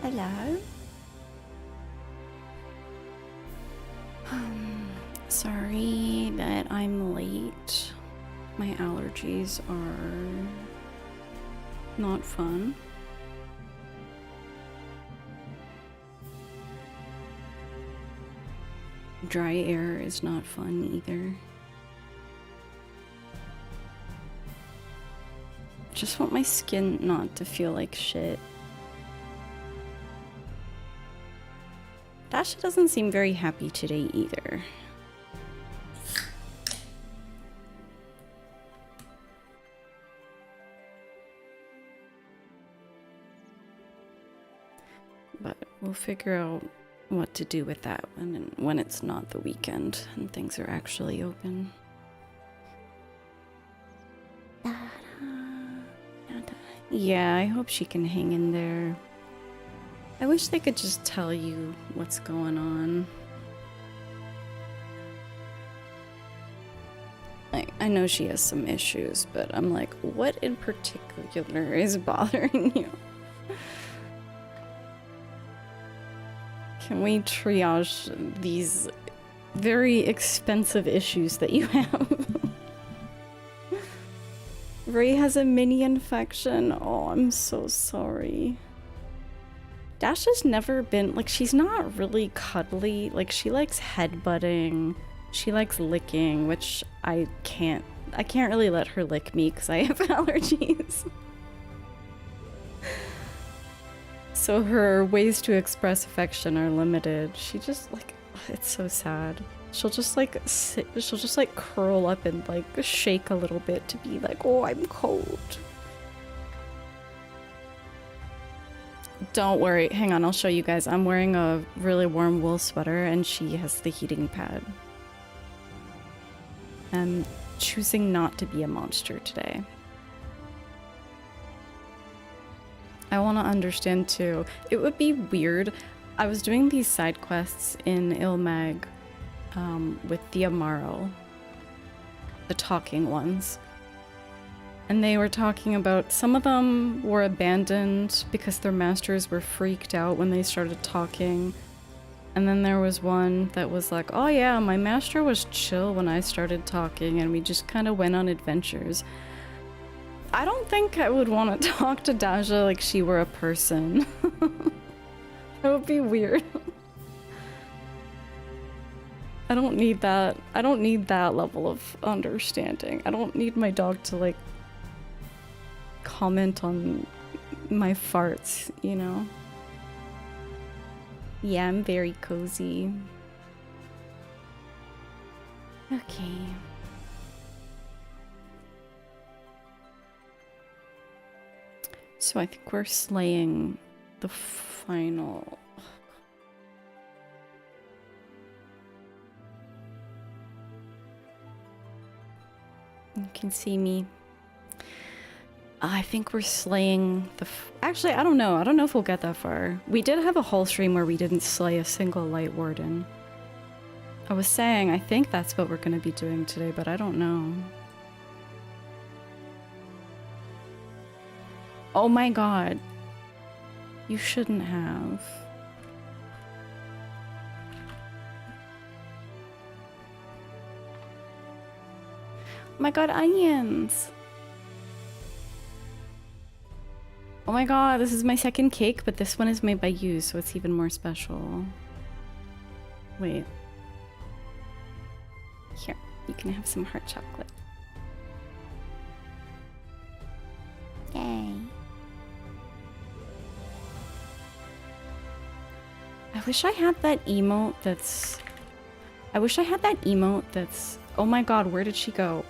Hello. Sorry that I'm late. My allergies are not fun. Dry air is not fun either. I just want my skin not to feel like shit. Dasha doesn't seem very happy today either. But we'll figure out what to do with that when it's not the weekend and things are actually open. Yeah, I hope she can hang in there. I wish they could just tell you what's going on. I know she has some issues, but I'm like, what in particular is bothering you? Can we triage these very expensive issues that you have? Ray has a mini infection. Oh, I'm so sorry. Dasha's never been, like, she's not really cuddly. Like, she likes headbutting. She likes licking, which I can't really let her lick me because I have allergies. So her ways to express affection are limited. She just, like, it's so sad. She'll just, like, she'll just, like, curl up and, like, shake a little bit to be like, oh, I'm cold. Don't worry. Hang on, I'll show you guys. I'm wearing a really warm wool sweater, and she has the heating pad. I'm choosing not to be a monster today. I want to understand, too. It would be weird. I was doing these side quests in Ilmag with the Amaro. The talking ones. And they were talking about, some of them were abandoned because their masters were freaked out when they started talking. And then there was one that was like, oh yeah, my master was chill when I started talking and we just kind of went on adventures. I don't think I would want to talk to Dasha like she were a person. That would be weird. I don't need that. I don't need that level of understanding. I don't need my dog to, like, comment on my farts, you know? Yeah, I'm very cozy. Okay. So I think we're slaying the final... You can see me. I think we're slaying the... Actually, I don't know. I don't know if we'll get that far. We did have a whole stream where we didn't slay a single Light Warden. I was saying, I think that's what we're going to be doing today, but I don't know. Oh my god. You shouldn't have. Oh my god, onions! Oh my god, this is my second cake, but this one is made by you, so it's even more special. Wait. Here, you can have some hot chocolate. Yay. I wish I had that emote that's... Oh my god, where did she go?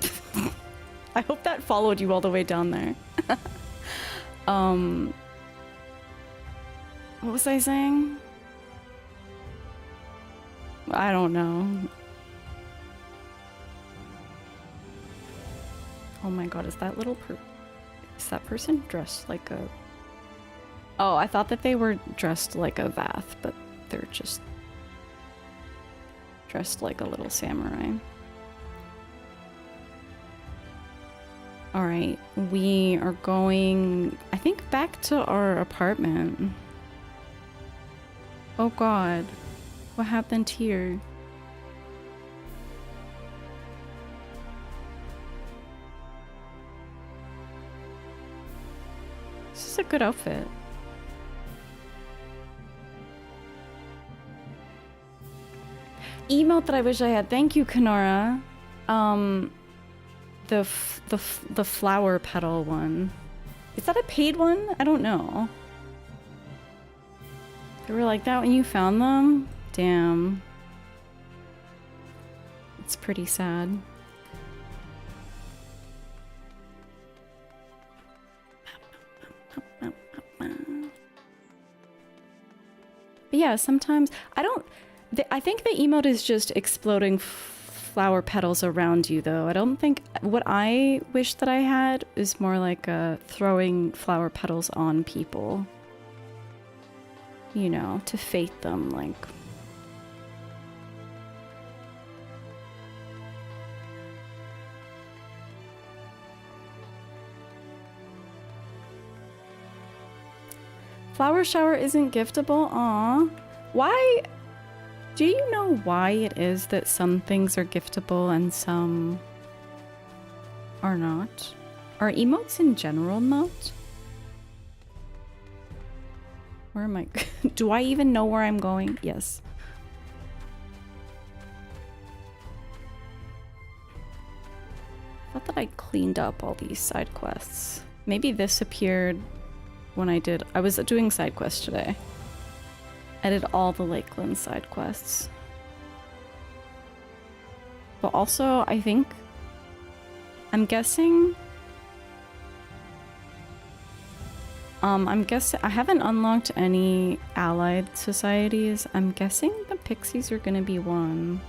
I hope that followed you all the way down there. What was I saying? I don't know. Oh my god, is that is that person dressed like a... Oh, I thought that they were dressed like a Vath, but they're just dressed like a little samurai. Alright, we are going, I think, back to our apartment. Oh god. What happened here? This is a good outfit. Emote that I wish I had. Thank you, Kanara. The flower petal one. Is that a paid one? I don't know. They were like that when you found them? Damn. It's pretty sad. But yeah, sometimes I think the emote is just exploding flower petals around you, though. I don't think what I wish that I had is more like throwing flower petals on people. You know, to fate them, like. Flower shower isn't giftable? Aww. Why? Do you know why it is that some things are giftable and some are not? Are emotes in general not? Where am I? Do I even know where I'm going? Yes. I thought that I cleaned up all these side quests. Maybe this appeared when I was doing side quests today. I did all the Lakeland side quests. But also, I'm guessing I haven't unlocked any allied societies. I'm guessing the pixies are gonna be one.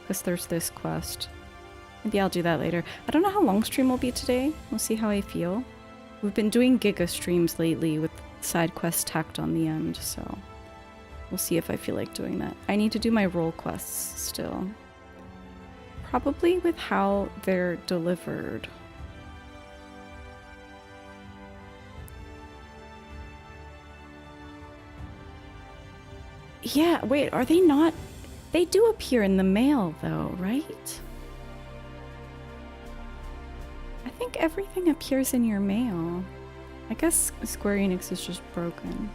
Because there's this quest. Maybe I'll do that later. I don't know how long stream will be today. We'll see how I feel. We've been doing giga streams lately with side quests tacked on the end, so we'll see if I feel like doing that. I need to do my role quests still. Probably with how they're delivered. Yeah, wait, are they not? They do appear in the mail though, right? I think everything appears in your mail. I guess Square Enix is just broken.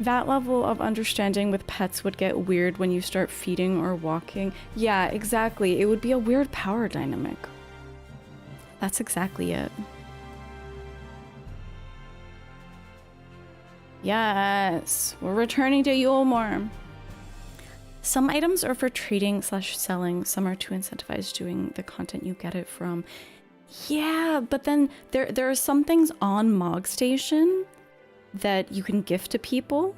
That level of understanding with pets would get weird when you start feeding or walking. Yeah, exactly. It would be a weird power dynamic. That's exactly it. Yes, we're returning to Eulmore. Some items are for trading / selling. Some are to incentivize doing the content you get it from. Yeah, but then there are some things on Mog Station that you can gift to people.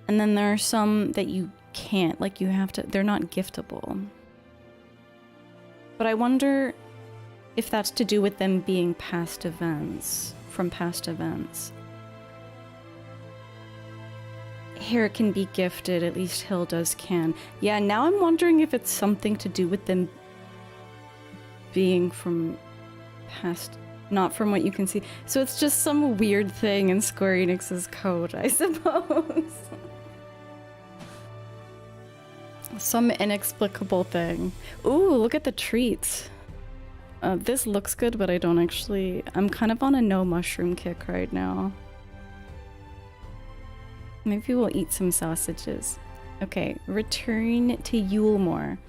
And then there are some that you can't. Like you have to, they're not giftable. But I wonder if that's to do with them being past events, from past events. Hair can be gifted, at least Hilda's can. Yeah, now I'm wondering if it's something to do with them being from past, not from what you can see. So it's just some weird thing in Square Enix's code, I suppose. Some inexplicable thing. Ooh, look at the treats. This looks good, but I don't actually... I'm kind of on a no mushroom kick right now. Maybe we'll eat some sausages. Okay, return to Eulmore.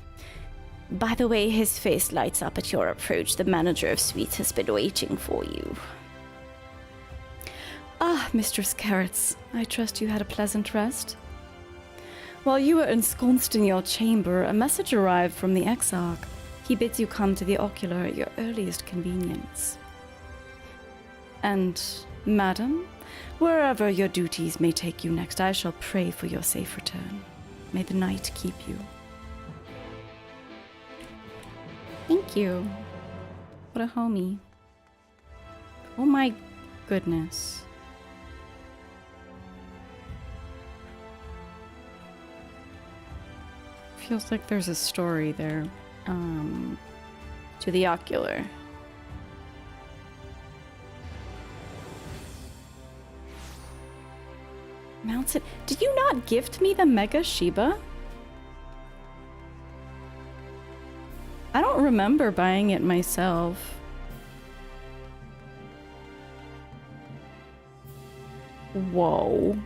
By the way, his face lights up at your approach. The manager of Sweets has been waiting for you. Ah, Mistress Carrots. I trust you had a pleasant rest. While you were ensconced in your chamber, a message arrived from the Exarch. He bids you come to the Ocular at your earliest convenience. And, madam, wherever your duties may take you next, I shall pray for your safe return. May the night keep you. Thank you. What a homie. Oh my goodness. Feels like there's a story there. To the Ocular. Mounts it. Did you not gift me the Mega Shiba? I don't remember buying it myself. Whoa.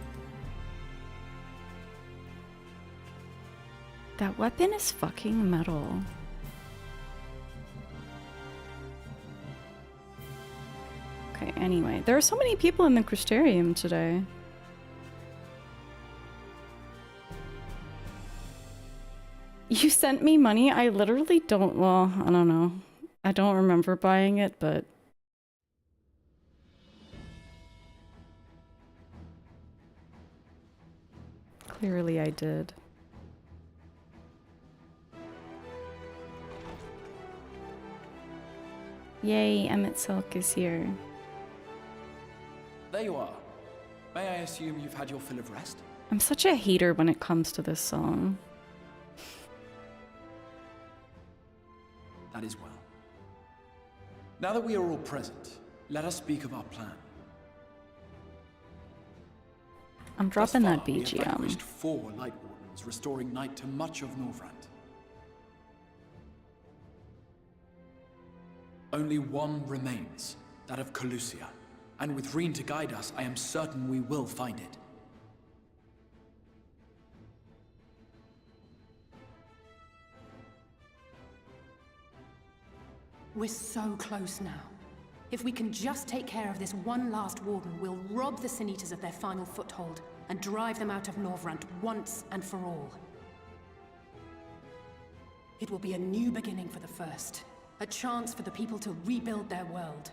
That weapon is fucking metal. Okay, anyway. There are so many people in the Crystarium today. You sent me money? I literally don't, well, I don't know. I don't remember buying it, but... Clearly I did. Yay, emet-selch is here. There you are. May I assume you've had your fill of rest? I'm such a hater when it comes to this song. That is well. Now that we are all present, let us speak of our plan. I'm dropping that We have BGM. vanquished 4 Light Wardens, restoring night to much of Norvrand. Only one remains, that of Kholusia. And with Reen to guide us, I am certain we will find it. We're so close now. If we can just take care of this one last warden, we'll rob the Sin Eaters of their final foothold and drive them out of Norvrand once and for all. It will be a new beginning for the First. A chance for the people to rebuild their world.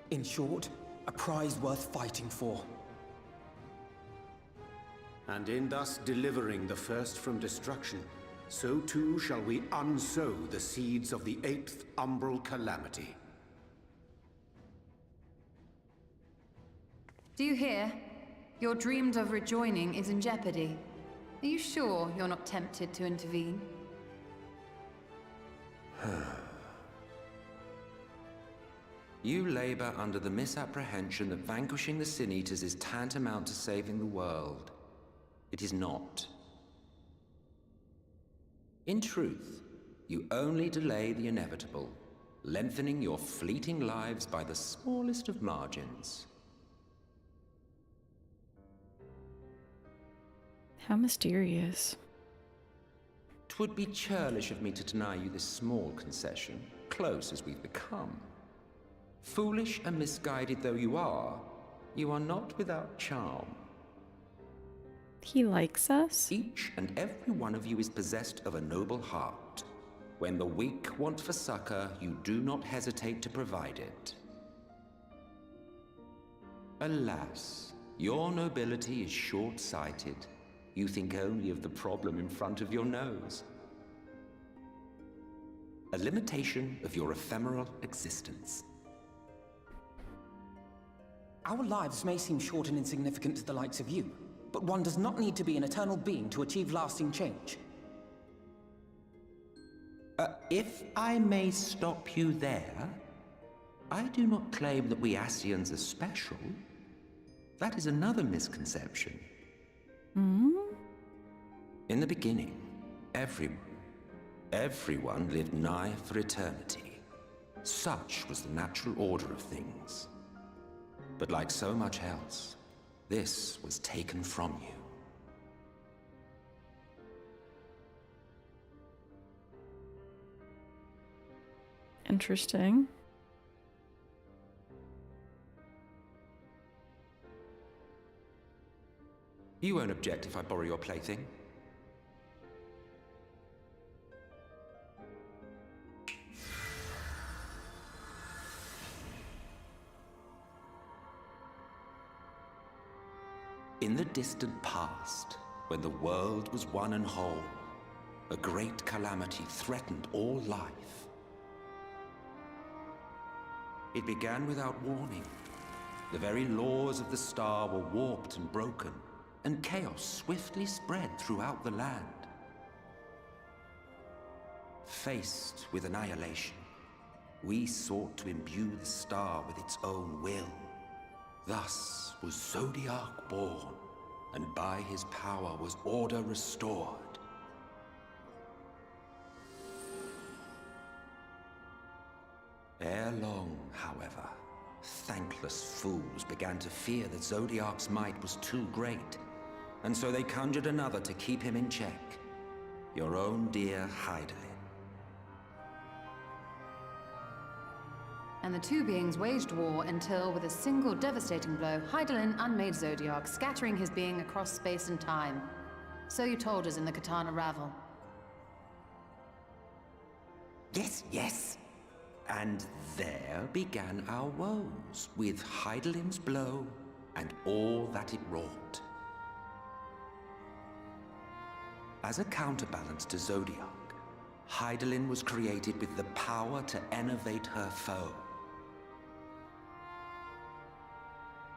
In short, a prize worth fighting for. And in thus delivering the First from destruction, so too shall we unsow the seeds of the 8th umbral calamity. Do you hear? Your dreamed of rejoining is in jeopardy. Are you sure you're not tempted to intervene? You labor under the misapprehension that vanquishing the Sin Eaters is tantamount to saving the world. It is not. In truth, you only delay the inevitable, lengthening your fleeting lives by the smallest of margins. How mysterious. 'Twould be churlish of me to deny you this small concession, close as we've become. Foolish and misguided though you are not without charm. He likes us? Each and every one of you is possessed of a noble heart. When the weak want for succor, you do not hesitate to provide it. Alas, your nobility is short-sighted. You think only of the problem in front of your nose. A limitation of your ephemeral existence. Our lives may seem short and insignificant to the likes of you, but one does not need to be an eternal being to achieve lasting change. If I may stop you there, I do not claim that we Ascians are special. That is another misconception. In the beginning, everyone lived nigh for eternity. Such was the natural order of things. But like so much else, this was taken from you. Interesting. You won't object if I borrow your plaything? In the distant past, when the world was one and whole, a great calamity threatened all life. It began without warning. The very laws of the star were warped and broken, and chaos swiftly spread throughout the land. Faced with annihilation, we sought to imbue the star with its own will. Thus was Zodiac born, and by his power was order restored. Ere long, however, thankless fools began to fear that Zodiac's might was too great, and so they conjured another to keep him in check. Your own dear Hydaelyn. And the two beings waged war until, with a single devastating blow, Hydaelyn unmade Zodiac, scattering his being across space and time. So you told us in the Katana Ravel. Yes, yes. And there began our woes, with Hydaelyn's blow and all that it wrought. As a counterbalance to Zodiac, Hydaelyn was created with the power to enervate her foe.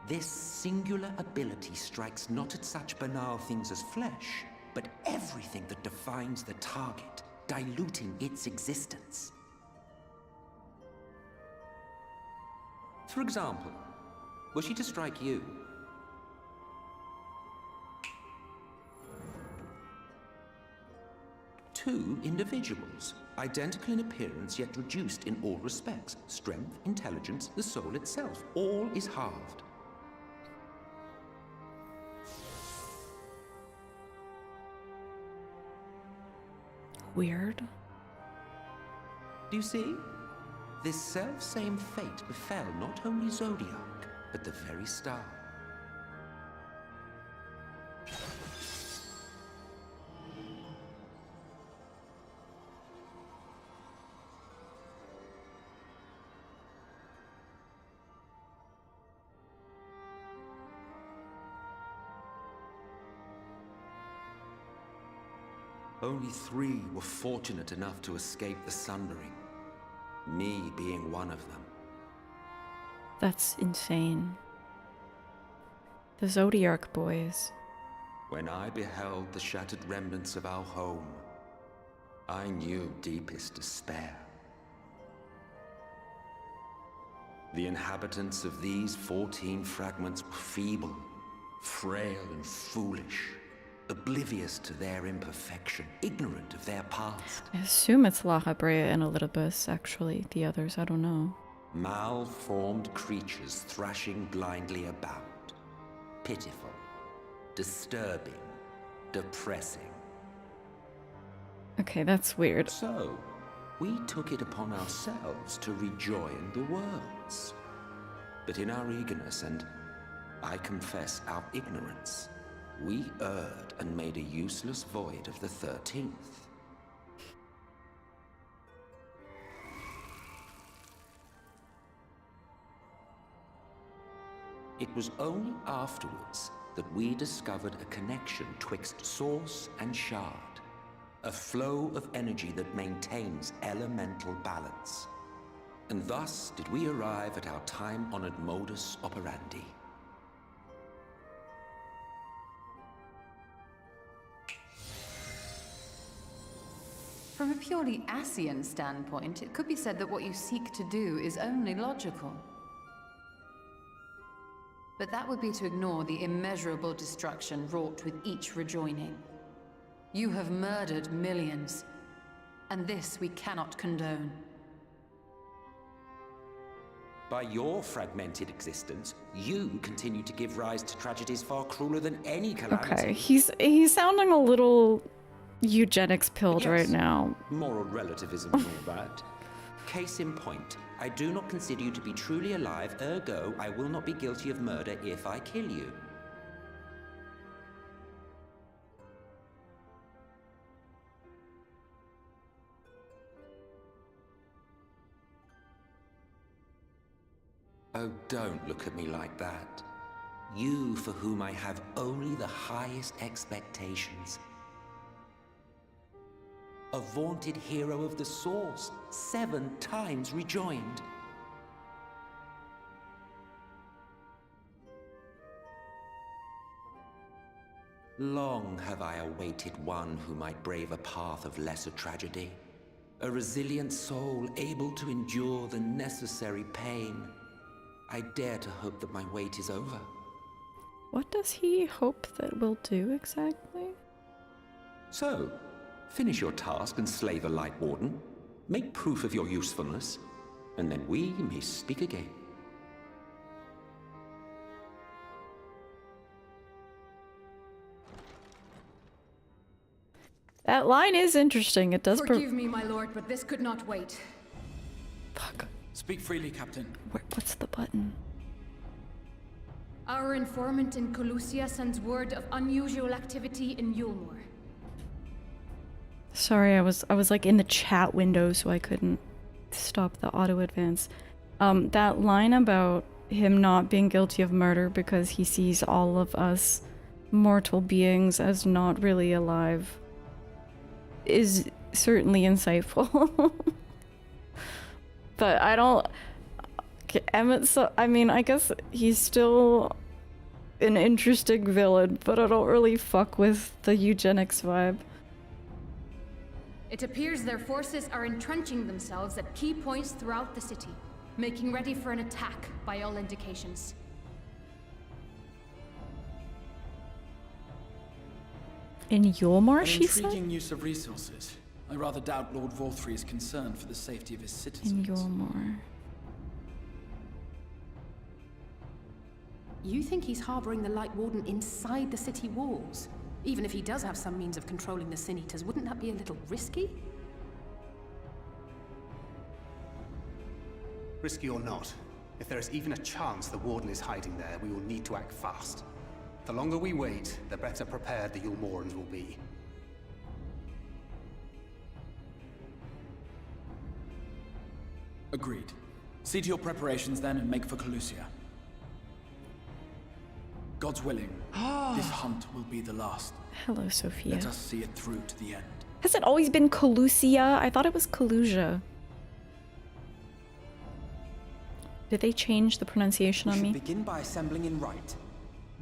This singular ability strikes not at such banal things as flesh, but everything that defines the target, diluting its existence. For example, were she to strike you, two individuals, identical in appearance yet reduced in all respects, strength, intelligence, the soul itself, all is halved. Weird. Do you see? This self-same fate befell not only Zodiac, but the very star. Only 3 were fortunate enough to escape the Sundering. Me being one of them. That's insane. The Zodiac boys. When I beheld the shattered remnants of our home, I knew deepest despair. The inhabitants of these 14 fragments were feeble, frail and foolish, oblivious to their imperfection, ignorant of their past. I assume it's La Habrea and Elidibus, actually. The others, I don't know. Malformed creatures thrashing blindly about. Pitiful, disturbing, depressing. Okay, that's weird. So, we took it upon ourselves to rejoin the worlds. But in our eagerness and, I confess, our ignorance, we erred and made a useless void of the 13th. It was only afterwards that we discovered a connection twixt source and shard, a flow of energy that maintains elemental balance. And thus did we arrive at our time-honored modus operandi. From a purely Ascian standpoint, it could be said that what you seek to do is only logical. But that would be to ignore the immeasurable destruction wrought with each rejoining. You have murdered millions, and this we cannot condone. By your fragmented existence, you continue to give rise to tragedies far crueler than any calamity. Okay, he's sounding a little eugenics pilled Yes, right now. moral relativism and all that. Case in point, I do not consider you to be truly alive, ergo, I will not be guilty of murder if I kill you. Oh, don't look at me like that. You for whom I have only the highest expectations. A vaunted hero of the Source, 7 times rejoined. Long have I awaited one who might brave a path of lesser tragedy. A resilient soul able to endure the necessary pain. I dare to hope that my wait is over. What does he hope that we'll do exactly? So, finish your task and slay the Light Warden. Make proof of your usefulness, and then we may speak again. That line is interesting. It does. Forgive me, my lord, but this could not wait. Fuck. Speak freely, Captain. What's the button? Our informant in Kholusia sends word of unusual activity in Eulmore. Sorry, I was like in the chat window, so I couldn't stop the auto advance. That line about him not being guilty of murder because he sees all of us mortal beings as not really alive is certainly insightful. But I don't... Emet-selch, I mean, I guess he's still an interesting villain, but I don't really fuck with the eugenics vibe. It appears their forces are entrenching themselves at key points throughout the city, making ready for an attack by all indications. In Eulmore, An she said? intriguing use of resources. I rather doubt Lord Vorthry is concerned for the safety of his citizens. In Eulmore. You think he's harboring the Light Warden inside the city walls? Even if he does have some means of controlling the Sin Eaters, wouldn't that be a little risky? Risky or not, if there is even a chance the Warden is hiding there, we will need to act fast. The longer we wait, the better prepared the Eulmorans will be. Agreed. See to your preparations then and make for Kholusia. God's willing, this hunt will be the last. Hello, Sophia. Let us see it through to the end. Has it always been Kholusia? I thought it was Kholusia. Did they change the pronunciation on We me? should begin by assembling in Right.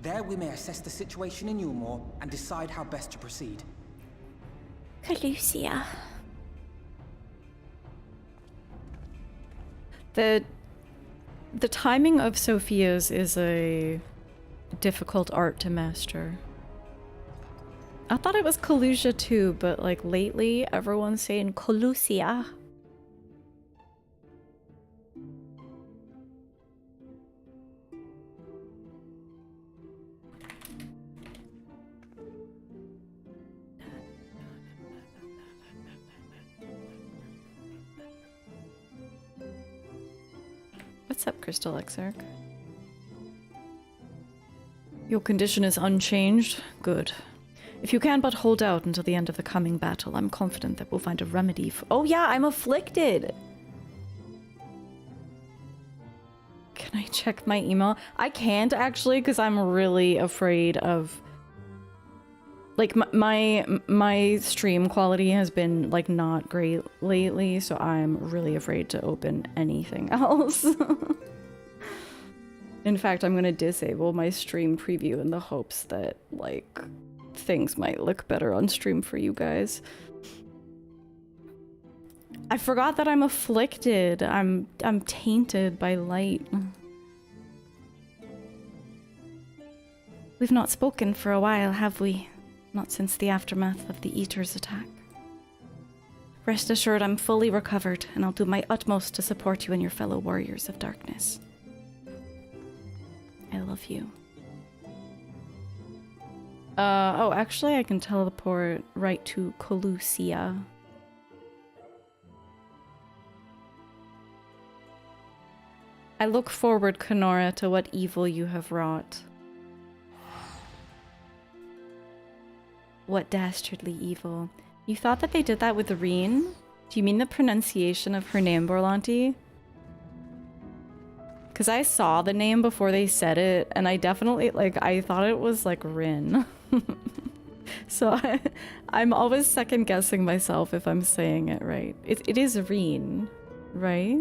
There we may assess the situation in Eulmore and decide how best to proceed. Kholusia. The timing of Sophia's is a difficult art to master. I thought it was Kholusia too, but like lately everyone's saying Kholusia. What's up, Crystal Exarch? Your condition is unchanged? Good. If you can but hold out until the end of the coming battle, I'm confident that we'll find a remedy for— Oh yeah, I'm afflicted! Can I check my email? I can't actually, because I'm really afraid of... Like, my stream quality has been, like, not great lately, so I'm really afraid to open anything else. In fact, I'm gonna disable my stream preview in the hopes that, like, things might look better on stream for you guys. I forgot that I'm afflicted. I'm tainted by light. We've not spoken for a while, have we? Not since the aftermath of the Eater's attack. Rest assured I'm fully recovered, and I'll do my utmost to support you and your fellow warriors of darkness. I love you. Oh, actually I can teleport right to Kholusia. I look forward, Kenora, to what evil you have wrought. What dastardly evil. You thought that they did that with Reen? Do you mean the pronunciation of her name, Borlanti? Because I saw the name before they said it, and I definitely, like, I thought it was, like, Rin. So I'm always second-guessing myself if I'm saying it right. It is Reen, right?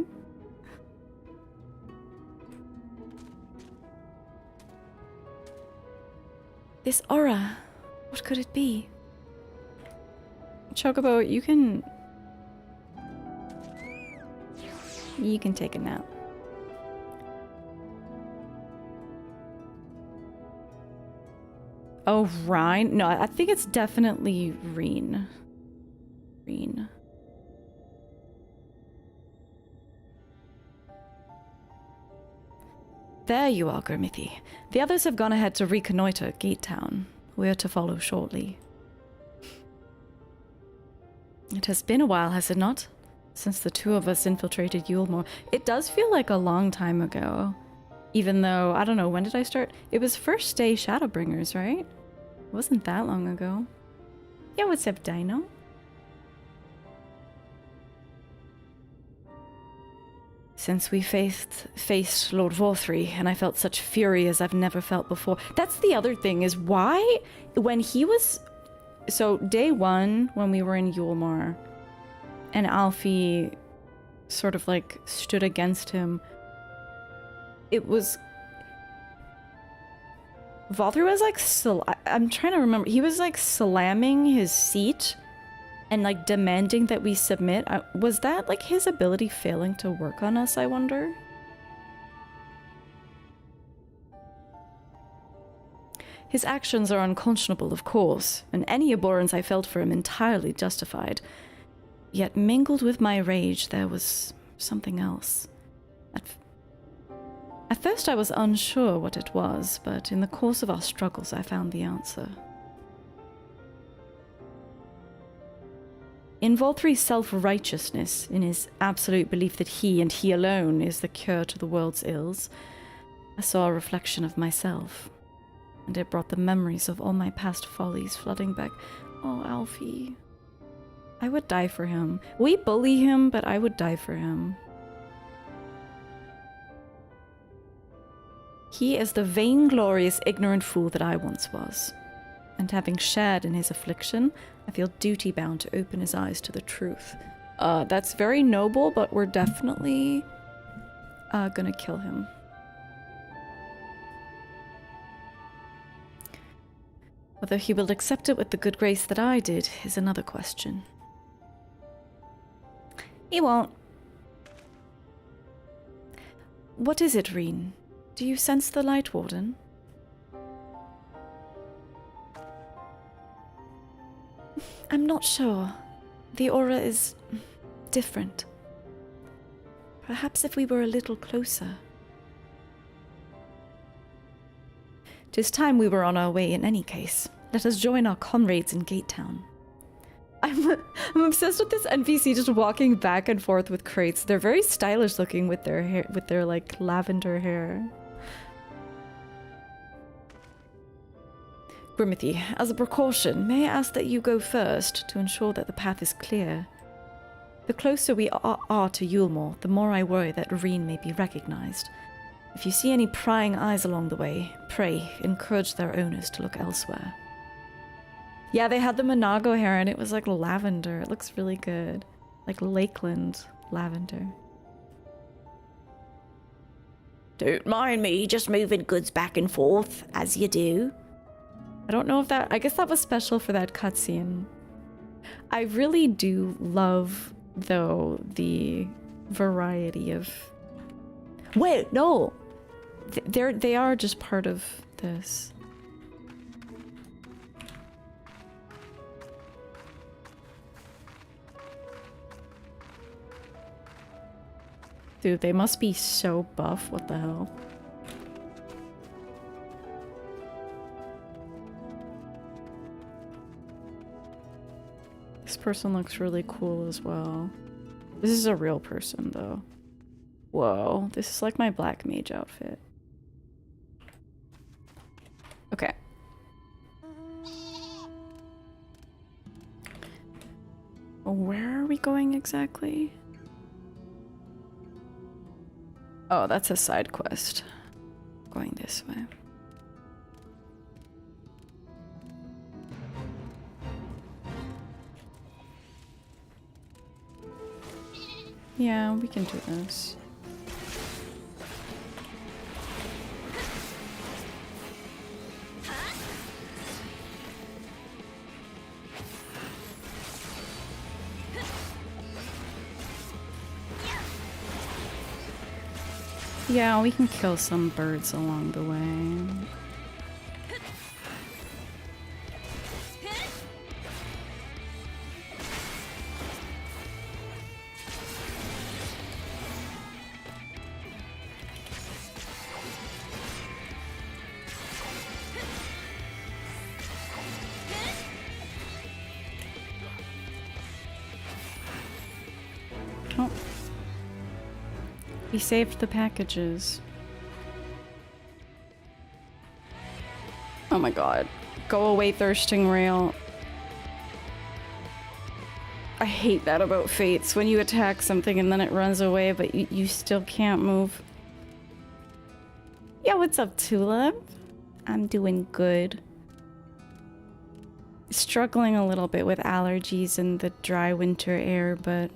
This aura, what could it be? Chocobo, you can take a nap. Oh, Rhine? No, I think it's definitely Reen. Reen. There you are, Grimmithy. The others have gone ahead to reconnoiter Gate Town. We're to follow shortly. It has been a while, has it not? Since the two of us infiltrated Eulmore. It does feel like a long time ago. Even though, I don't know, when did I start? It was first day Shadowbringers, right? It wasn't that long ago. Yeah, what's up, Dino? Since we faced Lord Vorthry, and I felt such fury as I've never felt before. That's the other thing, is why, when he was... So, day one, when we were in Eulmore, and Alfie sort of, like, stood against him, it was... Vorthry was, like, I'm trying to remember. He was, like, slamming his seat and, like, demanding that we submit. Was that, like, his ability failing to work on us, I wonder? His actions are unconscionable, of course, and any abhorrence I felt for him entirely justified. Yet mingled with my rage, there was something else. At first I was unsure what it was, but in the course of our struggles I found the answer. In Vorthry's self-righteousness, in his absolute belief that he and he alone is the cure to the world's ills, I saw a reflection of myself, and it brought the memories of all my past follies flooding back. Oh, Alfie. I would die for him. We bully him, but I would die for him. He is the vainglorious, ignorant fool that I once was. And having shared in his affliction, I feel duty-bound to open his eyes to the truth. That's very noble, but we're definitely gonna kill him. Whether he will accept it with the good grace that I did is another question. He won't. What is it, Reen? Do you sense the Light Warden? I'm not sure. The aura is different. Perhaps if we were a little closer. 'Tis time we were on our way in any case. Let us join our comrades in Gate Town. I'm obsessed with this NPC just walking back and forth with crates. They're very stylish looking with their hair, with their like lavender hair. Grimmithy, as a precaution, may I ask that you go first to ensure that the path is clear? The closer we are to Eulmore, the more I worry that Reen may be recognized. If you see any prying eyes along the way, pray, encourage their owners to look elsewhere. Yeah, they had the Monago hair and it was like lavender. It looks really good. Like Lakeland lavender. Don't mind me, just moving goods back and forth, as you do. I don't know if that... I guess that was special for that cutscene. I really do love, though, the variety of... Wait, no! They are just part of this. Dude, they must be so buff. What the hell? This person looks really cool as well. This is a real person, though. Whoa, this is like my black mage outfit. Okay. Where are we going exactly? Oh, that's a side quest. Going this way. Yeah, we can do this. Yeah, we can kill some birds along the way. We saved the packages. Oh my god. Go away, thirsting rail. I hate that about fates, when you attack something and then it runs away, but you still can't move. Yeah, what's up, Tulip? I'm doing good. Struggling a little bit with allergies and the dry winter air, but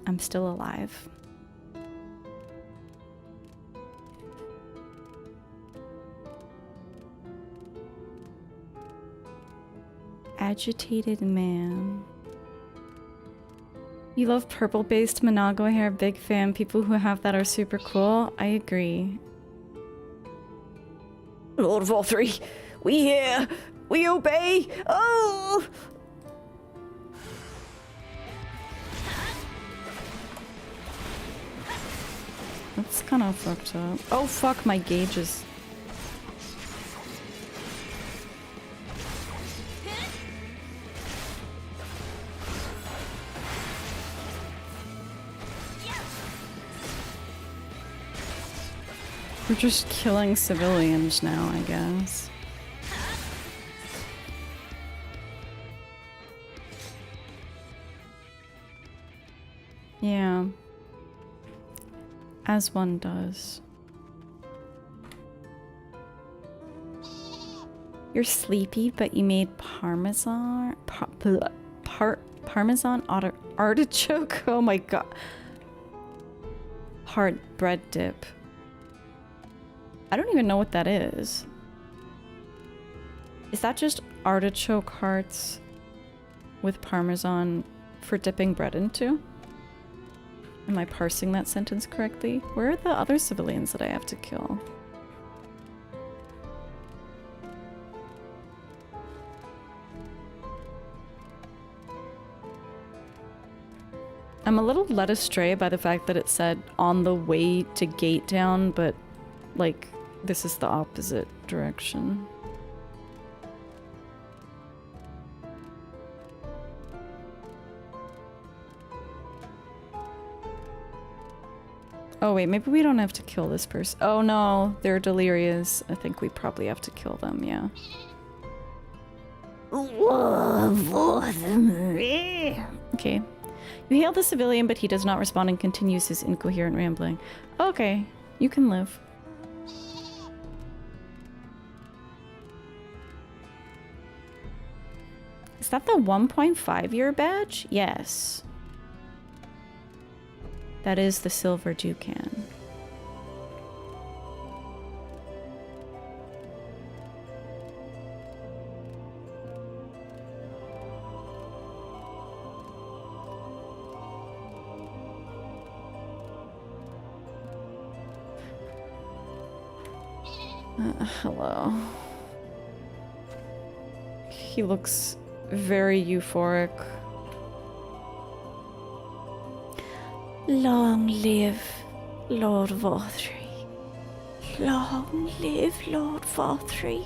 I'm still alive. Agitated man. You love purple-based Monago hair, big fan. People who have that are super cool. I agree. Lord of all three, we hear, we obey. Oh! That's kind of fucked up. Oh fuck, my gauges. We're just killing civilians now, I guess. Yeah. As one does. You're sleepy, but you made parmesan... parmesan artichoke? Oh my god. Hard bread dip. I don't even know what that is. Is that just artichoke hearts with parmesan for dipping bread into? Am I parsing that sentence correctly? Where are the other civilians that I have to kill? I'm a little led astray by the fact that it said on the way to Gate Town, but like this is the opposite direction. Oh wait, maybe we don't have to kill this person. Oh no, they're delirious. I think we probably have to kill them, yeah. Okay. You hail the civilian, but he does not respond and continues his incoherent rambling. Okay, you can live. Is that the 1.5-year badge? Yes. That is the silver toucan. Hello. He looks very euphoric. Long live Lord Vothri. Long live Lord Vothri.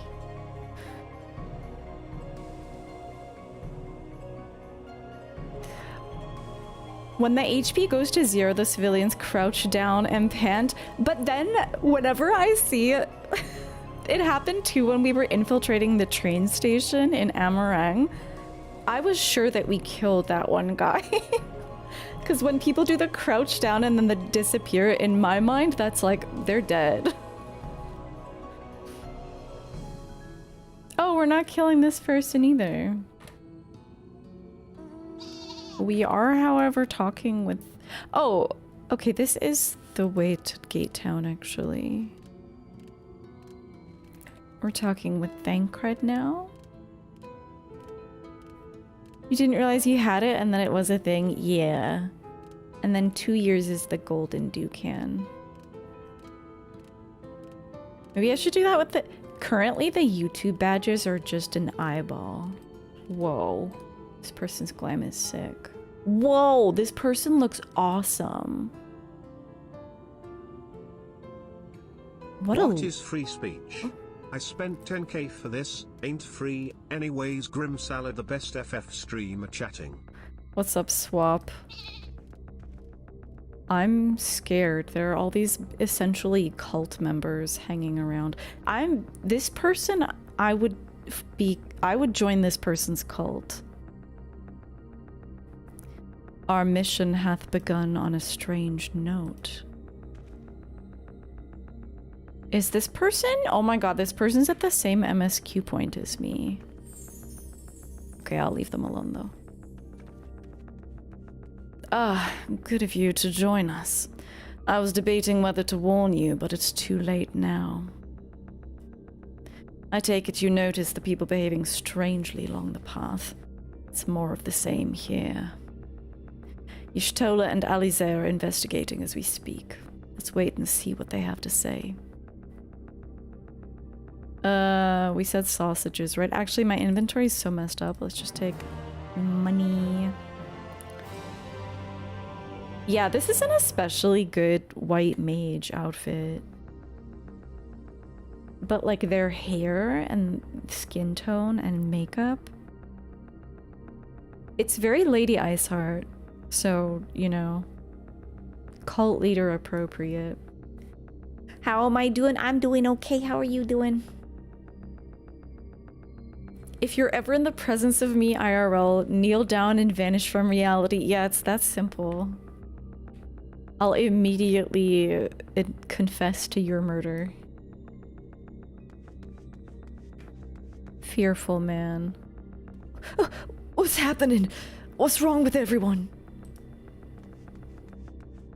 When the HP goes to 0, the civilians crouch down and pant. But then, whenever I see it, it happened too when we were infiltrating the train station in Amarang. I was sure that we killed that one guy. Because when people do the crouch down and then the disappear, in my mind, that's like, they're dead. Oh, we're not killing this person either. We are, however, talking with... Oh, okay, this is the way to Gate Town, actually. We're talking with Thancred now? You didn't realize you had it and then it was a thing? Yeah. And then 2 years is the golden toucan. Maybe I should do that with the... Currently, the YouTube badges are just an eyeball. Whoa. This person's glam is sick. Whoa, this person looks awesome. What is free speech? I spent 10k for this, ain't free, anyways. Grim Salad, the best FF streamer chatting. What's up, Swap? I'm scared. There are all these essentially cult members hanging around. This person, I would join this person's cult. Our mission hath begun on a strange note. Is this person? Oh my god, this person's at the same MSQ point as me. Okay, I'll leave them alone though. Good of you to join us. I was debating whether to warn you, but it's too late now. I take it you notice the people behaving strangely along the path. It's more of the same here. Y'shtola and Alize are investigating as we speak. Let's wait and see what they have to say. We said sausages, right? Actually, my inventory is so messed up. Let's just take money. Yeah, this is an especially good white mage outfit. But like their hair and skin tone and makeup, it's very Lady Iceheart. So, you know, cult leader appropriate. How am I doing? I'm doing okay. How are you doing? If you're ever in the presence of me IRL, kneel down and vanish from reality. Yeah, it's that simple. I'll immediately confess to your murder. Fearful man. What's happening? What's wrong with everyone?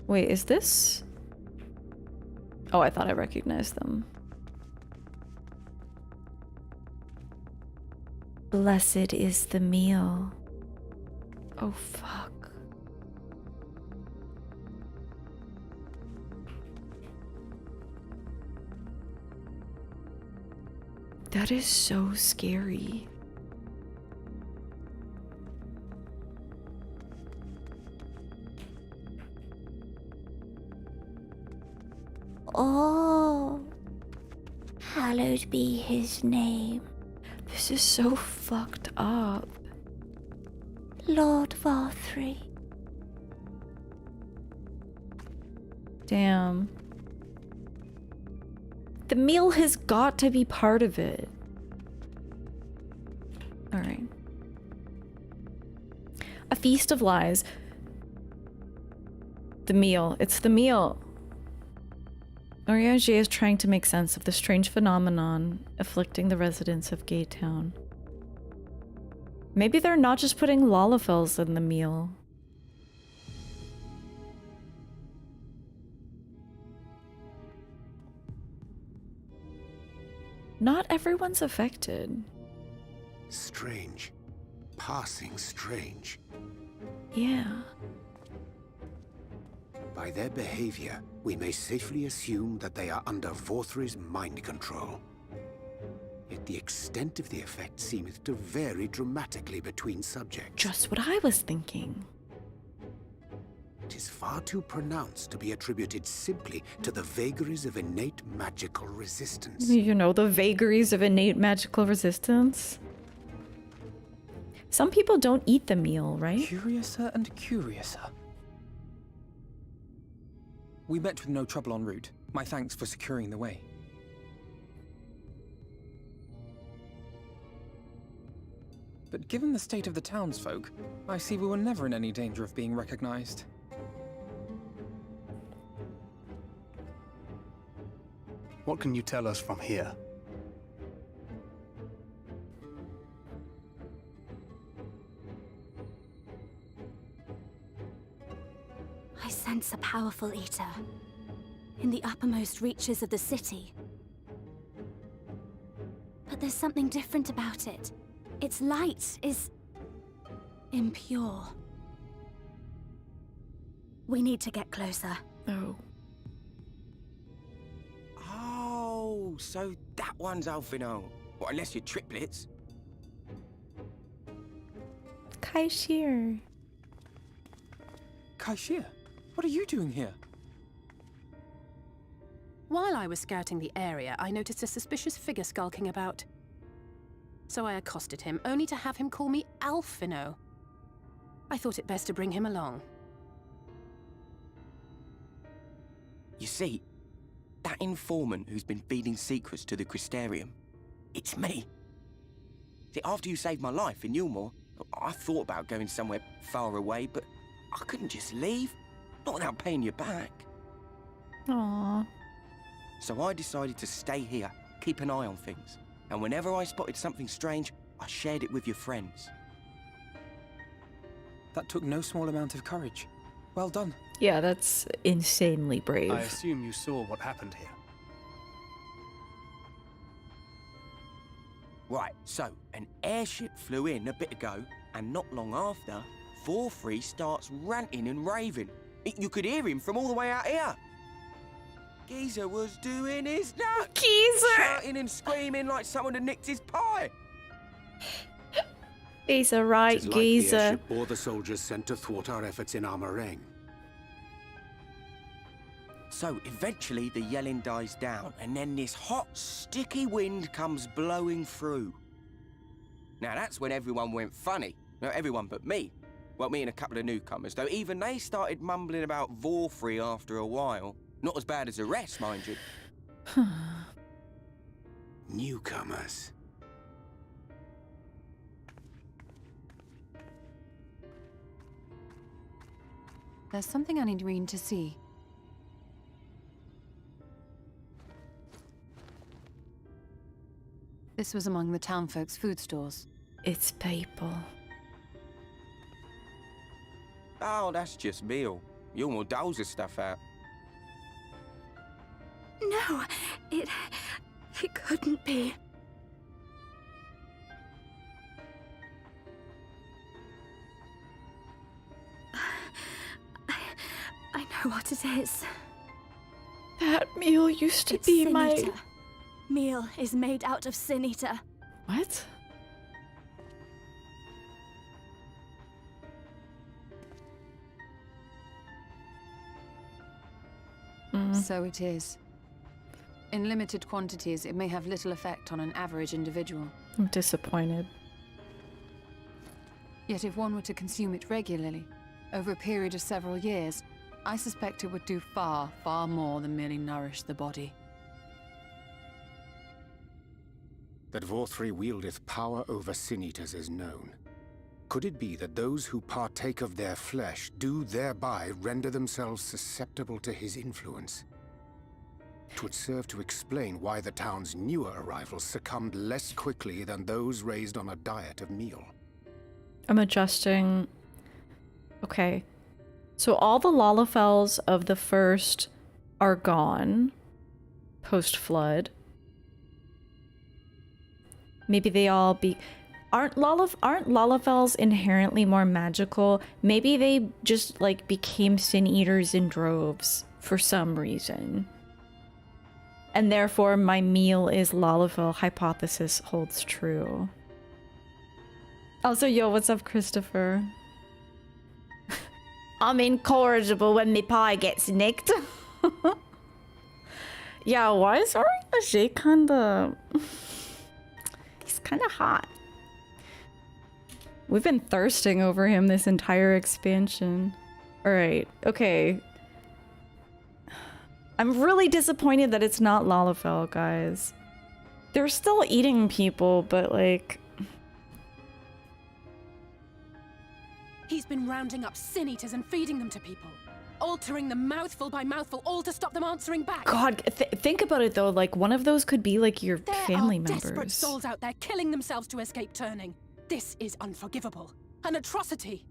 Wait, is this? Oh, I thought I recognized them. Blessed is the meal. Oh, fuck. That is so scary. Oh, hallowed be his name. This is so fucked up. Lord Varthry. Damn. The meal has got to be part of it. Alright. A feast of lies. The meal. It's the meal. Oriage is trying to make sense of the strange phenomenon afflicting the residents of Gay Town. Maybe they're not just putting Lalafels in the meal. Not everyone's affected. Strange. Passing strange. Yeah. By their behavior, we may safely assume that they are under Vorthry's mind control. Yet the extent of the effect seemeth to vary dramatically between subjects. Just what I was thinking. It is far too pronounced to be attributed simply to the vagaries of innate magical resistance. You know, the vagaries of innate magical resistance. Some people don't eat the meal, right? Curiouser and curiouser. We met with no trouble en route. My thanks for securing the way. But given the state of the townsfolk, I see we were never in any danger of being recognized. What can you tell us from here? I sense a powerful eater in the uppermost reaches of the city. But there's something different about it. Its light is impure. We need to get closer. Oh. Oh, so that one's Alphino. Well, unless you're triplets. Kaishir. Kaishir, what are you doing here? While I was scouting the area, I noticed a suspicious figure skulking about. So I accosted him, only to have him call me Alphino. I thought it best to bring him along. You see, that informant who's been feeding secrets to the Crystarium, it's me. See, after you saved my life in Eulmore, I thought about going somewhere far away, but I couldn't just leave. Not without paying you back. Aww. So I decided to stay here, keep an eye on things. And whenever I spotted something strange, I shared it with your friends. That took no small amount of courage. Well done. Yeah, that's insanely brave. I assume you saw what happened here. Right, so an airship flew in a bit ago, and not long after, FFXIV starts ranting and raving. You could hear him from all the way out here. Geezer was doing his nuts. Geezer! Shouting and screaming like someone had nicked his pie. Geezer, right, It is like Geezer. the airship or the soldiers sent to thwart our efforts in Armorang. So eventually the yelling dies down, and then this hot, sticky wind comes blowing through. Now that's when everyone went funny. No, everyone but me. Well, me and a couple of newcomers, though even they started mumbling about FFXIV after a while. Not as bad as the rest, mind you. Newcomers. There's something I need Reen to see. This was among the townfolk's food stores. It's people. Oh, that's just meal. Eulmore doles the stuff out. No, it couldn't be. I know what it is. That meal used to It's be Sin my... Eater. Meal is made out of Sin Eater. What? So it is. In limited quantities, it may have little effect on an average individual. I'm disappointed. Yet if one were to consume it regularly, over a period of several years, I suspect it would do far, far more than merely nourish the body. That FFXIV wieldeth power over sin-eaters is known. Could it be that those who partake of their flesh do thereby render themselves susceptible to his influence? 'Twould serve to explain why the town's newer arrivals succumbed less quickly than those raised on a diet of meal. I'm adjusting. Okay. So all the Lalafels of the first are gone. Post-flood. Maybe they all be... Aren't Lalafels inherently more magical? Maybe they just, like, became sin eaters in droves for some reason. And therefore my meal is Lalafel hypothesis holds true. Also, yo, what's up, Christopher? I'm incorrigible when me pie gets nicked. Yeah, why is Ariaje kinda... He's kinda hot. We've been thirsting over him this entire expansion. Alright, okay. I'm really disappointed that it's not Lalafell, guys. They're still eating people, but like... He's been rounding up sin eaters and feeding them to people. Altering them mouthful by mouthful, all to stop them answering back. God, think about it though, like one of those could be like your family members. There are desperate souls out there killing themselves to escape turning. This is unforgivable. An atrocity.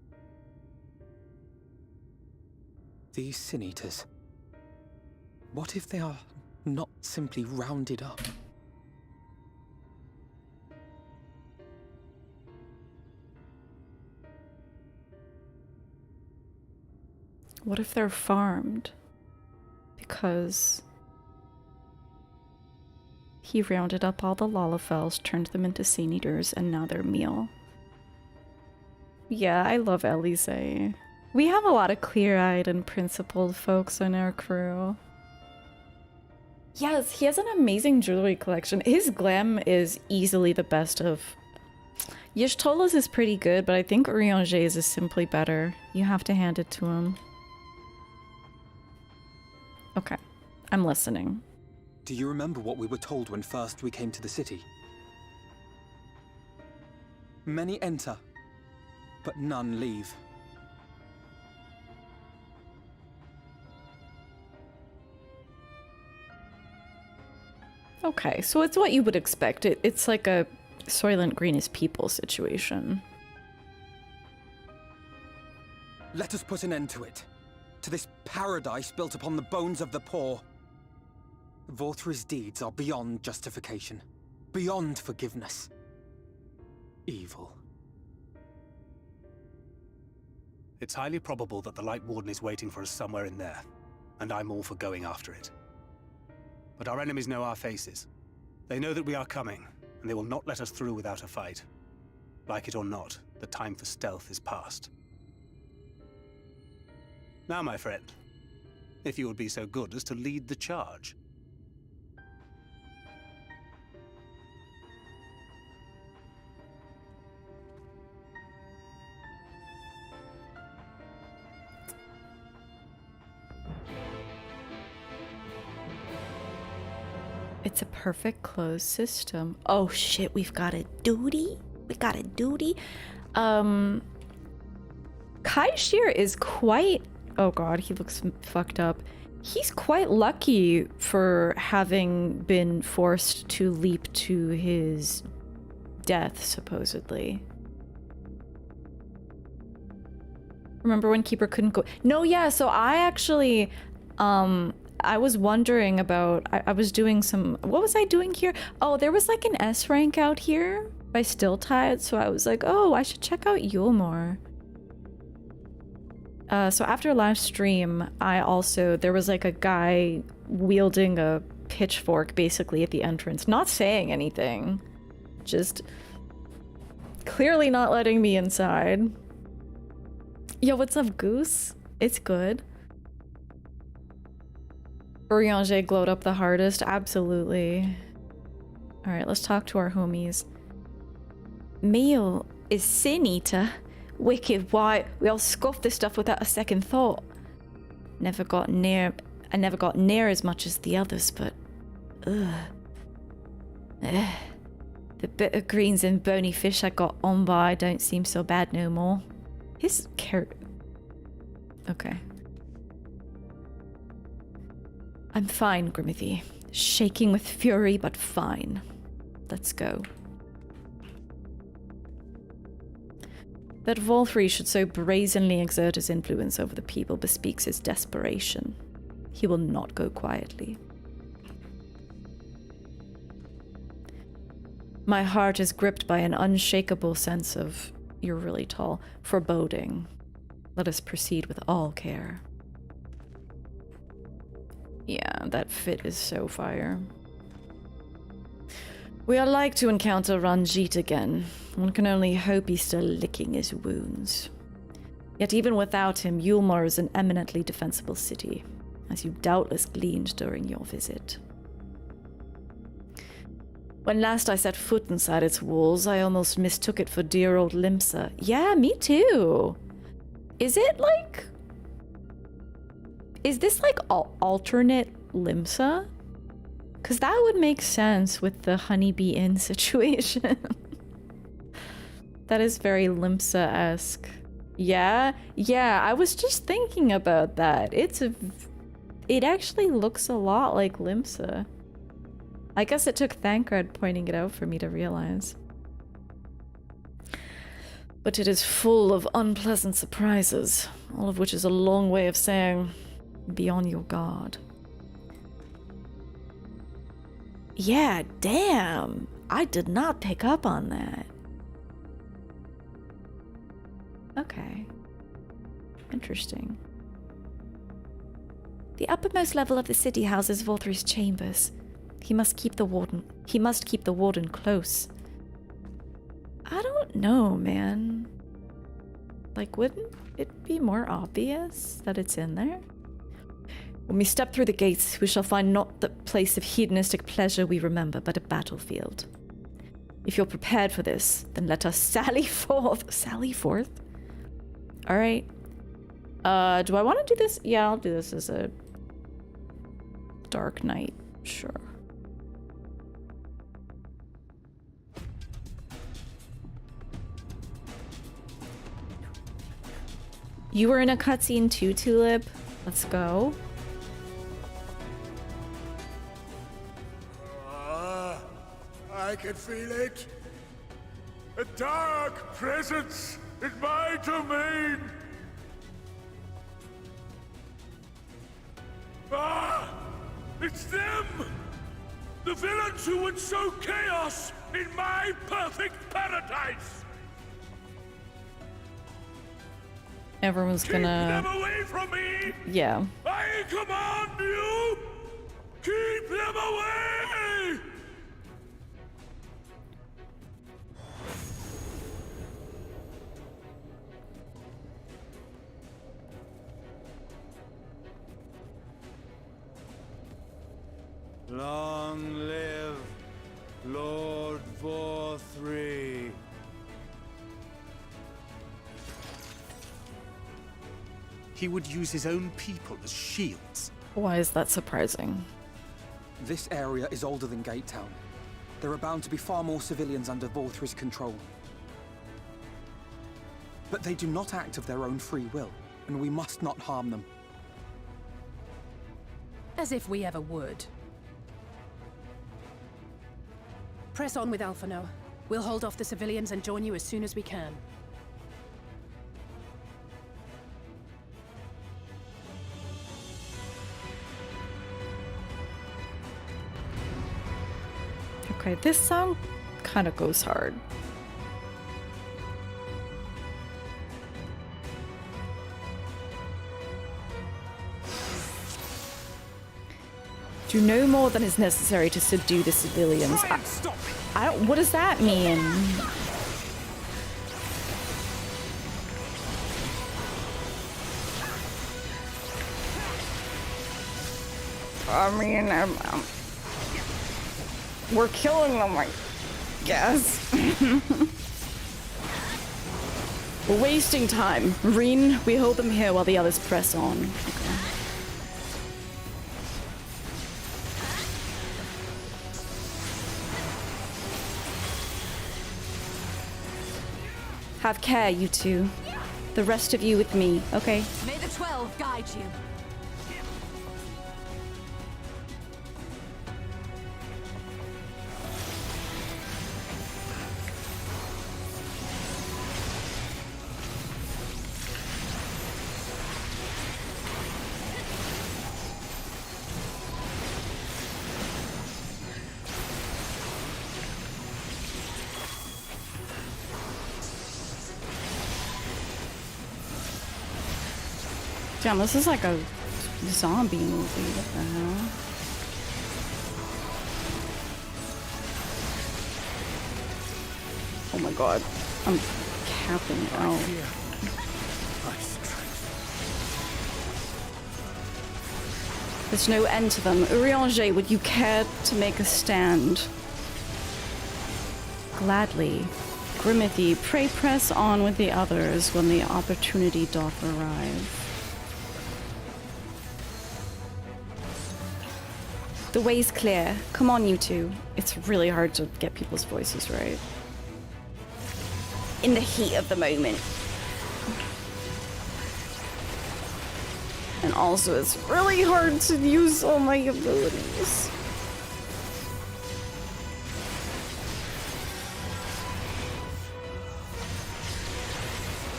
These sin eaters. What if they are not simply rounded up? What if they're farmed? Because he rounded up all the Lalafels, turned them into sin eaters, and now they're meal. Yeah, I love Elise. We have a lot of clear-eyed and principled folks in our crew. Yes, he has an amazing jewelry collection. His glam is easily the best of... Y'shtola's is pretty good, but I think Urianger's is simply better. You have to hand it to him. Okay. I'm listening. Do you remember what we were told when first we came to the city? Many enter, but none leave. Okay, so it's what you would expect. It's like a Soylent Green is people situation. Let us put an end to it. To this paradise built upon the bones of the poor. Vorthri's deeds are beyond justification. Beyond forgiveness. Evil. It's highly probable that the Light Warden is waiting for us somewhere in there, and I'm all for going after it. But our enemies know our faces. They know that we are coming, and they will not let us through without a fight. Like it or not, the time for stealth is past. Now, my friend, if you would be so good as to lead the charge. It's a perfect closed system. Oh shit, we've got a duty? We got a duty? Kai Shear is quite... Oh god, he looks fucked up. He's quite lucky for having been forced to leap to his death, supposedly. Remember when Keeper couldn't go? No, yeah, so I actually, I was wondering about, I was doing some, what was I doing here? Oh, there was like an S rank out here by Stilltide, so I was like, oh, I should check out Eulmore. So after last stream, there was like a guy wielding a pitchfork basically at the entrance, not saying anything, just clearly not letting me inside. Yo, what's up, Goose? It's good. Urianger glowed up the hardest, absolutely. Alright, let's talk to our homies. Meal is Sin Eater. Wicked white. We all scoffed this stuff without a second thought. I never got near as much as the others, but the bitter greens and bony fish I got on by don't seem so bad no more. His character. Okay. I'm fine, Grimothy. Shaking with fury, but fine. Let's go. That Volthri should so brazenly exert his influence over the people bespeaks his desperation. He will not go quietly. My heart is gripped by an unshakable sense of, you're really tall, foreboding. Let us proceed with all care. Yeah, that fit is so fire. We are like to encounter Ranjit again. One can only hope he's still licking his wounds. Yet even without him, Eulmore is an eminently defensible city, as you doubtless gleaned during your visit. When last I set foot inside its walls, I almost mistook it for dear old Limsa. Yeah, me too. Is it like... Is this like alternate Limsa? Because that would make sense with the Honeybee Inn situation. That is very Limsa-esque. Yeah, I was just thinking about that. It actually looks a lot like Limsa. I guess it took Thancred pointing it out for me to realize. But it is full of unpleasant surprises, all of which is a long way of saying, be on your guard. Yeah, damn! I did not pick up on that. Okay. Interesting. The uppermost level of the city houses Volthri's chambers. He must keep the warden close. I don't know, man. Like, wouldn't it be more obvious that it's in there? When we step through the gates, we shall find not the place of hedonistic pleasure we remember, but a battlefield. If you're prepared for this, then let us sally forth. Sally forth? Alright. Do I want to do this? Yeah, I'll do this as a... Dark Knight, sure. You were in a cutscene too, Tulip. Let's go. I can feel it. A dark presence in my domain. Ah! It's them! The villains who would sow chaos in my perfect paradise! Everyone's gonna... Keep them away from me! Yeah. I command you! Keep them away! Long live Lord Vorthri. He would use his own people as shields. Why is that surprising? This area is older than Gatetown. There are bound to be far more civilians under Vorthri's control. But they do not act of their own free will, and we must not harm them. As if we ever would. Press on with Alphano. We'll hold off the civilians and join you as soon as we can. Okay, this song kind of goes hard. Do no more than is necessary to subdue the civilians. I don't. What does that mean? I mean, we're killing them, I guess. We're wasting time. Reen, we hold them here while the others press on. Okay. Have care, you two. The rest of you with me, okay? May the 12 guide you. Damn, this is like a zombie movie. What the hell? Oh my god. I'm capping out. There's no end to them. Urianger, would you care to make a stand? Gladly. Grimothy, pray press on with the others when the opportunity doth arrive. The way's clear. Come on, you two. It's really hard to get people's voices right. In the heat of the moment. And also, it's really hard to use all my abilities.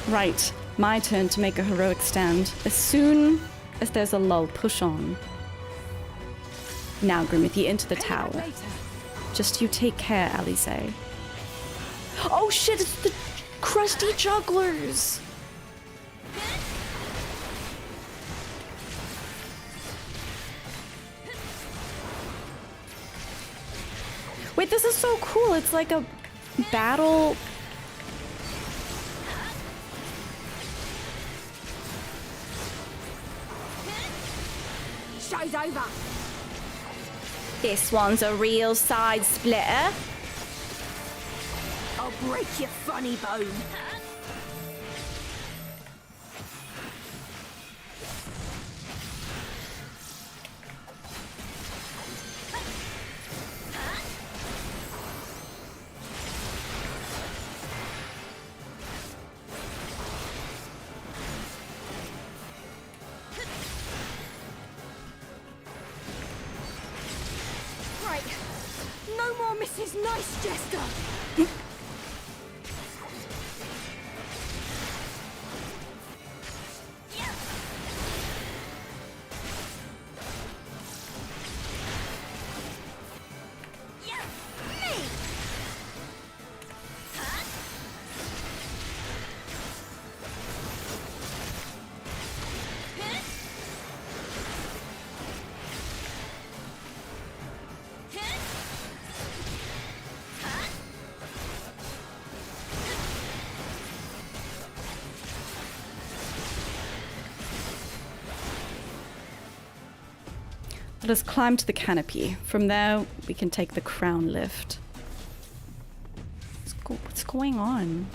Right. My turn to make a heroic stand. As soon as there's a lull, push on. Now, Grimothy, into the tower. Just you take care, Alice. Oh shit, it's the crusty jugglers! Wait, this is so cool. It's like a battle. Show's over. This one's a real side splitter. I'll break your funny bone. No more Mrs. Nice Jester! Let us climb to the canopy. From there, we can take the crown lift. What's going on?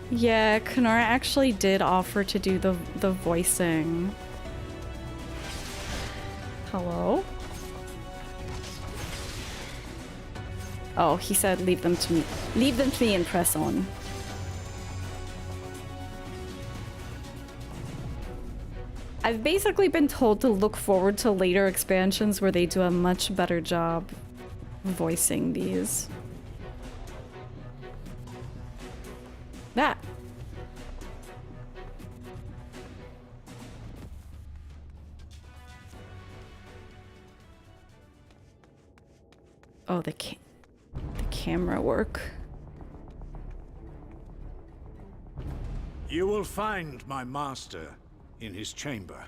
Yeah, Kenora actually did offer to do the voicing. Hello? Oh, he said leave them to me. Leave them to me and press on. I've basically been told to look forward to later expansions where they do a much better job voicing these. That. Oh, the camera work. You will find my master in his chamber.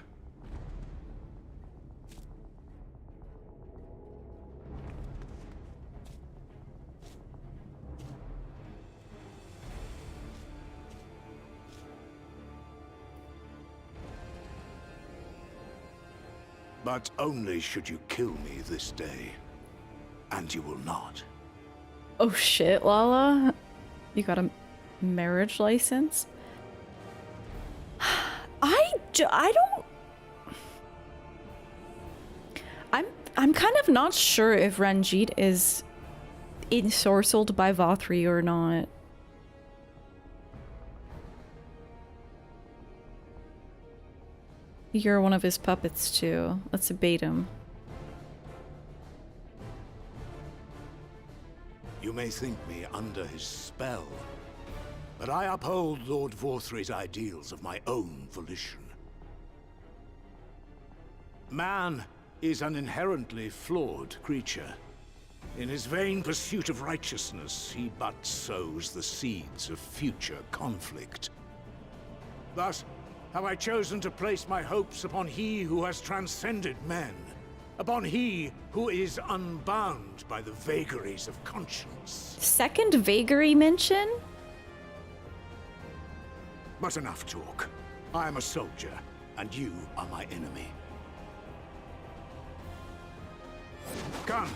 But only should you kill me this day. And you will not. Oh shit, Lala. You got a marriage license? I don't... I'm kind of not sure if Ranjit is ensorcelled by Vothri or not. You're one of his puppets too. Let's debate him. You may think me under his spell, but I uphold Lord Vothri's ideals of my own volition. Man is an inherently flawed creature. In his vain pursuit of righteousness, he but sows the seeds of future conflict. Thus, have I chosen to place my hopes upon he who has transcended men, upon he who is unbound by the vagaries of conscience. Second vagary mention? But enough talk. I am a soldier, and you are my enemy. Come,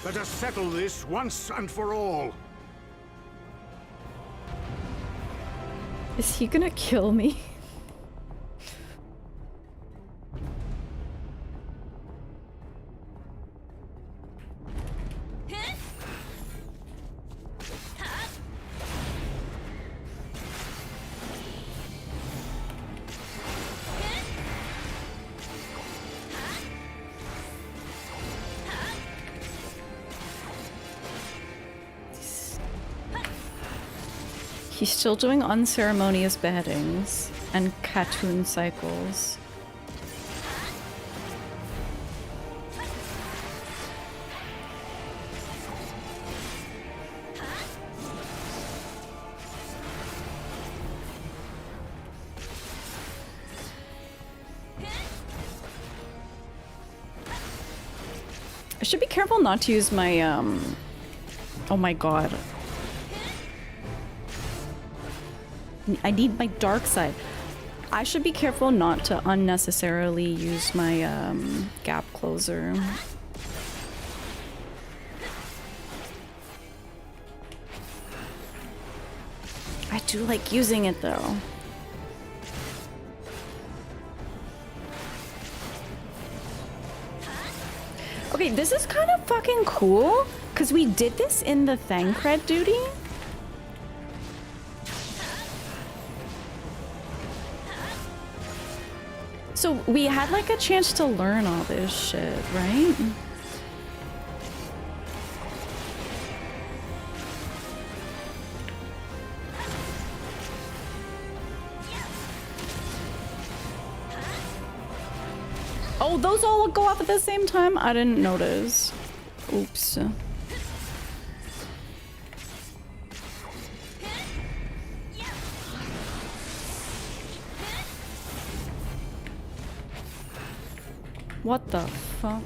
let us settle this once and for all. Is he gonna kill me? He's still doing unceremonious beheadings and Khatun cycles. I should be careful not to use my, oh my god. I need my dark side. I should be careful not to unnecessarily use my gap closer. I do like using it though. Okay, this is kind of fucking cool Because we did this in the Thancred duty? So we had like a chance to learn all this shit, right? Oh, those all go off at the same time? I didn't notice. Oops. What the fuck?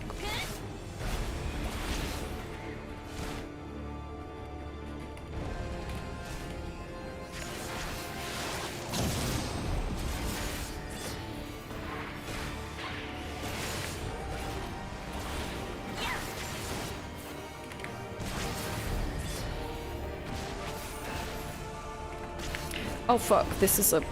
Oh fuck, this is a...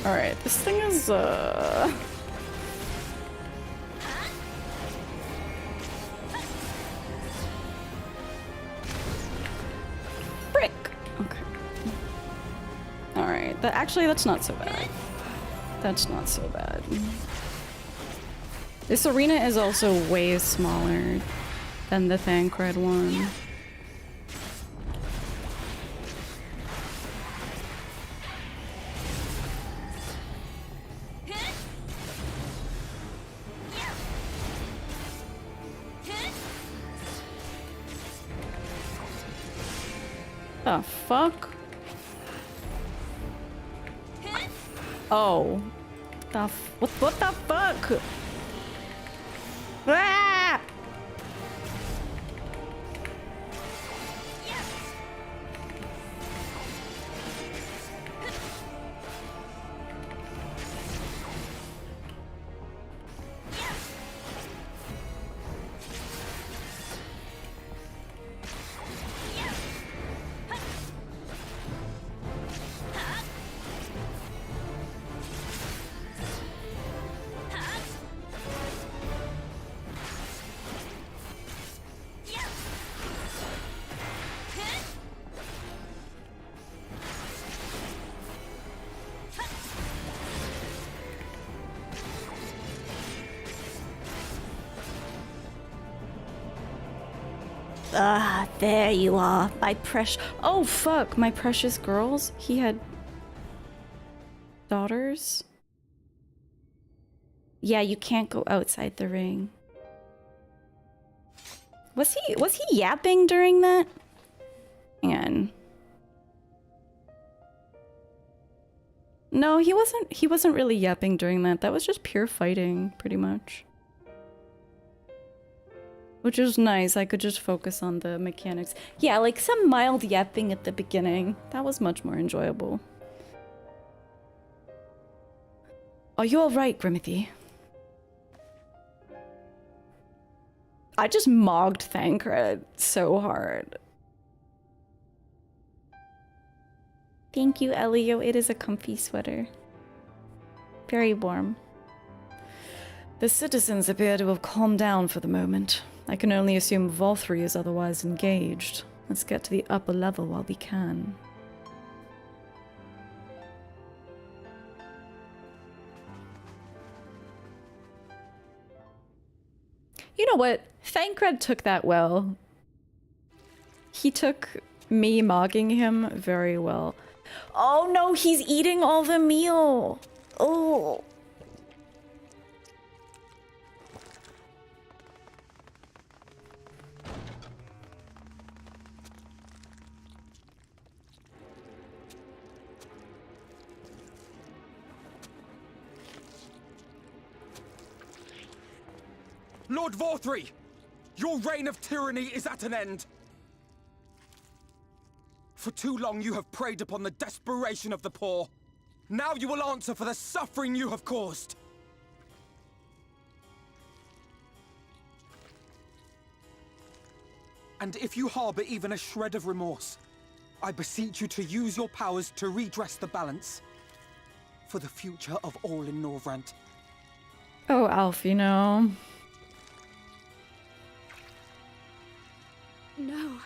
Alright, this thing is, frick! Okay. Alright, actually, that's not so bad. That's not so bad. This arena is also way smaller than the Thancred one. The fuck? Oh. What the fuck? Ah! Ah, there you are, my precious. Oh fuck, my precious girls. He had daughters. Yeah, you can't go outside the ring. Was he yapping during that? Hang on. No, he wasn't really yapping during that. That was just pure fighting, pretty much. Which was nice, I could just focus on the mechanics. Yeah, like some mild yapping at the beginning. That was much more enjoyable. Are you alright, Grimothy? I just mogged Thancred so hard. Thank you, Elio. It is a comfy sweater. Very warm. The citizens appear to have calmed down for the moment. I can only assume Volthry is otherwise engaged. Let's get to the upper level while we can. You know what? Thancred took that well. He took me mogging him very well. Oh no, he's eating all the meal. Oh, Lord Vorthri! Your reign of tyranny is at an end! For too long you have preyed upon the desperation of the poor. Now you will answer for the suffering you have caused! And if you harbor even a shred of remorse, I beseech you to use your powers to redress the balance. For the future of all in Norvrant. Oh, Alfino. No,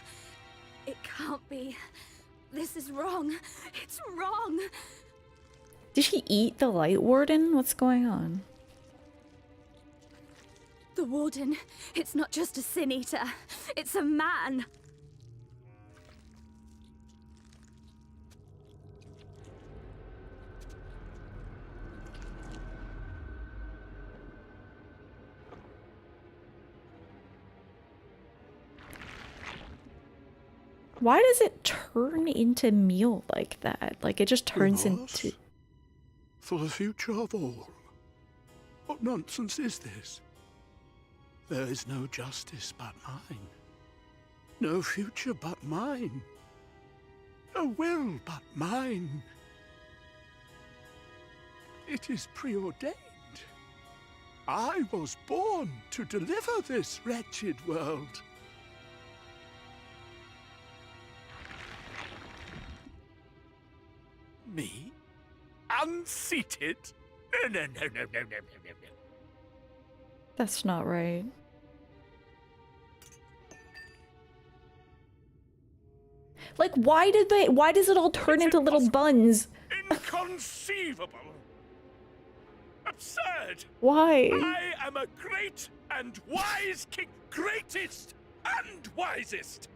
it can't be. This is wrong. It's wrong. Did she eat the Light Warden? What's going on? The Warden, it's not just a Sin Eater. It's a man. Why does it turn into meal like that? Like it just turns into... For the future of all. What nonsense is this? There is no justice but mine. No future but mine. No will but mine. It is preordained. I was born to deliver this wretched world. Me? Unseated? No. That's not right. Like, why does it all turn into little buns? Inconceivable! Absurd! Why? I am a great and wise king. Greatest and wisest!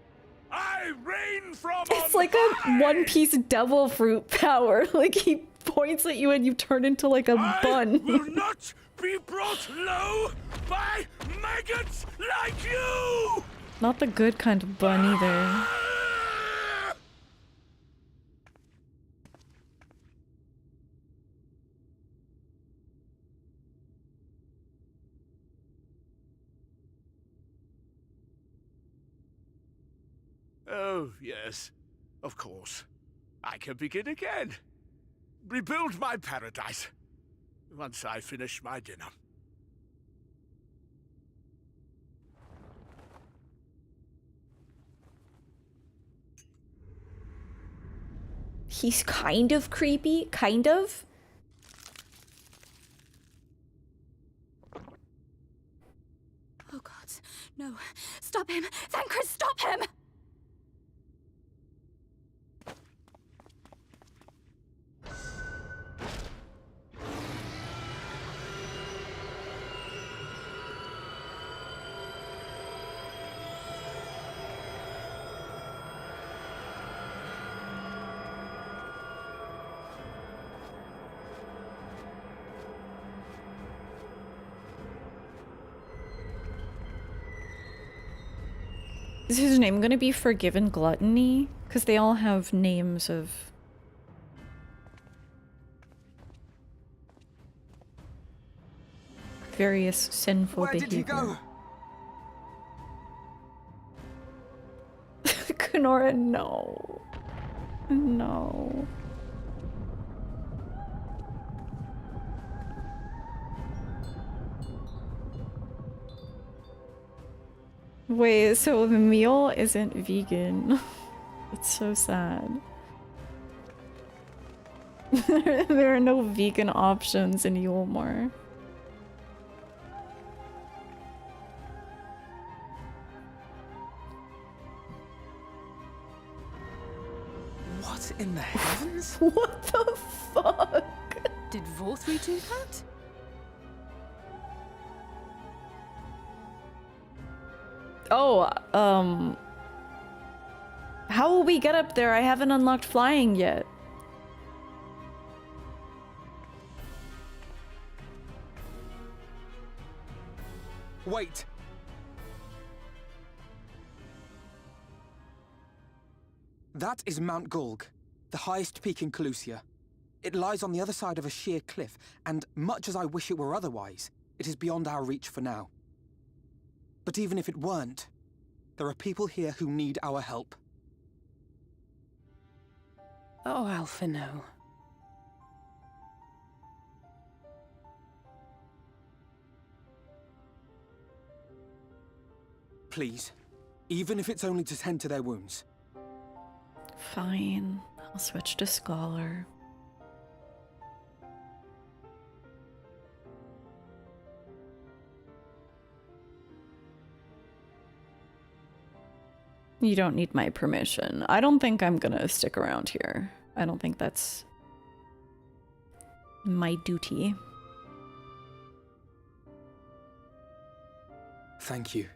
I reign from It's on like high. a One Piece devil fruit power. Like, he points at you and you turn into like a bun. I will not be brought low by maggots like you! Not the good kind of bun either. Oh, yes. Of course. I can begin again. Rebuild my paradise. Once I finish my dinner. He's kind of creepy. Kind of. Oh God, no. Stop him! Thancred, stop him! Is his name gonna be Forgiven Gluttony? Because they all have names of... various sinful Where behavior. did you go? Kenora, no. No. Wait, so the meal isn't vegan. It's so sad. There are no vegan options in Eulmore. What in the heavens? What the fuck? Did Vorthri do that? Oh, how will we get up there? I haven't unlocked flying yet. Wait. That is Mount Gulg, the highest peak in Kholusia. It lies on the other side of a sheer cliff, and much as I wish it were otherwise, it is beyond our reach for now. But even if it weren't, there are people here who need our help. Oh, Alphino. Please, even if it's only to tend to their wounds. Fine. I'll switch to Scholar. You don't need my permission. I don't think I'm gonna stick around here. I don't think that's my duty. Thank you.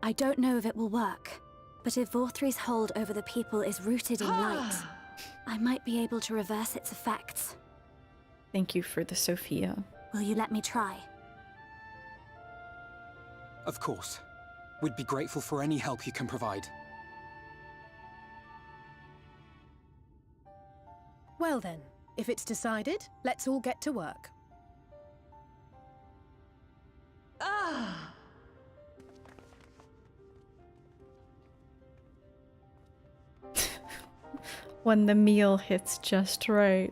I don't know if it will work, but if Vorthri's hold over the people is rooted in light, I might be able to reverse its effects. Thank you for the Sophia. Will you let me try? Of course. We'd be grateful for any help you can provide. Well then, if it's decided, let's all get to work. When the meal hits just right.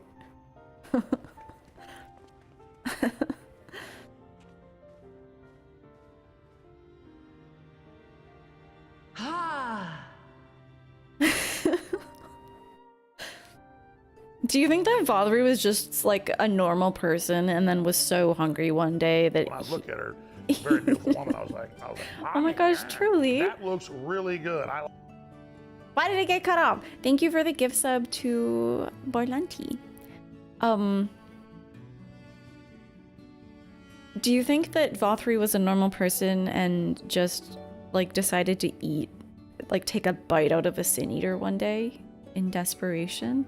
Do you think that Valerie was just like a normal person and then was so hungry one day that when I look at her, very beautiful woman, I was like, oh my gosh, truly. That looks really good. Why did it get cut off? Thank you for the gift sub to Barlanti. Do you think that Vothri was a normal person and just like decided to eat, like take a bite out of a Sin Eater one day in desperation?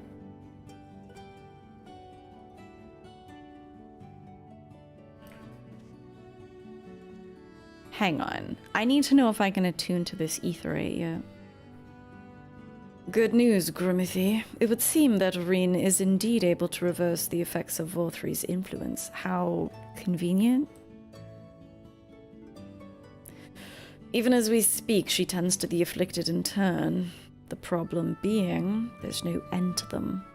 Hang on. I need to know if I can attune to this aetherite yet. Good news, Grimithy. It would seem that Rin is indeed able to reverse the effects of Vorthri's influence. How convenient. Even as we speak, she tends to the afflicted in turn. The problem being, there's no end to them.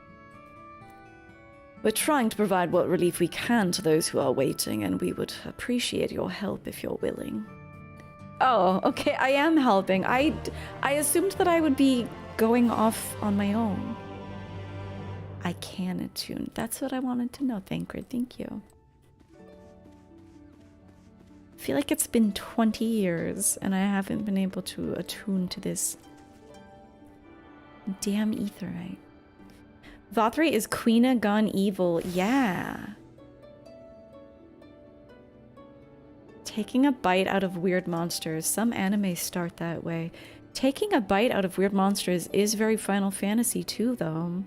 We're trying to provide what relief we can to those who are waiting, and we would appreciate your help if you're willing. Oh, okay, I am helping. I assumed that I would be going off on my own. I can attune. That's what I wanted to know, Thancred. Thank you. I feel like it's been 20 years and I haven't been able to attune to this damn aetherite. Vothri is Queena gone evil. Yeah. Taking a bite out of weird monsters. Some animes start that way. Taking a bite out of weird monsters is very Final Fantasy too, though.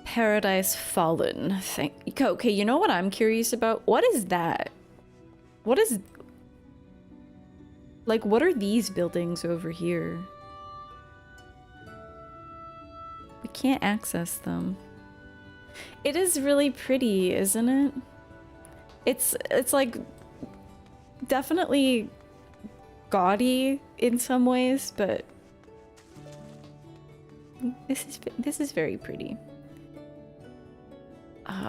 Paradise Fallen. Okay, you know what I'm curious about? What is that? What is... Like, what are these buildings over here? We can't access them. It is really pretty, isn't it? It's like definitely gaudy in some ways, but this is very pretty.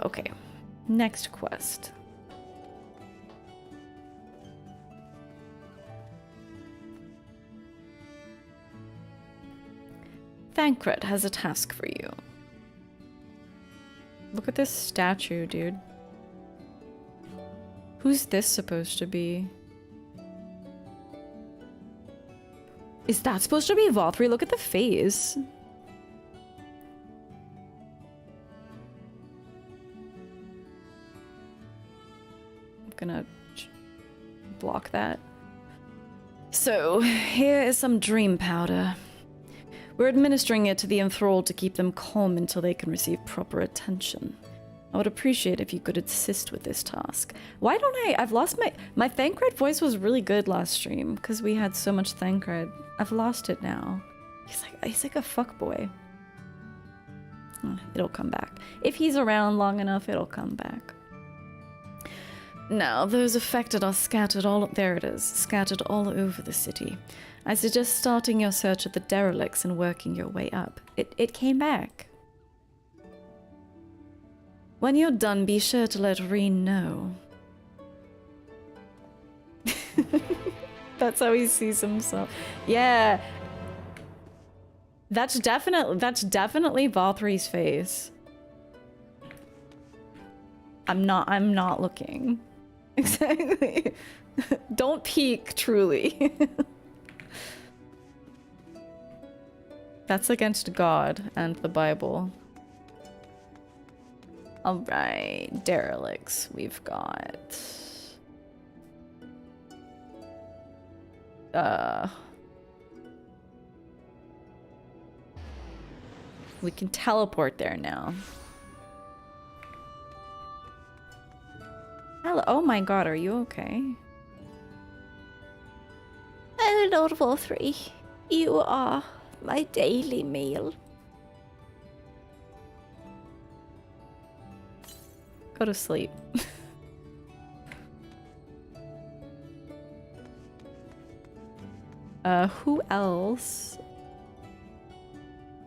Okay, next quest. Thancred has a task for you. Look at this statue, dude. Who's this supposed to be? Is that supposed to be Vothri? Look at the face. I'm gonna block that. So, here is some dream powder. We're administering it to the enthralled to keep them calm until they can receive proper attention. I would appreciate if you could assist with this task. Why don't I've lost my Thancred voice was really good last stream because we had so much Thancred. I've lost it now. He's like a fuckboy. It'll come back. If he's around long enough, it'll come back. Now, those affected are scattered scattered all over the city. I suggest starting your search of the derelicts and working your way up. It came back. When you're done, be sure to let Reen know. That's how he sees himself. Yeah. That's definitely Valthry's face. I'm not looking. Exactly. Don't peek, truly. That's against God and the Bible. Alright, derelicts. We've got... We can teleport there now. Hello. Oh my god, are you okay? Oh, Lord Valthry, you are my daily meal. Go to sleep. Who else?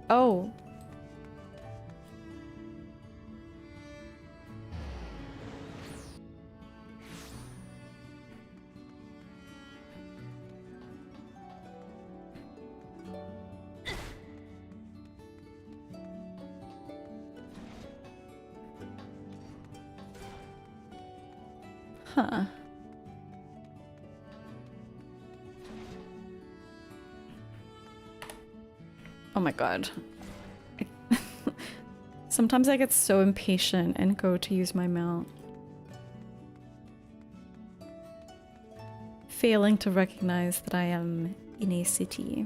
Oh. Huh. Oh my god. Sometimes I get so impatient and go to use my mount. Failing to recognize that I am in a city.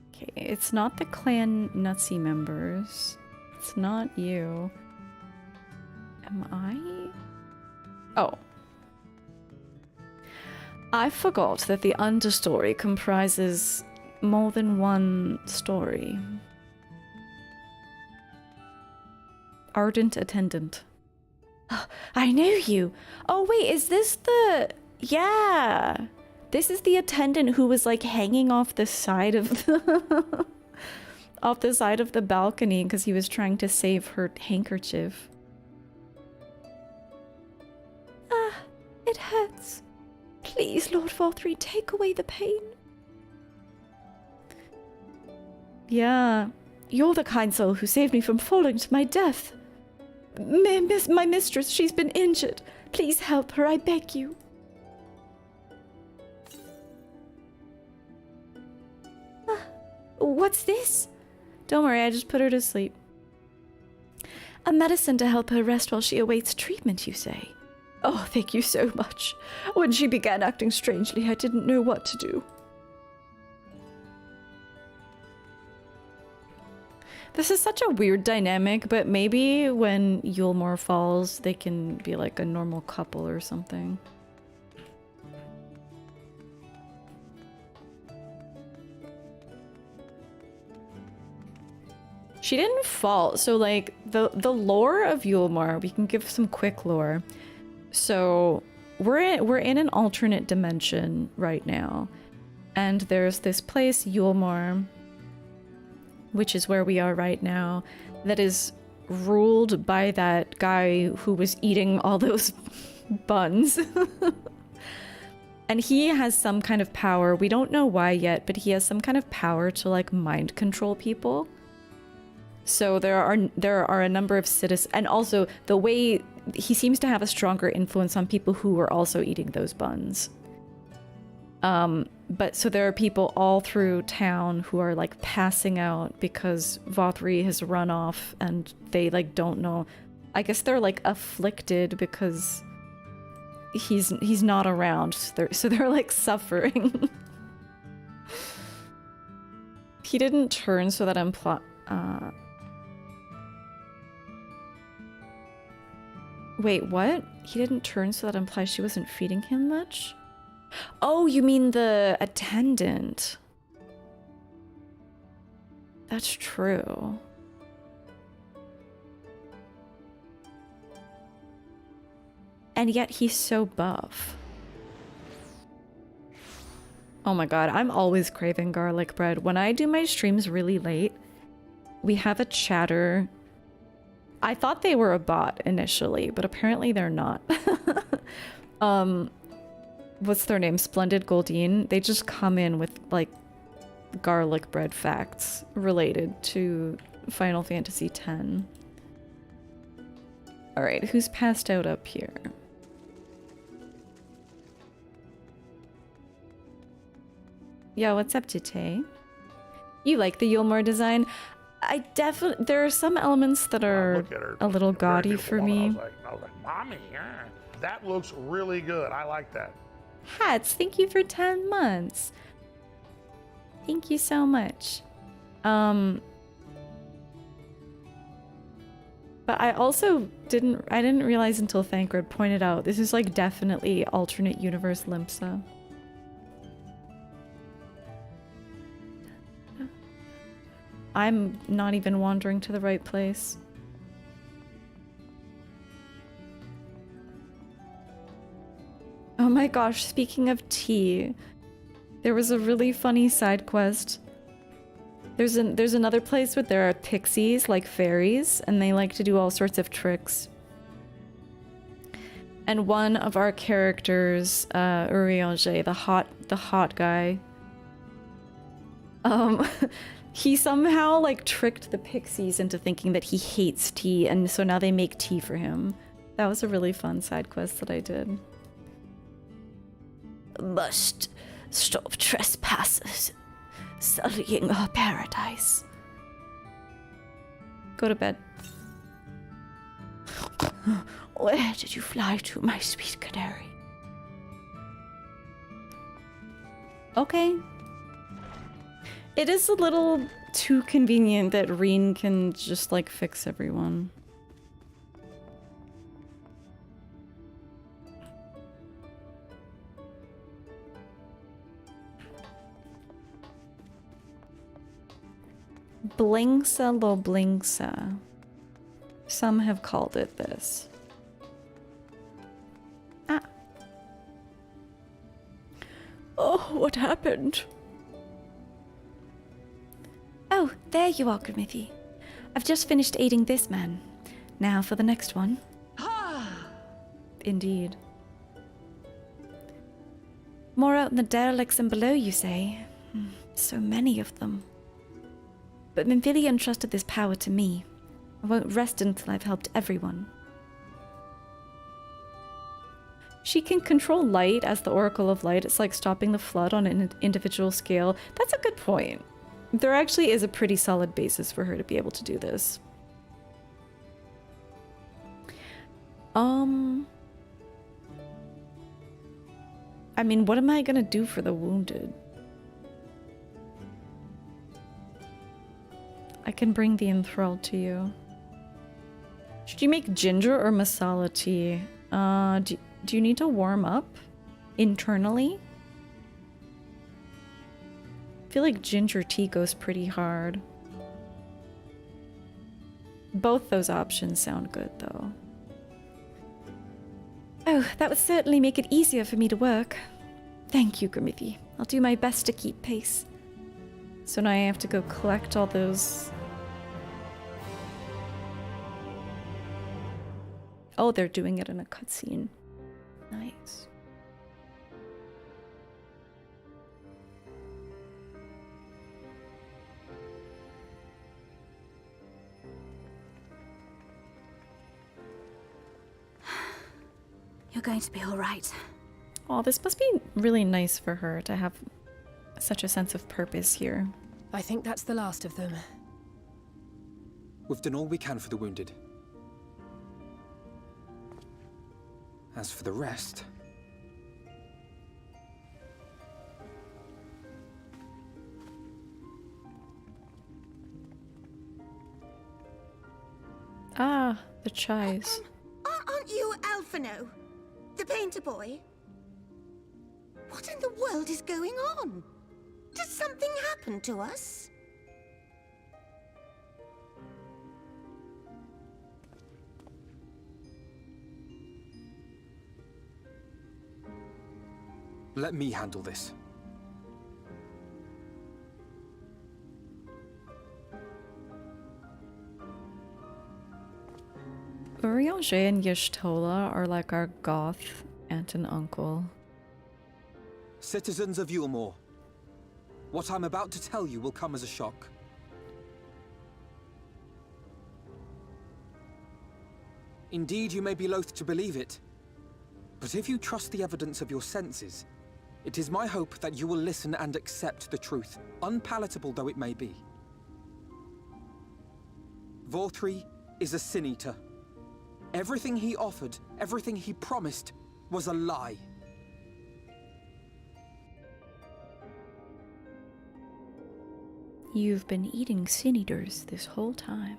Okay, it's not the clan Nutsy members. It's not you. Am I? Oh. I forgot that the understory comprises more than one story. Ardent Attendant. I know you! Oh wait, is this the... Yeah! This is the attendant who was like hanging off the side of the... off the side of the balcony because he was trying to save her handkerchief. Ah, it hurts. Please, Lord Valthry, take away the pain. Yeah, you're the kind soul who saved me from falling to my death. My mistress, she's been injured. Please help her, I beg you. What's this? Don't worry, I just put her to sleep. A medicine to help her rest while she awaits treatment, you say? Oh, thank you so much. When she began acting strangely, I didn't know what to do. This is such a weird dynamic, but maybe when Eulmore falls, they can be like a normal couple or something. She didn't fall, so like the lore of Eulmore, we can give some quick lore. So we're in an alternate dimension right now, and there's this place, Eulmore, which is where we are right now, that is ruled by that guy who was eating all those buns. And he has some kind of power, we don't know why yet, but he has some kind of power to like mind control people. So there are a number of citizens, and also the way he seems to have a stronger influence on people who are also eating those buns. But so there are people all through town who are like passing out because Valthry has run off and they like don't know. I guess they're like afflicted because he's not around. So they're like suffering. He didn't turn, so that Wait, what? He didn't turn, so that implies she wasn't feeding him much? Oh, you mean the attendant. That's true. And yet he's so buff. Oh my god, I'm always craving garlic bread. When I do my streams really late, we have a chatter. I thought they were a bot initially, but apparently they're not. What's their name? Splendid Goldine. They just come in with like garlic bread facts related to Final Fantasy X. Alright, who's passed out up here? Yo, what's up, Tite? You like the Eulmore design? I definitely... There are some elements that are a little gaudy for me. I was like, Mommy, yeah, that looks really good. I like that. Hats, thank you for 10 months. Thank you so much. But I also didn't realize until Thancred pointed out, this is like definitely alternate universe Limsa. I'm not even wandering to the right place. Oh my gosh, speaking of tea, there was a really funny side quest. There's another place where there are pixies, like fairies, and they like to do all sorts of tricks. And one of our characters, Urianger, the hot guy, he somehow like tricked the pixies into thinking that he hates tea, and so now they make tea for him. That was a really fun side quest that I did. Must stop trespassers sullying our paradise. Go to bed. Where did you fly to, my sweet canary? Okay. It is a little too convenient that Reen can just like fix everyone. Blinksa lo blinksa. Some have called it this. Ah. Oh, what happened? Oh, there you are, Grimmithy. I've just finished aiding this man. Now for the next one. Indeed. More out in the derelicts and below, you say? So many of them. But Minvillia entrusted this power to me. I won't rest until I've helped everyone. She can control light as the Oracle of Light. It's like stopping the flood on an individual scale. That's a good point. There actually is a pretty solid basis for her to be able to do this. I mean, what am I gonna do for the wounded? I can bring the enthralled to you. Should you make ginger or masala tea? Do you need to warm up internally? I feel like ginger tea goes pretty hard. Both those options sound good, though. Oh, that would certainly make it easier for me to work. Thank you, Grimmithy. I'll do my best to keep pace. So now I have to go collect all those... Oh, they're doing it in a cutscene. Nice. You're going to be all right. Oh, this must be really nice for her to have such a sense of purpose here. I think that's the last of them. We've done all we can for the wounded. As for the rest... Ah, the chives. Aren't you Alphino? The painter boy? What in the world is going on? Did something happen to us? Let me handle this. Urianger and Y'shtola are like our goth aunt and uncle. Citizens of Eulmore, what I'm about to tell you will come as a shock. Indeed, you may be loath to believe it, but if you trust the evidence of your senses, it is my hope that you will listen and accept the truth, unpalatable though it may be. Vorthri is a sin-eater. Everything he offered, everything he promised, was a lie. You've been eating sin-eaters this whole time.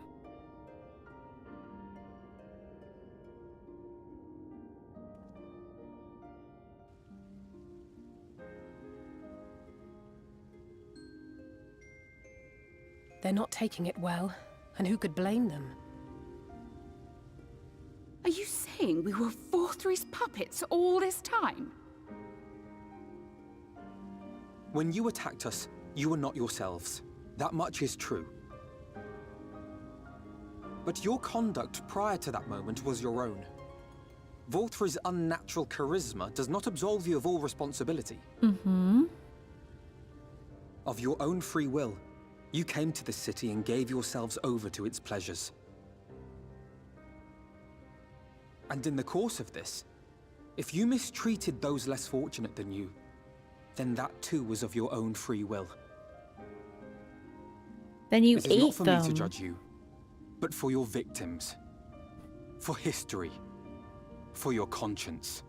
They're not taking it well, and who could blame them? Are you saying we were Vorthri's puppets all this time? When you attacked us, you were not yourselves. That much is true. But your conduct prior to that moment was your own. Vorthri's unnatural charisma does not absolve you of all responsibility. Mm-hmm. Of your own free will, you came to this city and gave yourselves over to its pleasures. And in the course of this, if you mistreated those less fortunate than you, then that too was of your own free will. Then you ate them. It is not for me to judge you, but for your victims, for history, for your conscience.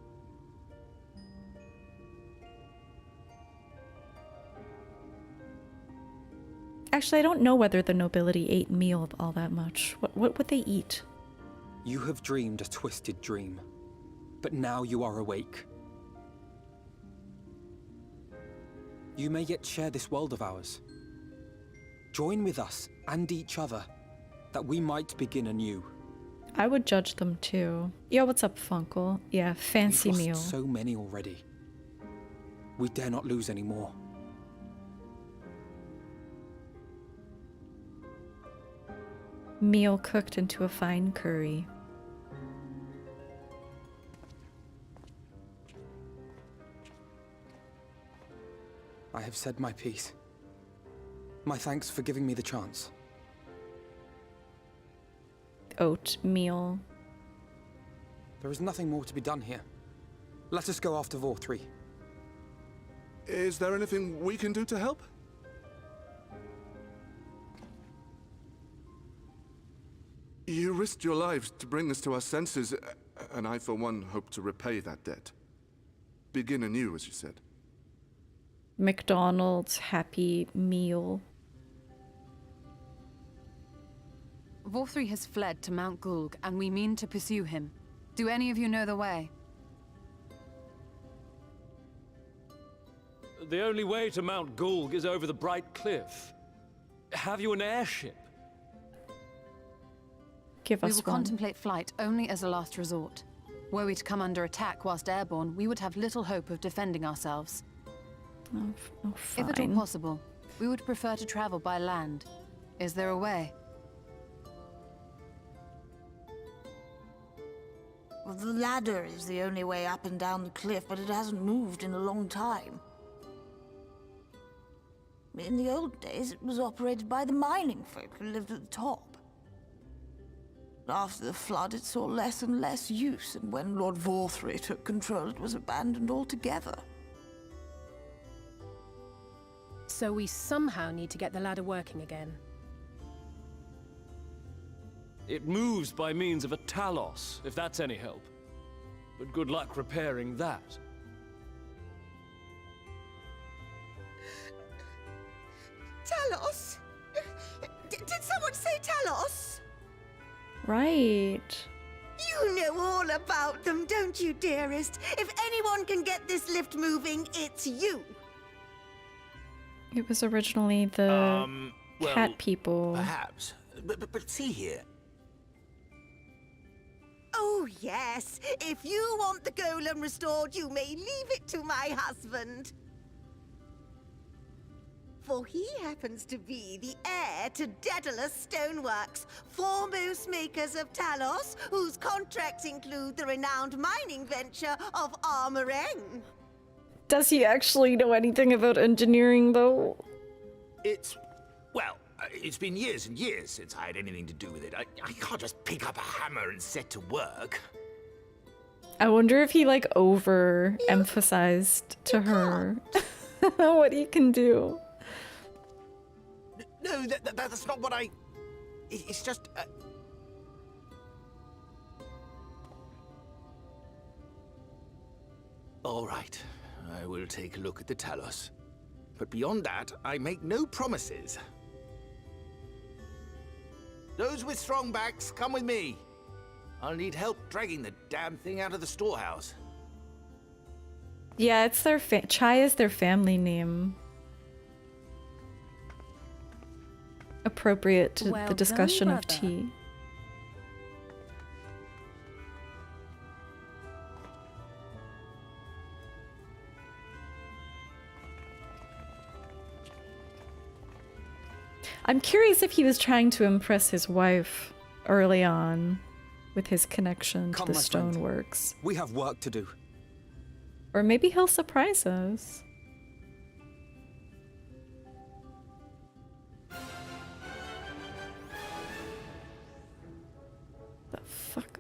Actually, I don't know whether the nobility ate meal all that much. What would they eat? You have dreamed a twisted dream, but now you are awake. You may yet share this world of ours. Join with us and each other, that we might begin anew. I would judge them too. Yo, what's up, Funkle? Yeah, fancy We've meal. lost so many already. We dare not lose any more. Meal cooked into a fine curry. I have said my piece. My thanks for giving me the chance. Oatmeal. There is nothing more to be done here. Let us go after Vorthri. Is there anything we can do to help? You risked your lives to bring us to our senses, and I, for one, hope to repay that debt. Begin anew, as you said. McDonald's Happy Meal. Vorthri has fled to Mount Gulg, and we mean to pursue him. Do any of you know the way? The only way to Mount Gulg is over the Bright Cliff. Have you an airship? Give We us will one. contemplate flight only as a last resort. Were we to come under attack whilst airborne, we would have little hope of defending ourselves. Fine. If at all possible, we would prefer to travel by land. Is there a way? Well, the ladder is the only way up and down the cliff, but it hasn't moved in a long time. In the old days, it was operated by the mining folk who lived at the top. After the flood, it saw less and less use, and when Lord Vorthri took control, it was abandoned altogether. So we somehow need to get the ladder working again. It moves by means of a Talos, if that's any help. But good luck repairing that. Talos? Did someone say Talos? Right. You know all about them, don't you, dearest? If anyone can get this lift moving, it's you. It was originally the cat people. Perhaps. But see here. Oh, yes. If you want the golem restored, you may leave it to my husband. For he happens to be the heir to Daedalus Stoneworks, foremost makers of Talos, whose contracts include the renowned mining venture of Armoreng. Does he actually know anything about engineering, though? Well, it's been years and years since I had anything to do with it. I can't just pick up a hammer and set to work. I wonder if he, like, overemphasized to her what he can do. No, that's not what I... It's just... All right, I will take a look at the Talos. But beyond that, I make no promises. Those with strong backs, come with me. I'll need help dragging the damn thing out of the storehouse. Yeah, it's their Chai is their family name. Appropriate to the discussion of tea. I'm curious if he was trying to impress his wife early on with his connection to the stoneworks. We have work to do. Or maybe he'll surprise us. The fuck?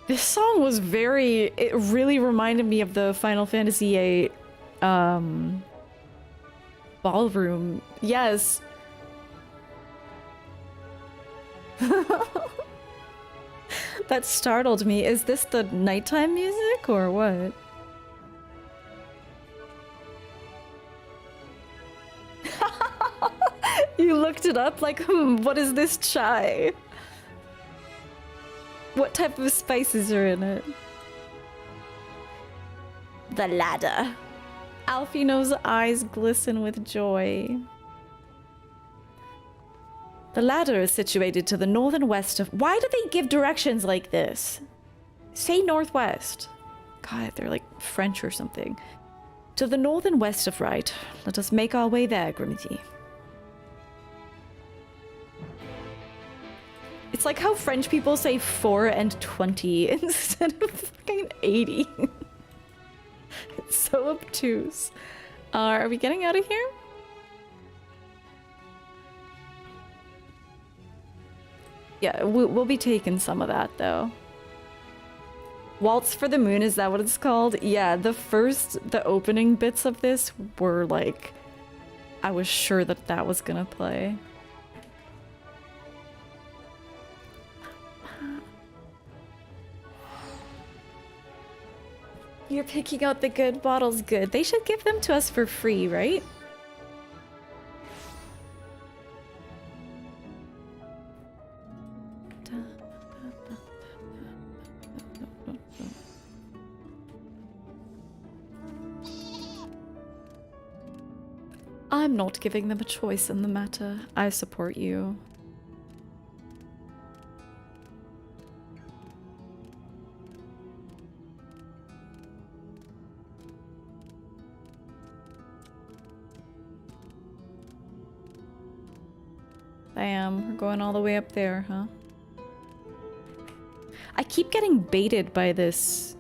This song was it really reminded me of the Final Fantasy VIII ballroom. Yes. That startled me. Is this the nighttime music or what? You looked it up like, what is this chai? What type of spices are in it? The ladder. Alfino's eyes glisten with joy. The ladder is situated to the north and west of... Why do they give directions like this? Say northwest. God, they're like French or something. To the north and west of right. Let us make our way there, Grimity. It's like how French people say 4 and 20 instead of fucking 80. It's so obtuse. Are we getting out of here? Yeah, we'll be taking some of that, though. Waltz for the Moon, is that what it's called? Yeah, the opening bits of this were like... I was sure that was gonna play. You're picking out the good bottles, good. They should give them to us for free, right? I'm not giving them a choice in the matter. I support you. Damn, we're going all the way up there, huh? I keep getting baited by this.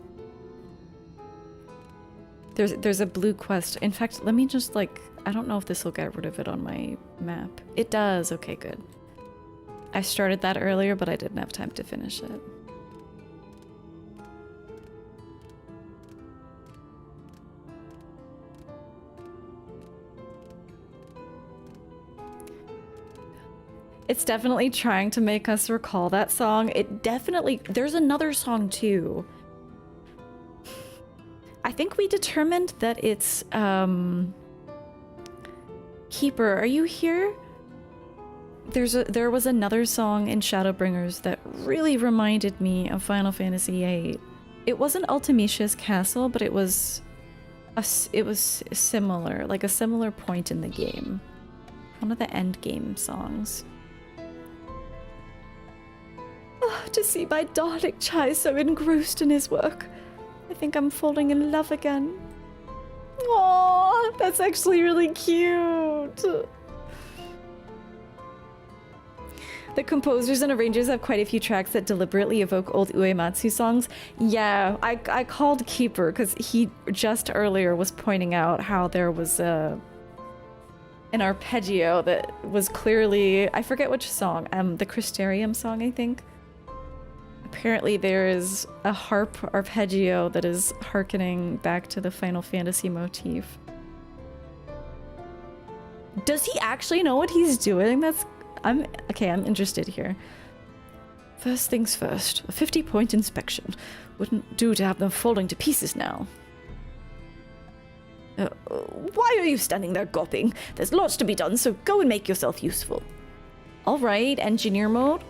There's a blue quest. In fact, let me just like... I don't know if this will get rid of it on my map. It does. Okay, good. I started that earlier, but I didn't have time to finish it. It's definitely trying to make us recall that song. It definitely... There's another song, too. I think we determined that it's, Keeper, are you here? There was another song in Shadowbringers that really reminded me of Final Fantasy VIII. It wasn't Ultimecia's castle, but it was similar, like a similar point in the game. One of the end game songs. Oh, to see my darling Chai so engrossed in his work. I think I'm falling in love again. Aww, that's actually really cute. The composers and arrangers have quite a few tracks that deliberately evoke old Uematsu songs. Yeah, I called Keeper because he just earlier was pointing out how there was an arpeggio that was clearly, I forget which song, the Crystarium song, I think. Apparently there is a harp arpeggio that is hearkening back to the Final Fantasy motif. Does he actually know what he's doing? I'm interested here. First things first, a 50-point inspection. Wouldn't do to have them falling to pieces now. Why are you standing there gawping? There's lots to be done, so go and make yourself useful. Alright, engineer mode.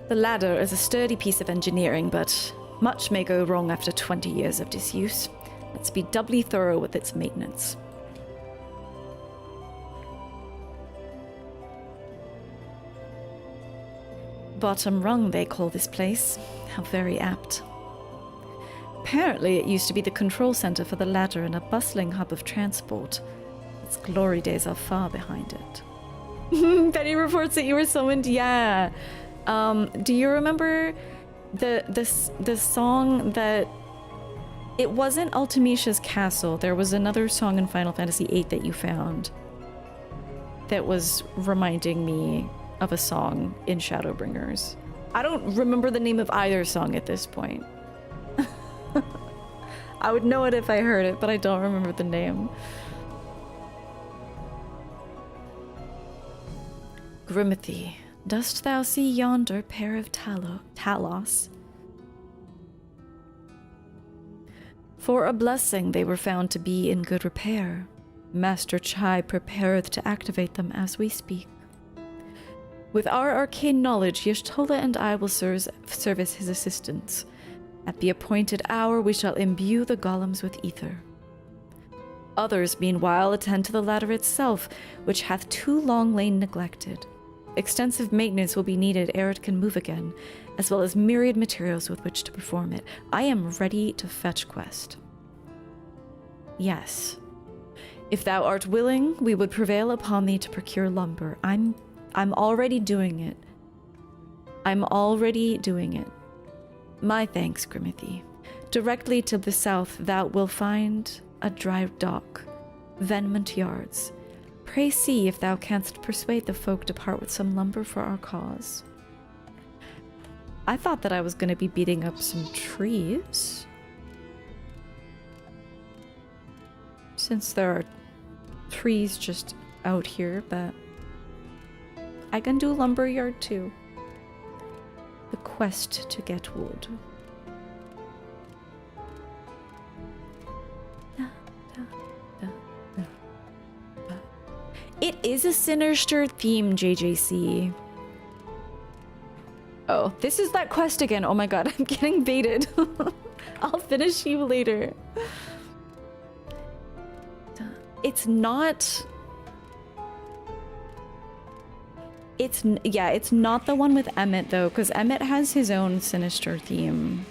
The ladder is a sturdy piece of engineering, but much may go wrong after 20 years of disuse. Let's be doubly thorough with its maintenance. Bottom rung, they call this place. How very apt. Apparently, it used to be the control center for the ladder and a bustling hub of transport. Its glory days are far behind it. Penny reports that you were summoned. Yeah. Do you remember the song that... It wasn't Ultimecia's castle. There was another song in Final Fantasy VIII that you found that was reminding me of a song in Shadowbringers. I don't remember the name of either song at this point. I would know it if I heard it, but I don't remember the name. Grimithy, dost thou see yonder pair of Talos? For a blessing they were found to be in good repair. Master Chai prepareth to activate them as we speak. With our arcane knowledge, Y'shtola and I will service his assistance. At the appointed hour we shall imbue the golems with ether. Others, meanwhile, attend to the ladder itself, which hath too long lain neglected. Extensive maintenance will be needed ere it can move again, as well as myriad materials with which to perform it. I am ready to fetch quest. Yes. If thou art willing, we would prevail upon thee to procure lumber. I'm already doing it. I'm already doing it. My thanks, Grimithy. Directly to the south thou wilt find a dry dock, Venment Yards. Pray see if thou canst persuade the folk to part with some lumber for our cause. I thought that I was going to be beating up some trees. Since there are trees just out here, but I can do lumberyard too. The quest to get wood. It is a sinister theme, JJC. Oh, this is that quest again. Oh my god, I'm getting baited. I'll finish you later. It's not... It's not the one with Emmet though, because Emmet has his own sinister theme.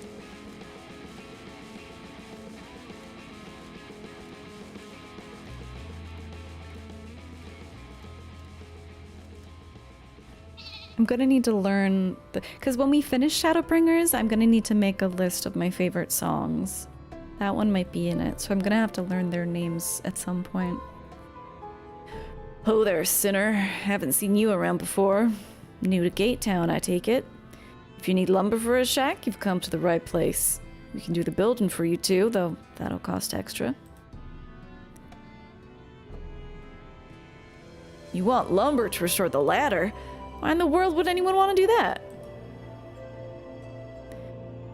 I'm gonna need to learn because when we finish Shadowbringers, I'm gonna need to make a list of my favorite songs. That one might be in it, so I'm gonna have to learn their names at some point. Ho there, sinner. Haven't seen you around before. New to Gate Town, I take it. If you need lumber for a shack, you've come to the right place. We can do the building for you too, though that'll cost extra. You want lumber to restore the ladder? Why in the world would anyone want to do that?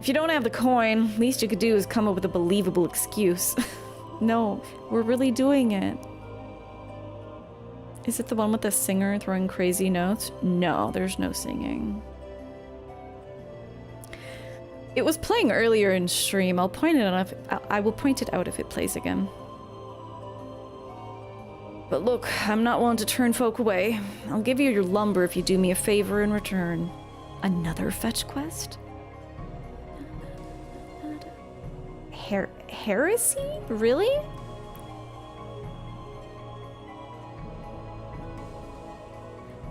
If you don't have the coin, least you could do is come up with a believable excuse. No, we're really doing it. Is it the one with the singer throwing crazy notes? No, there's no singing. It was playing earlier in stream. I'll point it out I will point it out if it plays again. But look, I'm not one to turn folk away. I'll give you your lumber if you do me a favor in return. Another fetch quest? Heresy? Really?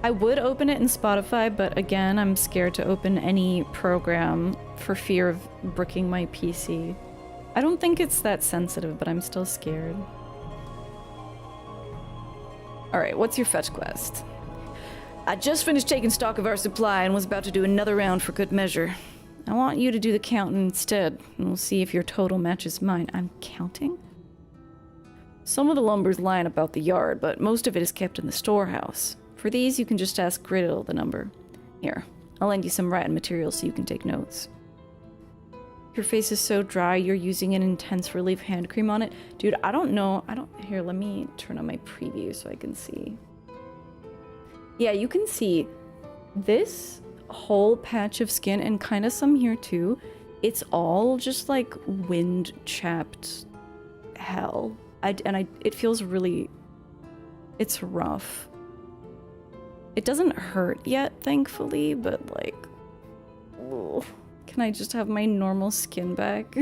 I would open it in Spotify, but again, I'm scared to open any program for fear of bricking my PC. I don't think it's that sensitive, but I'm still scared. Alright, what's your fetch quest? I just finished taking stock of our supply and was about to do another round for good measure. I want you to do the counting instead, and we'll see if your total matches mine. I'm counting? Some of the lumber's lying about the yard, but most of it is kept in the storehouse. For these, you can just ask Griddle the number. Here, I'll lend you some writing materials so you can take notes. Your face is so dry, you're using an intense relief hand cream on it. Dude, I don't know. Here, let me turn on my preview so I can see. Yeah, you can see this whole patch of skin and kind of some here too. It's all just like wind-chapped hell. It feels really... It's rough. It doesn't hurt yet, thankfully, but like... Ugh. Can I just have my normal skin back?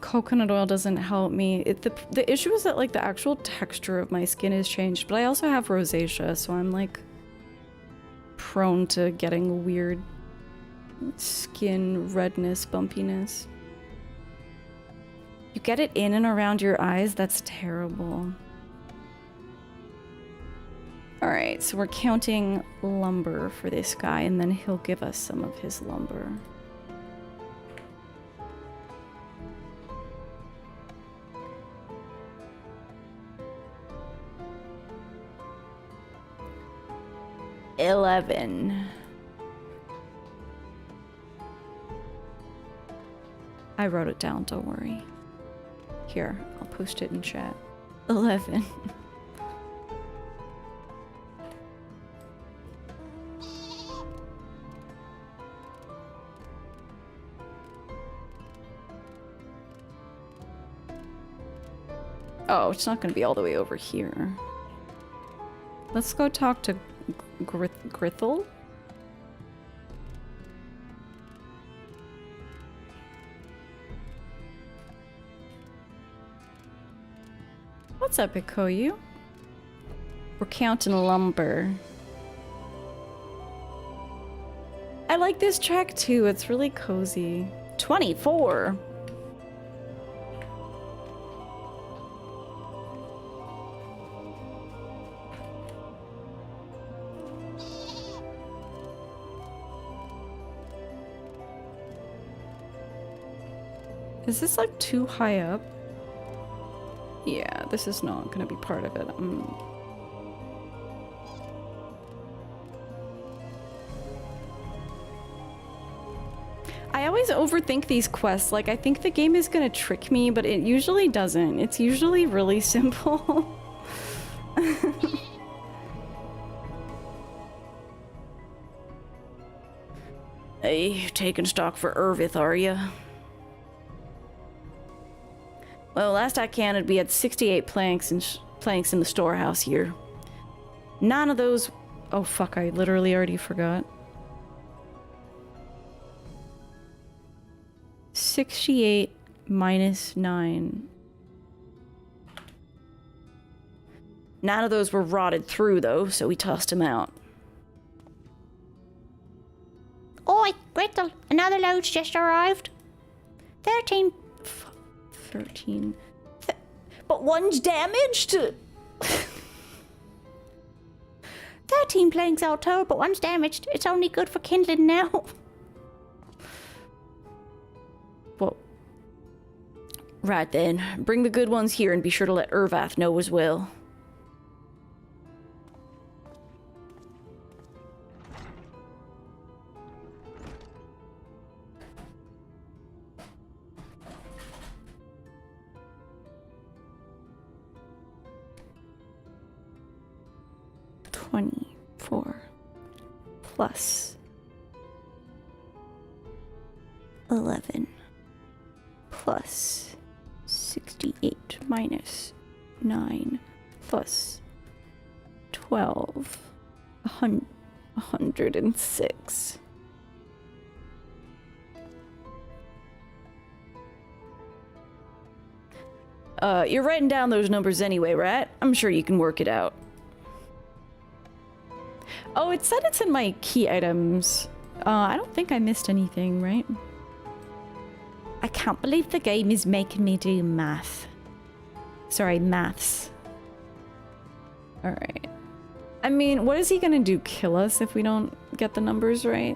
Coconut oil doesn't help me. The issue is that like the actual texture of my skin has changed, but I also have rosacea, so I'm like prone to getting weird skin redness, bumpiness. You get it in and around your eyes? That's terrible. Alright, so we're counting lumber for this guy, and then he'll give us some of his lumber. $11. I wrote it down, don't worry. Here, I'll post it in chat. 11. Oh, it's not gonna be all the way over here. Let's go talk to Grithel. What's up, Ikoyu? We're counting lumber. I like this track too, it's really cozy. 24! Is this like too high up? Yeah, this is not gonna be part of it. I always overthink these quests. Like, I think the game is gonna trick me, but it usually doesn't. It's usually really simple. Hey, taking stock for Irvith, are ya? Well, last I counted, we had 68 planks in the storehouse here. 9 of those... Oh, fuck, I literally already forgot. 68 minus 9. 9 of those were rotted through, though, so we tossed them out. Oi, Gretel, another load's just arrived. 13... 13. But one's damaged? 13 planks all told, but one's damaged. It's only good for kindling now. Well, right then. Bring the good ones here and be sure to let Irvath know as well. 24 plus 11 plus 68 minus 9 plus 12. 106. You're writing down those numbers anyway, right? I'm sure you can work it out. Oh, it said it's in my key items. I don't think I missed anything, right? I can't believe the game is making me do math. Sorry, maths. Alright. I mean, what is he gonna do? Kill us if we don't get the numbers right?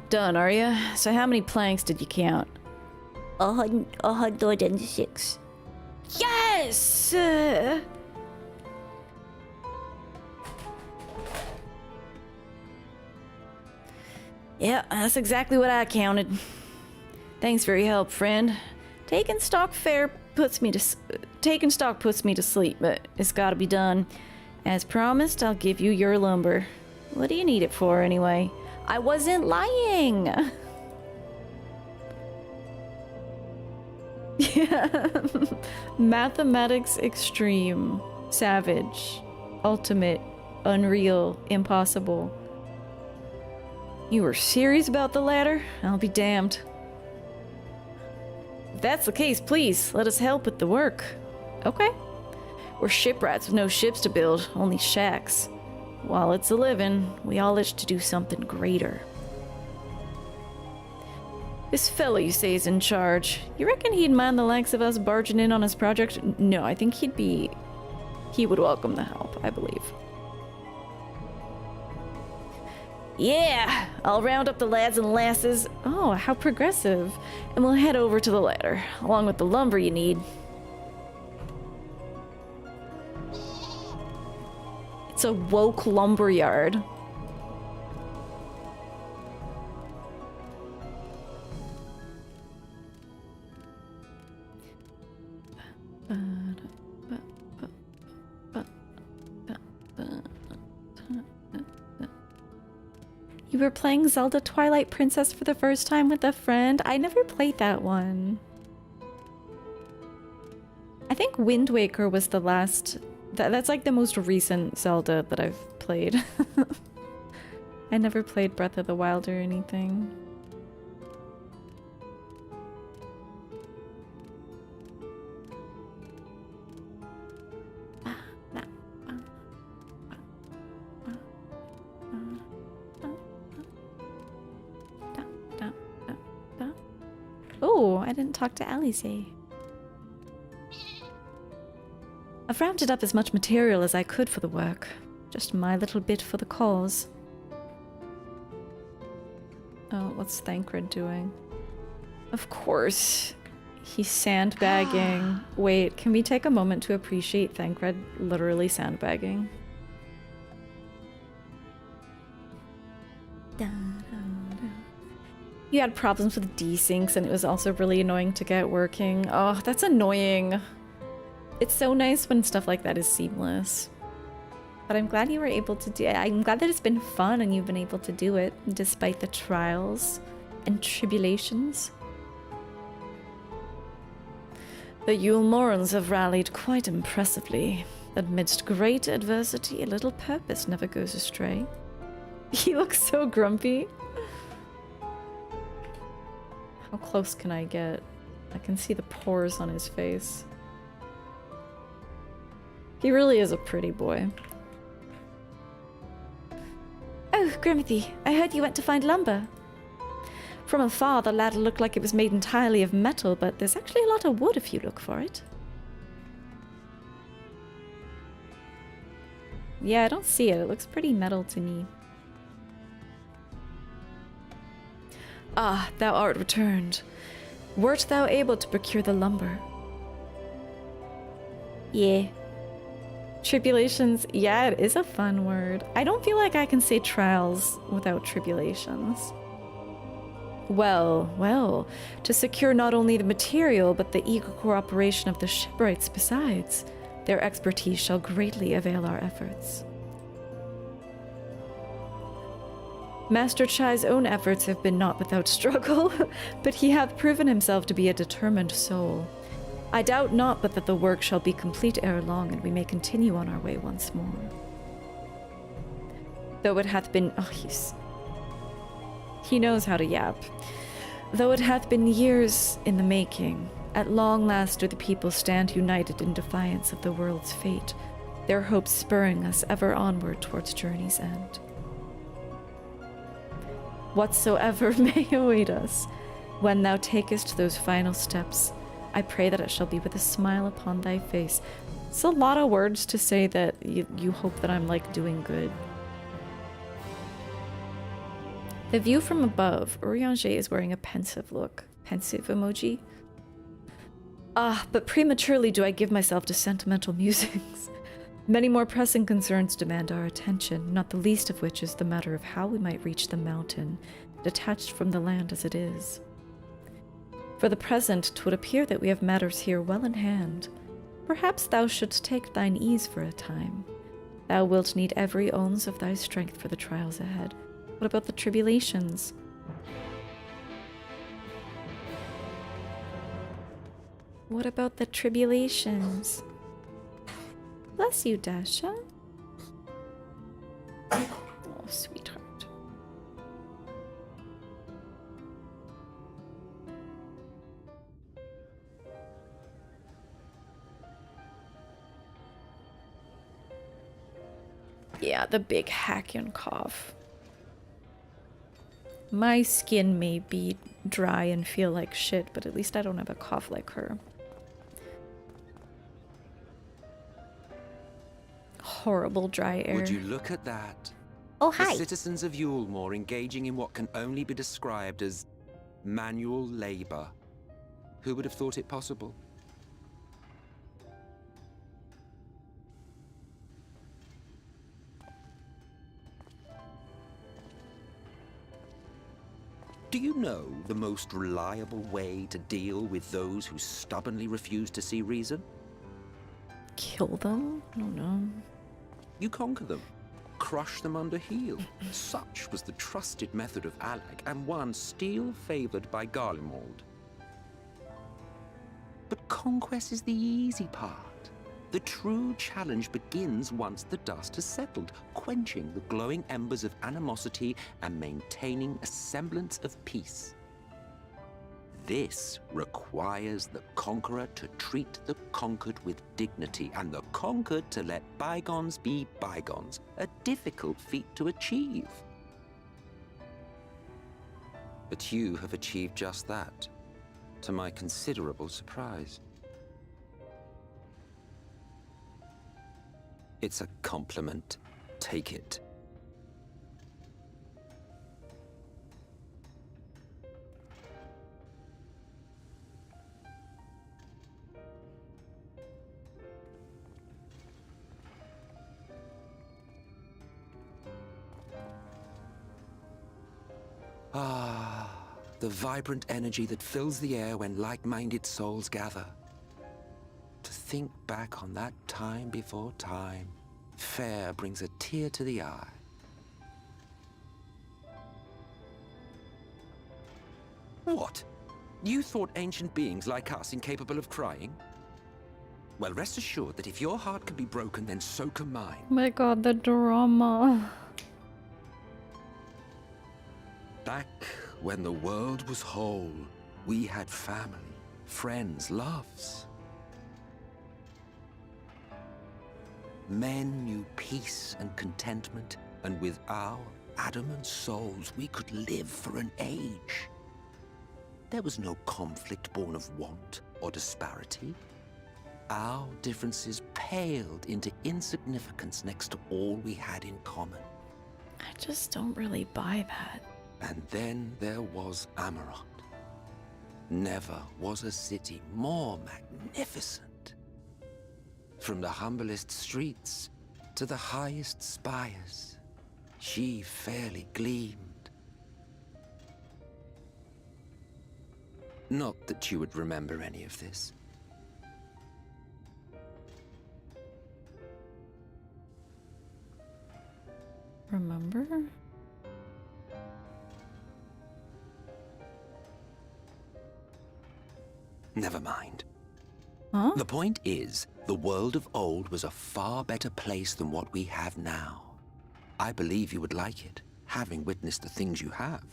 Done, are ya? So how many planks did you count? 106. Yes! Yeah, that's exactly what I counted. Thanks for your help, friend. Taking stock puts me to sleep, but it's gotta be done. As promised, I'll give you your lumber. What do you need it for, anyway? I wasn't lying! Yeah. Mathematics extreme. Savage. Ultimate. Unreal. Impossible. You were serious about the latter? I'll be damned. If that's the case, please, let us help with the work. Okay. We're shipwrights with no ships to build, only shacks. While it's a living, we all itch to do something greater. This fella you say is in charge. You reckon he'd mind the likes of us barging in on his project? No, I think he would welcome the help, I believe. Yeah, I'll round up the lads and lasses. Oh, how progressive. And we'll head over to the ladder, along with the lumber you need. It's a woke lumberyard. You were playing Zelda Twilight Princess for the first time with a friend? I never played that one. I think Wind Waker was the last... That's like the most recent Zelda that I've played. I never played Breath of the Wild or anything. Oh, I didn't talk to Alice. I've rounded up as much material as I could for the work. Just my little bit for the cause. Oh, what's Thancred doing? Of course. He's sandbagging. Wait, can we take a moment to appreciate Thancred literally sandbagging? You had problems with desyncs and it was also really annoying to get working. Oh, that's annoying. It's so nice when stuff like that is seamless. But I'm glad you were able to do it. I'm glad that it's been fun and you've been able to do it despite the trials and tribulations. The Eulmorans have rallied quite impressively. Amidst great adversity, a little purpose never goes astray. He looks so grumpy. How close can I get? I can see the pores on his face. He really is a pretty boy. Oh, Grimothy, I heard you went to find lumber. From afar, the ladder looked like it was made entirely of metal, but there's actually a lot of wood if you look for it. Yeah, I don't see it. It looks pretty metal to me. Ah, thou art returned. Wert thou able to procure the lumber? Yeah. Tribulations, yeah, it is a fun word. I don't feel like I can say trials without tribulations. Well, well, to secure not only the material, but the eager cooperation of the shipwrights besides. Their expertise shall greatly avail our efforts. Master Chai's own efforts have been not without struggle, but he hath proven himself to be a determined soul. I doubt not but that the work shall be complete ere long, and we may continue on our way once more. Though it hath been... Oh, he knows how to yap. Though it hath been years in the making, at long last do the people stand united in defiance of the world's fate, their hopes spurring us ever onward towards journey's end. Whatsoever may await us, when thou takest those final steps, I pray that it shall be with a smile upon thy face. It's a lot of words to say that you hope that I'm, like, doing good. The view from above. Urianger is wearing a pensive look. Pensive emoji. But prematurely do I give myself to sentimental musings. Many more pressing concerns demand our attention, not the least of which is the matter of how we might reach the mountain, detached from the land as it is. For the present, 'twould appear that we have matters here well in hand. Perhaps thou shouldst take thine ease for a time. Thou wilt need every ounce of thy strength for the trials ahead. What about the tribulations? What about the tribulations? Bless you, Dasha. Oh, sweetheart. Yeah, the big hacking cough. My skin may be dry and feel like shit, but at least I don't have a cough like her. Horrible dry air. Would you look at that? Oh, hi. The citizens of Eulmore engaging in what can only be described as manual labor. Who would have thought it possible? Do you know the most reliable way to deal with those who stubbornly refuse to see reason? Kill them? I don't know. You conquer them. Crush them under heel. Such was the trusted method of Alec, and one still favored by Garlemald. But conquest is the easy part. The true challenge begins once the dust has settled, quenching the glowing embers of animosity and maintaining a semblance of peace. This requires the conqueror to treat the conquered with dignity, and the conquered to let bygones be bygones, a difficult feat to achieve. But you have achieved just that, to my considerable surprise. It's a compliment. Take it. Ah, the vibrant energy that fills the air when like-minded souls gather. To think back on that time before time, fair brings a tear to the eye. What? You thought ancient beings like us incapable of crying? Well, rest assured that if your heart can be broken, then so can mine. Oh my god, the drama. Back when the world was whole, we had family, friends, loves. Men knew peace and contentment, and with our adamant souls, we could live for an age. There was no conflict born of want or disparity. Our differences paled into insignificance next to all we had in common. I just don't really buy that. And then there was Amarant. Never was a city more magnificent. From the humblest streets to the highest spires, she fairly gleamed. Not that you would remember any of this. Remember? Never mind. Huh? The point is, the world of old was a far better place than what we have now. I believe you would like it, having witnessed the things you have.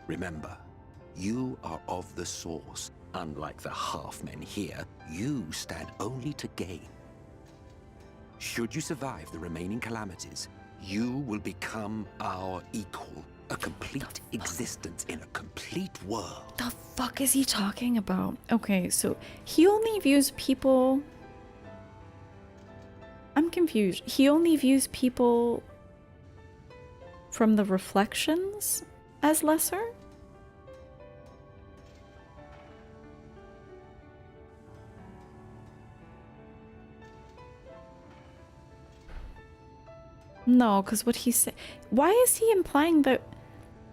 Remember, you are of the Source. Unlike the half-men here, you stand only to gain. Should you survive the remaining calamities, you will become our equal. A complete existence in a complete world. The fuck is he talking about? Okay, so he only views people... I'm confused. He only views people from the reflections as lesser? No, because what he said... Why is he implying that...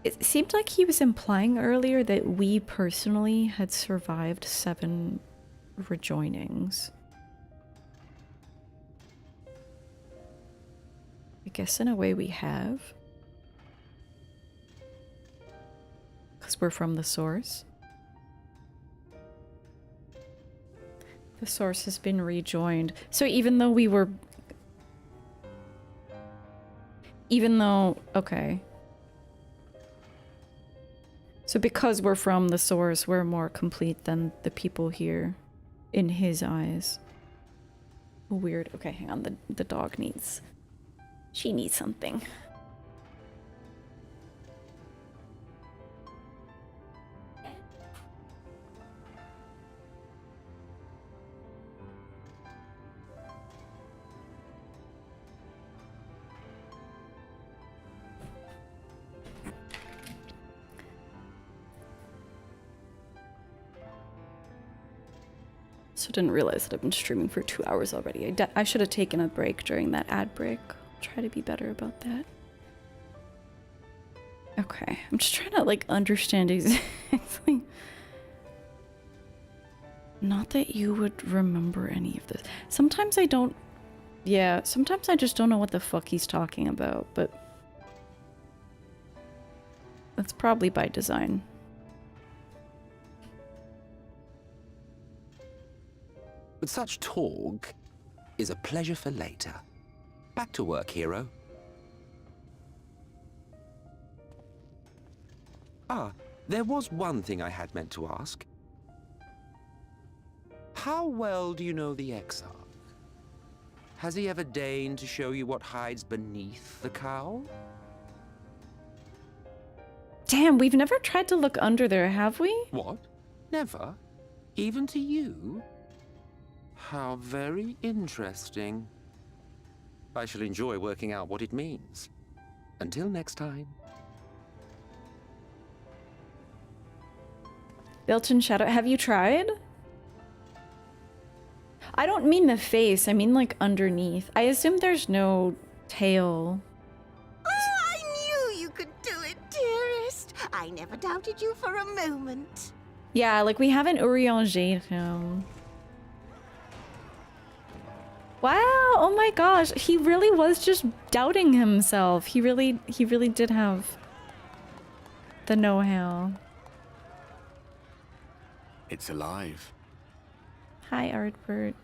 It seemed like he was implying earlier that we personally had survived 7 rejoinings. I guess in a way we have. Because we're from the Source. The Source has been rejoined. So even though we were... Even though... Okay. So because we're from the Source, we're more complete than the people here. In his eyes. Weird. Okay, hang on. The dog needs... She needs something. So didn't realize that I've been streaming for 2 hours already. I should have taken a break during that ad break. Try to be better about that. Okay, I'm just trying to like understand exactly. Not that you would remember any of this. Sometimes I don't. Yeah, sometimes I just don't know what the fuck he's talking about, but that's probably by design. But such talk is a pleasure for later. Back to work, hero. Ah, there was one thing I had meant to ask. How well do you know the Exarch? Has he ever deigned to show you what hides beneath the cowl? Damn, we've never tried to look under there, have we? What? Never? Even to you? How very interesting. I shall enjoy working out what it means. Until next time. Built-in shadow. Have you tried? I don't mean the face. I mean like underneath. I assume there's no tail. Oh, I knew you could do it, dearest. I never doubted you for a moment. Yeah, like we haven't Urianged him. Wow, oh my gosh, he really was just doubting himself. He really did have the know-how. It's alive. Hi, Artbert.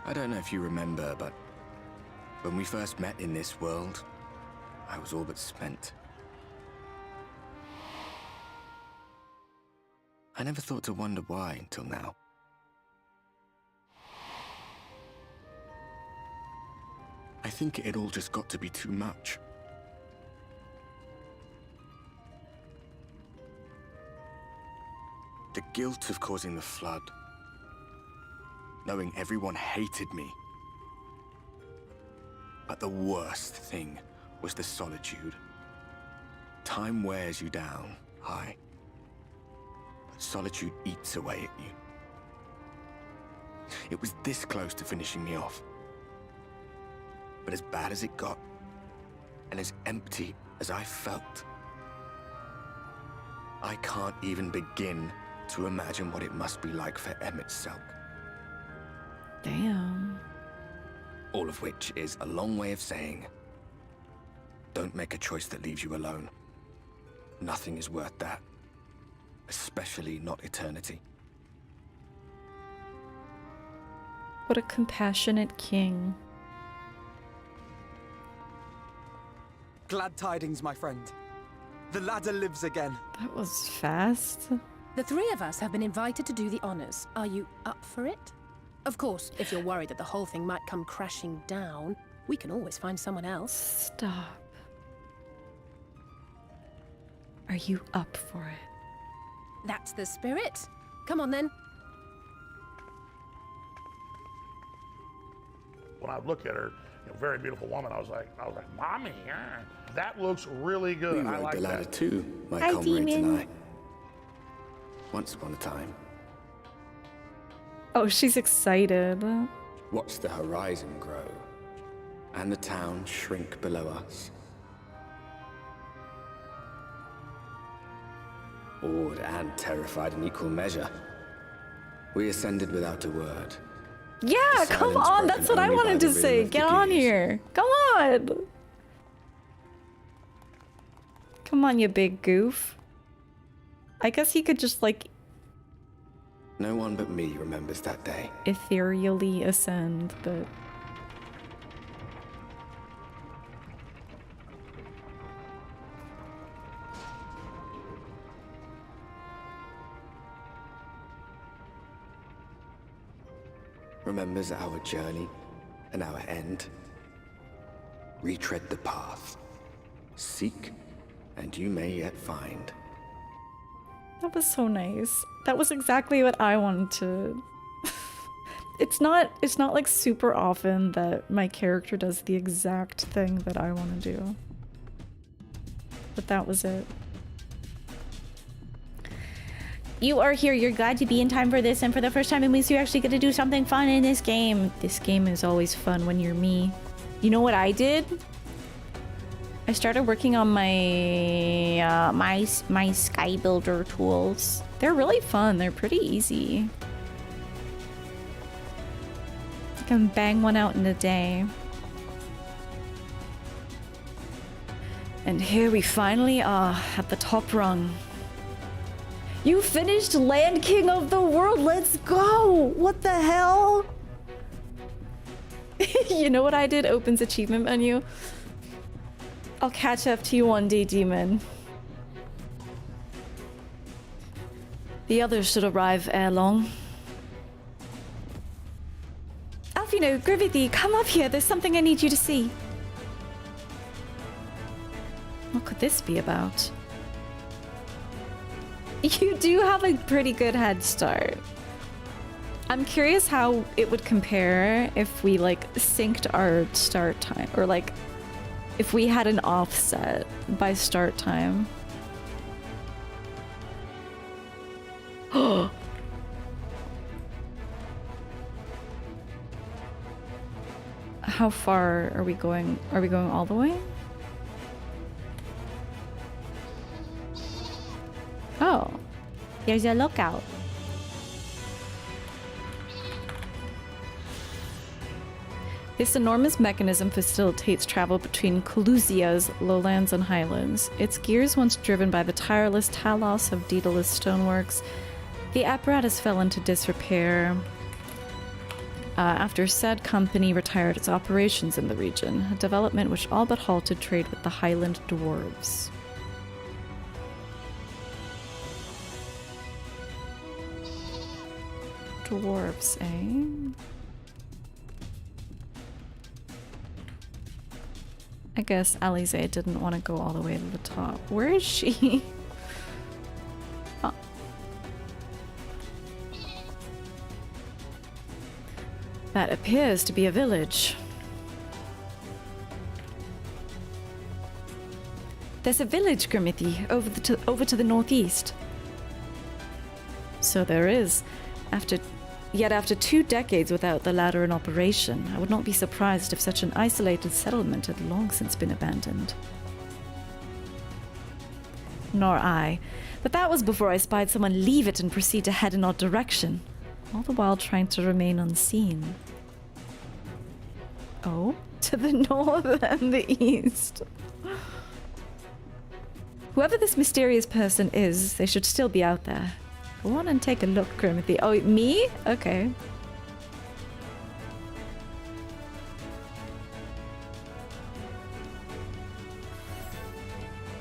I don't know if you remember, but when we first met in this world, I was all but spent. I never thought to wonder why until now. I think it all just got to be too much. The guilt of causing the flood. Knowing everyone hated me. But the worst thing was the solitude. Time wears you down, aye. But solitude eats away at you. It was this close to finishing me off. But as bad as it got, and as empty as I felt. I can't even begin to imagine what it must be like for emet-selch. Damn. All of which is a long way of saying, don't make a choice that leaves you alone. Nothing is worth that. Especially not eternity. What a compassionate king. Glad tidings, my friend. The ladder lives again. That was fast. The three of us have been invited to do the honors. Are you up for it? Of course, if you're worried that the whole thing might come crashing down, we can always find someone else. Stop. Are you up for it? That's the spirit. Come on then. When I look at her, very beautiful woman, I was like, Mommy, that looks really good. We I rode like the ladder that. too, my Hi, comrades and demon. I. Once upon a time. Oh, she's excited. Watched the horizon grow, and the town shrink below us. Awed and terrified in equal measure, we ascended without a word. Yeah, The come silence on. broken That's what I only by wanted the to rhythm say. of the Get on geese. here. Come on. Come on, you big goof. I guess he could just, like, No one but me remembers that day. ethereally ascend, but... Remembers our journey and our end. Retread the path. Seek, and you may yet find. That was so nice. That was exactly what I wanted to... It's not like super often that my character does the exact thing that I want to do. But that was it. You are here. You're glad to be in time for this, and for the first time it means you're actually going to do something fun in this game. This game is always fun when you're me. You know what I did? I started working on my my sky builder tools. They're really fun. They're pretty easy. I can bang one out in a day. And here we finally are at the top rung. You finished Land King of the World. Let's go. What the hell? You know what I did? Opens achievement menu. I'll catch up to you one day, demon. The others should arrive ere long. Alfino, Griffithy, come up here. There's something I need you to see. What could this be about? You do have a pretty good head start. I'm curious how it would compare if we like synced our start time, or like if we had an offset by start time. How far are we going? Are we going all the way? Oh, there's a lookout. This enormous mechanism facilitates travel between Kholusia's lowlands and highlands. Its gears, once driven by the tireless Tholls of Daedalus Stoneworks, the apparatus fell into disrepair after said company retired its operations in the region, a development which all but halted trade with the Highland dwarves. Dwarves, eh? I guess Alize didn't want to go all the way to the top. Where is she? Oh. That appears to be a village. There's a village, Grimithy, over to the northeast. So there is. After Yet after 2 decades without the ladder in operation, I would not be surprised if such an isolated settlement had long since been abandoned. Nor I. But that was before I spied someone leave it and proceed to head in our direction, all the while trying to remain unseen. Oh? To the north and the east. Whoever this mysterious person is, they should still be out there. Go on and take a look, Grimothy. Oh, me? Okay.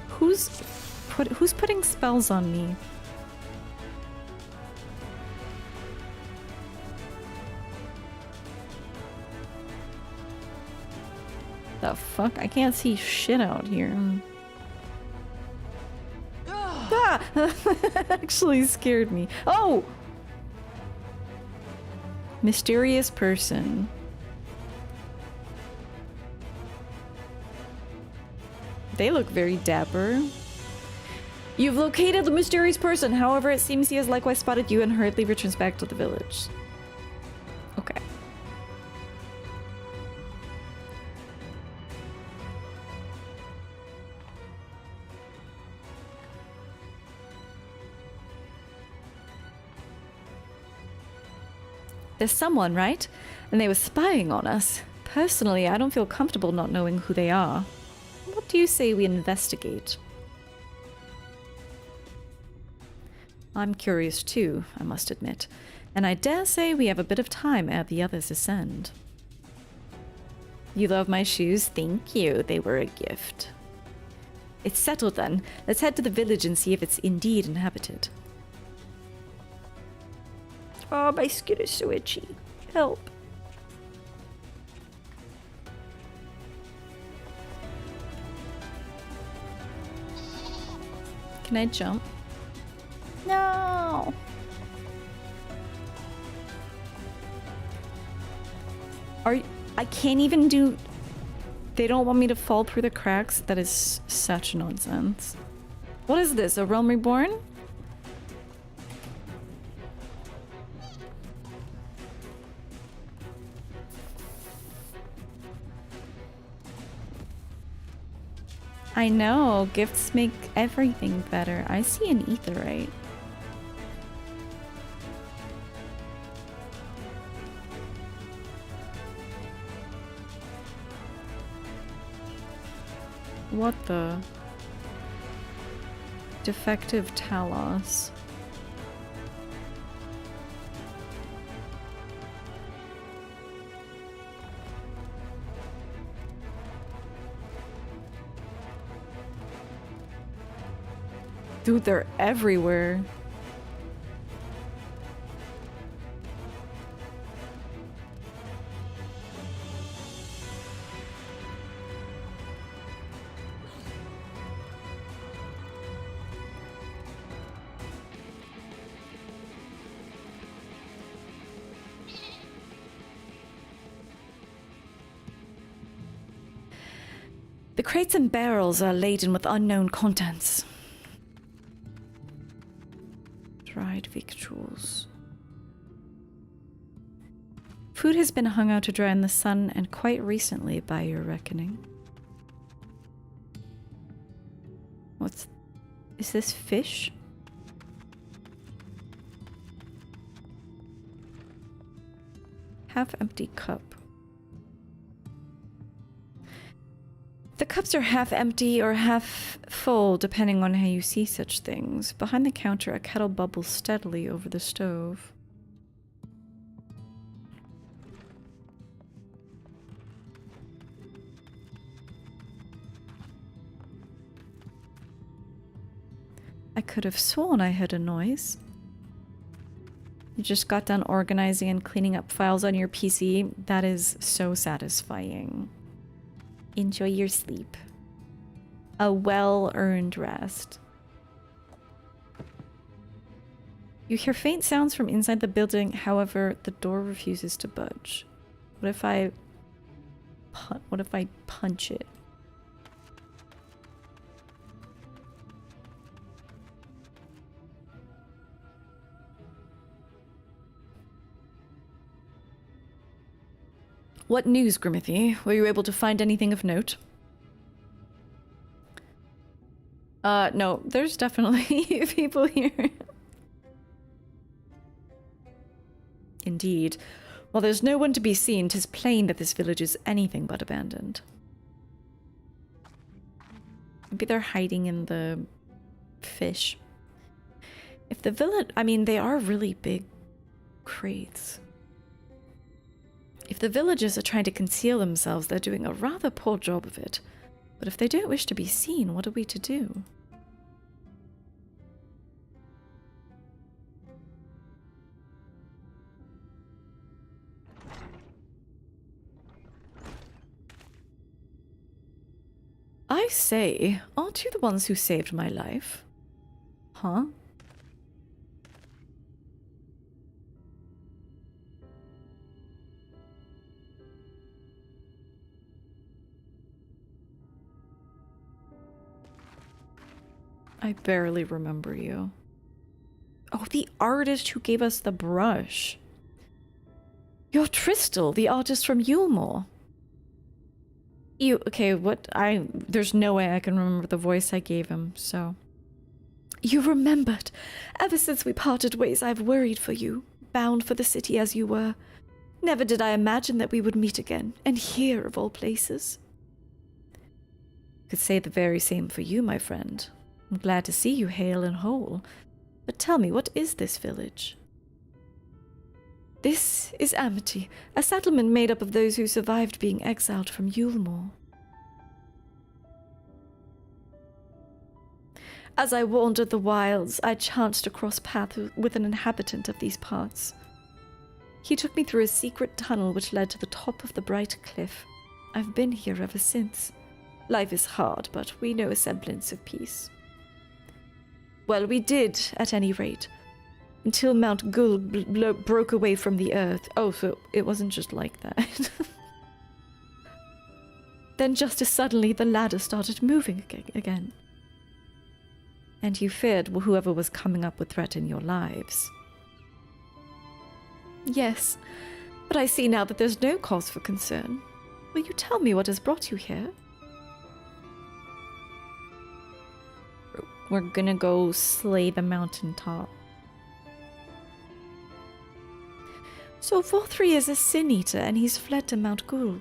Who's putting spells on me? The fuck? I can't see shit out here. Ah! That actually scared me. Oh! Mysterious person. They look very dapper. You've located the mysterious person. However, it seems he has likewise spotted you and hurriedly returns back to the village. Okay. There's someone, right? And they were spying on us. Personally, I don't feel comfortable not knowing who they are. What do you say we investigate? I'm curious too, I must admit, and I dare say we have a bit of time ere the others ascend. You love my shoes? Thank you, they were a gift. It's settled then. Let's head to the village and see if it's indeed inhabited. Oh, my skin is so itchy. Help. Can I jump? No! I can't even do... They don't want me to fall through the cracks? That is such nonsense. What is this? A Realm Reborn? I know, gifts make everything better. I see an etherite. What the? Defective Talos. Dude, they're everywhere. The crates and barrels are laden with unknown contents. Dried victuals. Food has been hung out to dry in the sun, and quite recently, by your reckoning. Is this fish? Half-empty cup. The cups are half empty or half full, depending on how you see such things. Behind the counter, a kettle bubbles steadily over the stove. I could have sworn I heard a noise. You just got done organizing and cleaning up files on your PC. That is so satisfying. Enjoy your sleep. A well-earned rest. You hear faint sounds from inside the building, however, the door refuses to budge. What if I punch it? What news, Grimothy? Were you able to find anything of note? No, there's definitely people here. Indeed. While there's no one to be seen, 'tis plain that this village is anything but abandoned. Maybe they're hiding in the fish. If the village... I mean, they are really big crates. If the villagers are trying to conceal themselves, they're doing a rather poor job of it. But if they don't wish to be seen, what are we to do? I say, aren't you the ones who saved my life? Huh? I barely remember you. Oh, the artist who gave us the brush. You're Tristal, the artist from Eulmore. Okay, there's no way I can remember the voice I gave him, so. You remembered. Ever since we parted ways, I've worried for you, bound for the city as you were. Never did I imagine that we would meet again, and here of all places. Could say the very same for you, my friend. I'm glad to see you hale and whole. But tell me, what is this village? This is Amity, a settlement made up of those who survived being exiled from Eulmore. As I wandered the wilds, I chanced to cross paths with an inhabitant of these parts. He took me through a secret tunnel which led to the top of the bright cliff. I've been here ever since. Life is hard, but we know a semblance of peace. Well, we did, at any rate. Until Mount Gulg broke away from the earth. Oh, so it wasn't just like that. Then just as suddenly the ladder started moving again. And you feared whoever was coming up would threaten your lives. Yes, but I see now that there's no cause for concern. Will you tell me what has brought you here? We're gonna go slay the mountaintop. So Vothri is a Sin Eater and he's fled to Mount Gulg.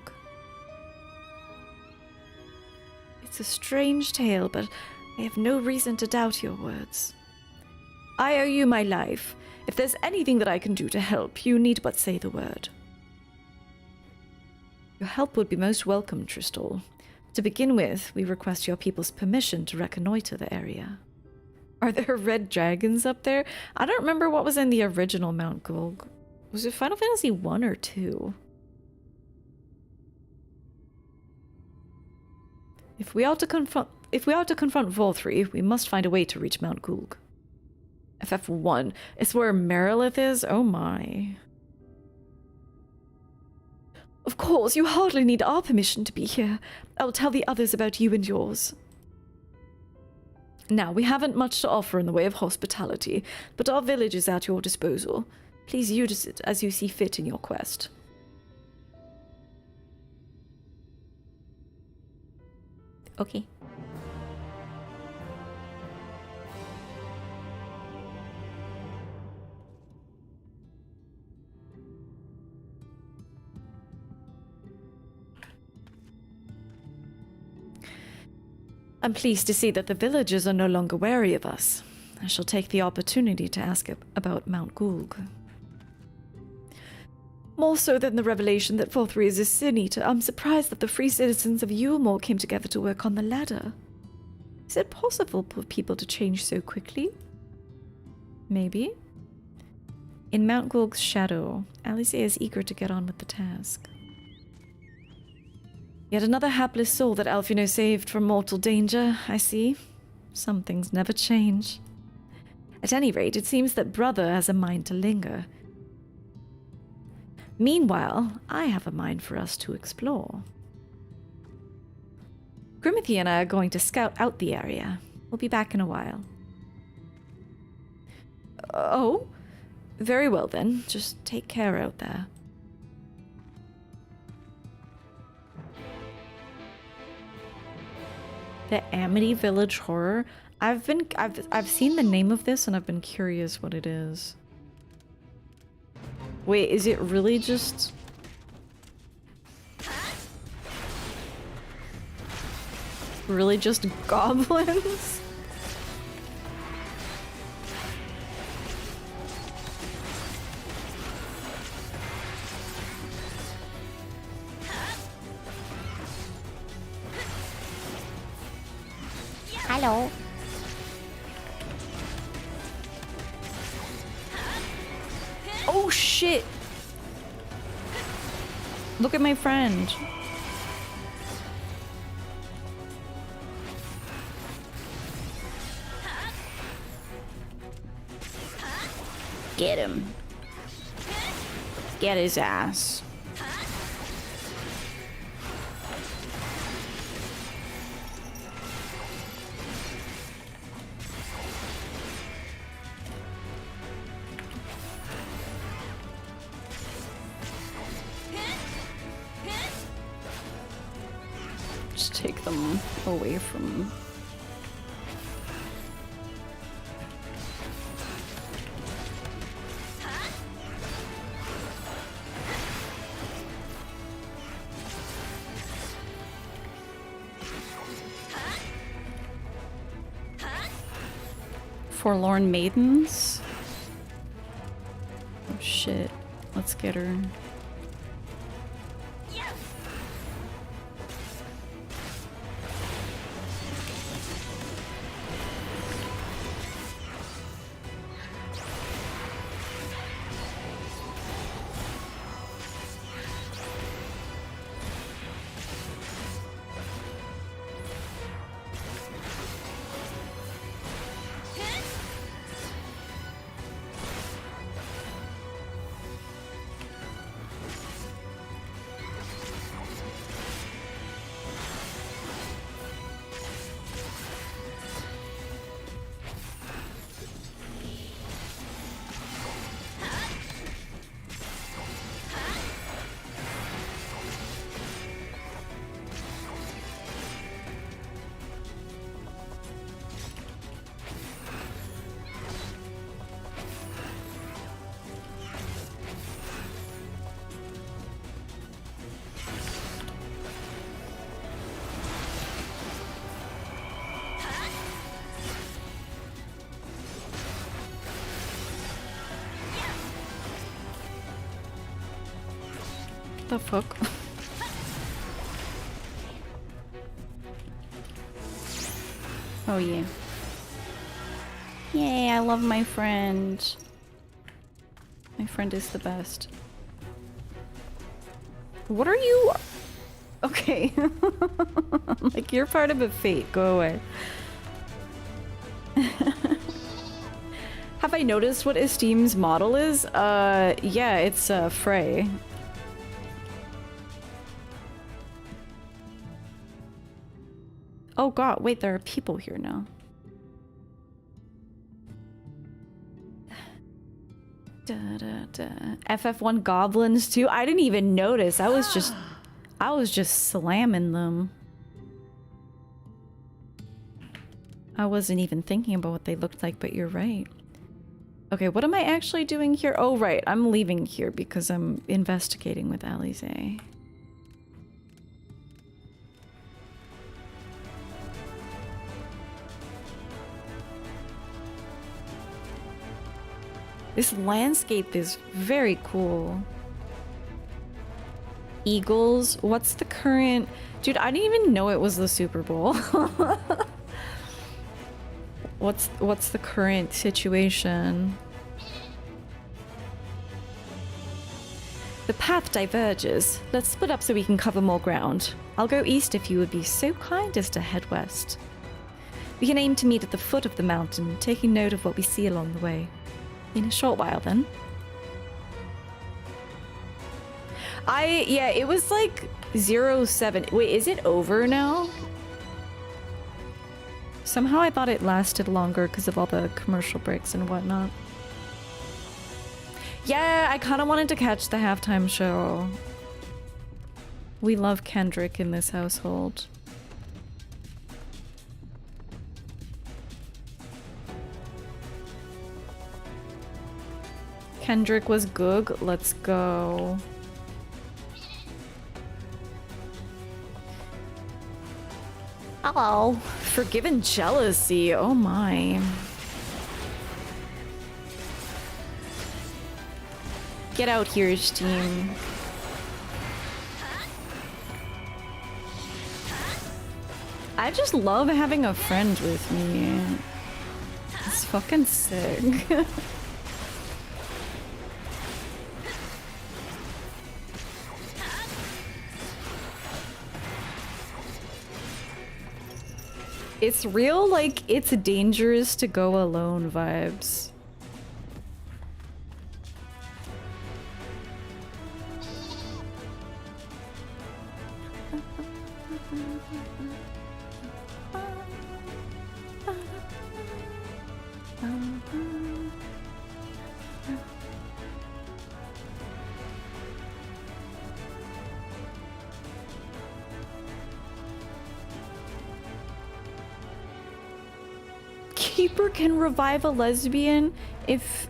It's a strange tale, but I have no reason to doubt your words. I owe you my life. If there's anything that I can do to help, you need but say the word. Your help would be most welcome, Tristal. To begin with, we request your people's permission to reconnoiter the area. Are there red dragons up there? I don't remember what was in the original Mount Gulg. Was it Final Fantasy 1 or 2? If we are to confront Vothri, we must find a way to reach Mount Gulg. FF1. It's where Merilith is? Oh my. Of course, you hardly need our permission to be here. I'll tell the others about you and yours. Now, we haven't much to offer in the way of hospitality, but our village is at your disposal. Please use it as you see fit in your quest. Okay. I'm pleased to see that the villagers are no longer wary of us. I shall take the opportunity to ask about Mount Gulg. More so than the revelation that Vothri is a Sin Eater, I'm surprised that the free citizens of Eulmore came together to work on the ladder. Is it possible for people to change so quickly? Maybe. In Mount Gulg's shadow, Alice is eager to get on with the task. Yet another hapless soul that Alphino saved from mortal danger, I see. Some things never change. At any rate, it seems that Brother has a mind to linger. Meanwhile, I have a mind for us to explore. Grimothy and I are going to scout out the area. We'll be back in a while. Oh? Very well then. Just take care out there. The Amity Village Horror. I've seen the name of this and I've been curious what it is. Wait, is it really just... really just goblins? Hello. Oh shit! Look at my friend. Get him. Get his ass. Just take them away from... Forlorn Maidens? Oh shit. Let's get her. The fuck? Oh yeah. Yay, I love my friend. My friend is the best. What are you? Okay. Like, you're part of a fate. Go away. Have I noticed what Esteem's model is? Yeah, it's Frey. Oh god, wait, there are people here now. FF1 goblins too? I didn't even notice. I was just slamming them. I wasn't even thinking about what they looked like, but you're right. Okay, what am I actually doing here? Oh right, I'm leaving here because I'm investigating with Alize. This landscape is very cool. Eagles, what's the current... Dude, I didn't even know it was the Super Bowl. What's the current situation? The path diverges. Let's split up so we can cover more ground. I'll go east if you would be so kind as to head west. We can aim to meet at the foot of the mountain, taking note of what we see along the way. In a short while, then. Yeah, it was like 07. Wait, is it over now? Somehow I thought it lasted longer because of all the commercial breaks and whatnot. Yeah, I kind of wanted to catch the halftime show. We love Kendrick in this household. Kendrick was Gulg. Let's go. Hello. Forgiven jealousy. Oh my. Get out here, team. I just love having a friend with me. It's fucking sick. It's real, like, it's dangerous to go alone vibes. Keeper can revive a lesbian if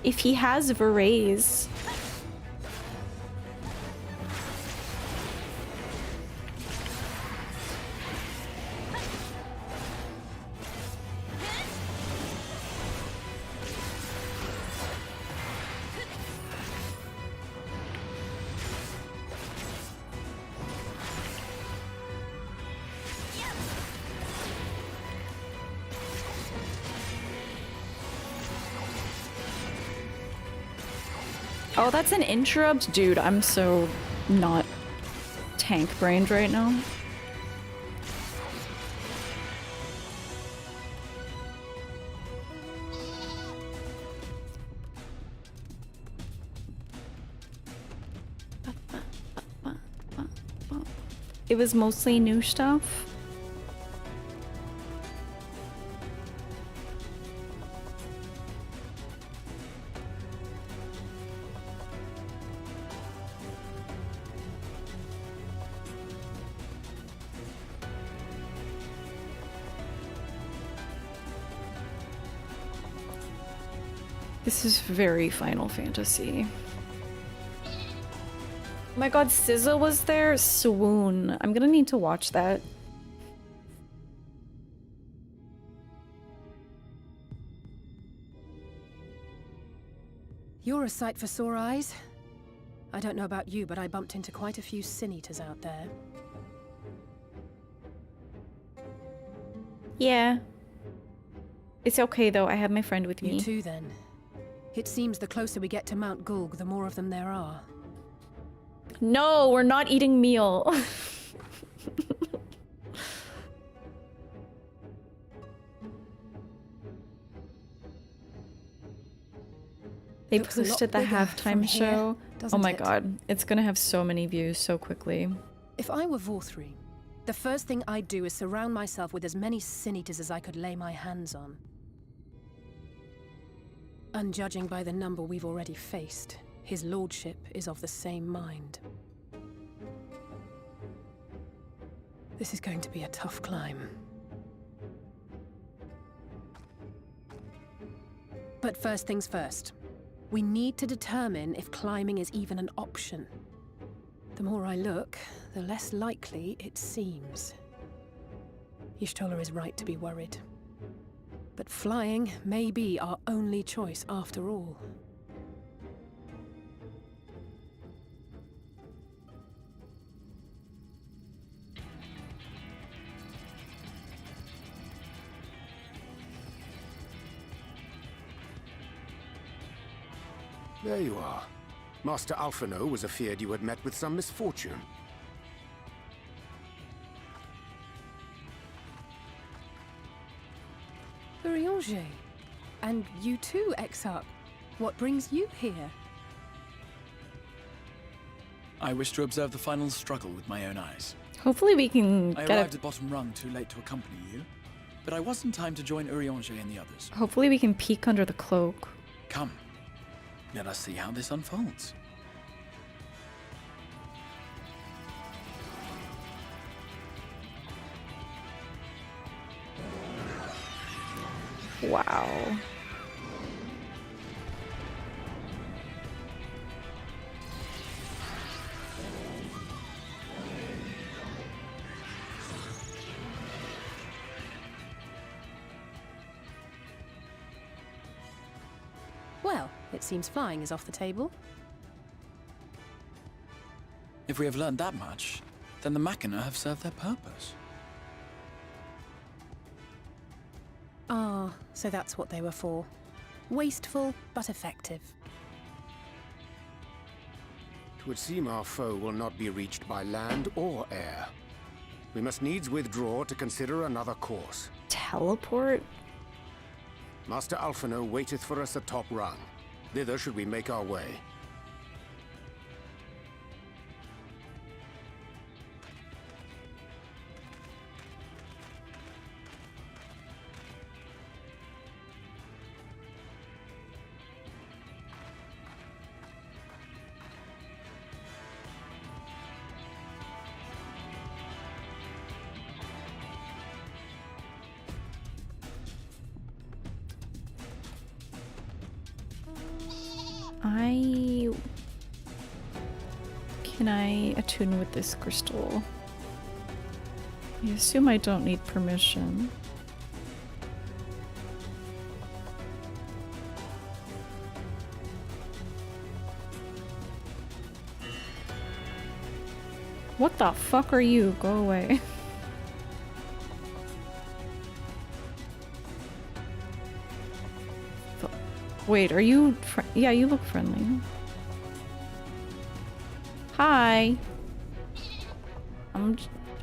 he has Verays. Oh, that's an interrupt? Dude, I'm so not tank-brained right now. It was mostly new stuff. This is very Final Fantasy. Oh my god, SZA was there? Swoon. I'm gonna need to watch that. You're a sight for sore eyes. I don't know about you, but I bumped into quite a few Sin Eaters out there. Yeah. It's okay though, I have my friend with me. You too then. It seems the closer we get to Mount Gulg, the more of them there are. No, we're not eating meal. They posted the halftime show. Oh my god, it's gonna have so many views so quickly. If I were Vorthri, the first thing I'd do is surround myself with as many Sin Eaters as I could lay my hands on. And judging by the number we've already faced, his lordship is of the same mind. This is going to be a tough climb. But first things first. We need to determine if climbing is even an option. The more I look, the less likely it seems. Y'shtola is right to be worried. But flying may be our only choice after all. There you are. Master Alphino was afeard you had met with some misfortune. Urianger. And you too, Exarch. What brings you here? I wish to observe the final struggle with my own eyes. Hopefully we can I arrived at bottom rung too late to accompany you, but I was in time to join Urianger and the others. Hopefully we can peek under the cloak. Come, let us see how this unfolds. Wow. It seems flying is off the table. If we have learned that much, then the Machina have served their purpose. Ah, so that's what they were for. Wasteful, but effective. It would seem our foe will not be reached by land or air. We must needs withdraw to consider another course. Teleport? Master Alphino waiteth for us atop rung. Thither should we make our way. Can I attune with this crystal? I assume I don't need permission. What the fuck are you? Go away. Wait, are you yeah, you look friendly. Hi.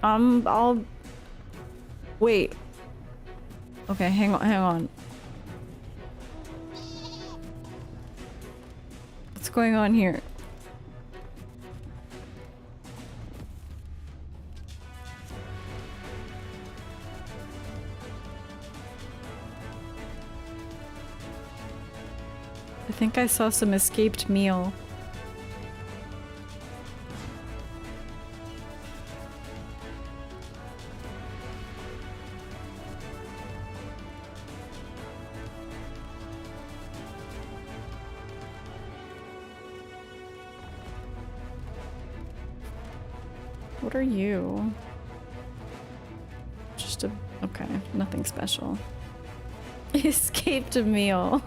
I'll wait. Okay, hang on. What's going on here? I think I saw some escaped meal. What are you? Just a... okay, nothing special. Escaped a meal.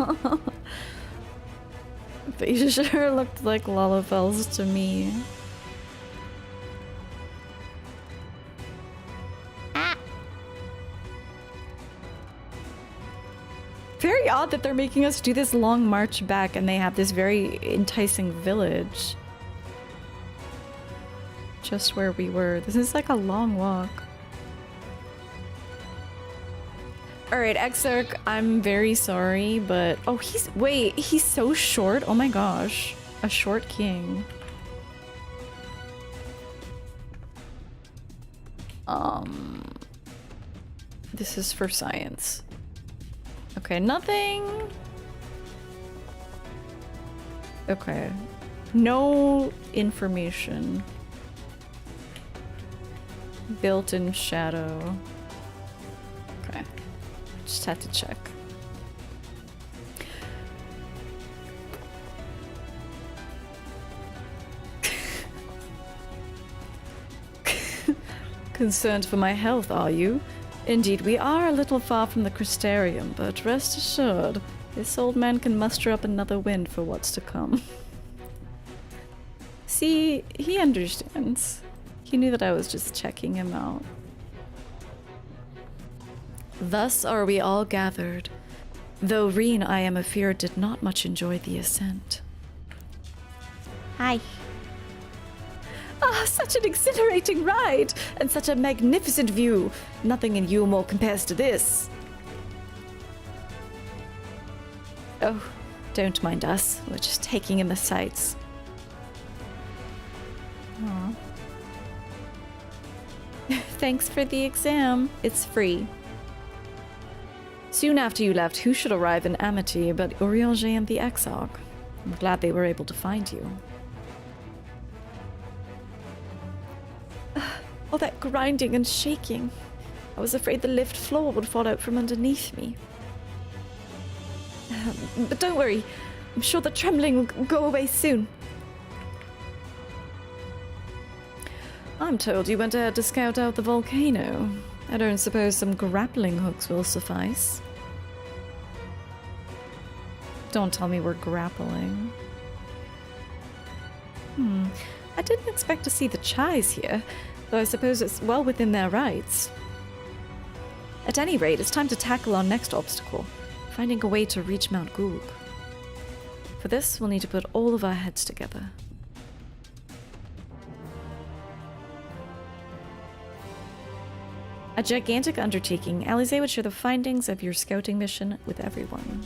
They sure looked like Lullafells to me. Ah. Very odd that they're making us do this long march back and they have this very enticing village. Just where we were. This is like a long walk. Alright, Exarch, I'm very sorry, but... oh, wait, he's so short? Oh my gosh. A short king. This is for science. Okay, nothing... okay. No information. Built-in shadow. Okay. Just had to check. Concerned for my health, are you? Indeed, we are a little far from the Crystarium, but rest assured, this old man can muster up another wind for what's to come. See, he understands. He knew that I was just checking him out. Thus are we all gathered, though Reen, I am afeard, did not much enjoy the ascent. Hi. Ah, such an exhilarating ride, and such a magnificent view. Nothing in Eulmore compares to this. Oh, don't mind us. We're just taking in the sights. Aww. Thanks for the exam. It's free. Soon after you left, who should arrive in Amity but Urianger and the Exarch? I'm glad they were able to find you. All that grinding and shaking. I was afraid the lift floor would fall out from underneath me. But don't worry. I'm sure the trembling will go away soon. I'm told you went ahead to scout out the volcano. I don't suppose some grappling hooks will suffice. Don't tell me we're grappling. I didn't expect to see the Chais here, though I suppose it's well within their rights. At any rate, it's time to tackle our next obstacle, finding a way to reach Mount Gulg. For this, we'll need to put all of our heads together. A gigantic undertaking, Alisaie would share the findings of your scouting mission with everyone.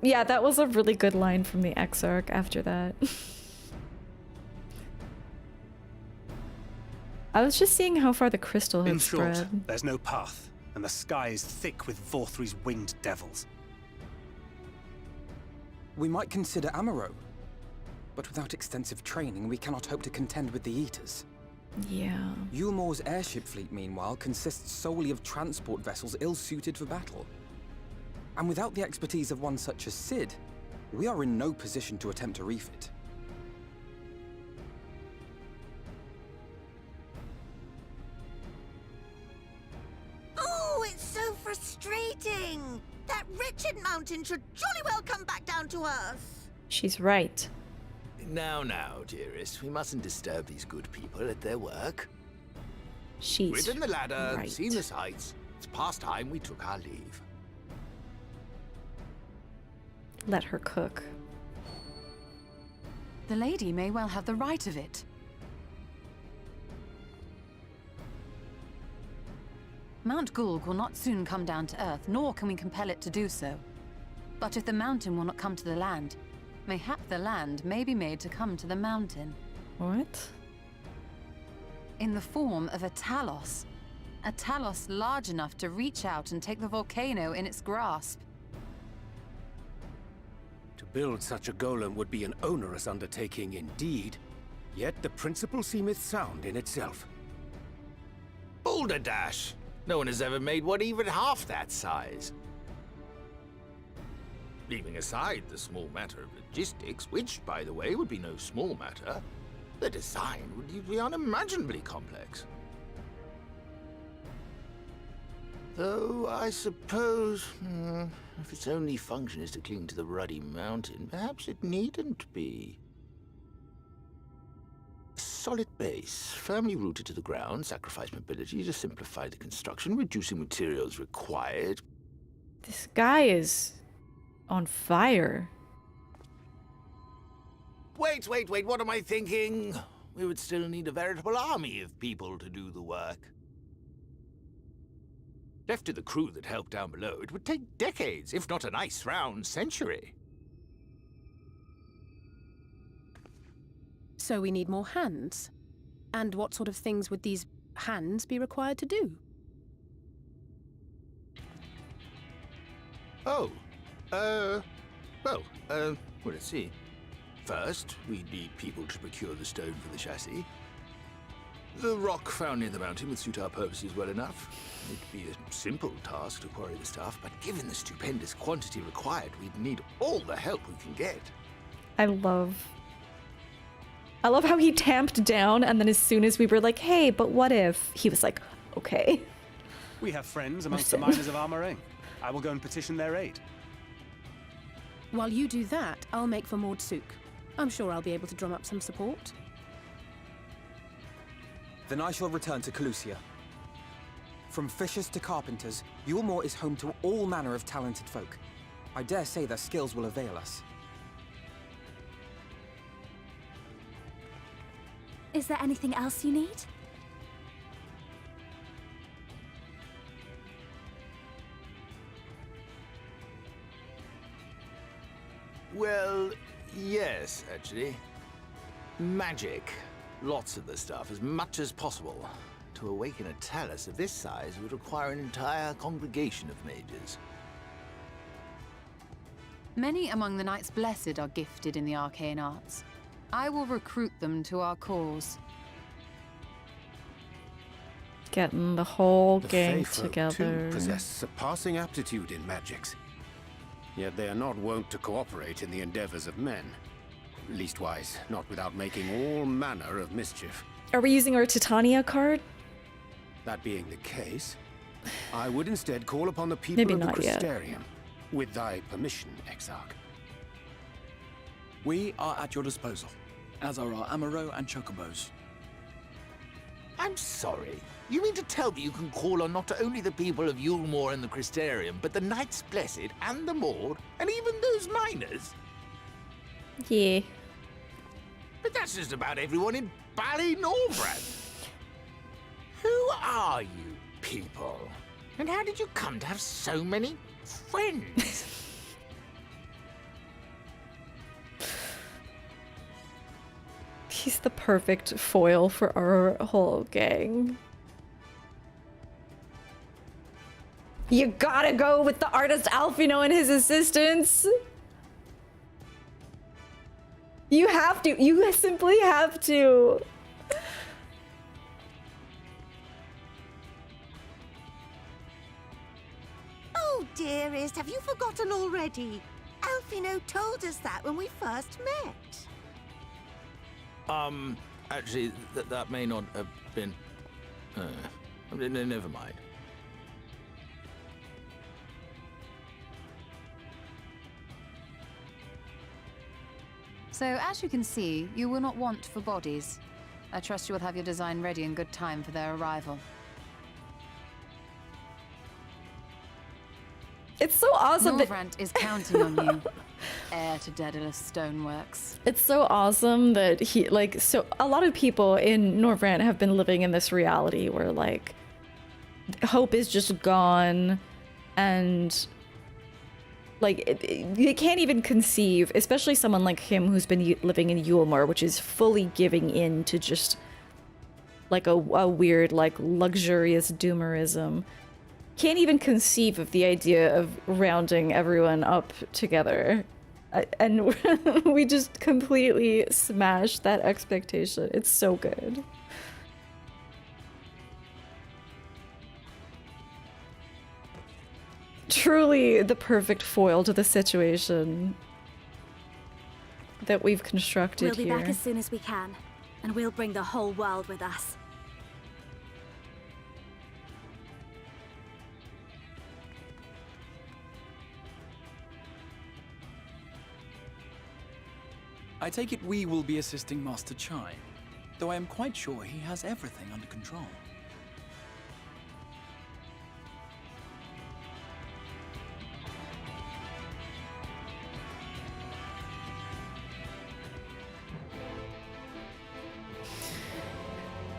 Yeah, that was a really good line from the Exarch after that. I was just seeing how far the crystal had spread. In short, there's no path, and the sky is thick with Vorthri's winged devils. We might consider Amaro, but without extensive training, we cannot hope to contend with the Eaters. Yeah. Eulmore's airship fleet, meanwhile, consists solely of transport vessels ill-suited for battle. And without the expertise of one such as Cid, we are in no position to attempt a refit. Oh, it's so frustrating! That wretched mountain should jolly well come back down to us! She's right. Now, dearest, we mustn't disturb these good people at their work. She's ridden the ladder, right. seen the sights. It's past time we took our leave. Let her cook. The lady may well have the right of it. Mount Gulg will not soon come down to earth, nor can we compel it to do so. But if the mountain will not come to the land, mayhap the land may be made to come to the mountain. What? In the form of a Tholls. A Tholls large enough to reach out and take the volcano in its grasp. To build such a golem would be an onerous undertaking indeed, yet the principle seemeth sound in itself. Balderdash! No one has ever made one even half that size. Leaving aside the small matter of logistics, which, by the way, would be no small matter, the design would be unimaginably complex. Though, I suppose, if its only function is to cling to the ruddy mountain, perhaps it needn't be. A solid base, firmly rooted to the ground, sacrifice mobility to simplify the construction, reducing materials required. This guy is on fire. Wait, what am I thinking? We would still need a veritable army of people to do the work. Left to the crew that helped down below, it would take decades, if not a nice round century. So we need more hands. And what sort of things would these hands be required to do? Oh, let's see. First, we'd need people to procure the stone for the chassis. The rock found near the mountain would suit our purposes well enough. It'd be a simple task to quarry the stuff, but given the stupendous quantity required, we'd need all the help we can get. I love how he tamped down, and then as soon as we were like, hey, but what if? He was like, okay. We have friends amongst the miners of Armoring. I will go and petition their aid. While you do that, I'll make for Mordsuk. I'm sure I'll be able to drum up some support. Then I shall return to Kholusia. From fishers to carpenters, Eulmore is home to all manner of talented folk. I dare say their skills will avail us. Is there anything else you need? Well, yes, actually. Magic. Lots of the stuff, as much as possible. To awaken a Tholls of this size would require an entire congregation of mages. Many among the Knights Blessed are gifted in the arcane arts. I will recruit them to our cause. Getting the whole gang Fey folk, together. too, possess surpassing aptitude in magics. Yet they are not wont to cooperate in the endeavors of men. Leastwise, not without making all manner of mischief. Are we using our Titania card? That being the case, I would instead call upon the people Maybe of the not yet. Crystarium. With thy permission, Exarch. We are at your disposal, as are our Amaro and Chocobos. I'm sorry. You mean to tell me you can call on not only the people of Eulmore and the Crystarium, but the Knights Blessed and the Maud, and even those miners? Yeah. But that's just about everyone in Ballynorbrand. Who are you people? And how did you come to have so many friends? He's the perfect foil for our whole gang. You gotta go with the artist Alfino and his assistants. You have to. You simply have to. Oh, dearest, have you forgotten already? Alfino told us that when we first met. Actually, that may not have been... never mind. So, as you can see, you will not want for bodies. I trust you will have your design ready in good time for their arrival. It's so awesome that Norvrant is counting on you, heir to Daedalus Stoneworks. it's so awesome that he so a lot of people in Norvrant have been living in this reality where like hope is just gone, and like they can't even conceive, especially someone like him who's been living in Eulmore, which is fully giving in to just like a weird like luxurious doomerism. Can't even conceive of the idea of rounding everyone up together. And we just completely smashed that expectation. It's so good. Truly the perfect foil to the situation that we've constructed We'll be here. back as soon as we can, and we'll bring the whole world with us. I take it we will be assisting Master Chai, though I am quite sure he has everything under control.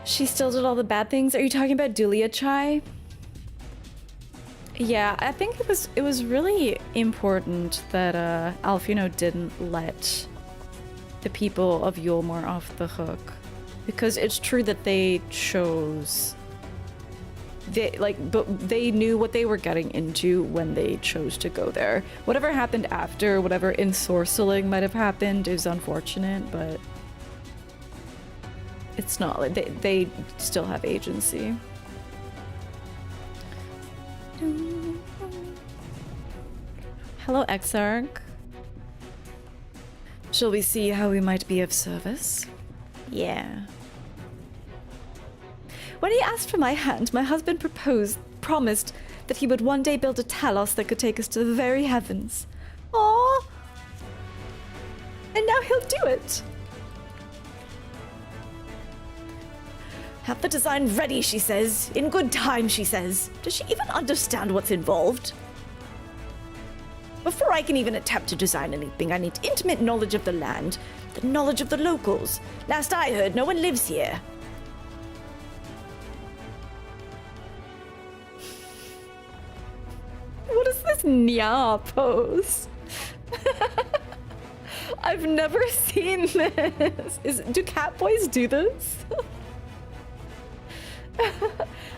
She still did all the bad things? Are you talking about Dulia Chai? Yeah, I think it was really important that Alfino didn't let the people of Eulmore off the hook, because it's true that they chose but they knew what they were getting into when they chose to go there. Whatever happened after, whatever ensorceling might have happened is unfortunate, but it's not like they still have agency. Hello, Exarch. Shall we see how we might be of service? Yeah. When he asked for my hand, my husband promised that he would one day build a Talos that could take us to the very heavens. Aww. And now he'll do it. Have the design ready, she says. In good time, she says. Does she even understand what's involved? Before I can even attempt to design anything, I need intimate knowledge of the land, the knowledge of the locals. Last I heard, no one lives here. What is this Nya pose? I've never seen this. Do cat boys do this?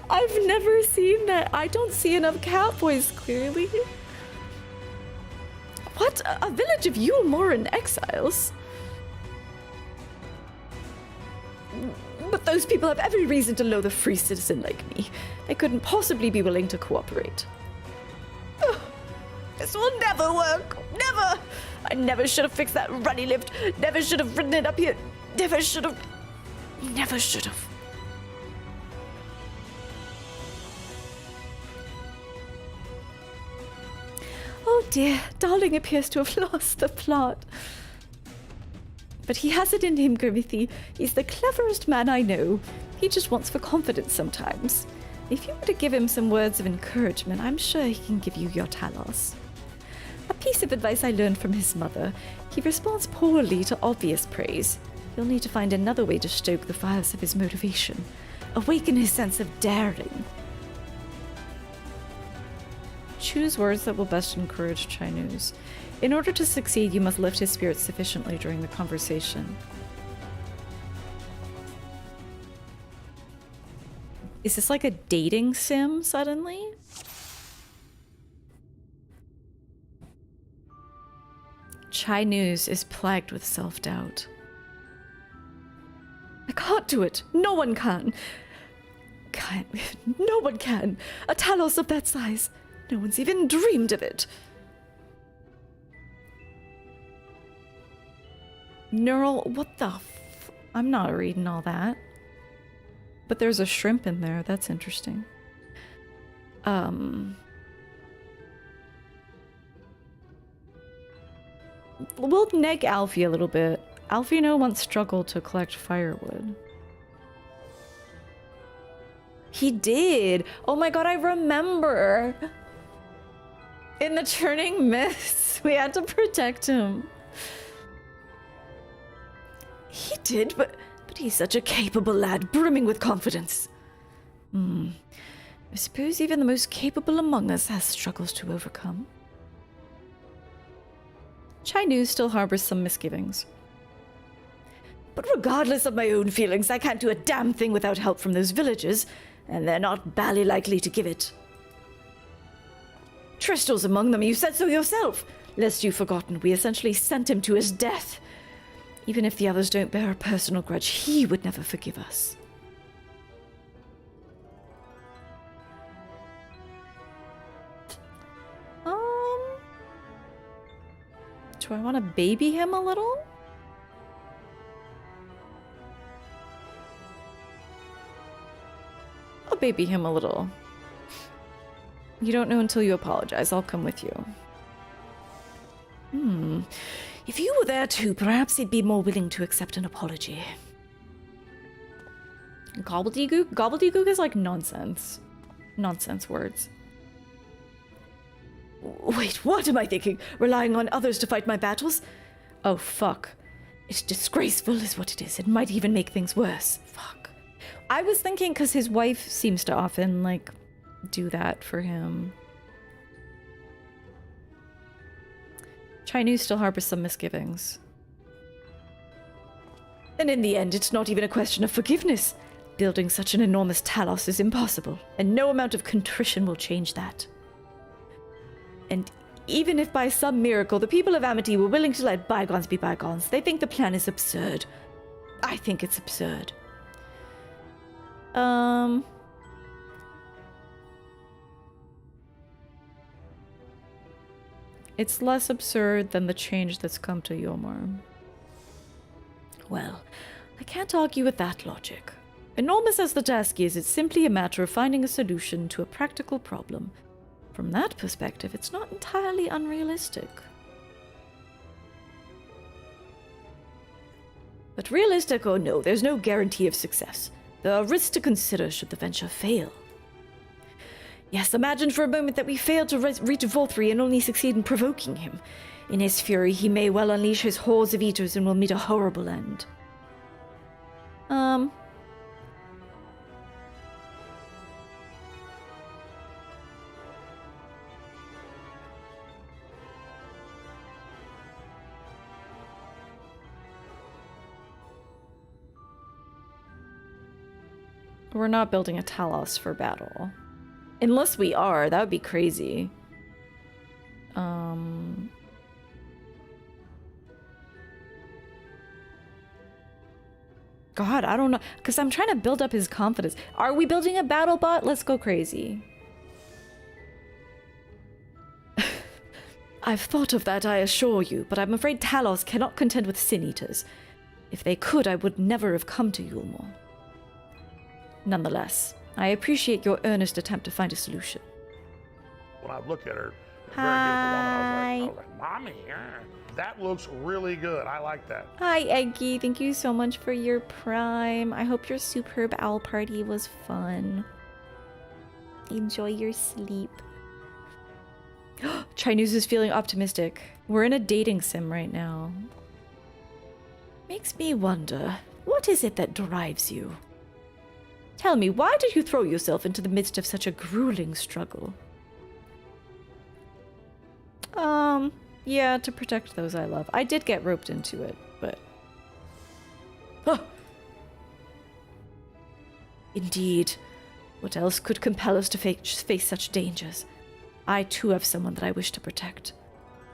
I've never seen that. I don't see enough cat boys, clearly. What? A village of Eulmore exiles? But those people have every reason to loathe a free citizen like me. They couldn't possibly be willing to cooperate. This will never work. Never! I never should have fixed that runny lift. Never should have ridden it up here. Never should have. Never should have. dear, darling appears to have lost the plot. But he has it in him, Grimothy. He's the cleverest man I know. He just wants for confidence sometimes. If you were to give him some words of encouragement, I'm sure he can give you your Talos. A piece of advice I learned from his mother. He responds poorly to obvious praise. You'll need to find another way to stoke the fires of his motivation. Awaken his sense of daring. Choose words that will best encourage Chinese. In order to succeed, you must lift his spirits sufficiently during the conversation. Is this like a dating sim suddenly? Chinese is plagued with self-doubt. I can't do it. No one can. No one can. A Talos of that size. No one's even dreamed of it. Neural, what the I'm not reading all that. But there's a shrimp in there. That's interesting. We'll neg Alfie a little bit. Alfino once struggled to collect firewood. He did! Oh my god, I remember! In the Turning Mists, we had to protect him. He did, but he's such a capable lad, brimming with confidence. I suppose even the most capable among us has struggles to overcome. Chai-Nu still harbors some misgivings. But regardless of my own feelings, I can't do a damn thing without help from those villagers, and they're not bally likely to give it. Tristel's among them, you said so yourself. Lest you've forgotten, we essentially sent him to his death. Even if the others don't bear a personal grudge, he would never forgive us. Do I want to baby him a little? I'll baby him a little. You don't know until you apologize. I'll come with you. If you were there too, perhaps he'd be more willing to accept an apology. Gobbledygook? Gobbledygook is like nonsense. Nonsense words. Wait, what am I thinking? Relying on others to fight my battles? Oh, fuck. It's disgraceful is what it is. It might even make things worse. Fuck. I was thinking because his wife seems to often, like, do that for him. Chai-Nu still harbors some misgivings. And in the end, it's not even a question of forgiveness. Building such an enormous Talos is impossible, and no amount of contrition will change that. And even if by some miracle the people of Amity were willing to let bygones be bygones, they think the plan is absurd. I think it's absurd. It's less absurd than the change that's come to Eulmore. Well, I can't argue with that logic. Enormous as the task is, it's simply a matter of finding a solution to a practical problem. From that perspective, it's not entirely unrealistic. But realistic or no, there's no guarantee of success. There are risks to consider should the venture fail. Yes, imagine for a moment that we fail to reach Volthree and only succeed in provoking him. In his fury, he may well unleash his hordes of eaters and will meet a horrible end. We're not building a Talos for battle. Unless we are, that would be crazy. God, I don't know. Because I'm trying to build up his confidence. Are we building a battle bot? Let's go crazy. I've thought of that, I assure you, but I'm afraid Talos cannot contend with Sin Eaters. If they could, I would never have come to Eulmore. Nonetheless, I appreciate your earnest attempt to find a solution. When I look at her, Very beautiful woman. I was like, Mommy, that looks really good. I like that. Hi, Eggy. Thank you so much for your prime. I hope your superb owl party was fun. Enjoy your sleep. Chinese is feeling optimistic. We're in a dating sim right now. Makes me wonder, what is it that drives you? Tell me, why did you throw yourself into the midst of such a grueling struggle? Yeah, to protect those I love. I did get roped into it, but... Indeed. What else could compel us to face such dangers? I too have someone that I wish to protect,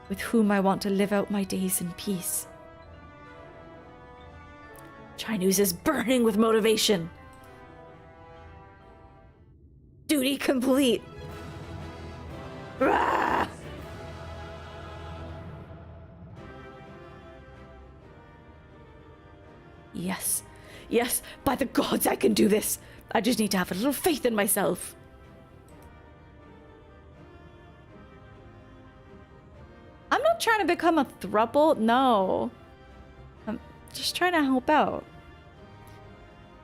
with whom I want to live out my days in peace. Chinese is burning with motivation. Duty complete. Rah! Yes. Yes, by the gods, I can do this. I just need to have a little faith in myself. I'm not trying to become a throuple. No. I'm just trying to help out.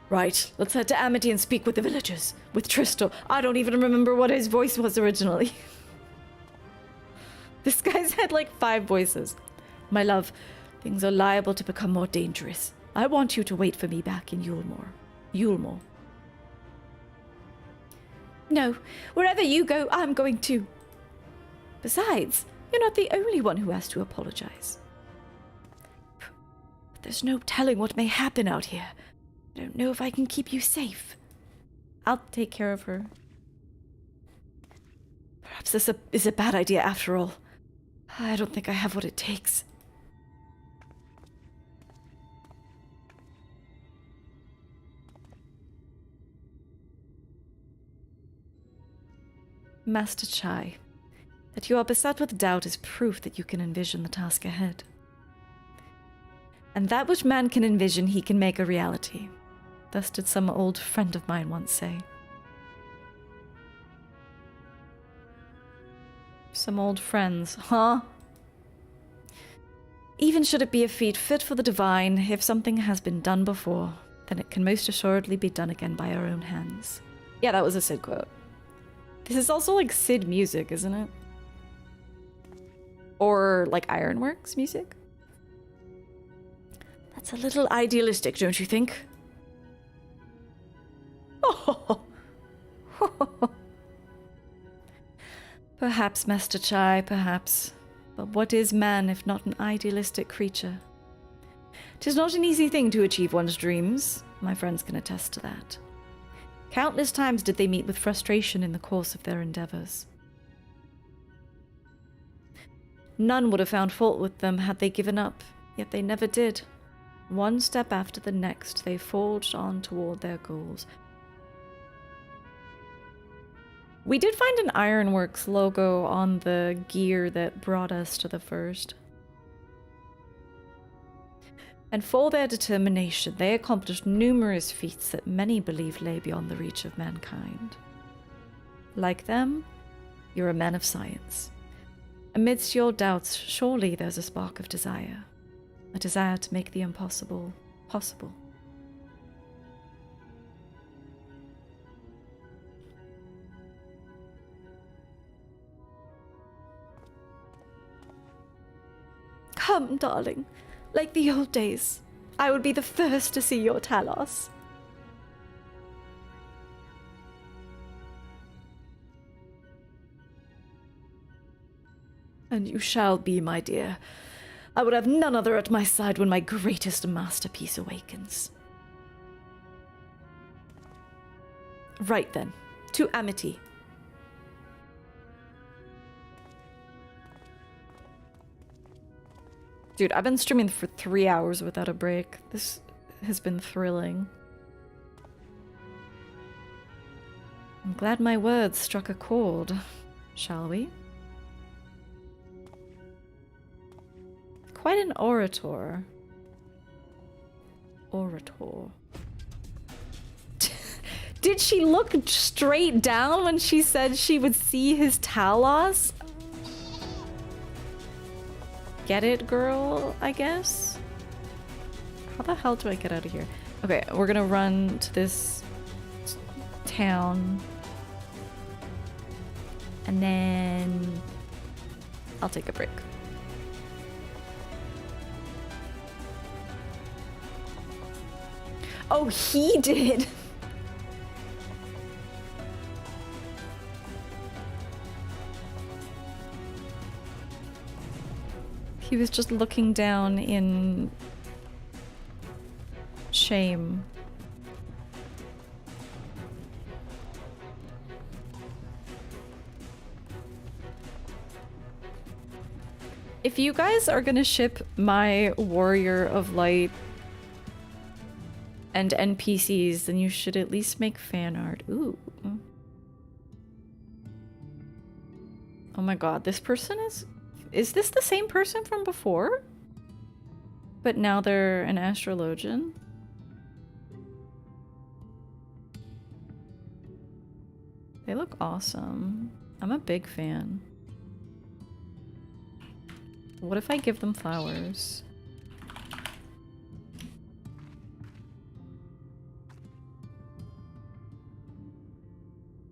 Right, let's head to Amity and speak with the villagers. With Tristal. I don't even remember what his voice was originally. This guy's had like 5 voices. My love, things are liable to become more dangerous. I want you to wait for me back in Eulmore. No, wherever you go, I'm going to. Besides, you're not the only one who has to apologize. But there's no telling what may happen out here. I don't know if I can keep you safe. I'll take care of her. Perhaps this is a bad idea after all. I don't think I have what it takes. Master Chai, that you are beset with doubt is proof that you can envision the task ahead. And that which man can envision, he can make a reality. Thus did some old friend of mine once say. Some old friends, huh? Even should it be a feat fit for the divine, if something has been done before, then it can most assuredly be done again by our own hands. Yeah, that was a Sid quote. This is also like Sid music, isn't it? Or like Ironworks music? That's a little idealistic, don't you think? Oh. Perhaps, Master Chai, perhaps. But what is man if not an idealistic creature? 'Tis not an easy thing to achieve one's dreams. My friends can attest to that. Countless times did they meet with frustration in the course of their endeavors. None would have found fault with them had they given up, yet they never did. One step after the next, they forged on toward their goals. We did find an Ironworks logo on the gear that brought us to the first. And for their determination, they accomplished numerous feats that many believe lay beyond the reach of mankind. Like them, you're a man of science. Amidst your doubts, surely there's a spark of desire. A desire to make the impossible possible. Come, darling. Like the old days, I would be the first to see your Talos. And you shall be, my dear. I would have none other at my side when my greatest masterpiece awakens. Right then, to Amity. Dude, I've been streaming for 3 hours without a break. This has been thrilling. I'm glad my words struck a chord. Shall we? Quite an orator. Did she look straight down when she said she would see his Talos? Get it, girl, I guess? How the hell do I get out of here? Okay, we're gonna run to this town. And then I'll take a break. Oh, he did! He was just looking down in shame. If you guys are gonna ship my Warrior of Light and NPCs, then you should at least make fan art. Ooh. Oh my god, this person is... Is this the same person from before? But now they're an astrologian? They look awesome. I'm a big fan. What if I give them flowers?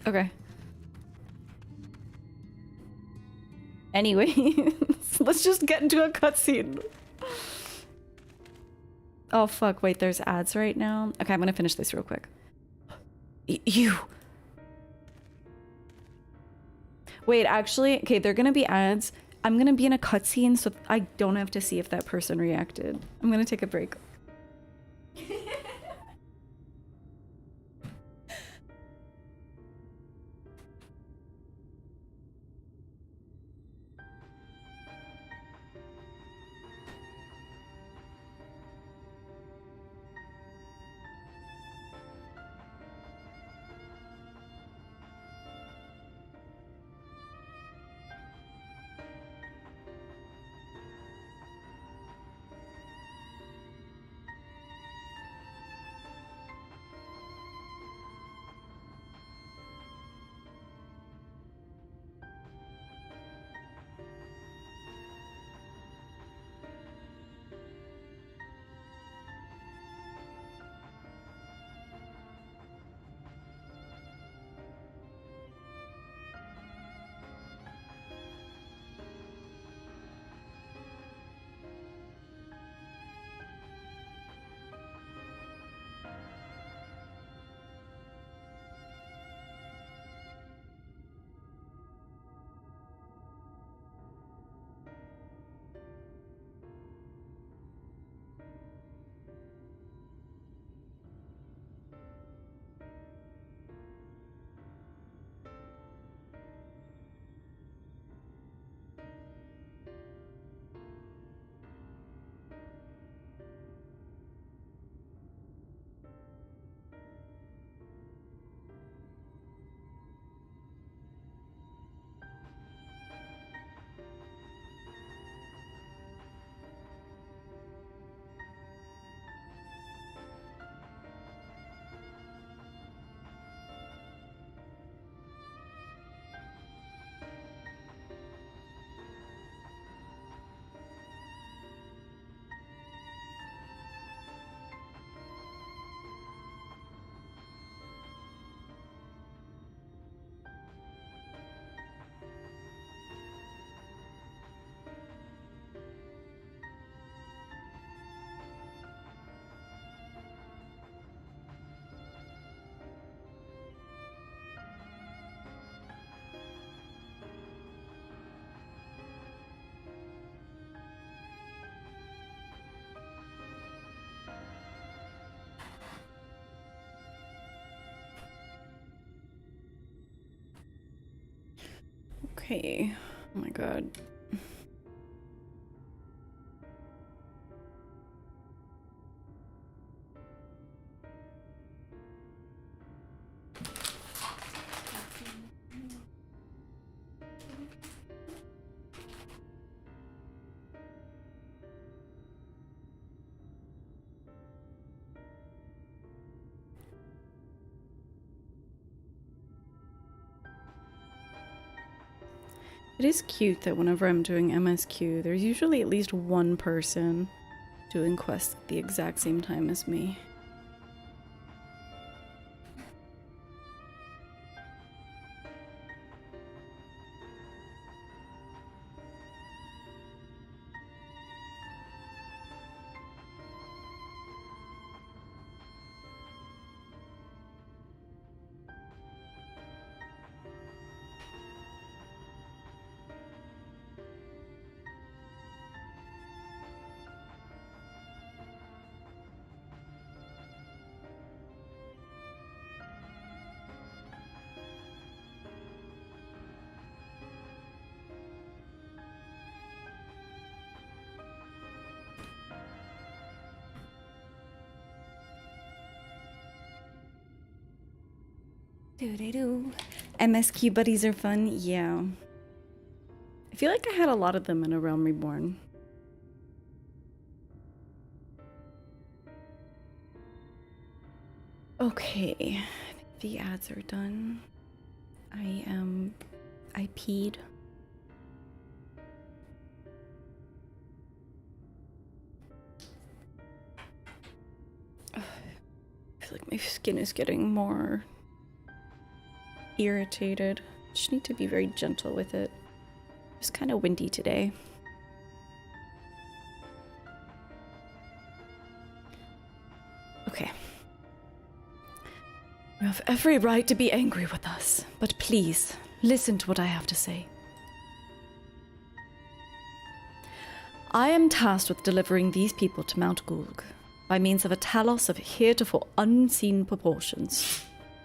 Okay. Anyway, let's just get into a cutscene. Oh fuck, wait, there's ads right now? Okay, I'm gonna finish this real quick. You! Wait, actually, okay, they're gonna be ads. I'm gonna be in a cutscene so I don't have to see if that person reacted. I'm gonna take a break. Okay. Oh my god. It is cute that whenever I'm doing MSQ, there's usually at least one person doing quests at the exact same time as me. Do-de-do. MSQ buddies are fun, yeah. I feel like I had a lot of them in A Realm Reborn. Okay, I think the ads are done. I peed. Ugh, I feel like my skin is getting more irritated. Just need to be very gentle with it. It's kind of windy today. Okay. You have every right to be angry with us, but please, listen to what I have to say. I am tasked with delivering these people to Mount Gulg by means of a Talos of heretofore unseen proportions.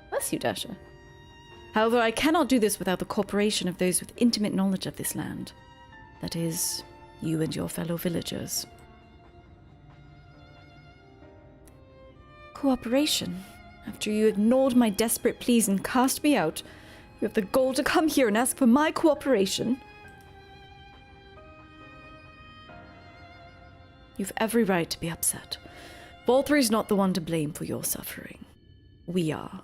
Bless you, Dasha. However, I cannot do this without the cooperation of those with intimate knowledge of this land. That is, you and your fellow villagers. Cooperation? After you ignored my desperate pleas and cast me out, you have the gall to come here and ask for my cooperation? You've every right to be upset. Balthry's not the one to blame for your suffering. We are.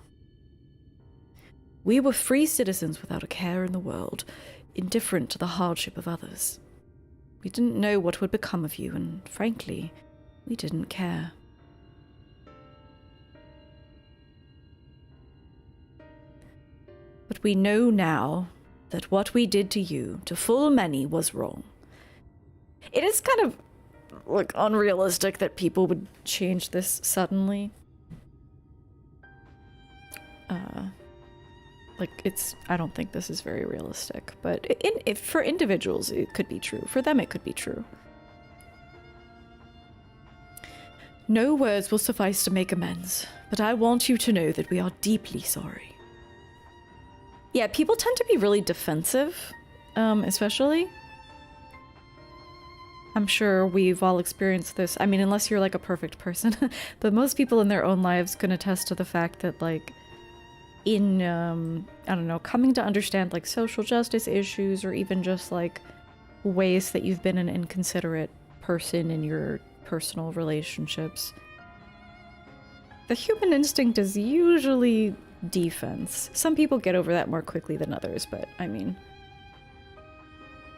We were free citizens without a care in the world, indifferent to the hardship of others. We didn't know what would become of you, and frankly, we didn't care. But we know now that what we did to you, to full many, was wrong. It is kind of, like, unrealistic that people would change this suddenly. I don't think this is very realistic, but for individuals, it could be true. For them, it could be true. No words will suffice to make amends, but I want you to know that we are deeply sorry. Yeah, people tend to be really defensive, especially. I'm sure we've all experienced this. I mean, unless you're like a perfect person, but most people in their own lives can attest to the fact that, like, in, I don't know, coming to understand, like, social justice issues, or even just, like, ways that you've been an inconsiderate person in your personal relationships, the human instinct is usually defense. Some people get over that more quickly than others, but, I mean,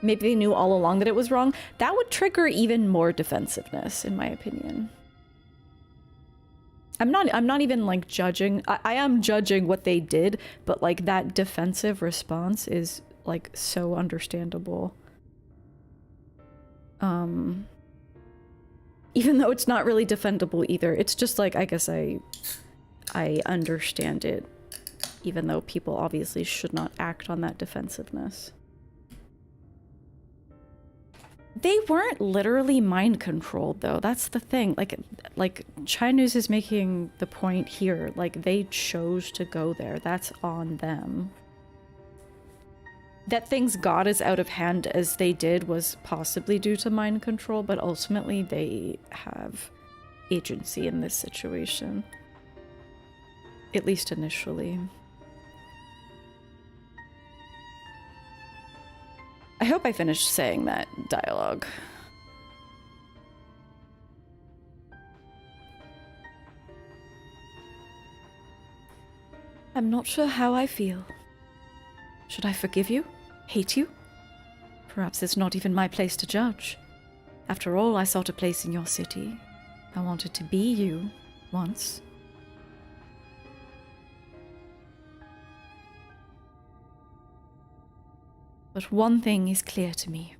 maybe they knew all along that it was wrong. That would trigger even more defensiveness, in my opinion. I'm not even, like, judging. I am judging what they did, but, like, that defensive response is, like, so understandable. Even though it's not really defendable either. It's just, like, I guess I understand it, even though people obviously should not act on that defensiveness. They weren't literally mind controlled, though. That's the thing. Like China's is making the point here. Like, they chose to go there. That's on them. That things got as out of hand as they did was possibly due to mind control, but ultimately they have agency in this situation. At least initially. I hope I finished saying that dialogue. I'm not sure how I feel. Should I forgive you? Hate you? Perhaps it's not even my place to judge. After all, I sought a place in your city. I wanted to be you once. But one thing is clear to me.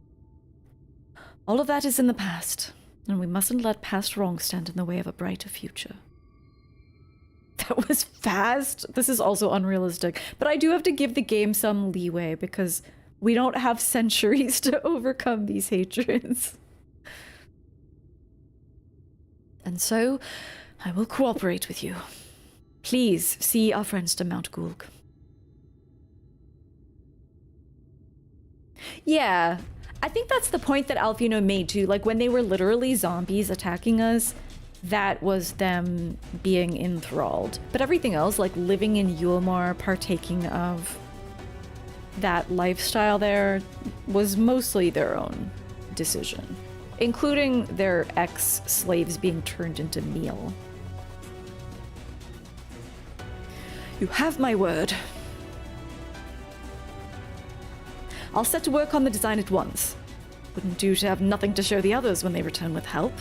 All of that is in the past, and we mustn't let past wrongs stand in the way of a brighter future. That was fast. This is also unrealistic, but I do have to give the game some leeway because we don't have centuries to overcome these hatreds. And so, I will cooperate with you. Please see our friends to Mount Gulg. Yeah, I think that's the point that Alfino made too. Like, when they were literally zombies attacking us, that was them being enthralled. But everything else, like living in Eulmore, partaking of that lifestyle there, was mostly their own decision, including their ex-slaves being turned into meal. You have my word. I'll set to work on the design at once. Wouldn't do to have nothing to show the others when they return with help.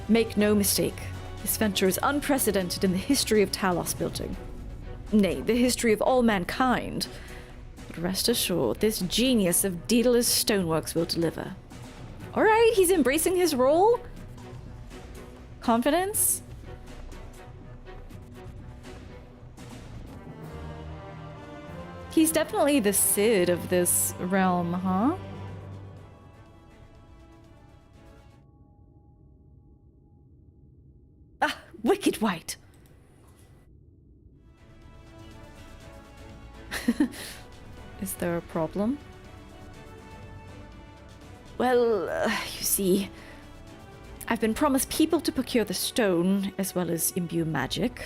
Make no mistake, this venture is unprecedented in the history of Talos building. Nay, the history of all mankind. But rest assured, this genius of Daedalus Stoneworks will deliver. Alright, he's embracing his role? Confidence? He's definitely the Cid of this realm, huh? Ah, wicked white! Is there a problem? Well, you see, I've been promised people to procure the stone, as well as imbue magic.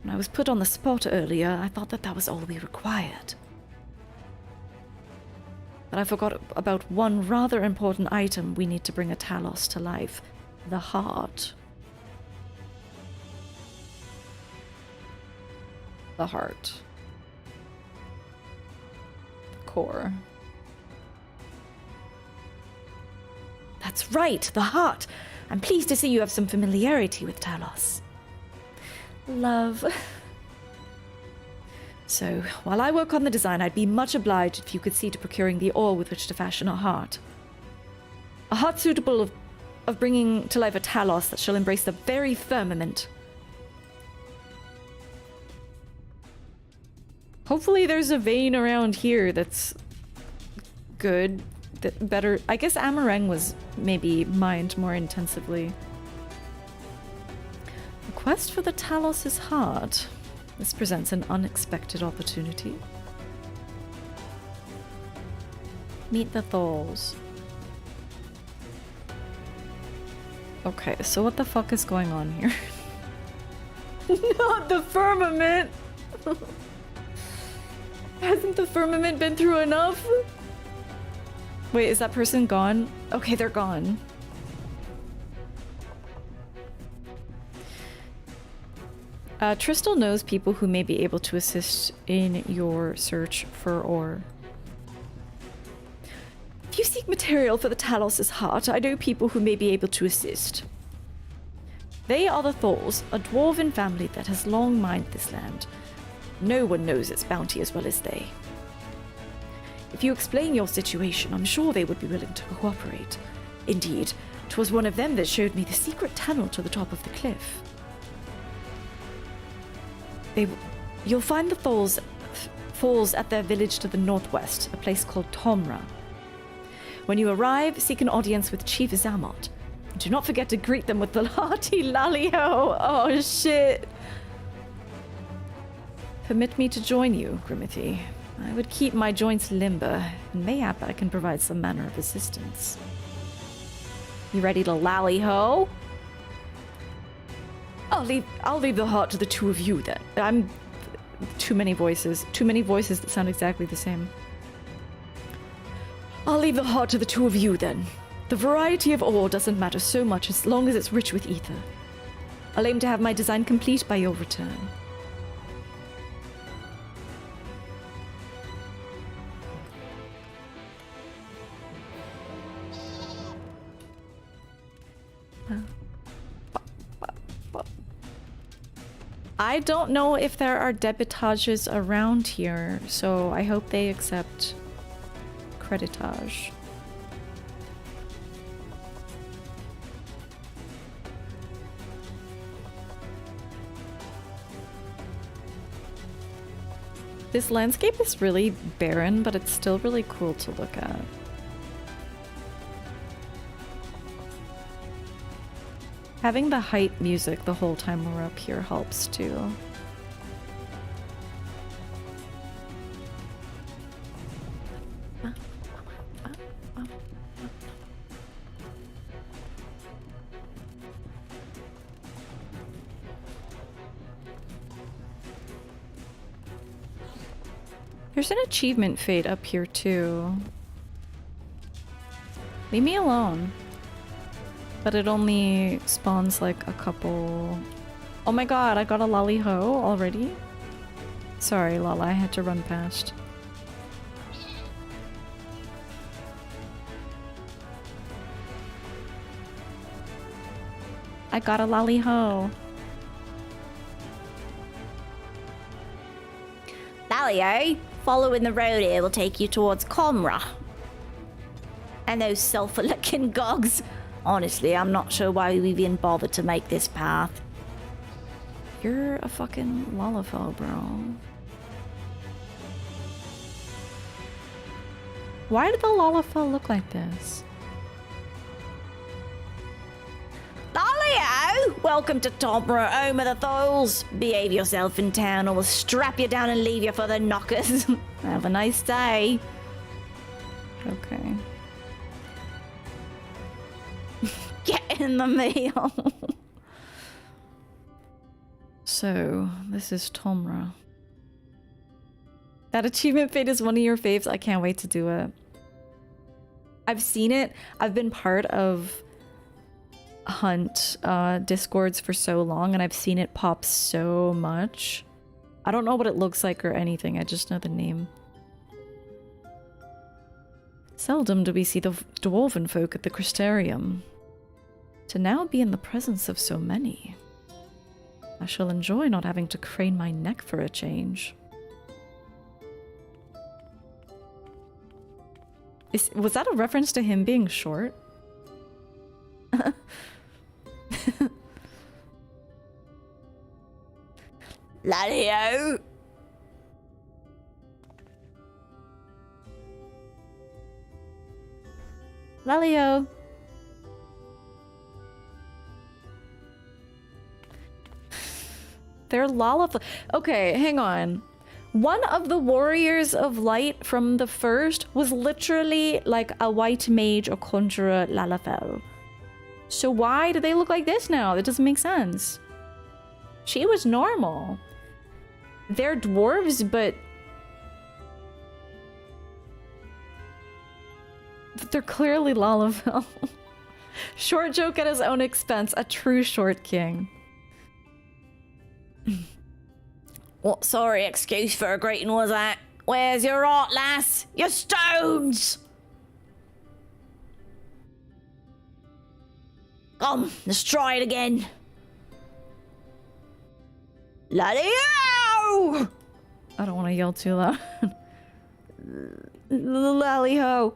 When I was put on the spot earlier, I thought that was all we required. But I forgot about one rather important item we need to bring a Talos to life. The heart. The heart. The core. That's right, the heart! I'm pleased to see you have some familiarity with Talos. Love. So, while I work on the design, I'd be much obliged if you could see to procuring the ore with which to fashion a heart. A heart suitable of bringing to life a Talos that shall embrace the very firmament. Hopefully there's a vein around here that's good, that better... I guess Amareng was maybe mined more intensively. Quest for the Talos' heart. This presents an unexpected opportunity. Meet the Tholls. Okay, so what the fuck is going on here? Not the firmament! Hasn't the firmament been through enough? Wait, is that person gone? Okay, they're gone. Tristal knows people who may be able to assist in your search for ore. If you seek material for the Talos' heart, I know people who may be able to assist. They are the Tholls, a dwarven family that has long mined this land. No one knows its bounty as well as they. If you explain your situation, I'm sure they would be willing to cooperate. Indeed, 'twas one of them that showed me the secret tunnel to the top of the cliff. You'll find the Tholls at their village to the northwest, a place called Tomra. When you arrive, seek an audience with Chief Zamot. Do not forget to greet them with the hearty lally-ho. Oh, shit. Permit me to join you, Grimothy. I would keep my joints limber, and mayhap I can provide some manner of assistance. You ready to lally-ho? I'll leave the heart to the two of you then. Too many voices that sound exactly the same. I'll leave the heart to the two of you then. The variety of ore doesn't matter so much as long as it's rich with ether. I'll aim to have my design complete by your return. I don't know if there are debitages around here, so I hope they accept creditage. This landscape is really barren, but it's still really cool to look at. Having the hype music the whole time we're up here helps too. There's an achievement fade up here too. Leave me alone. But it only spawns like a couple... Oh my god, I got a lolly-ho already? Sorry, Lala, I had to run past. I got a lolly-ho. Lally-ho, following the road here will take you towards Comra. And those sulphur-looking gogs. Honestly, I'm not sure why we even bothered to make this path. You're a fucking Lalafell, bro. Why did the Lalafell look like this? Lally-ho! Welcome to Tomra, home of the Tholls. Behave yourself in town or we'll strap you down and leave you for the knockers. Have a nice day. Okay. Get in the meal. So, this is Tomra. That achievement fate is one of your faves. I can't wait to do it. I've seen it. I've been part of Hunt Discords for so long, and I've seen it pop so much. I don't know what it looks like or anything. I just know the name. Seldom do we see the dwarven folk at the Crystarium. To now be in the presence of so many. I shall enjoy not having to crane my neck for a change. Was that a reference to him being short? Lally-ho! Lally-ho! They're Lalafell. Okay, hang on. One of the warriors of light from the first was literally like a white mage or conjurer Lalafell. So why do they look like this now? That doesn't make sense. She was normal. They're dwarves, but they're clearly Lalafell. Short joke at his own expense. A true short king. What sorry excuse for a greeting was that? Where's your art, lass? Your stones! Come, let's try it again. Lally-ho! I don't want to yell too loud. Lally-ho.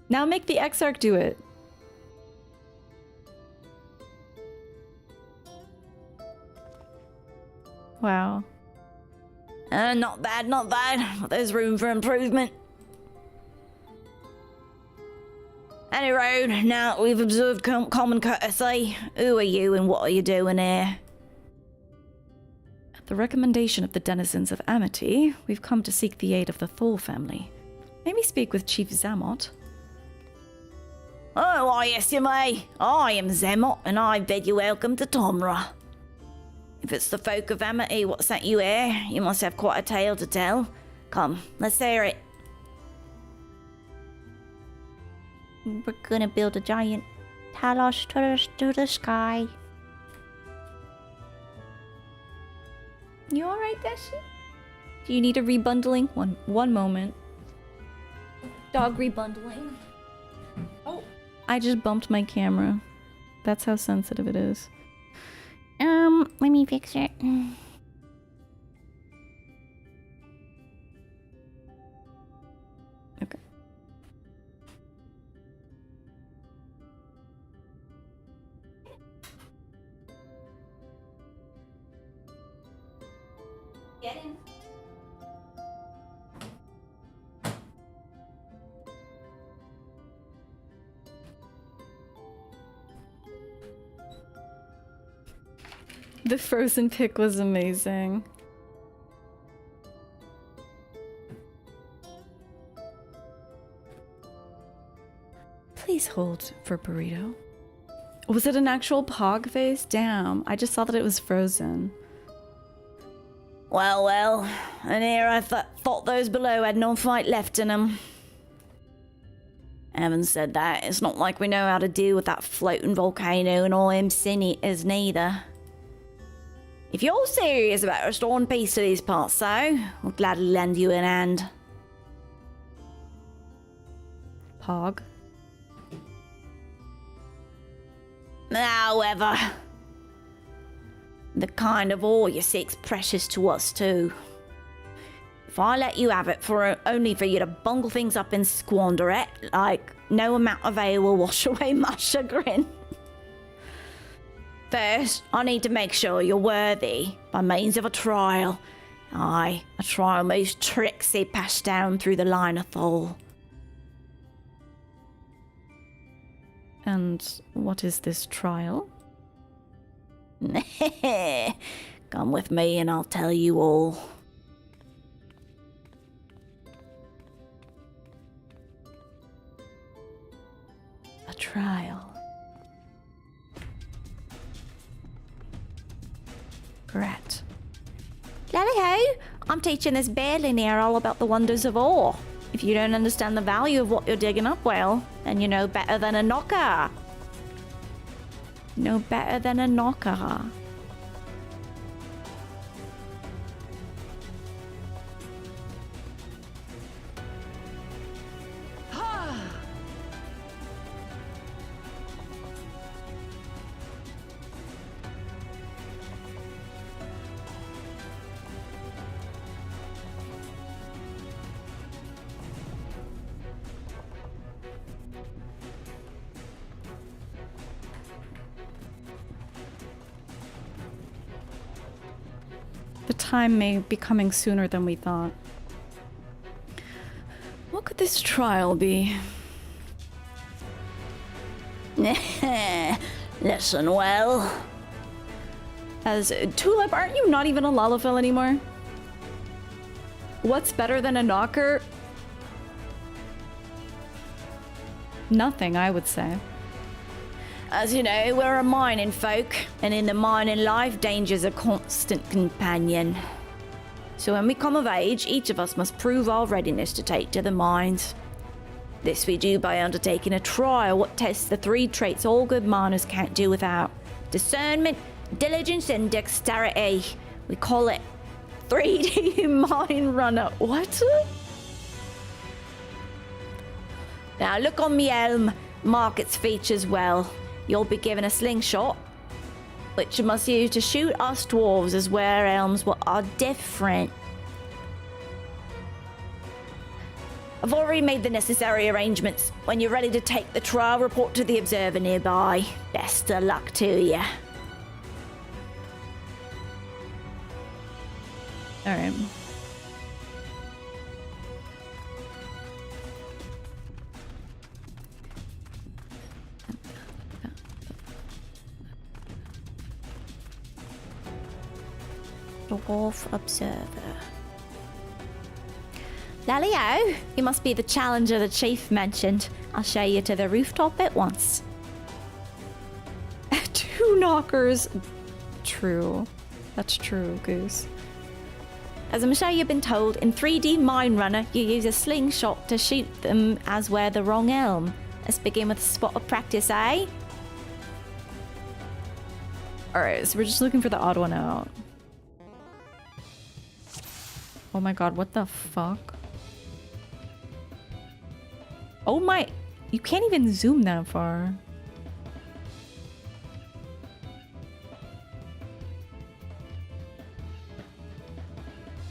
Now make the Exarch do it. Wow. Not bad, not bad. There's room for improvement. Any road, now that we've observed common courtesy, who are you and what are you doing here? At the recommendation of the denizens of Amity, we've come to seek the aid of the Tholls family. May we speak with Chief Xamot? Oh, why, yes, you may. I am Xamot, and I bid you welcome to Tomra. If it's the folk of Amity what sent you here, you must have quite a tale to tell. Come, let's hear it. We're gonna build a giant Talos to the sky. You alright, Dashi? Do you need a rebundling? One moment. Dog rebundling. Oh, I just bumped my camera. That's how sensitive it is. Let me fix it. Okay. Get in. The frozen pick was amazing. Please hold for burrito. Was it an actual pog face? Damn, I just saw that it was frozen. Well, well, and here I thought those below had no fight left in them. Having said that, it's not like we know how to deal with that floating volcano and all them sin eaters neither. If you're serious about restoring peace to these parts, though, I'll gladly lend you an hand. Pog. However, the kind of ore you seek's precious to us too. If I let you have it only for you to bungle things up and squander it, like no amount of ale will wash away my chagrin. First, I need to make sure you're worthy by means of a trial. Aye, a trial most tricksy passed down through the line of Tholls. And what is this trial? Come with me and I'll tell you all. A trial. Correct. Lally-ho, I'm teaching this barely near all about the wonders of ore. If you don't understand the value of what you're digging up, well, then you know better than a knocker. No better than a knocker. The time may be coming sooner than we thought. What could this trial be? Listen well. As Tulip, aren't you not even a Lalafell anymore? What's better than a knocker? Nothing, I would say. As you know, we're a mining folk, and in the mining life, danger's a constant companion. So when we come of age, each of us must prove our readiness to take to the mines. This we do by undertaking a trial what tests the 3 traits all good miners can't do without. Discernment, diligence, and dexterity. We call it 3D Mine Runner. What? Now look on me helm, mark its features well. You'll be given a slingshot, which you must use to shoot us dwarves as where elms what are different. I've already made the necessary arrangements. When you're ready to take the trial, report to the observer nearby. Best of luck to you. Alright. Dwarf observer. Lally-o, you must be the challenger the chief mentioned. I'll show you to the rooftop at once. 2 knockers. True. That's true, Goose. As I'm sure you've been told, in 3D Mine Runner, you use a slingshot to shoot them as where the wrong elm. Let's begin with a spot of practice, eh? Alright, so we're just looking for the odd one out. Oh my god, what the fuck? Oh my... You can't even zoom that far.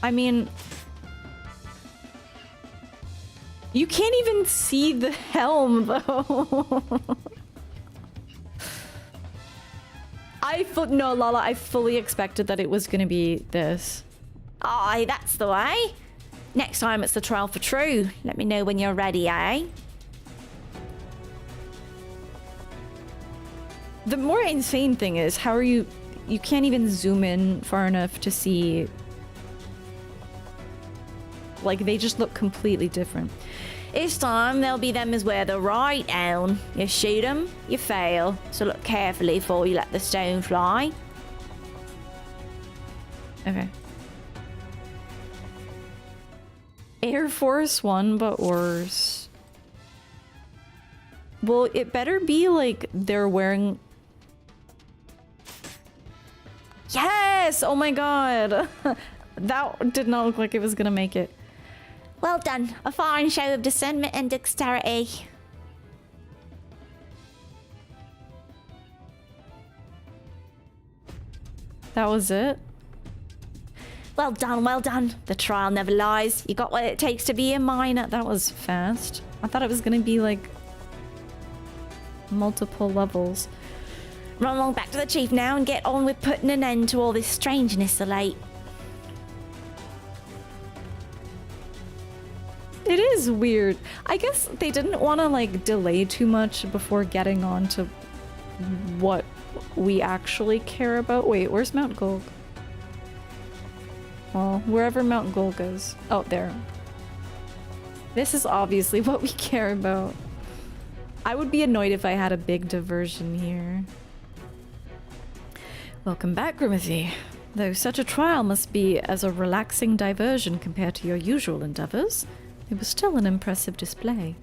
I mean, you can't even see the helm, though. No, Lala, I fully expected that it was gonna be this. Aye, that's the way. Next time it's the trial for true. Let me know when you're ready, eh? The more insane thing is, how are you can't even zoom in far enough to see. Like, they just look completely different. This time there'll be them as wear the right helm. You shoot them, you fail. So look carefully before you let the stone fly. Okay. Air Force One, but worse. Well, it better be like they're wearing... Yes! Oh my god! That did not look like it was gonna make it. Well done. A fine show of discernment and dexterity. That was it? Well done, well done. The trial never lies. You got what it takes to be a miner. That was fast. I thought it was gonna be like multiple levels. Run along back to the chief now and get on with putting an end to all this strangeness of late. It is weird. I guess they didn't want to like delay too much before getting on to what we actually care about. Wait, where's Mount Gulg? Well, wherever Mount Gulg is. Oh, there. This is obviously what we care about. I would be annoyed if I had a big diversion here. Welcome back, Grimithy. Though such a trial must be as a relaxing diversion compared to your usual endeavors, it was still an impressive display.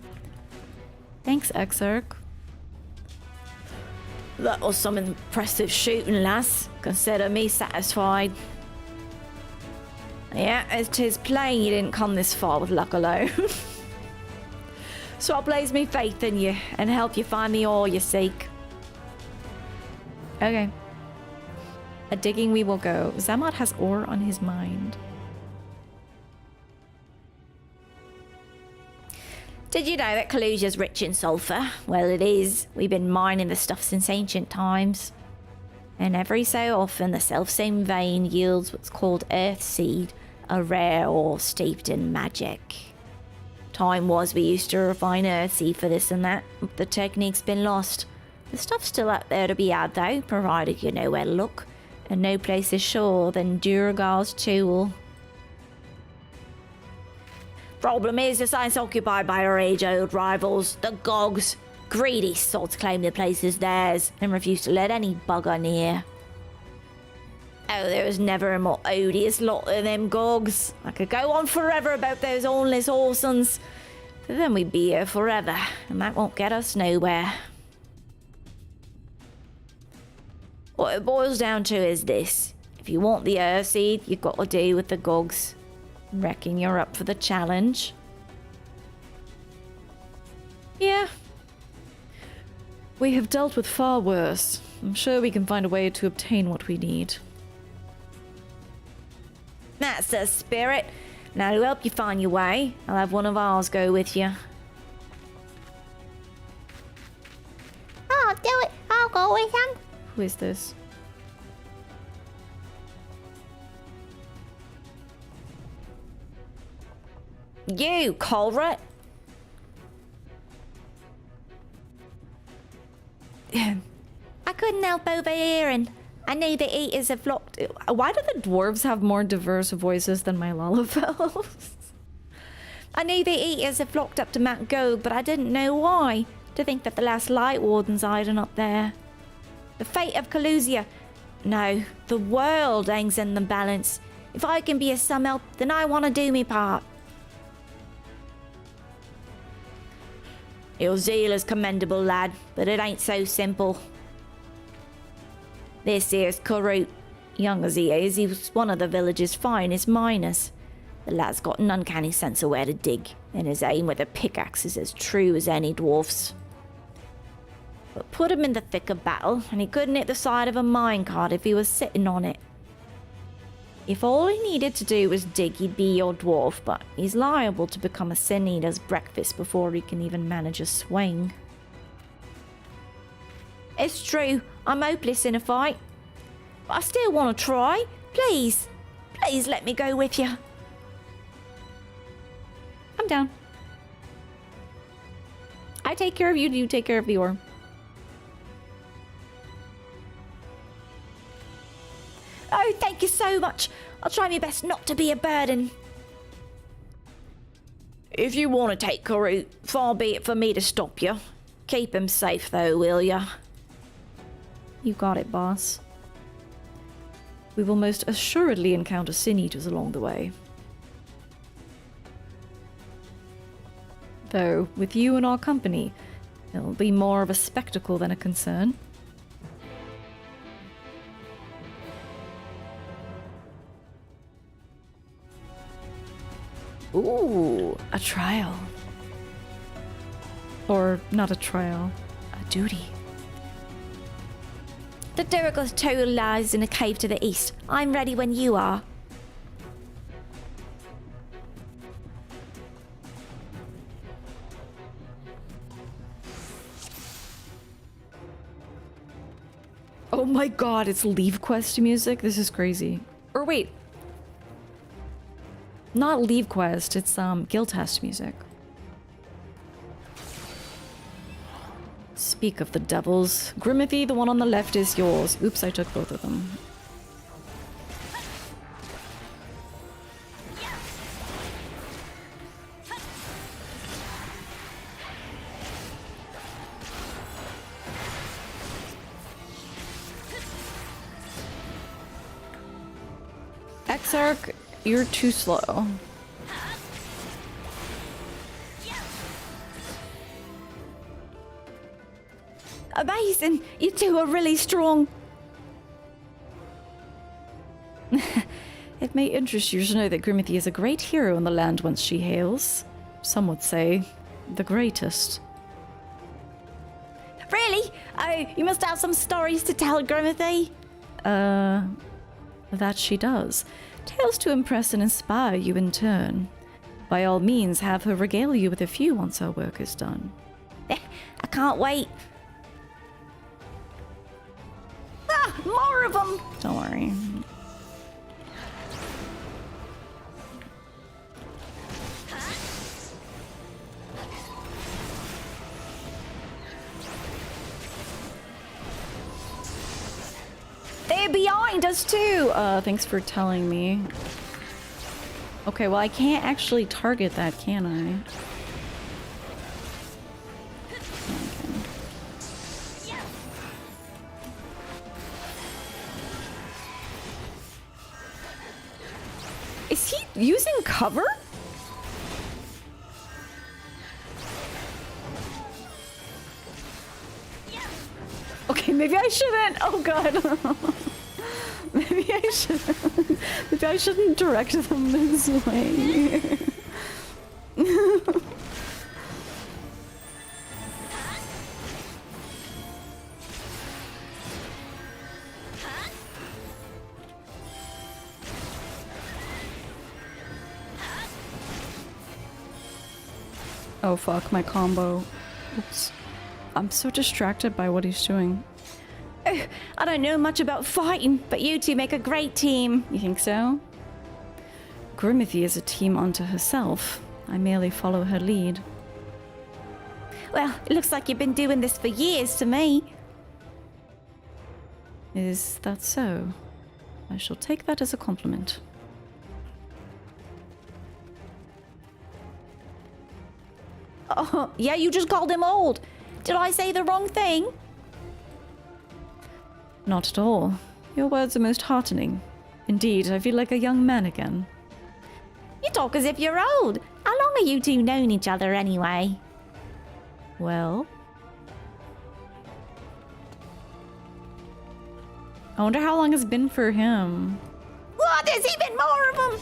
Thanks, Exarch. That was some impressive shooting, lass. Consider me satisfied. Yeah, as 'tis plain you didn't come this far with luck alone. So I'll place me faith in you and help you find the ore you seek. Okay. A digging we will go. Zammot has ore on his mind. Did you know that Kholusia's rich in sulfur? Well, it is. We've been mining the stuff since ancient times. And every so often, the selfsame vein yields what's called earth seed, a rare ore steeped in magic. Time was we used to refine earth seed for this and that. The technique's been lost. The stuff's still out there to be had, though, provided you know where to look. And no place is surer than Duergar's Tewel. Problem is, the site's occupied by our age-old rivals, the Gogs. Greedy sods claim the place is theirs and refuse to let any bugger near. Oh, there was never a more odious lot than them Gogs. I could go on forever about those hornless Orsons, but then we'd be here forever, and that won't get us nowhere. What it boils down to is this. If you want the Earthseed, you've got to deal with the Gogs. Reckon you're up for the challenge? Yeah. We have dealt with far worse. I'm sure we can find a way to obtain what we need. That's the spirit. Now to help you find your way, I'll have one of ours go with you. I'll do it. I'll go with him. Who is this? You, Colruyt. I couldn't help overhearing. I knew the eaters have flocked. Why do the dwarves have more diverse voices than my Lalafels? I knew the eaters have flocked up to Mount Gulg, but I didn't know why. To think that the last light warden's hiding up there. The fate of Kholusia. No, the world hangs in the balance. If I can be of some help, then I want to do me part. Your zeal is commendable, lad, but it ain't so simple. This here's Kholusia. Young as he is, he was one of the village's finest miners. The lad's got an uncanny sense of where to dig, and his aim with a pickaxe is as true as any dwarf's. But put him in the thick of battle, and he couldn't hit the side of a minecart if he was sitting on it. If all he needed to do was dig, he'd be your dwarf, but he's liable to become a sin eater's breakfast before he can even manage a swing. It's true, I'm hopeless in a fight. But I still want to try. Please, please let me go with you. I'm down. I take care of you, you take care of the ore. Oh, thank you so much. I'll try my best not to be a burden. If you want to take Karut, far be it for me to stop you. Keep him safe though, will ya? You got it, boss. We will most assuredly encounter sin eaters along the way. Though, with you in our company, it'll be more of a spectacle than a concern. Ooh, a trial. Or not a trial, a duty. The Duergar's Tewel lies in a cave to the east. I'm ready when you are. Oh my god, it's Leave Quest music? This is crazy. Or wait. Not Leave Quest, it's Guild Test music. Speak of the devils. Grimothy, the one on the left is yours. Oops, I took both of them. Exarch, you're too slow. Amazing! You two are really strong. It may interest you to know that Grimothy is a great hero in the land whence she hails. Some would say, the greatest. Really? Oh, you must have some stories to tell, Grimothy. That she does. Tales to impress and inspire you in turn. By all means, have her regale you with a few once our work is done. I can't wait. Ah, more of them! Don't worry. They're behind us too! Thanks for telling me. Okay, well I can't actually target that, can I? Is he using cover? Okay, maybe I shouldn't. Oh god. Maybe I shouldn't. Maybe I shouldn't direct them this way. Oh fuck, my combo. Oops. I'm so distracted by what he's doing. Oh, I don't know much about fighting, but you two make a great team. You think so? Grimothy is a team unto herself. I merely follow her lead. Well, it looks like you've been doing this for years to me. Is that so? I shall take that as a compliment. Oh, yeah, you just called him old. Did I say the wrong thing? Not at all. Your words are most heartening. Indeed, I feel like a young man again. You talk as if you're old. How long have you two known each other anyway? Well... I wonder how long it's been for him. What? There's even more of them!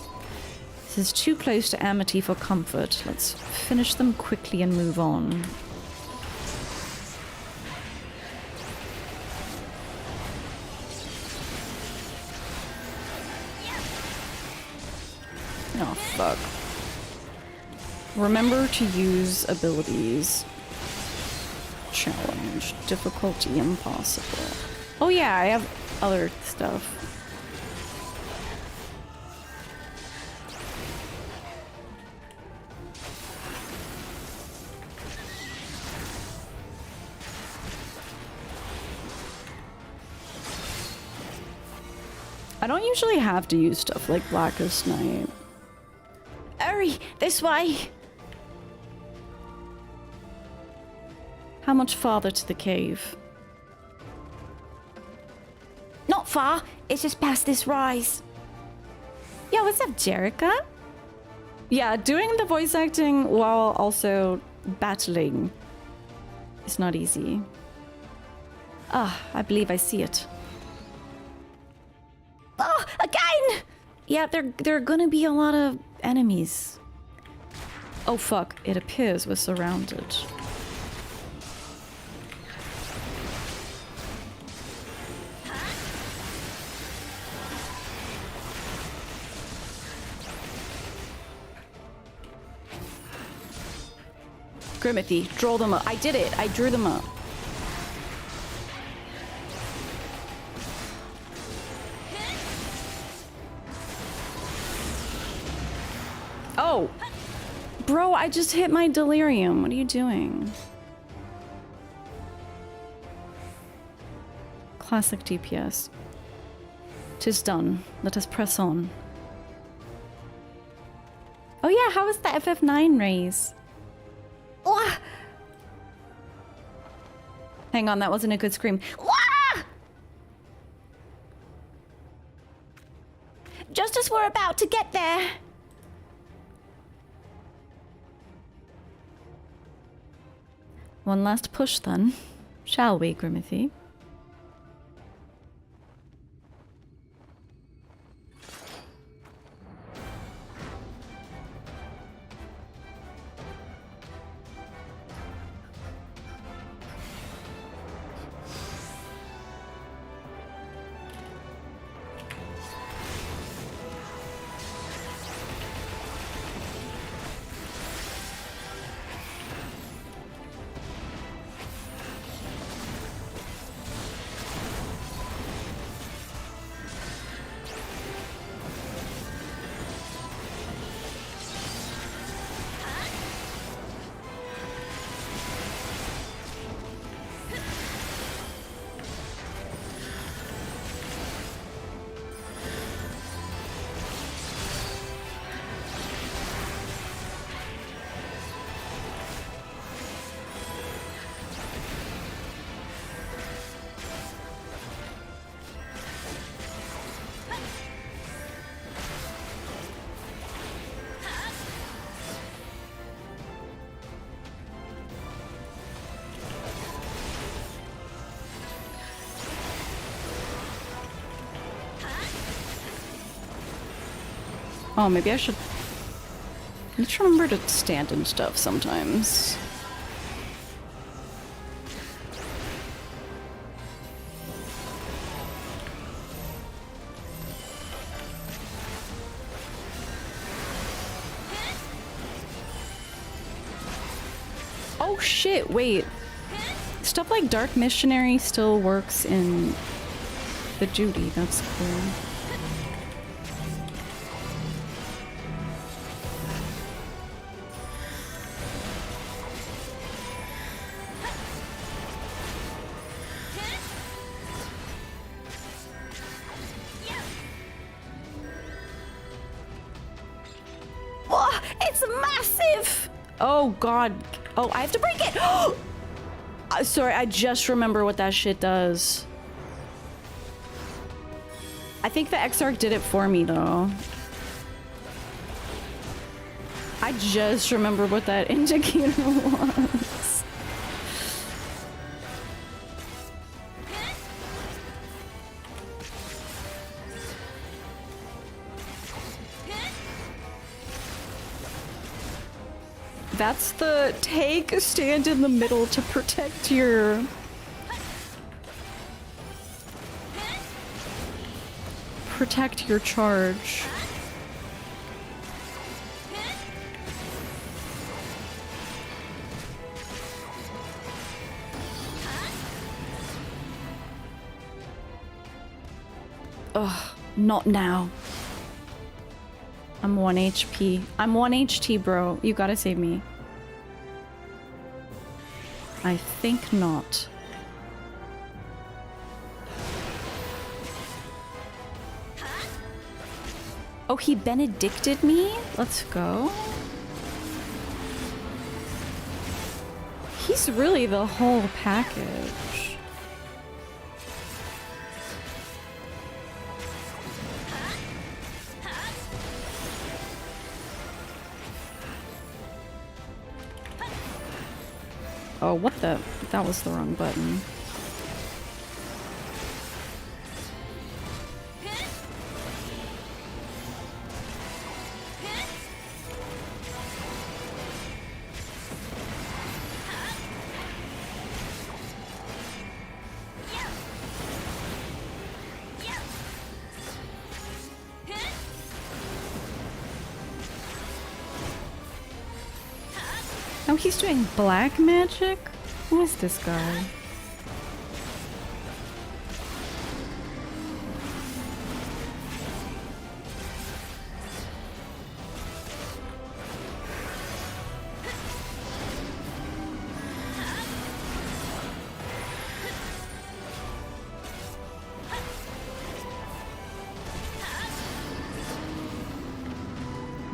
This is too close to Amity for comfort. Let's finish them quickly and move on. Oh, fuck. Remember to use abilities. Challenge. Difficulty impossible. Oh yeah, I have other stuff. I don't usually have to use stuff like Blackest Night. Hurry, this way. How much farther to the cave? Not far. It's just past this rise. Yeah, what's up, Jerica? Yeah, doing the voice acting while also battling is not easy. Ah, I believe I see it. Oh, again! Yeah, there are gonna be a lot of enemies. Oh fuck, it appears we're surrounded. Grimothy, draw them up. I did it. I drew them up. Oh! Bro, I just hit my delirium. What are you doing? Classic DPS. 'Tis done. Let us press on. Oh yeah, how was the FF9 raise? Wah! Hang on, that wasn't a good scream. Wah! Just as we're about to get there. One last push then, shall we, Grimothy? Oh, maybe I should... I need to remember to stand and stuff sometimes. Oh shit, wait. Stuff like Dark Missionary still works in the Judy, that's cool. It's massive! Oh god. Oh, I have to break it! Sorry, I just remember what that shit does. I think the Exarch did it for me, though. I just remember what that indicator was. That's the take stand in the middle to protect your... Protect your charge. Ugh, not now. I'm 1 HP. I'm 1 HT, bro. You gotta save me. I think not. Oh, he benedicted me? Let's go. He's really the whole package. Oh, what the? That was the wrong button. Oh, he's doing black magic? Who is this guy?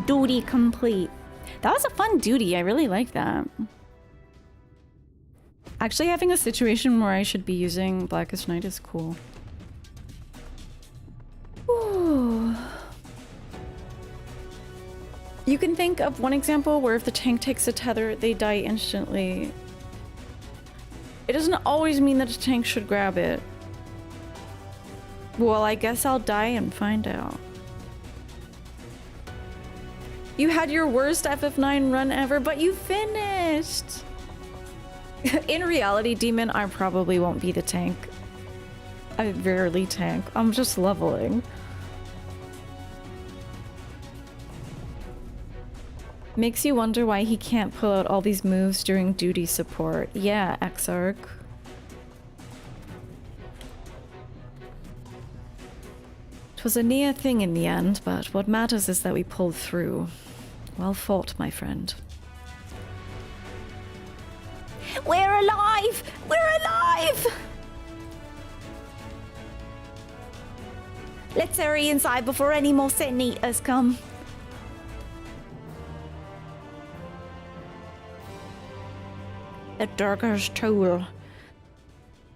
Duty complete. That was a fun duty. I really like that. Actually, having a situation where I should be using Blackest Night is cool. Ooh. You can think of one example where if the tank takes a tether, they die instantly. It doesn't always mean that a tank should grab it. Well, I guess I'll die and find out. You had your worst FF9 run ever, but you finished! In reality, Demon, I probably won't be the tank. I rarely tank. I'm just leveling. Makes you wonder why he can't pull out all these moves during duty support. Yeah, Exarch. Twas a near thing in the end, but what matters is that we pulled through. Well fought, my friend. We're alive! We're alive! Let's hurry inside before any more Sin Eaters come. The Duergar's Tewel.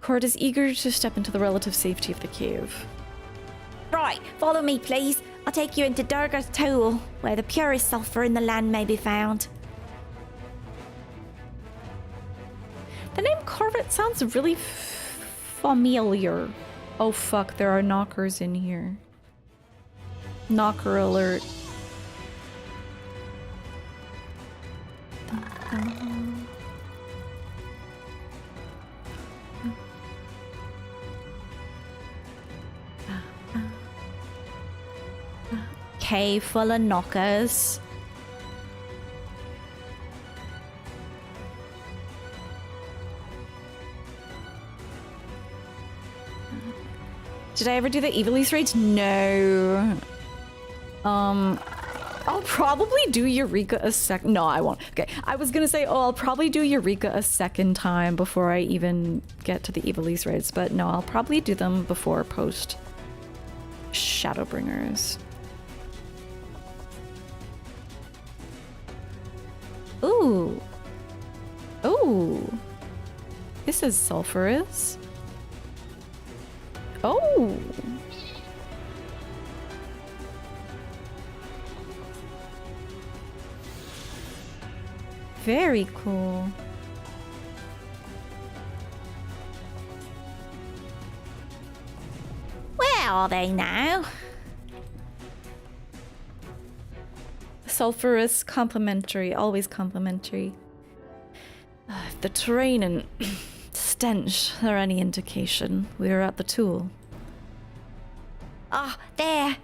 Cord is eager to step into the relative safety of the cave. Right, follow me, please. I'll take you into Duergar's Tewel, where the purest sulfur in the land may be found. The name Corvette sounds really familiar. Oh fuck, there are knockers in here. Knocker alert. Cave full of knockers. Did I ever do the Evilise raids? No. I'll probably do Eureka a second. No, I won't. Okay, I was gonna say, oh, I'll probably do Eureka a second time before I even get to the Evilise raids, but no, I'll probably do them before post Shadowbringers. Ooh. Ooh. This is sulfurous. Oh. Very cool. Where are they now? sulfurous, complimentary, always complimentary. If the terrain and stench are any indication, we're at the Tewel. Ah, there!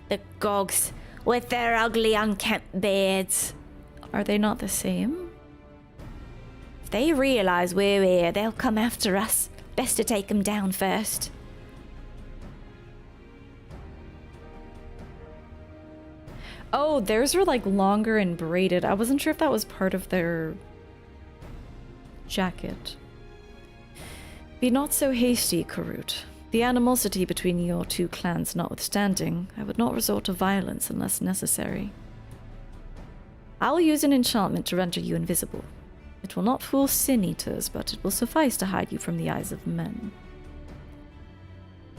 The Gulgs, with their ugly unkempt beards. Are they not the same? If they realize we're here, they'll come after us. Best to take them down first. Oh, theirs were like longer and braided. I wasn't sure if that was part of their jacket. Be not so hasty, Karut. The animosity between your two clans notwithstanding, I would not resort to violence unless necessary. I will use an enchantment to render you invisible. It will not fool sin-eaters, but it will suffice to hide you from the eyes of men.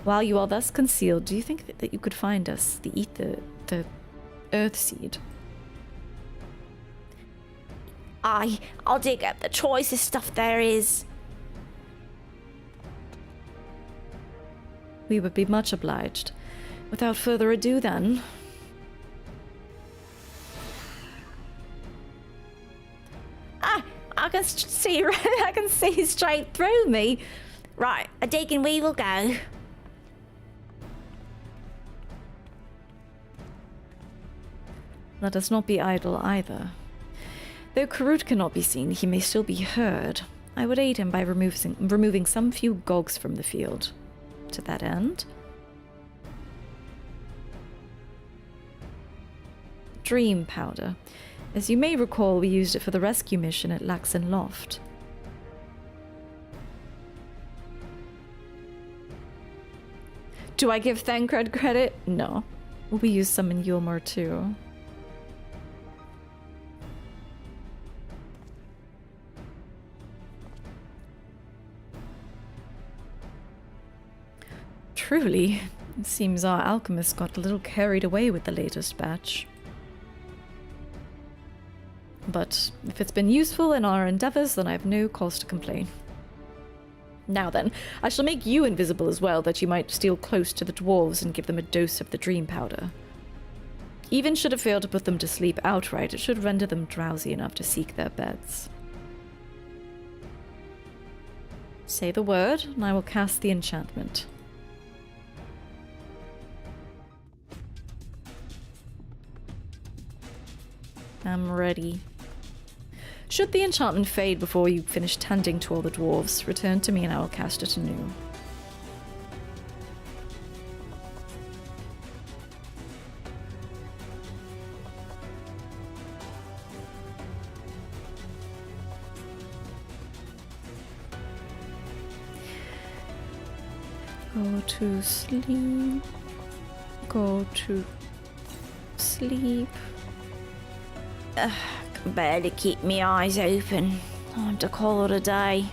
While you are thus concealed, do you think that you could find us, the Earth Seed? Aye, I'll dig up the choicest stuff there is. We would be much obliged. Without further ado, then. Ah, I can see. I can see straight through me. Right, a digging we will go. Let us not be idle either. Though Karut cannot be seen, he may still be heard. I would aid him by removing some few Gulgs from the field. To that end, Dream Powder. As you may recall, we used it for the rescue mission at Laxen Loft. Do I give Thancred credit? No. We used some in Eulmore too. Truly, it seems our alchemist got a little carried away with the latest batch. But if it's been useful in our endeavors, then I have no cause to complain. Now then, I shall make you invisible as well, that you might steal close to the dwarves and give them a dose of the dream powder. Even should it fail to put them to sleep outright, it should render them drowsy enough to seek their beds. Say the word, and I will cast the enchantment. I'm ready. Should the enchantment fade before you finish tending to all the dwarves, return to me and I will cast it anew. Go to sleep. Go to sleep. Ugh, can barely keep my eyes open. Time to call it a day.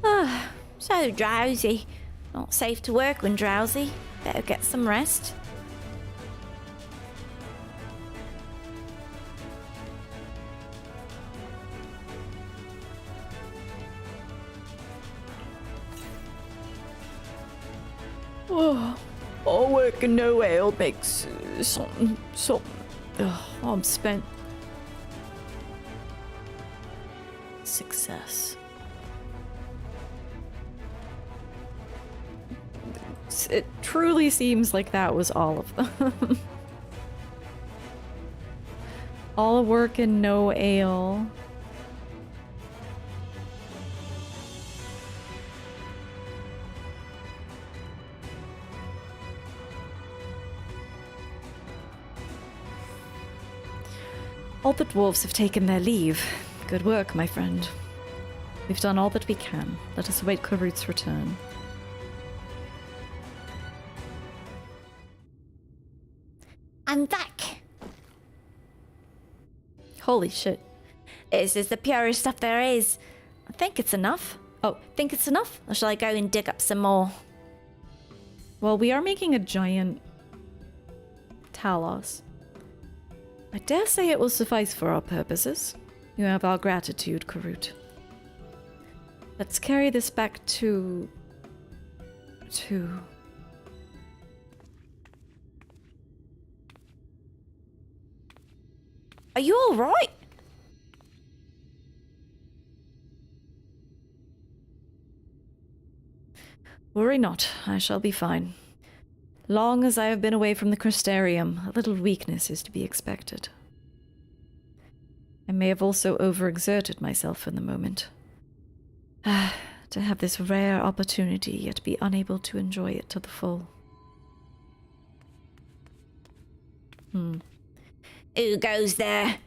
Ah, so drowsy. Not safe to work when drowsy. Better get some rest. All work and no ale makes something. I'm spent. Success. It truly seems like that was all of them. All work and no ale. All the dwarves have taken their leave. Good work, my friend. We've done all that we can. Let us await Karut's return. I'm back. Holy shit. This is the purest stuff there is. I think it's enough. Oh, think it's enough? Or shall I go and dig up some more? Well, we are making a giant Tholls. I dare say it will suffice for our purposes. You have our gratitude, Karut. Let's carry this back to... Are you alright? Worry not, I shall be fine. Long as I have been away from the Crystarium, a little weakness is to be expected. I may have also overexerted myself in the moment. To have this rare opportunity, yet be unable to enjoy it to the full. Who goes there?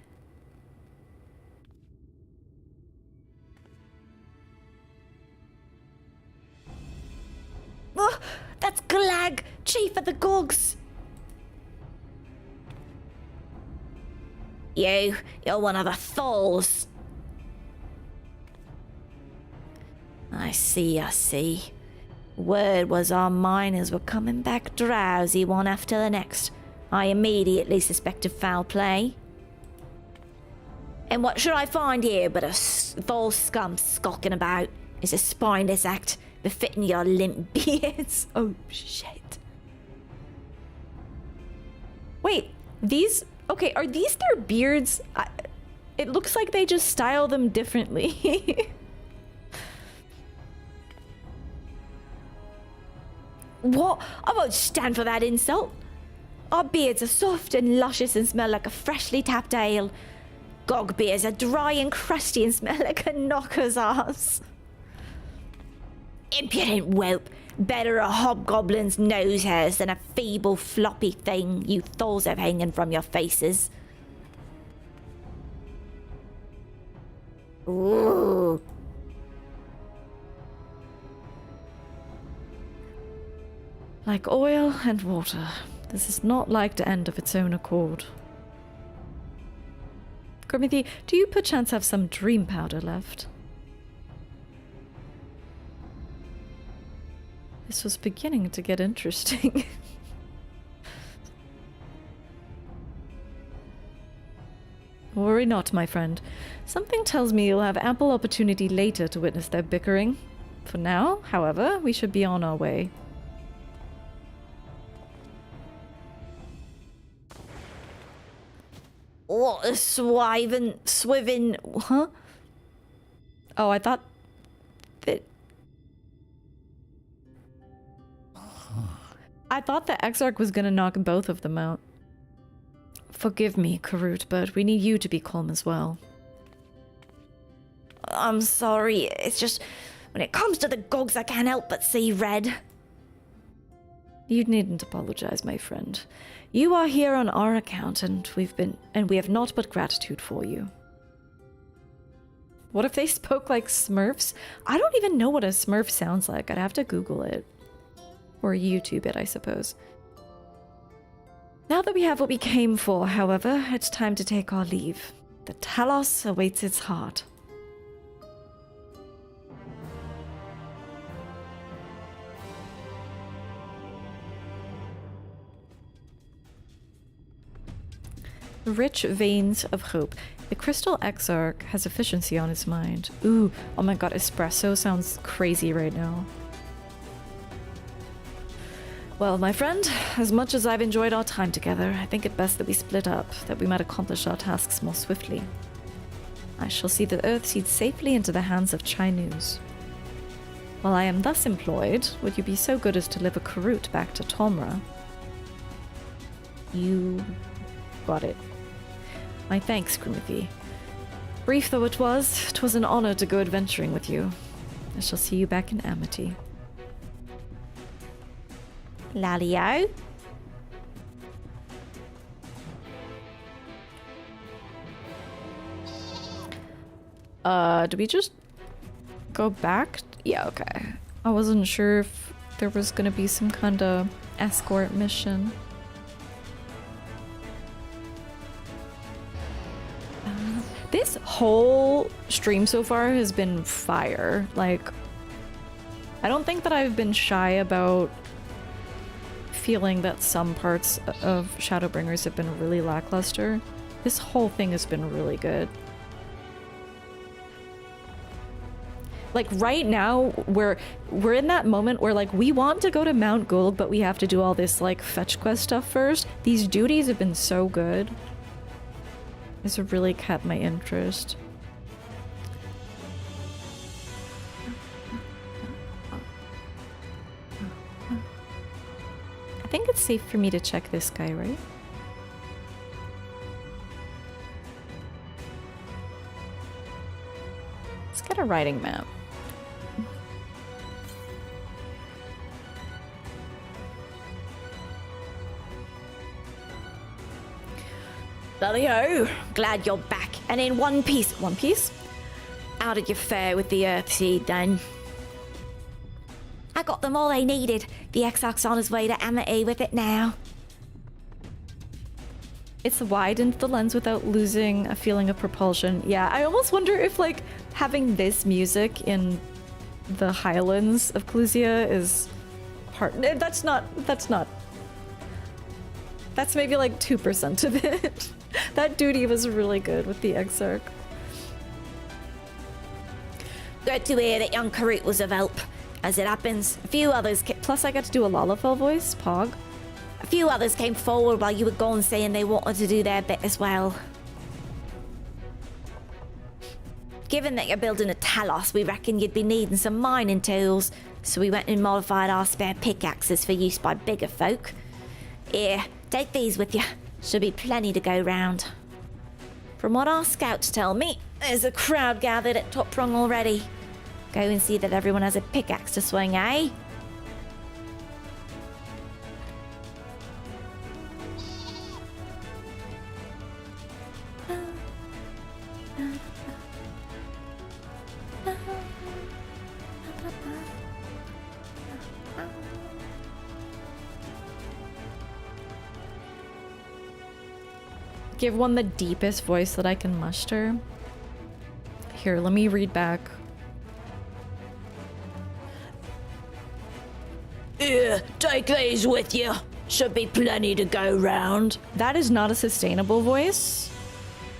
Oh, that's Gulg, chief of the Gulgs. You're one of the Tholls. I see. Word was our miners were coming back drowsy one after the next. I immediately suspected foul play. And what should I find here but a Tholls scum skulking about? It's a spineless act befitting your limp beards. Oh, shit. Wait, these... Okay, are these their beards? It looks like they just style them differently. What? I won't stand for that insult. Our beards are soft and luscious and smell like a freshly tapped ale. Gog beards are dry and crusty and smell like a knocker's ass. Impudent whelp. Better a hobgoblin's nose hairs than a feeble floppy thing you Tholls have hanging from your faces. Ooh. Like oil and water, this is not like to end of its own accord. Grimmithy, do you perchance have some dream powder left? This was beginning to get interesting. Worry not, my friend. Something tells me you'll have ample opportunity later to witness their bickering. For now, however, we should be on our way. What a swiving, huh? Oh, I thought that... I thought the Exarch was gonna knock both of them out. Forgive me, Karut, but we need you to be calm as well. I'm sorry, it's just... When it comes to the Gulgs, I can't help but see red. You needn't apologize, my friend. You are here on our account, and we have naught but gratitude for you. What if they spoke like Smurfs? I don't even know what a Smurf sounds like. I'd have to Google it. Or YouTube it, I suppose. Now that we have what we came for, however, it's time to take our leave. The Tholls awaits its heart. Rich veins of hope. The Crystal Exarch has efficiency on his mind. Ooh, oh my god, espresso sounds crazy right now. Well, my friend, as much as I've enjoyed our time together, I think it best that we split up, that we might accomplish our tasks more swiftly. I shall see the Earthseed safely into the hands of Chinese. While I am thus employed, would you be so good as to deliver Karut back to Tomra? You got it. My thanks, Grimmithy. Brief though it was, 'twas an honor to go adventuring with you. I shall see you back in Amity. Lalio? Do we just go back? Yeah, okay. I wasn't sure if there was gonna be some kind of escort mission. This whole stream so far has been fire. Like, I don't think that I've been shy about feeling that some parts of Shadowbringers have been really lackluster. This whole thing has been really good. Like right now, we're in that moment where like we want to go to Mount Gulg, but we have to do all this like fetch quest stuff first. These duties have been so good. It's really kept my interest. I think it's safe for me to check this guy, right? Let's get a riding map. Bloody-o! Glad you're back and in one piece. One piece? How did you fare with the Earth Seed then? I got them all they needed. The Exarch's on his way to Amity with it now. It's widened the lens without losing a feeling of propulsion. Yeah, I almost wonder if like having this music in the Highlands of Kholusia is part. That's maybe like 2% of it. That duty was really good with the Exarch. Good to hear that young Karut was of help. As it happens, a few others plus I got to do a Lalafell voice, Pog. A few others came forward while you were gone saying they wanted to do their bit as well. Given that you're building a Talos, we reckon you'd be needing some mining tools, so we went and modified our spare pickaxes for use by bigger folk. Here, take these with you. Should be plenty to go round. From what our scouts tell me, there's a crowd gathered at Top Rung already. Go and see that everyone has a pickaxe to swing, eh? Give one the deepest voice that I can muster. Here, let me read back. Yeah, take these with you. Should be plenty to go round. That is not a sustainable voice.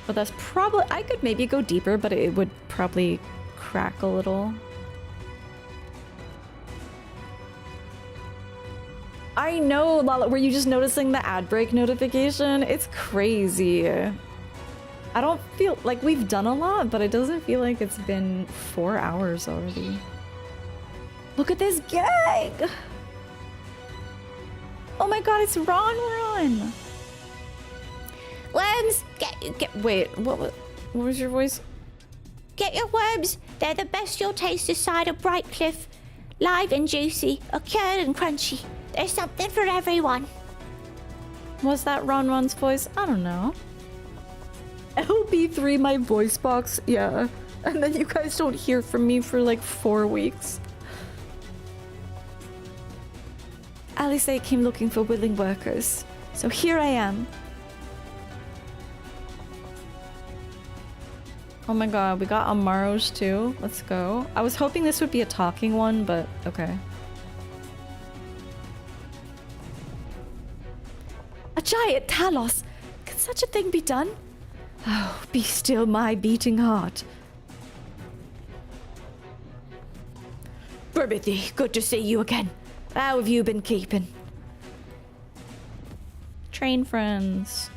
But that's probably... I could maybe go deeper, but it would probably crack a little. I know, Lala. Were you just noticing the ad break notification? It's crazy. I don't feel like we've done a lot, but it doesn't feel like it's been 4 hours already. Look at this gang! Oh my god, it's Ron! Worms, wait, what was your voice? Get your worms. They're the best you'll taste this side of Brightcliff. Live and juicy, or cured and crunchy. There's something for everyone. Was that Ron's voice? I don't know. LB3 my voice box, yeah. And then you guys don't hear from me for like 4 weeks. Alice came looking for willing workers, so here I am. Oh my god, we got Amaros too. Let's go. I was hoping this would be a talking one, but okay. A giant Talos! Can such a thing be done? Oh, be still my beating heart. Brimothy, good to see you again. How have you been keeping? Train friends.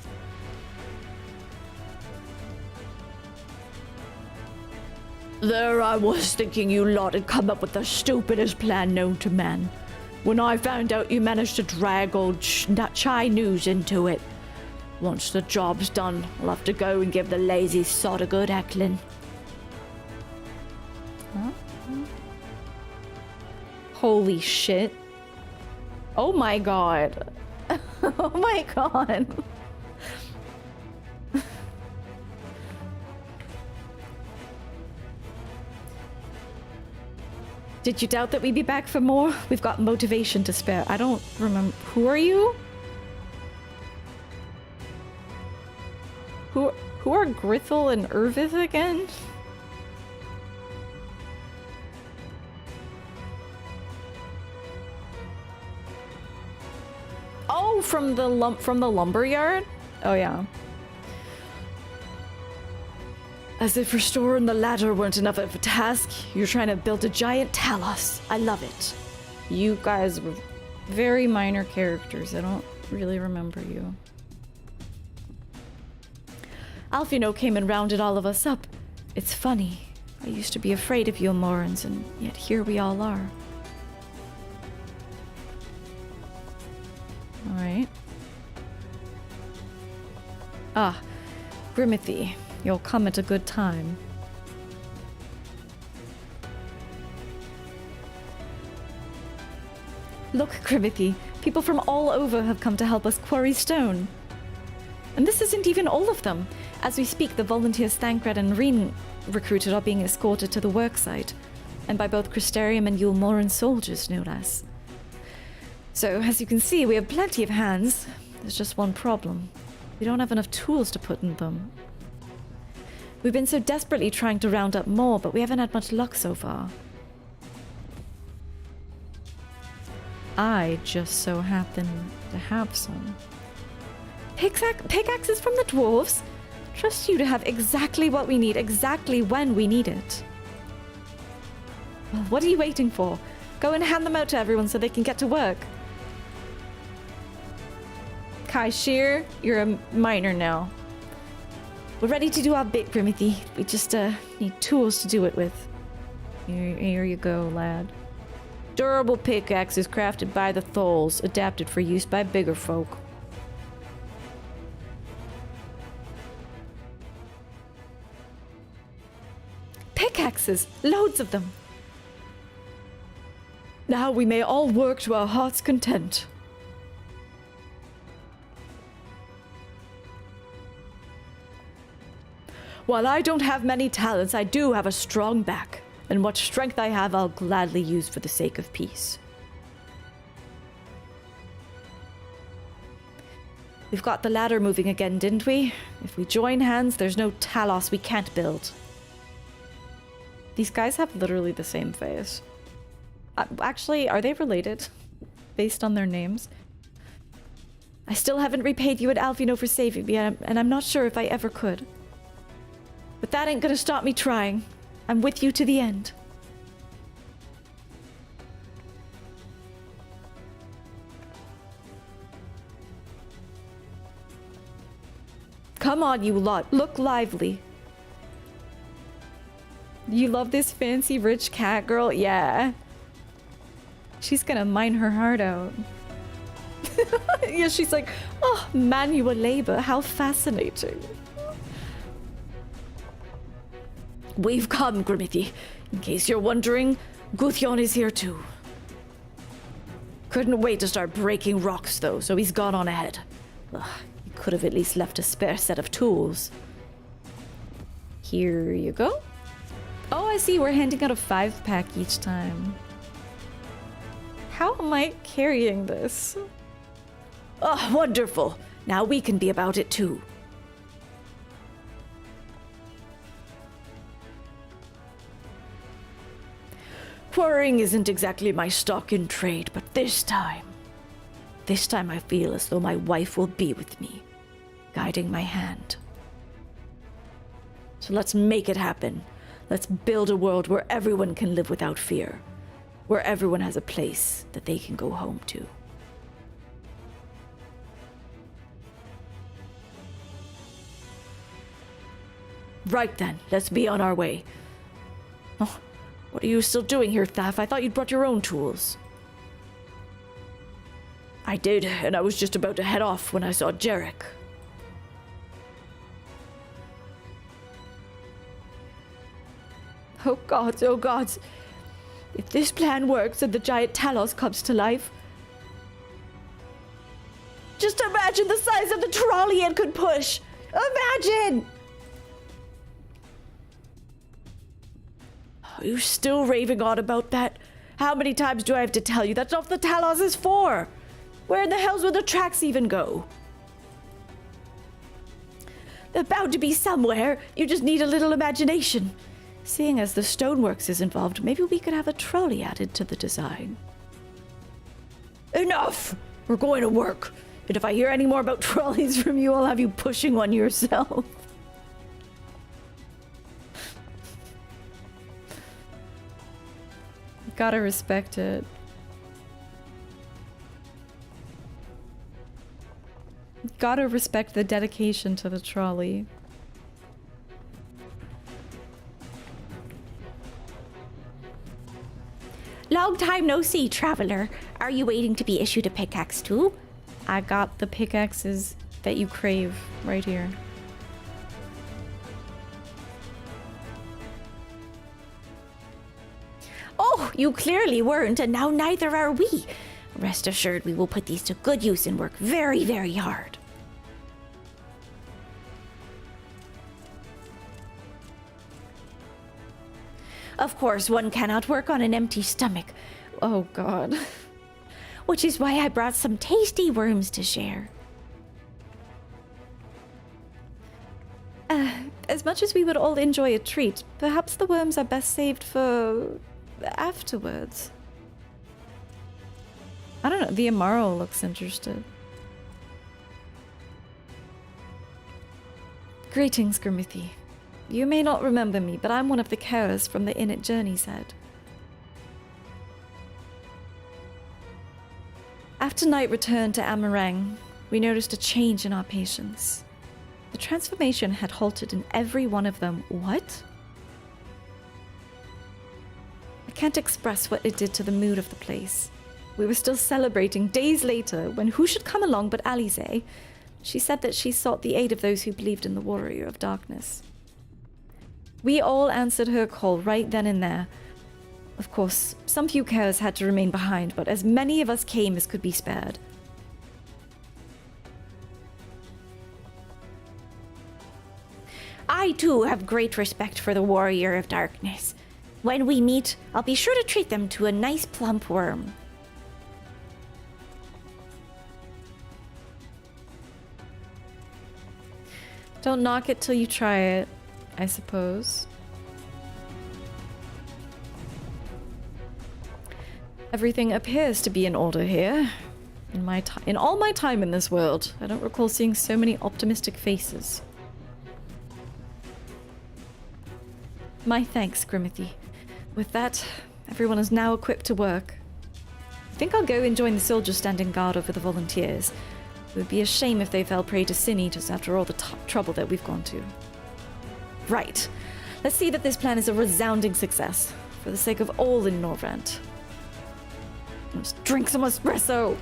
There I was thinking you lot had come up with the stupidest plan known to man. When I found out you managed to drag old Chai News into it. Once the job's done, I'll have to go and give the lazy sod a good heckling. Huh? Holy shit. Oh my god. Oh my god. Did you doubt that we'd be back for more? We've got motivation to spare. I don't remember. Who are you? Who are Grithel and Urvith again? from the lumber yard? Oh, yeah. As if restoring the ladder weren't enough of a task, you're trying to build a giant Talos. I love it. You guys were very minor characters. I don't really remember you. Alfino came and rounded all of us up. It's funny. I used to be afraid of Eulmorans, and yet here we all are. Alright. Ah, Grimithy. You'll come at a good time. Look, Grimithy. People from all over have come to help us quarry stone. And this isn't even all of them. As we speak, the volunteers Thancred and Reen recruited are being escorted to the worksite, and by both Crystarium and Eulmoran soldiers, no less. So, as you can see, we have plenty of hands. There's just one problem. We don't have enough tools to put in them. We've been so desperately trying to round up more, but we haven't had much luck so far. I just so happen to have some. Pickaxes from the dwarves? Trust you to have exactly what we need, exactly when we need it. Well, what are you waiting for? Go and hand them out to everyone so they can get to work. Kai Shear, you're a miner now. We're ready to do our bit, Grimithy. We just need tools to do it with. Here you go, lad. Durable pickaxes crafted by the Tholls, adapted for use by bigger folk. Pickaxes! Loads of them! Now we may all work to our heart's content. While I don't have many talents, I do have a strong back, and what strength I have I'll gladly use for the sake of peace. We've got the ladder moving again, didn't we? If we join hands, there's no Talos we can't build. These guys have literally the same face. Actually, are they related? Based on their names? I still haven't repaid you at Alfino for saving me, and I'm not sure if I ever could. But that ain't gonna stop me trying. I'm with you to the end. Come on, you lot. Look lively. You love this fancy rich cat girl? Yeah. She's gonna mine her heart out. Yeah, she's like, oh, manual labor, how fascinating. We've come, Grimithy. In case you're wondering, Guthjon is here too. Couldn't wait to start breaking rocks though, so he's gone on ahead. Ugh, he could have at least left a spare set of tools. Here you go. Oh, I see, we're handing out a 5-pack each time. How am I carrying this? Oh, wonderful. Now we can be about it too. Quarrying isn't exactly my stock in trade, but this time I feel as though my wife will be with me, guiding my hand. So let's make it happen. Let's build a world where everyone can live without fear, where everyone has a place that they can go home to. Right then, let's be on our way. Oh, what are you still doing here, Thaf? I thought you'd brought your own tools. I did, and I was just about to head off when I saw Jarek. Oh gods, oh gods. If this plan works and the giant Talos comes to life... Just imagine the size of the trolley it could push! Imagine! Are you still raving on about that? How many times do I have to tell you that's not what the Talos is for? Where in the hells will the tracks even go? They're bound to be somewhere. You just need a little imagination. Seeing as the stoneworks is involved, maybe we could have a trolley added to the design. Enough! We're going to work. And if I hear any more about trolleys from you, I'll have you pushing one yourself. Gotta respect it. Gotta respect the dedication to the trolley. Long time no see, traveler. Are you waiting to be issued a pickaxe too? I got the pickaxes that you crave right here. Oh, you clearly weren't, and now neither are we. Rest assured, we will put these to good use and work very, very hard. Of course, one cannot work on an empty stomach. Oh, God. Which is why I brought some tasty worms to share. As much as we would all enjoy a treat, perhaps the worms are best saved for afterwards. I don't know, the Amaro looks interested. Greetings, Grimmithy. You may not remember me, but I'm one of the carers from the inn at Journey's Head. After night return to Amarang, we noticed a change in our patients. The transformation had halted in every one of them. What? I can't express what it did to the mood of the place. We were still celebrating days later when who should come along but Alize? She said that she sought the aid of those who believed in the Warrior of Darkness. We all answered her call right then and there. Of course, some few carers had to remain behind, but as many of us came as could be spared. I too have great respect for the Warrior of Darkness. When we meet, I'll be sure to treat them to a nice plump worm. Don't knock it till you try it, I suppose. Everything appears to be in order here. In all my time in this world, I don't recall seeing so many optimistic faces. My thanks, Grimmithy. With that, everyone is now equipped to work. I think I'll go and join the soldiers standing guard over the volunteers. It would be a shame if they fell prey to Sin Eaters after all the trouble that we've gone to. Right. Let's see that this plan is a resounding success, for the sake of all in Norvrant. Let's drink some espresso!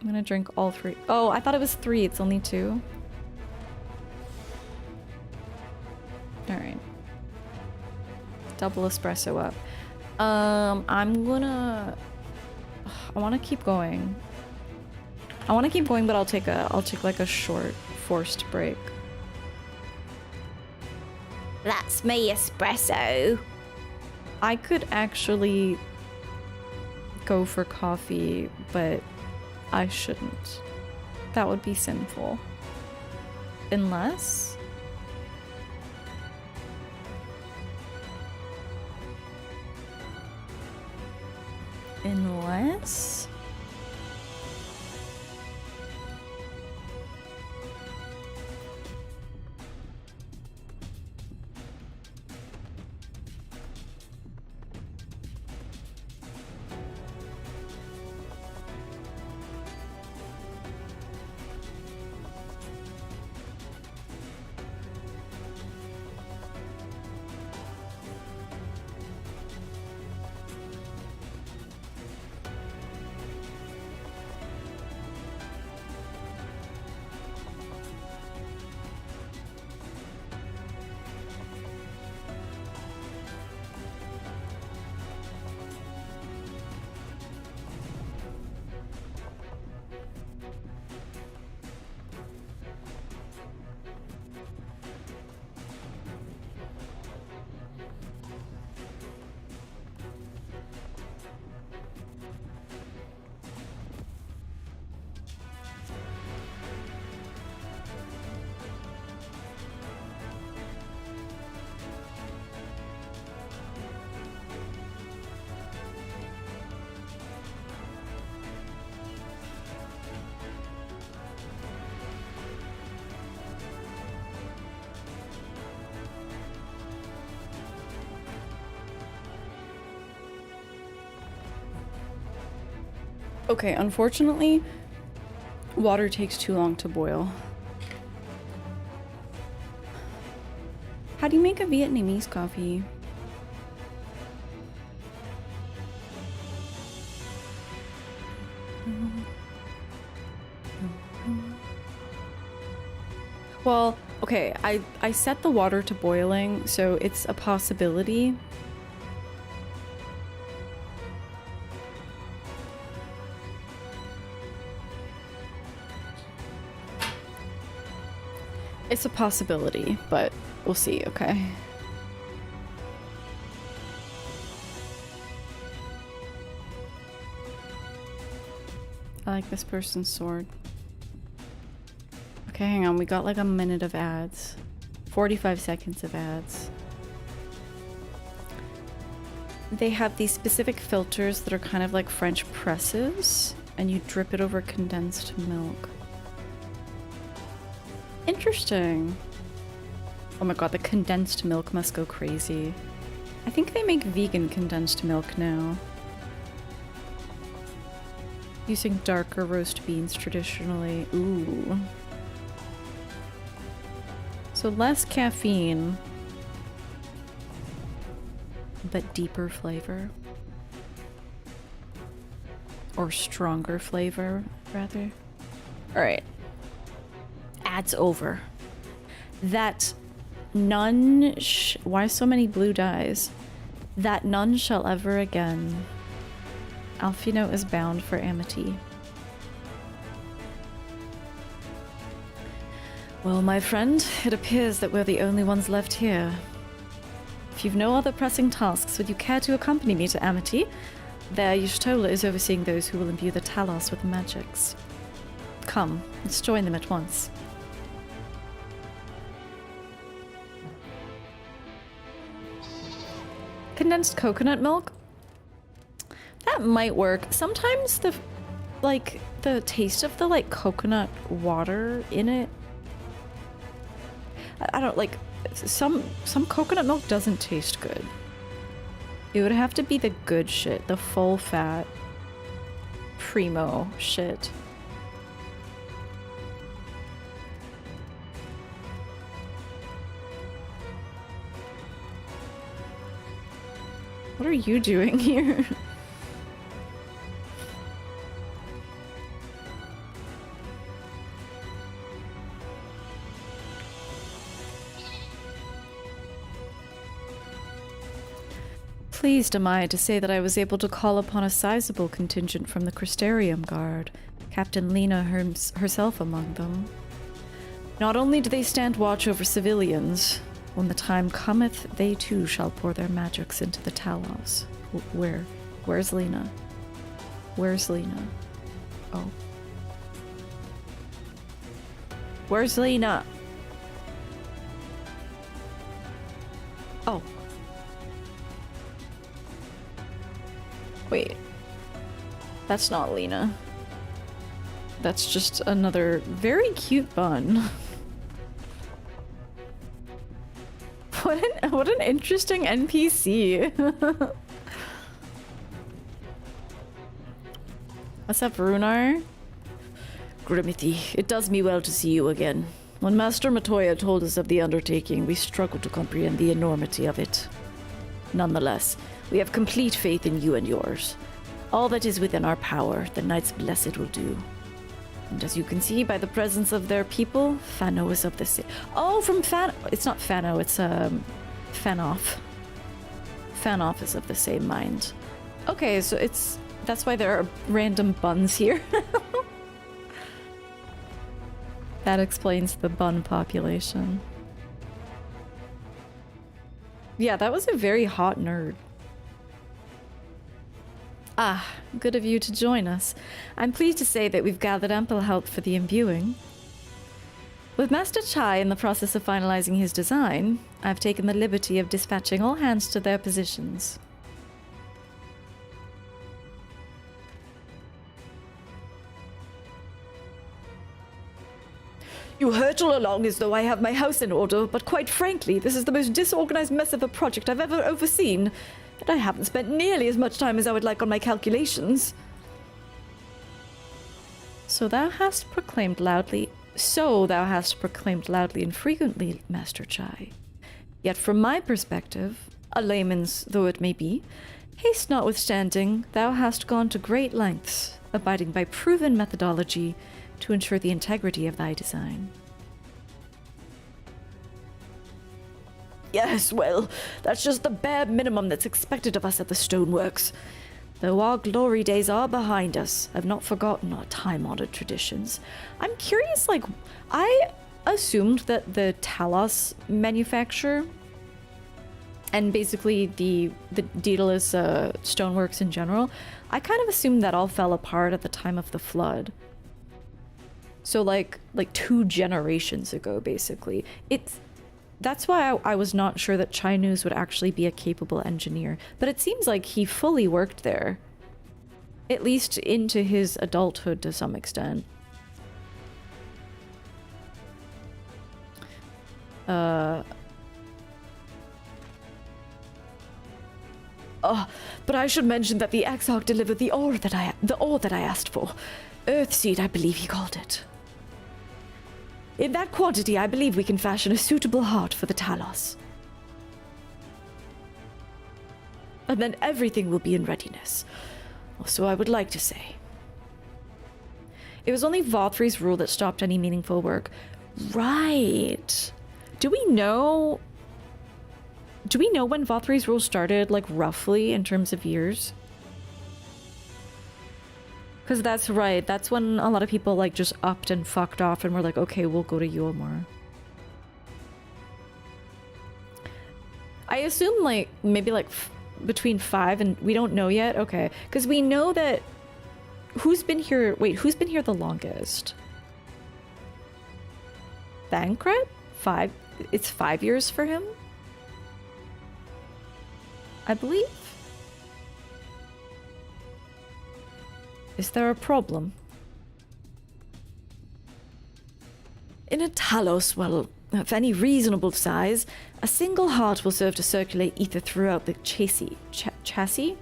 I'm gonna drink all 3. Oh, I thought it was 3. It's only 2. Alright. Double espresso up. I'm gonna... I want to keep going. But I'll take like a short, forced break. That's me espresso. I could actually go for coffee, but I shouldn't. That would be sinful. Unless... Okay, unfortunately, water takes too long to boil. How do you make a Vietnamese coffee? Well, okay, I set the water to boiling, so it's a possibility. It's a possibility, but we'll see, okay? I like this person's sword. Okay, hang on, we got like a minute of ads. 45 seconds of ads. They have these specific filters that are kind of like French presses, and you drip it over condensed milk. Interesting. Oh my god, the condensed milk must go crazy. I think they make vegan condensed milk now. Using darker roast beans traditionally. Ooh. So less caffeine, but deeper flavor. Or stronger flavor, rather. Alright. Ads over. That none why so many blue dyes? That none shall ever again. Alfino is bound for amity. Well, my friend, it appears that we're the only ones left here. If you've no other pressing tasks, would you care to accompany me to Amity? There, Y'shtola is overseeing those who will imbue the Talos with magics. Come, let's join them at once. Condensed coconut milk? That might work. Sometimes the taste of the coconut water in it, I don't like, some coconut milk doesn't taste good. It would have to be the good shit, the full fat primo shit. What are you doing here? Pleased am I to say that I was able to call upon a sizable contingent from the Crystarium Guard, Captain Lena herself among them. Not only do they stand watch over civilians, when the time cometh, they too shall pour their magics into the Talos. Where's Lena? Where's Lena? Oh. Where's Lena? Oh. Wait. That's not Lena. That's just another very cute bun. What an interesting NPC. What's up, Runar? Grimmithy, it does me well to see you again. When Master Matoya told us of the undertaking, we struggled to comprehend the enormity of it. Nonetheless, we have complete faith in you and yours. All that is within our power, the Knights Blessed will do. And as you can see by the presence of their people, Fano is of the same. Oh, from Fano. It's not Fano, it's Fanoff. Fanoff is of the same mind. Okay, so that's why there are random buns here. That explains the bun population. Yeah, that was a very hot nerd. Ah, good of you to join us. I'm pleased to say that we've gathered ample help for the imbuing. With Master Chai in the process of finalizing his design, I've taken the liberty of dispatching all hands to their positions. You hurtle along as though I have my house in order, but quite frankly, this is the most disorganized mess of a project I've ever overseen. And I haven't spent nearly as much time as I would like on my calculations. So thou hast proclaimed loudly and frequently, Master Chai. Yet from my perspective, a layman's though it may be, haste notwithstanding, thou hast gone to great lengths, abiding by proven methodology to ensure the integrity of thy design. Yes, well, that's just the bare minimum that's expected of us at the Stoneworks. Though our glory days are behind us, I've not forgotten our time-honored traditions. I'm curious, like, I assumed that the Talos manufacture and basically the Daedalus stoneworks in general, I kind of assumed that all fell apart at the time of the flood. So like 2 generations ago, basically. That's why I was not sure that Chai News would actually be a capable engineer, but it seems like he fully worked there. At least into his adulthood to some extent. But I should mention that the Exarch delivered the ore that I asked for. Earthseed, I believe he called it. In that quantity, I believe we can fashion a suitable heart for the Talos. And then everything will be in readiness. Or so I would like to say. It was only Vothri's rule that stopped any meaningful work. Right. Do we know when Vothri's rule started, like, roughly, in terms of years? Because that's right, that's when a lot of people, like, just upped and fucked off and were like, okay, we'll go to Eulmore. I assume, like, maybe, like, between 5 and... we don't know yet? Okay. Because we know that... who's been here... wait, who's been here the longest? Thancred? 5... it's 5 years for him? I believe? Is there a problem? In a Talos, well, of any reasonable size, a single heart will serve to circulate ether throughout the chassis?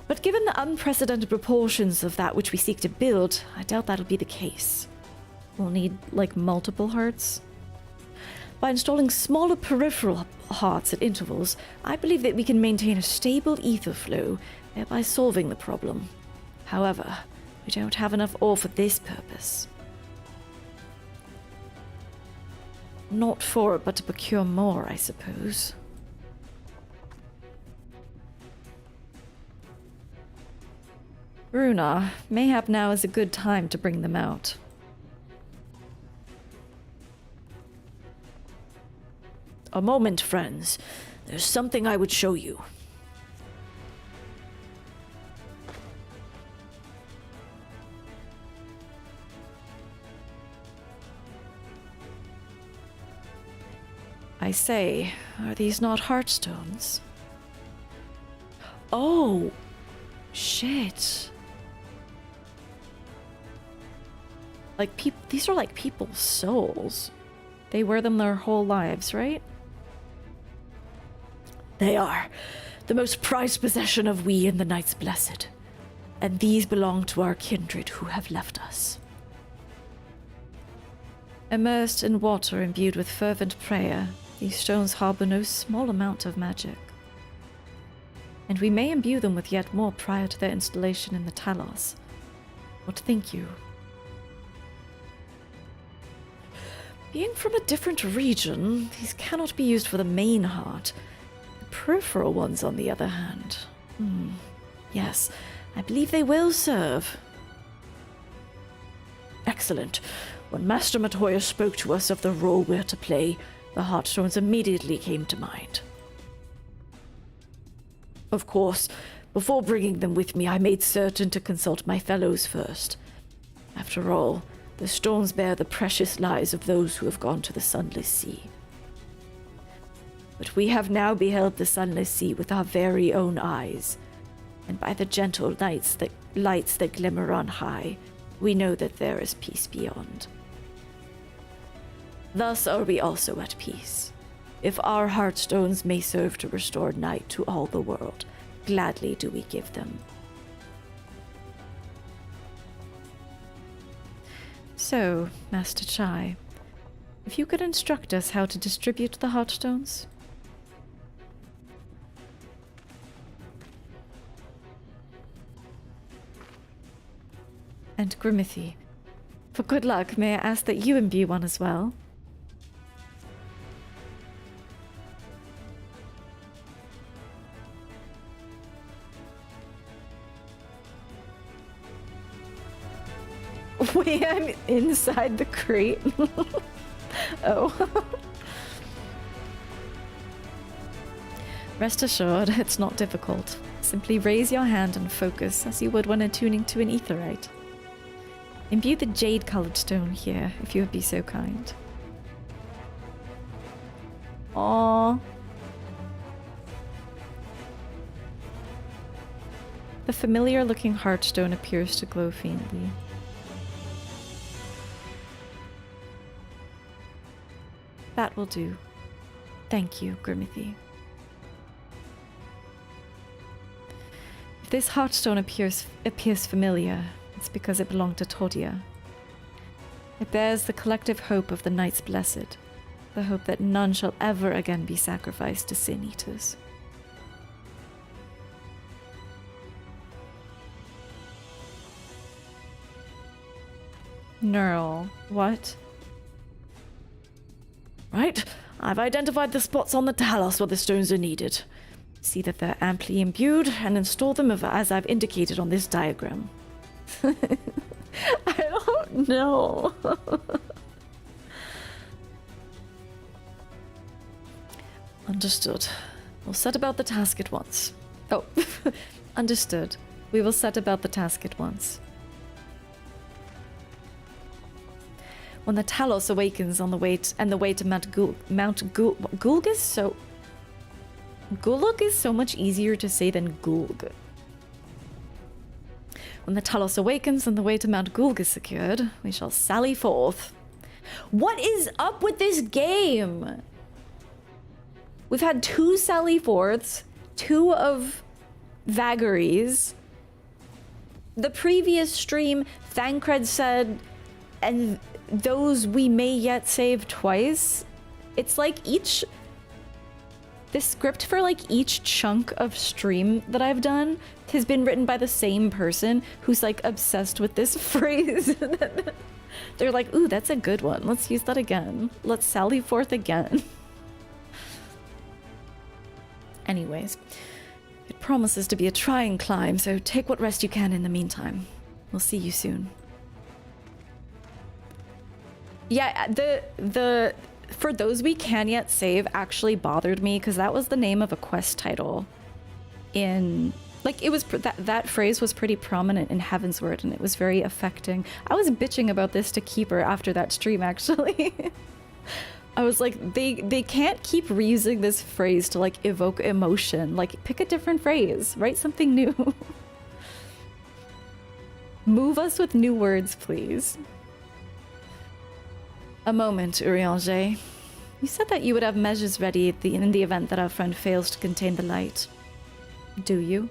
But given the unprecedented proportions of that which we seek to build, I doubt that'll be the case. We'll need, like, multiple hearts. By installing smaller peripheral hearts at intervals, I believe that we can maintain a stable ether flow, thereby solving the problem. However, we don't have enough ore for this purpose. Not for it, but to procure more, I suppose. Runa, mayhap now is a good time to bring them out. A moment, friends. There's something I would show you. I say, are these not heartstones? Oh, shit. Like, these are like people's souls. They wear them their whole lives, right? They are the most prized possession of we and the Knights Blessed, and these belong to our kindred who have left us. Immersed in water imbued with fervent prayer, these stones harbor no small amount of magic. And we may imbue them with yet more prior to their installation in the Talos. What think you? Being from a different region, these cannot be used for the main heart. The peripheral ones, on the other hand. Yes, I believe they will serve. Excellent. When Master Matoya spoke to us of the role we're to play, the Heartstones immediately came to mind. Of course, before bringing them with me, I made certain to consult my fellows first. After all, the stones bear the precious lives of those who have gone to the Sunless Sea. But we have now beheld the Sunless Sea with our very own eyes, and by the gentle lights that glimmer on high, we know that there is peace beyond. Thus are we also at peace. If our Heartstones may serve to restore night to all the world, gladly do we give them. So, Master Chai, if you could instruct us how to distribute the Heartstones? And Grimithy, for good luck, may I ask that you imbue one as well? Wait, I'm inside the crate. Oh. Rest assured, it's not difficult. Simply raise your hand and focus as you would when attuning to an aetherite. Imbue the jade-colored stone here, if you would be so kind. Aww. The familiar-looking heartstone appears to glow faintly. That will do. Thank you, Grimithy. If this heartstone appears familiar, it's because it belonged to Todia. It bears the collective hope of the Knights Blessed, the hope that none shall ever again be sacrificed to sin eaters. Neural, what? Right, I've identified the spots on the Tholls where the stones are needed. See that they're amply imbued and install them as I've indicated on this diagram. I don't know. Understood. We'll set about the task at once. Oh, understood. We will set about the task at once. When the Tholls awakens on the way to Mount Gulg is so... Gulg is so much easier to say than Gulg. When the Tholls awakens and the way to Mount Gulg is secured, we shall sally forth. What is up with this game? We've had 2 sally forths, 2 of vagaries. The previous stream, Thancred said, and those we may yet save twice. It's like this script for like each chunk of stream that I've done has been written by the same person who's like obsessed with this phrase. They're like, ooh, that's a good one. Let's use that again. Let's sally forth again. Anyways, it promises to be a trying climb, so take what rest you can in the meantime. We'll see you soon. Yeah, the for those we can yet save actually bothered me because that was the name of a quest title in like it was that phrase was pretty prominent in Heavensward and it was very affecting. I was bitching about this to Keeper after that stream actually. I was like they can't keep reusing this phrase to like evoke emotion. Like pick a different phrase, write something new. Move us with new words, please. A moment, Urianger. You said that you would have measures ready in the event that our friend fails to contain the light. Do you?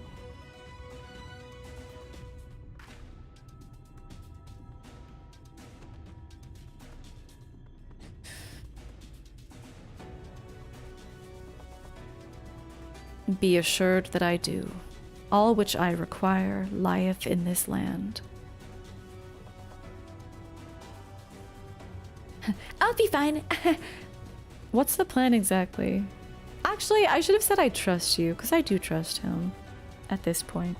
Be assured that I do. All which I require lieth in this land. I'll be fine. What's the plan exactly? Actually, I should have said I trust you, because I do trust him at this point.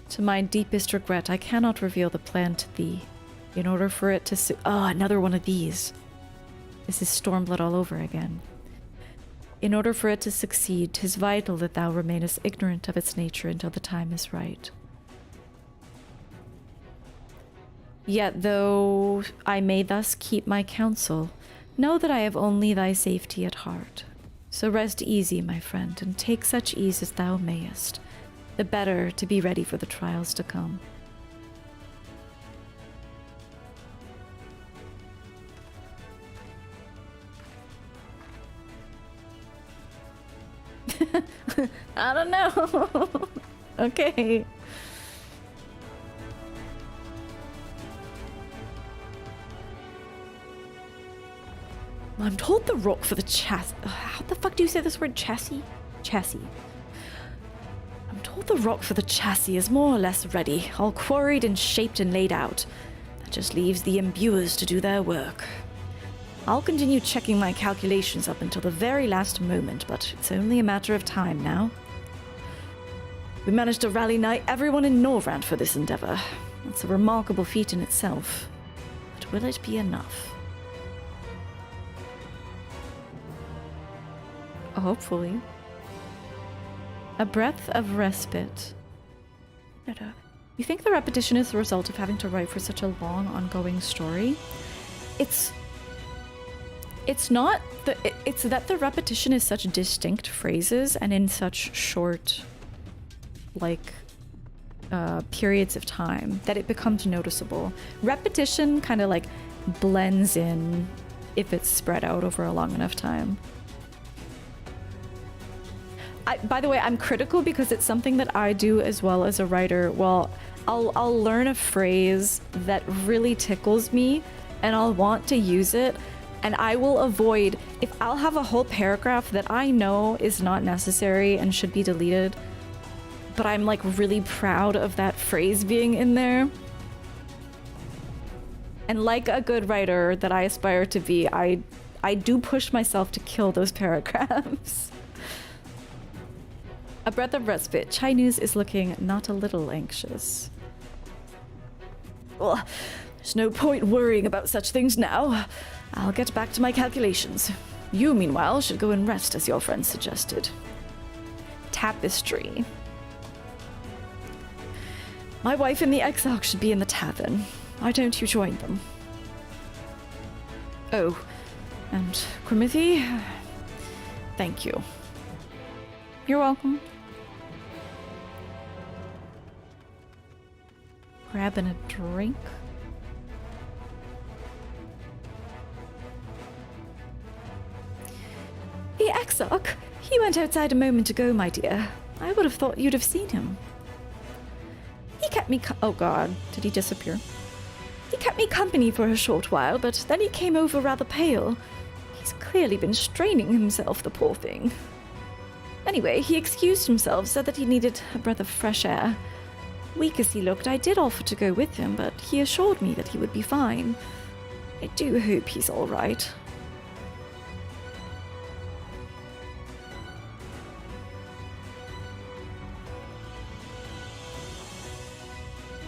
To my deepest regret, I cannot reveal the plan to thee. In order for it to oh, another one of these. This is Stormblood all over again. In order for it to succeed, 'tis vital that thou remainest ignorant of its nature until the time is right. Yet, though I may thus keep my counsel, know that I have only thy safety at heart. So rest easy, my friend, and take such ease as thou mayest, the better to be ready for the trials to come. I don't know. Okay. I'm told the rock for the chassis... How the fuck do you say this word? Chassis? Chassis. I'm told the rock for the chassis is more or less ready, all quarried and shaped and laid out. That just leaves the imbuers to do their work. I'll continue checking my calculations up until the very last moment, but it's only a matter of time now. We managed to rally nigh everyone in Norvrand for this endeavor. It's a remarkable feat in itself. But will it be enough? Hopefully. A breath of respite. You think the repetition is the result of having to write for such a long, ongoing story? It's not it's that the repetition is such distinct phrases and in such short, like, periods of time that it becomes noticeable. Repetition kind of like blends in if it's spread out over a long enough time. By the way, I'm critical because it's something that I do as well as a writer. Well, I'll learn a phrase that really tickles me and I'll want to use it, and I will avoid, if I'll have a whole paragraph that I know is not necessary and should be deleted, but I'm like really proud of that phrase being in there. And like a good writer that I aspire to be, I do push myself to kill those paragraphs. A breath of respite. Chai News is looking not a little anxious. Well, there's no point worrying about such things now. I'll get back to my calculations. You, meanwhile, should go and rest as your friend suggested. Tapestry. My wife and the exarch should be in the tavern. Why don't you join them? Oh, and Grimothy, thank you. You're welcome. Grabbing a drink. The exarch? He went outside a moment ago, my dear. I would have thought you'd have seen him. He kept me oh god, did he disappear? He kept me company for a short while, but then he came over rather pale. He's clearly been straining himself, the poor thing. Anyway, he excused himself, said that he needed a breath of fresh air. Weak as he looked, I did offer to go with him, but he assured me that he would be fine. I do hope he's all right.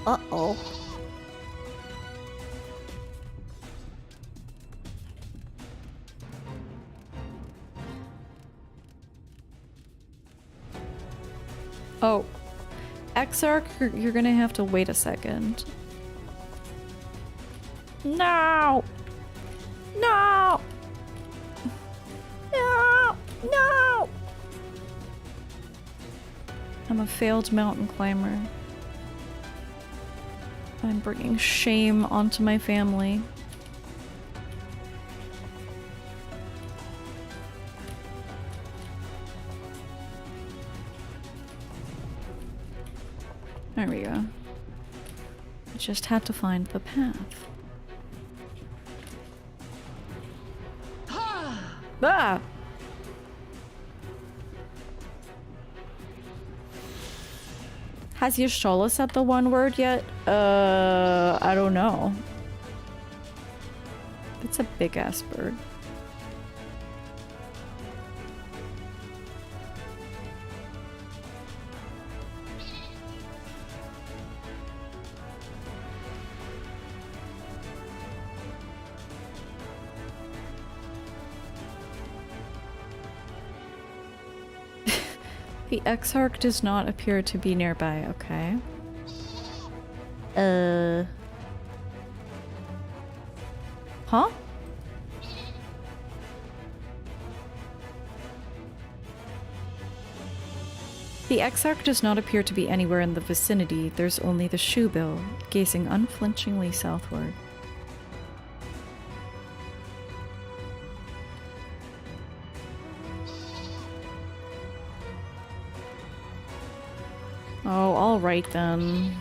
Uh-oh. Oh. Exarch, you're gonna have to wait a second. No! No! No! No! I'm a failed mountain climber. I'm bringing shame onto my family. There we go. I just had to find the path. Ah! Has Yashola said the one word yet? I don't know. It's a big ass bird. The exarch does not appear to be nearby, okay. Huh? The exarch does not appear to be anywhere in the vicinity. There's only the shoebill, gazing unflinchingly southward. Oh, all right then.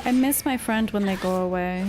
I miss my friend when they go away.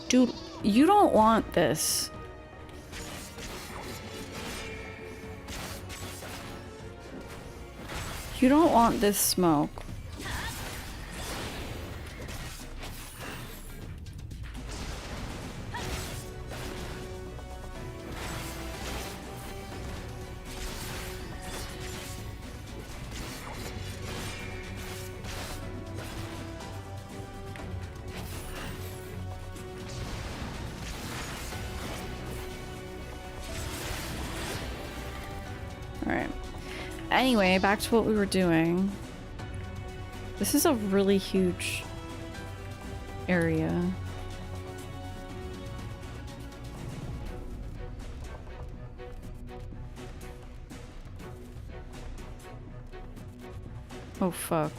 Dude, you don't want this. You don't want this smoke. Anyway, back to what we were doing. This is a really huge area. Oh fuck.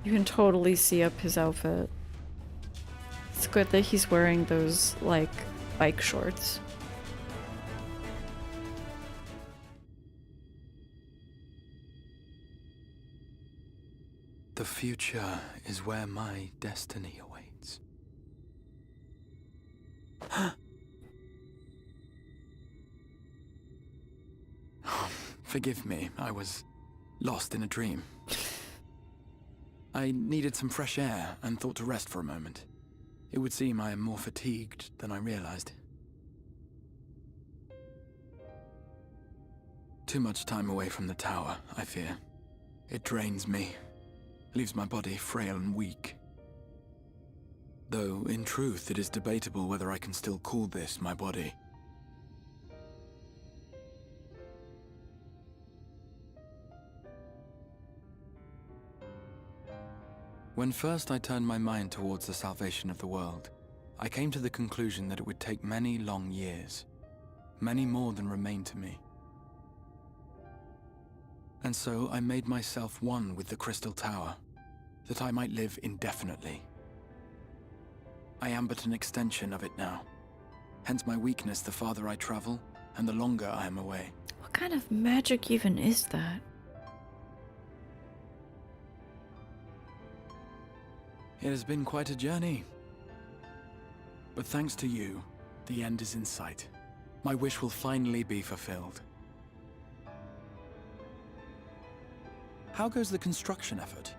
You can totally see up his outfit. It's good that he's wearing those, like, bike shorts. The future is where my destiny awaits. Forgive me, I was lost in a dream. I needed some fresh air and thought to rest for a moment. It would seem I am more fatigued than I realized. Too much time away from the tower, I fear. It drains me, leaves my body frail and weak. Though, in truth, it is debatable whether I can still call this my body. When first I turned my mind towards the salvation of the world, I came to the conclusion that it would take many long years, many more than remain to me. And so I made myself one with the Crystal Tower, that I might live indefinitely. I am but an extension of it now, hence my weakness the farther I travel, and the longer I am away. What kind of magic even is that? It has been quite a journey. But thanks to you, the end is in sight. My wish will finally be fulfilled. How goes the construction effort?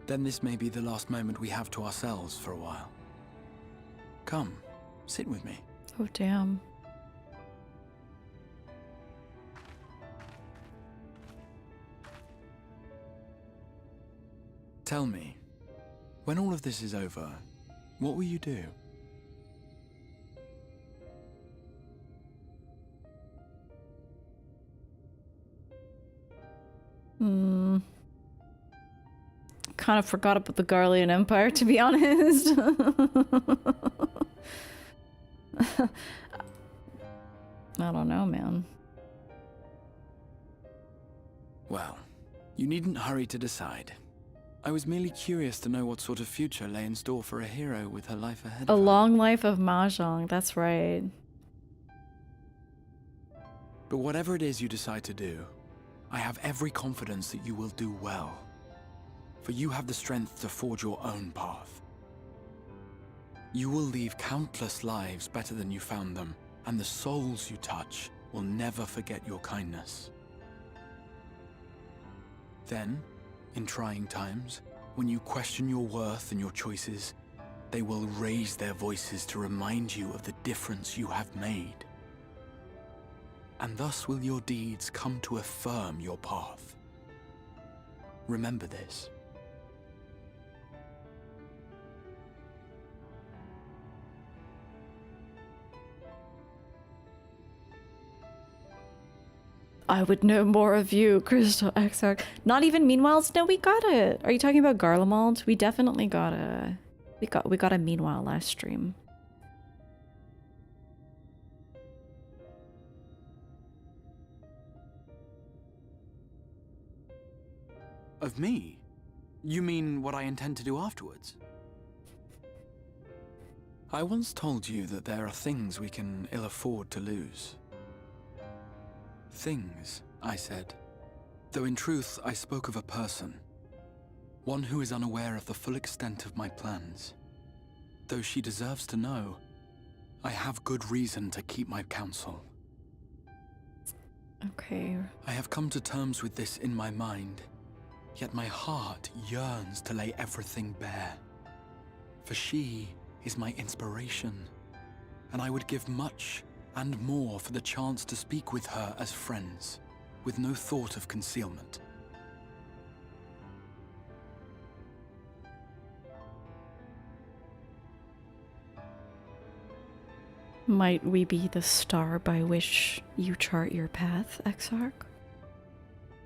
Then this may be the last moment we have to ourselves for a while. Come, sit with me. Oh, damn. Tell me, when all of this is over, what will you do? Kind of forgot about the Garlean Empire, to be honest. I don't know, man. Well, you needn't hurry to decide. I was merely curious to know what sort of future lay in store for a hero with her life ahead A of her. long life of Mahjong, that's right. But whatever it is you decide to do, I have every confidence that you will do well. For you have the strength to forge your own path. You will leave countless lives better than you found them, and the souls you touch will never forget your kindness. Then, in trying times, when you question your worth and your choices, they will raise their voices to remind you of the difference you have made. and thus will your deeds come to affirm your path. Remember this. I would know more of you, Crystal Exarch. Not even Meanwhiles? No, we got it. Are you talking about Garlemald? We definitely got a... We got a Meanwhile last stream. Of me? You mean what I intend to do afterwards? I once told you that there are things we can ill afford to lose. Things, I said. Though in truth, I spoke of a person. One who is unaware of the full extent of my plans. Though she deserves to know, I have good reason to keep my counsel. Okay. I have come to terms with this in my mind, yet my heart yearns to lay everything bare. For she is my inspiration, and I would give much and more for the chance to speak with her as friends, with no thought of concealment. Might we be the star by which you chart your path, Exarch?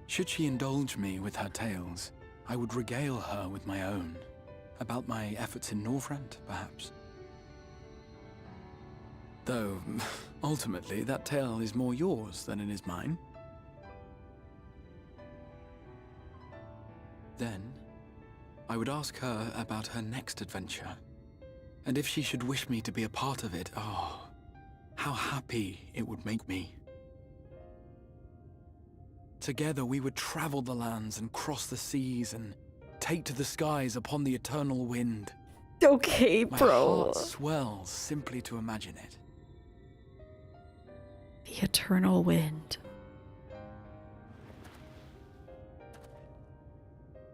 Should she indulge me with her tales, I would regale her with my own. About my efforts in Northrend, perhaps. Though, ultimately, that tale is more yours than it is mine. Then, I would ask her about her next adventure. And if she should wish me to be a part of it, oh, how happy it would make me. Together we would travel the lands and cross the seas and take to the skies upon the eternal wind. Okay, My bro. heart swells simply to imagine it. The eternal wind.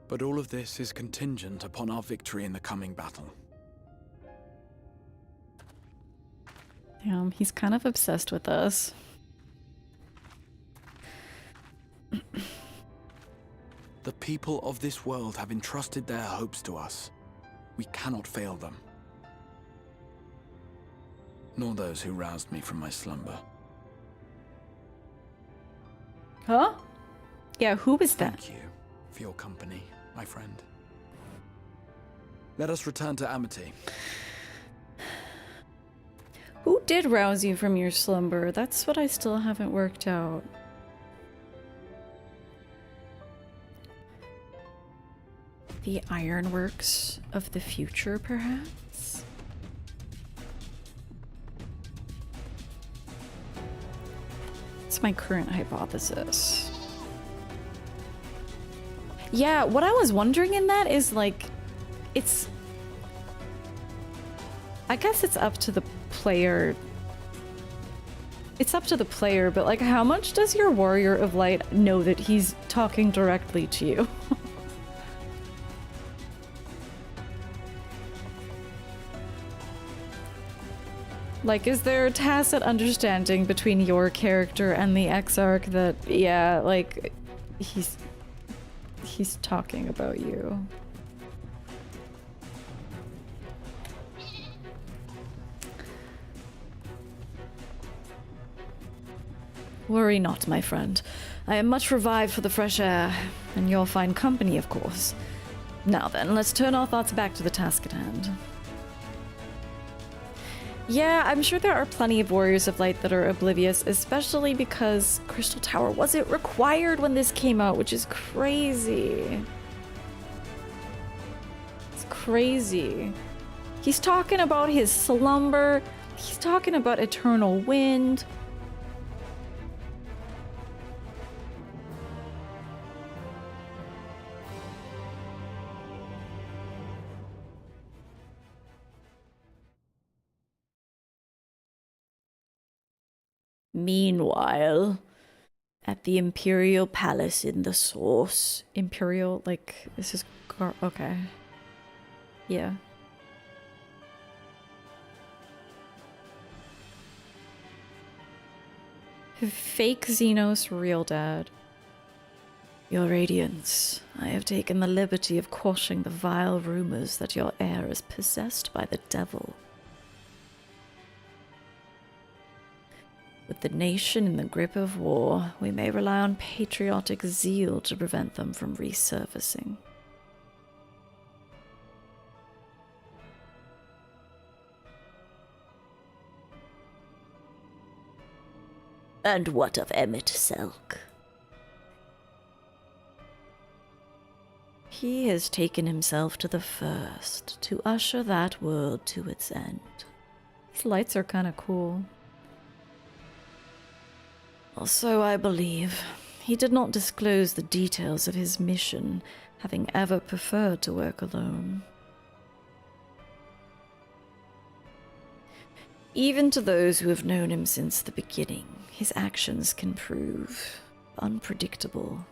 But all of this is contingent upon our victory in the coming battle. He's kind of obsessed with us. The people of this world have entrusted their hopes to us. We cannot fail them. Nor those who roused me from my slumber. Huh? Yeah, who was that? Thank you for your company, my friend. Let us return to Amity. Who did rouse you from your slumber? That's what I still haven't worked out. The ironworks of the future, perhaps? It's my current hypothesis. Yeah, what I was wondering in that is, like, it's... I guess it's up to the player. It's up to the player, but, like, how much does your Warrior of Light know that he's talking directly to you? Like, is there a tacit understanding between your character and the Exarch that, yeah, like, he's talking about you? Worry not, my friend. I am much revived for the fresh air, and you'll find company, of course. Now then, let's turn our thoughts back to the task at hand. Yeah, I'm sure there are plenty of Warriors of Light that are oblivious, especially because Crystal Tower wasn't required when this came out, which is crazy. It's crazy. He's talking about his slumber. He's talking about eternal wind. Meanwhile, at the Imperial Palace in the Source. Imperial, like, this is... okay. Yeah. Fake Xenos, real dad. Your Radiance, I have taken the liberty of quashing the vile rumors that your heir is possessed by the devil. With the nation in the grip of war, we may rely on patriotic zeal to prevent them from resurfacing. And what of emet-selch? He has taken himself to the first to usher that world to its end. These lights are kind of cool. Also, I believe he did not disclose the details of his mission, having ever preferred to work alone. Even to those who have known him since the beginning, his actions can prove unpredictable.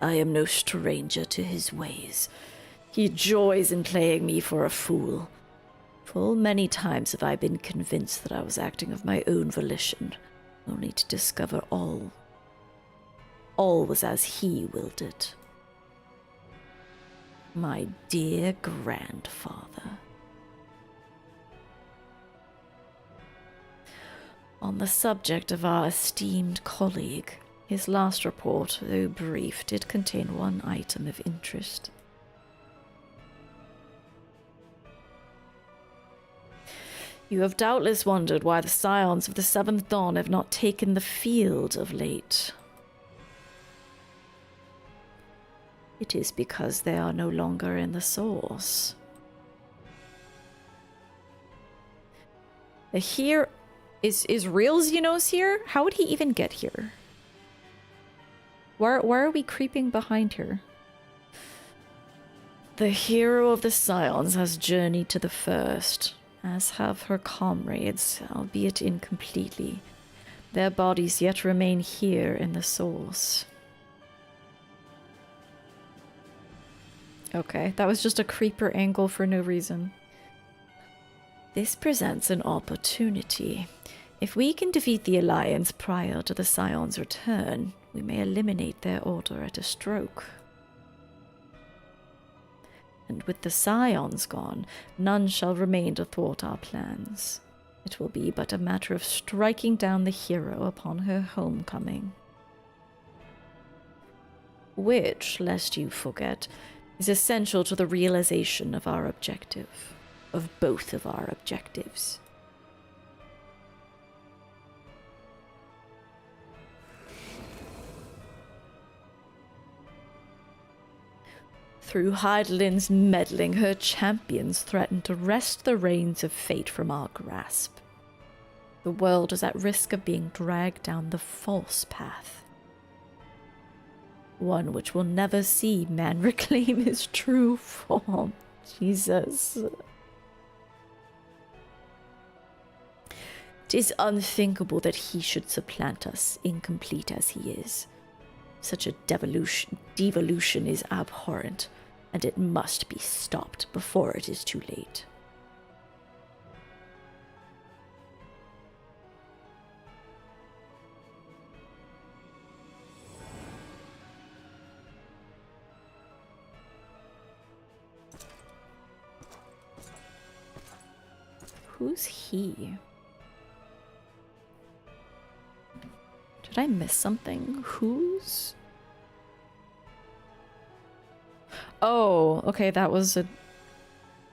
I am no stranger to his ways. He joys in playing me for a fool. Full many times have I been convinced that I was acting of my own volition, only to discover all was as he willed it. My dear grandfather. On the subject of our esteemed colleague, his last report, though brief, did contain one item of interest. You have doubtless wondered why the scions of the Seventh Dawn have not taken the field of late. It is because they are no longer in the source. Here is real Xenos here? How would he even get here? Why are we creeping behind here? The hero of the Scions has journeyed to the first, as have her comrades, albeit incompletely. Their bodies yet remain here in the source. Okay, that was just a creeper angle for no reason. This presents an opportunity. If we can defeat the Alliance prior to the Scions' return, we may eliminate their order at a stroke. And with the Scions gone, none shall remain to thwart our plans. It will be but a matter of striking down the hero upon her homecoming. Which, lest you forget, is essential to the realization of our objective. Of both of our objectives. Through Heidelin's meddling, her champions threaten to wrest the reins of fate from our grasp. The world is at risk of being dragged down the false path. One which will never see man reclaim his true form. Jesus. It is unthinkable that he should supplant us, incomplete as he is. Such a devolution is abhorrent, and it must be stopped before it is too late. Who's he? Did I miss something? Who's? Oh, okay, that was a...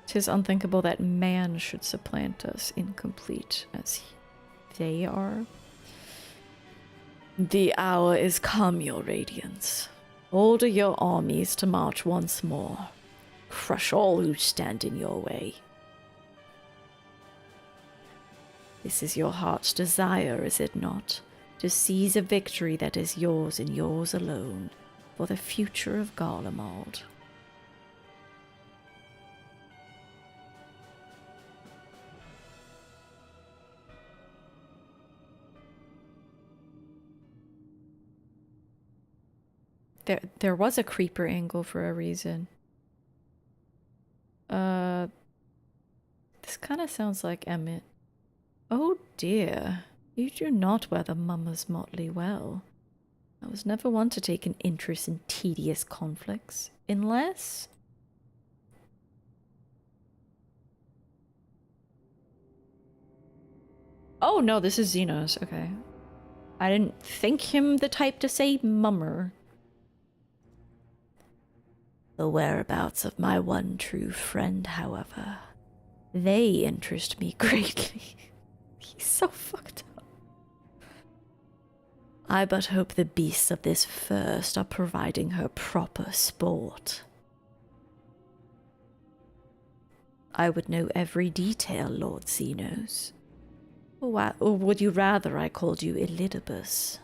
'Tis unthinkable that man should supplant us, incomplete as they are. The hour is come, your Radiance. Order your armies to march once more. Crush all who stand in your way. This is your heart's desire, is it not? To seize a victory that is yours and yours alone, for the future of Garlemald. There was a creeper angle for a reason. This kind of sounds like Emmet. Oh dear, you do not wear the mummer's motley well. I was never one to take an interest in tedious conflicts, unless... Oh no, this is Xenos, okay. I didn't think him the type to say mummer. The whereabouts of my one true friend, however, they interest me greatly. He's so fucked up. I but hope the beasts of this first are providing her proper sport. I would know every detail, Lord Xenos. Or would you rather I called you Elidibus?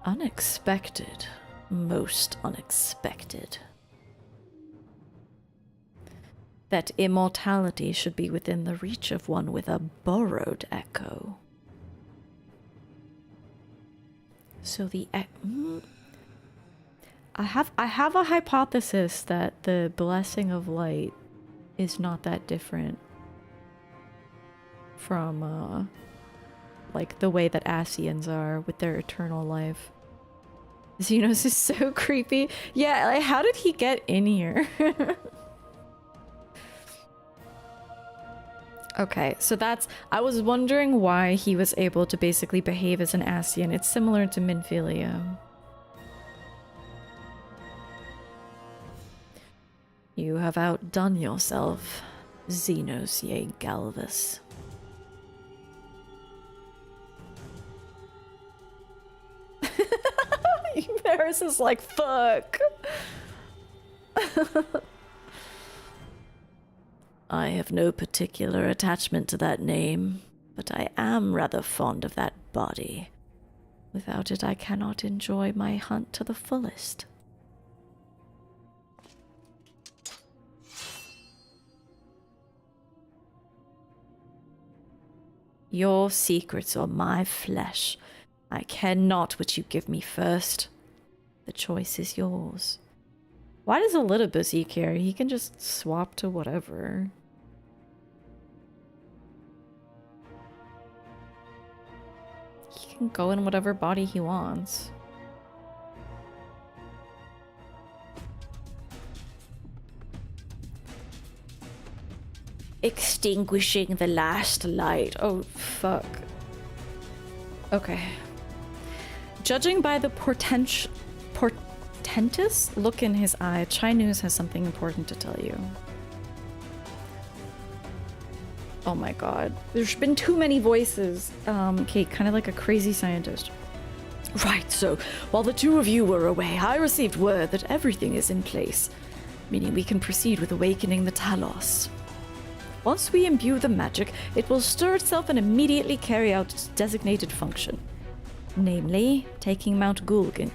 Unexpected. Most unexpected. That immortality should be within the reach of one with a borrowed echo. So the I have a hypothesis that the blessing of light is not that different from like the way that Ascians are with their eternal life. Xenos is so creepy. Yeah, like how did he get in here? Okay, so that's... I was wondering why he was able to basically behave as an Ascian. It's similar to Minfilia. You have outdone yourself, Xenos ye Galvus. Varys is like, fuck. I have no particular attachment to that name, but I am rather fond of that body. Without it, I cannot enjoy my hunt to the fullest. Your secrets are my flesh. I care not what you give me first. The choice is yours. Why does Elidibus care? He can just swap to whatever. He can go in whatever body he wants. Extinguishing the Last Light. Oh, fuck. Okay. Judging by the portentous look in his eye, Chai News has something important to tell you. Oh my god. There's been too many voices. Kate, kind of like a crazy scientist. Right, so, while the two of you were away, I received word that everything is in place, meaning we can proceed with awakening the Talos. Once we imbue the magic, it will stir itself and immediately carry out its designated function. Namely, taking Mount Gulg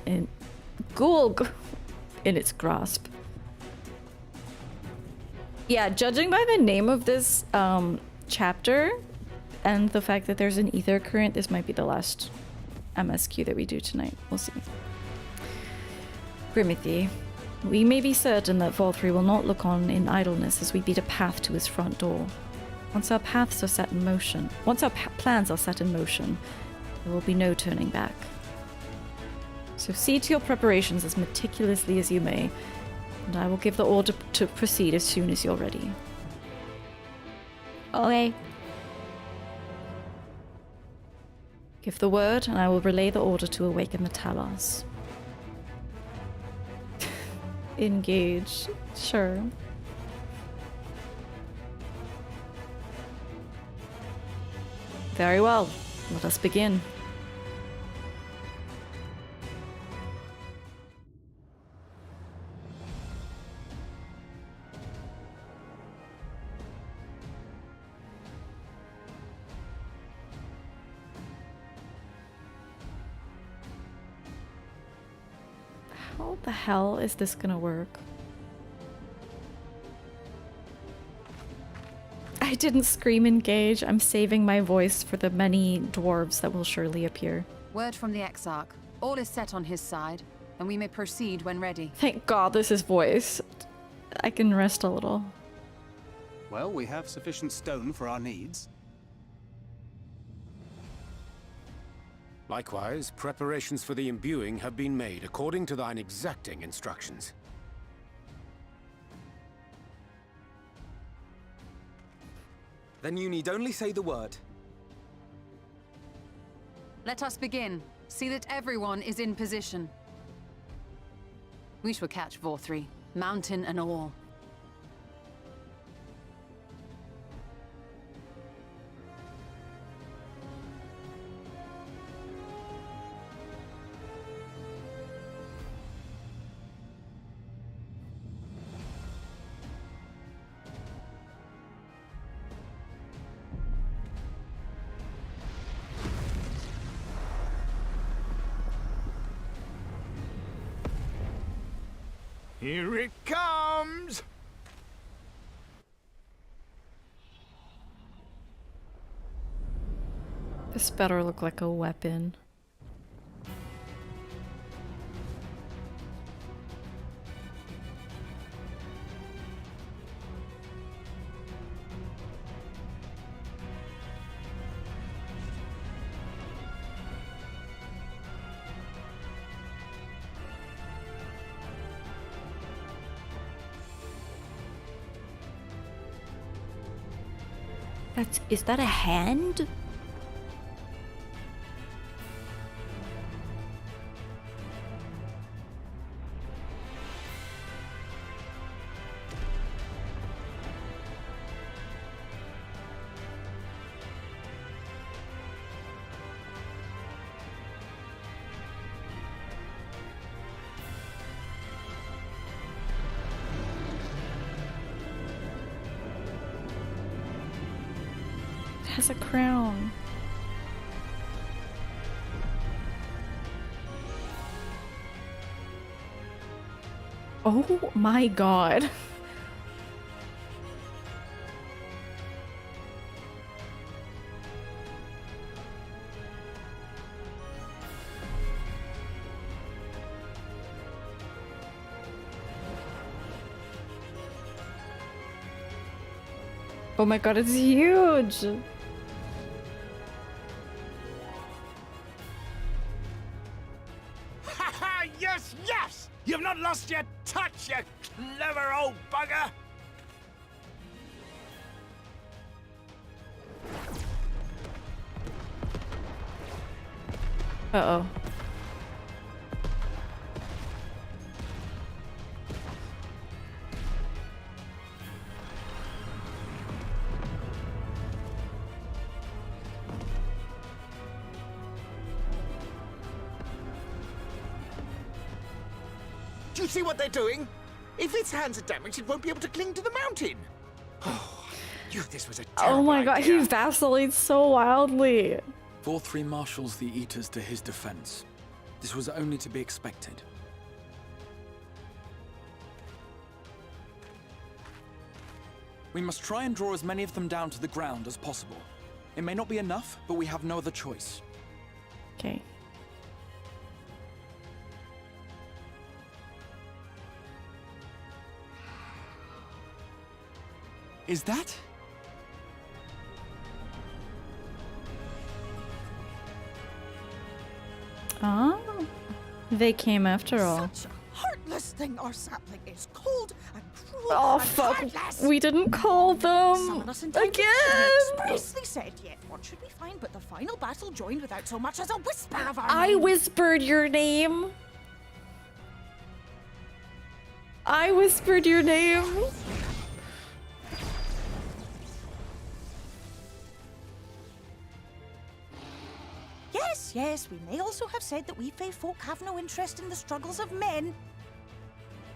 Gulg in its grasp. Yeah, judging by the name of this chapter and the fact that there's an ether current, this might be the last MSQ that we do tonight. We'll see. Grimmithy, we may be certain that Volthree will not look on in idleness as we beat a path to his front door. Once our plans are set in motion, there will be no turning back. So see to your preparations as meticulously as you may, and I will give the order to proceed as soon as you're ready. Okay. Give the word, and I will relay the order to awaken the Talos. Engage. Sure. Very well. Let us begin. How the hell is this gonna work? I didn't scream engage. I'm saving my voice for the many dwarves that will surely appear. Word from the Exarch. All is set on his side, and we may proceed when ready. Thank God this is voice. I can rest a little. Well, we have sufficient stone for our needs. Likewise, preparations for the imbuing have been made according to thine exacting instructions. Then you need only say the word. Let us begin. See that everyone is in position. We shall catch Vorthri, mountain and all. Here it comes! This better look like a weapon. Is that a hand? Has a crown. Oh my God. Oh my God, it's huge. Yes, yes! You've not lost your touch, you clever old bugger! Uh-oh. Do you see what they're doing? If its hands are damaged, it won't be able to cling to the mountain. Oh, you, this was a terrible Oh my God, idea. he vacillates so wildly. Vorthri marshals the Eaters to his defense. This was only to be expected. We must try and draw as many of them down to the ground as possible. It may not be enough, but we have no other choice. Okay. Is that? Oh, they came after all. Such a heartless thing our sapling is, cold and cruel Oh and fuck, heartless. we didn't call them Summon us in time again! We expressly said, yet what should we find but the final battle joined without so much as a whisper of our I name? whispered your name. I whispered your name. Yes, yes, we may also have said that we Fae folk have no interest in the struggles of men.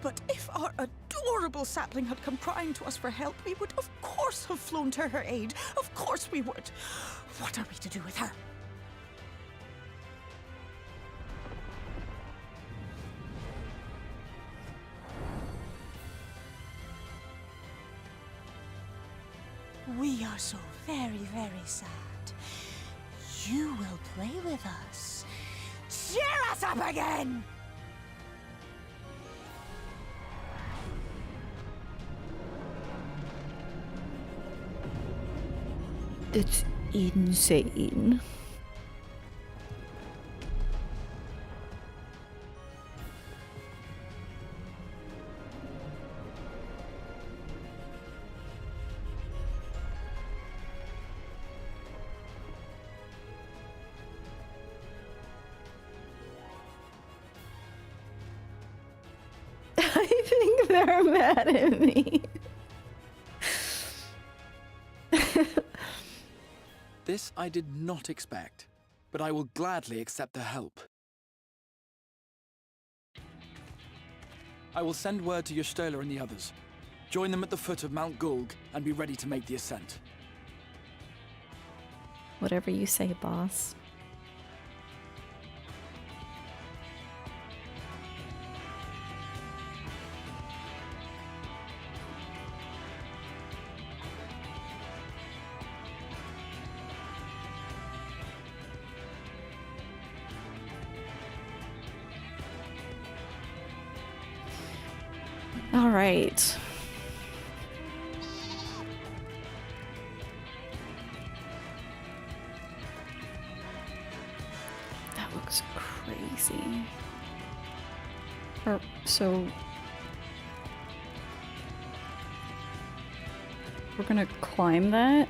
But if our adorable sapling had come crying to us for help, we would of course have flown to her aid. Of course we would. What are we to do with her? We are so very, very sad. You will play with us. Cheer us up again! It's insane. I think they're mad at me. This I did not expect, but I will gladly accept their help. I will send word to Y'shtola and the others. Join them at the foot of Mount Gulg and be ready to make the ascent. Whatever you say, boss. All right. That looks crazy. So we're gonna climb that.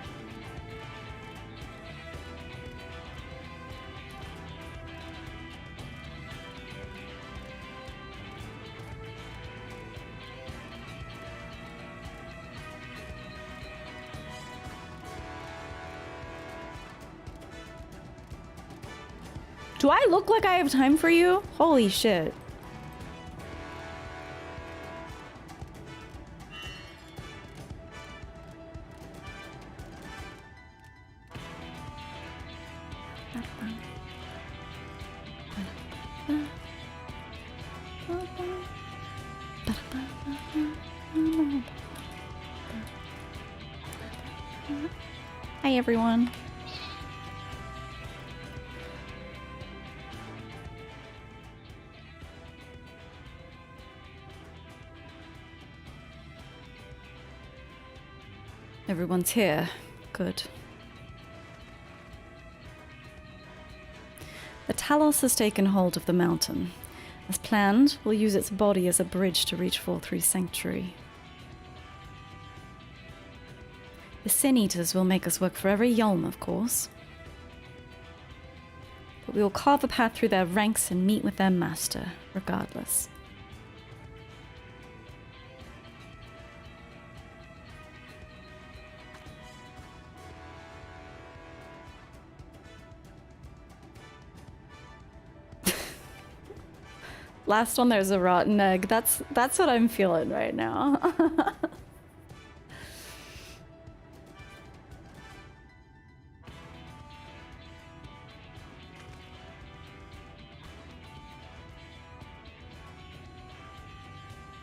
Do I look like I have time for you? Holy shit. Hi everyone. Everyone's here. Good. The Tholls has taken hold of the mountain. As planned, we'll use its body as a bridge to reach 4-3's sanctuary. The Sin Eaters will make us work for every Eulmore, of course. But we will carve a path through their ranks and meet with their master, regardless. Last one, there's a rotten egg. That's what I'm feeling right now.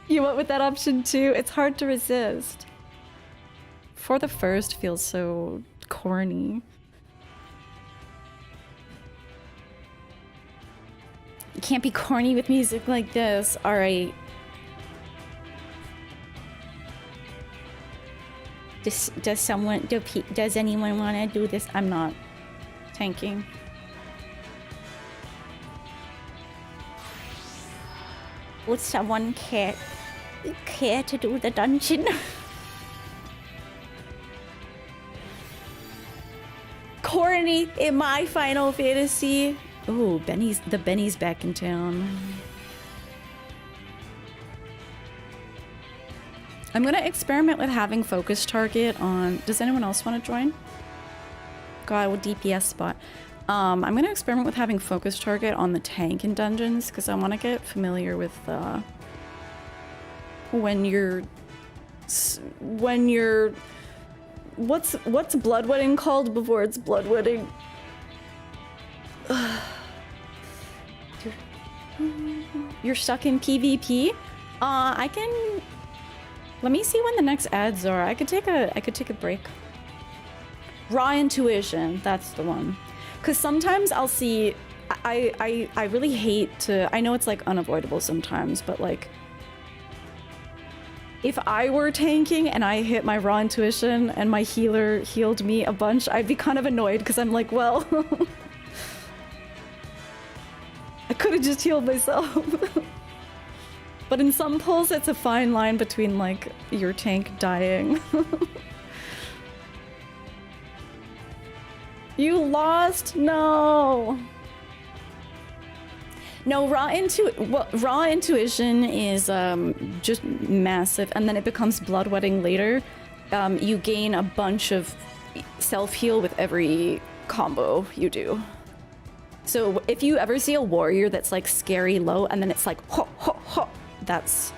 You went with that option too? It's hard to resist. For the First feels so corny. You can't be corny with music like this. Alright. Does anyone want to do this? I'm not tanking. Would someone care to do the dungeon? Corny in my Final Fantasy. Oh, Benny's back in town. I'm gonna experiment with having focus target on. Does anyone else want to join? God, what DPS spot? I'm gonna experiment with having focus target on the tank in dungeons because I want to get familiar with when you're what's bloodwetting called before it's bloodwetting. You're stuck in PvP. I can. Let me see when the next ads are. I could take a break. Raw intuition. That's the one. Because sometimes I'll see I really hate to, I know it's like unavoidable sometimes, but like if I were tanking and I hit my raw intuition and my healer healed me a bunch, I'd be kind of annoyed because I'm like, well, I could have just healed myself. But in some pulls, it's a fine line between like your tank dying. You lost? No. No, raw intuition is just massive, and then it becomes bloodwetting later. You gain a bunch of self-heal with every combo you do. So if you ever see a warrior that's like scary low, and then it's like ho ho ho, that's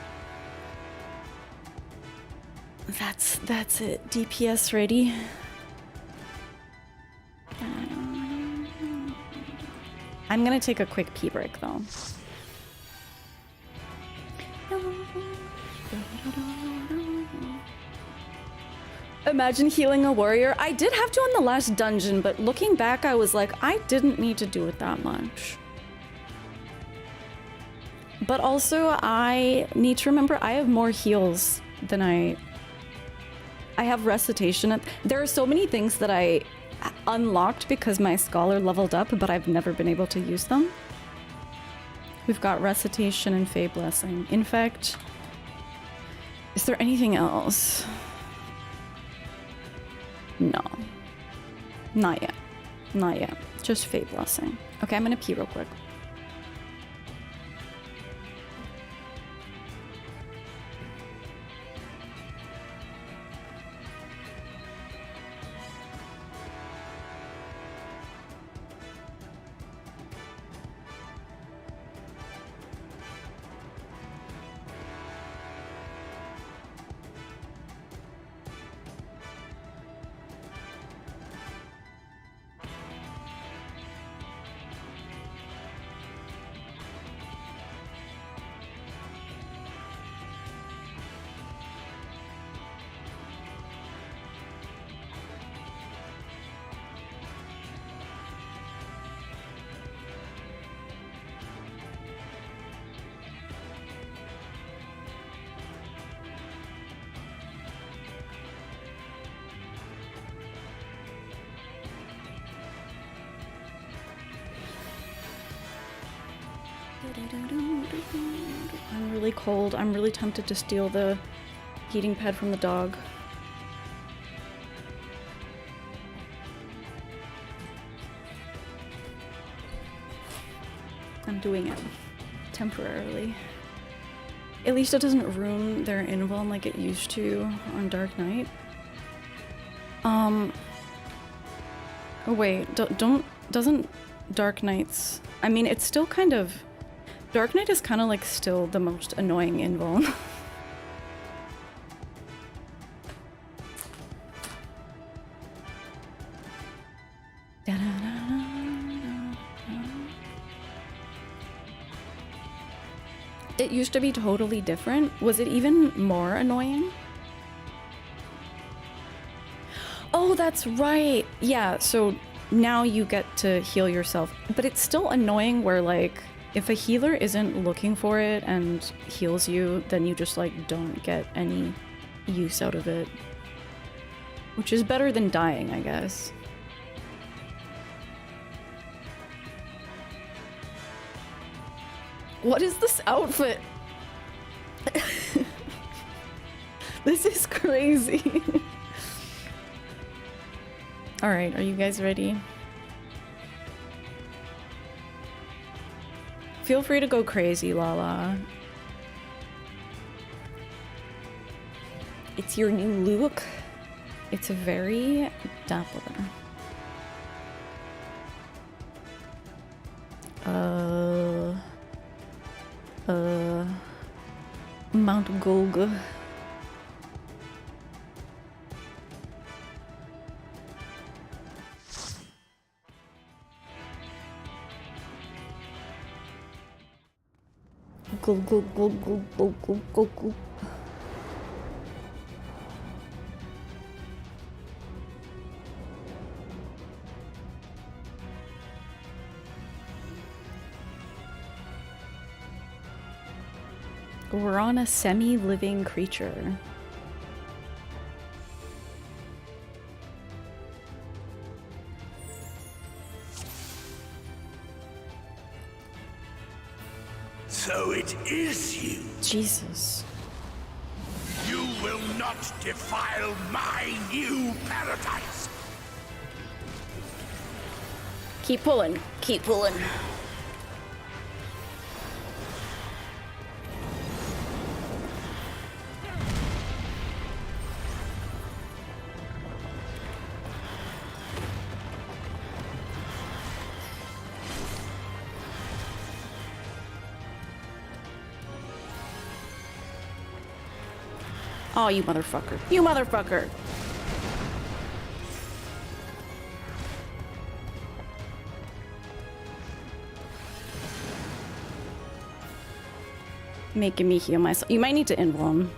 it. DPS ready. I'm gonna take a quick pee break though. Imagine healing a warrior. I did have to on the last dungeon, but looking back, I was like, I didn't need to do it that much. But also, I need to remember I have more heals than I have recitation. There are so many things that I unlocked because my scholar leveled up, but I've never been able to use them. We've got recitation and Fey Blessing. In fact, is there anything else? No. Not yet. Not yet. Just Fey Blessing. Okay, I'm gonna pee real quick. I'm really cold. I'm really tempted to steal the heating pad from the dog. I'm doing it temporarily. At least it doesn't ruin their invuln like it used to on Dark Knight. Oh wait, doesn't Dark Knight's... I mean, it's still kind of... Dark Knight is kind of like still the most annoying invuln. It used to be totally different. Was it even more annoying? Oh, that's right. Yeah, so now you get to heal yourself. But it's still annoying where, like, if a healer isn't looking for it and heals you, then you just, like, don't get any use out of it. Which is better than dying, I guess. What is this outfit? This is crazy. All right, are you guys ready? Feel free to go crazy, Lala. It's your new look. It's very dapper. Mount Gulg. Gulg, gulg, gulg, gulg, gulg, gulg, gulg, gulg. We're on a semi-living creature. So it is you. Jesus. You will not defile my new paradise. Keep pulling. Keep pulling. Oh, you motherfucker. You motherfucker. Making me heal myself. You might need to invul him.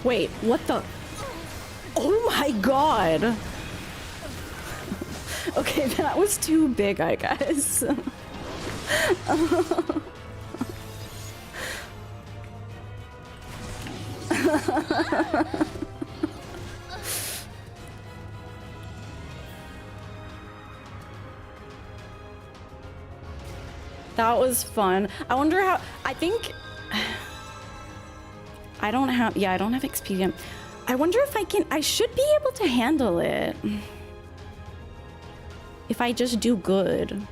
Wait, what the? Oh my god! Okay, that was too big, I guess. That was fun. I wonder how. I think. I don't have. Yeah, I don't have expedient. I wonder if I can. I should be able to handle it. If I just do good.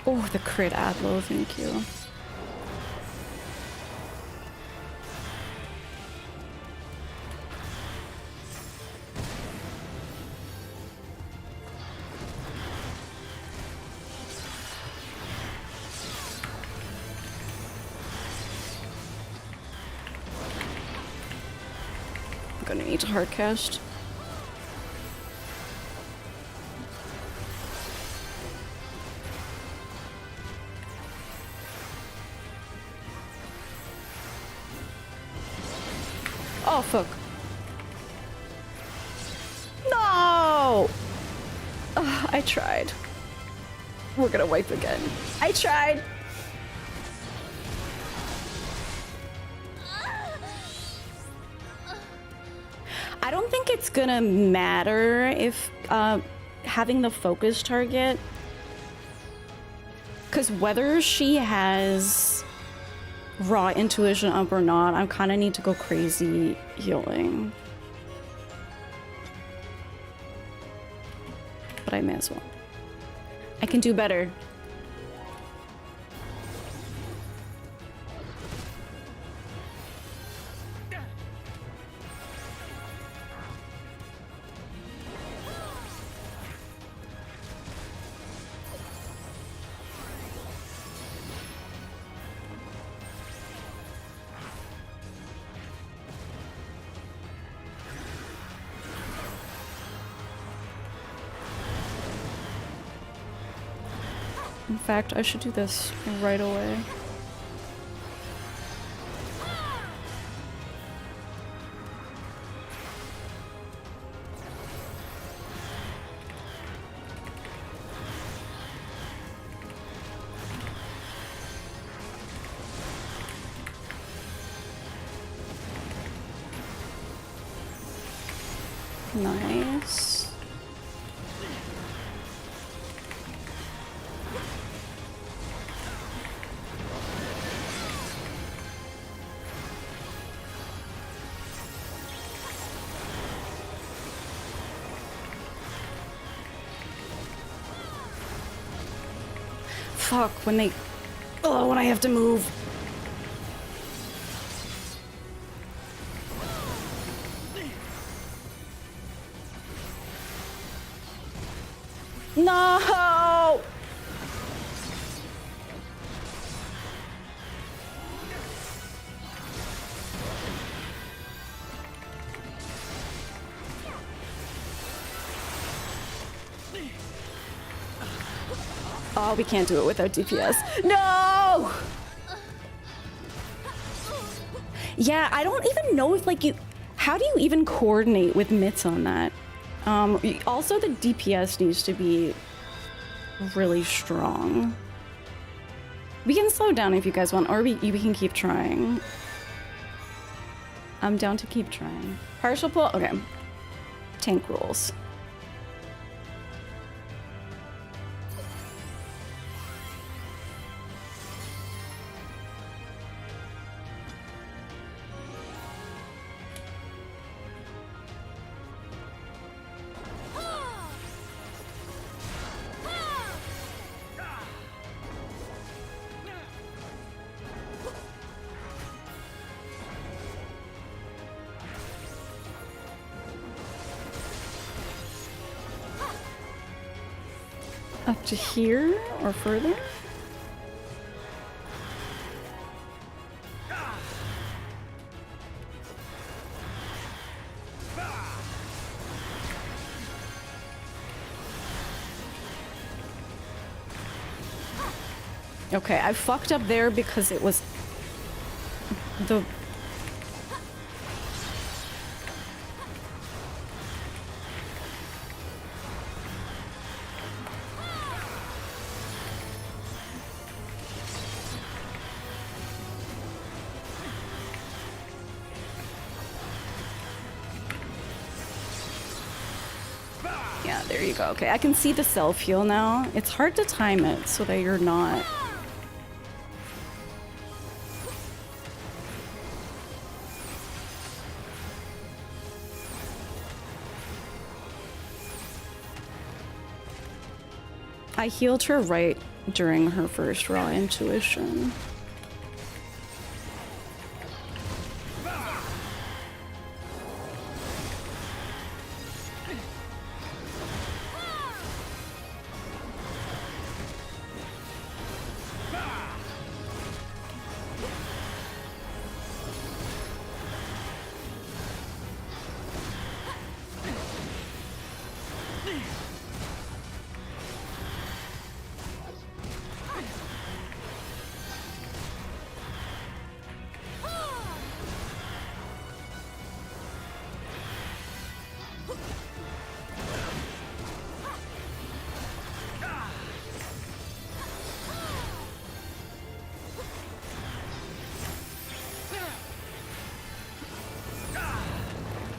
Oh, the crit Adlo, thank you. I'm gonna need to hard cast. Oh, fuck. No! Ugh, I tried. We're gonna wipe again. I tried! I don't think it's gonna matter if having the focus target, because whether she has raw intuition up or not, I kind of need to go crazy healing. But I may as well. I can do better. In fact, I should do this right away. Nice. fuck, when they... Oh, when I have to move. No! Oh, we can't do it without DPS. No! Yeah, I don't even know if, like, you... How do you even coordinate with mitts on that? Also, the DPS needs to be really strong. We can slow down if you guys want, or we can keep trying. I'm down to keep trying. Partial pull? Okay. Tank rules. Up to here or further? Okay, I fucked up there because it was the... Yeah, there you go. Okay, I can see the self-heal now. It's hard to time it so that you're not... I healed her right during her first raw intuition.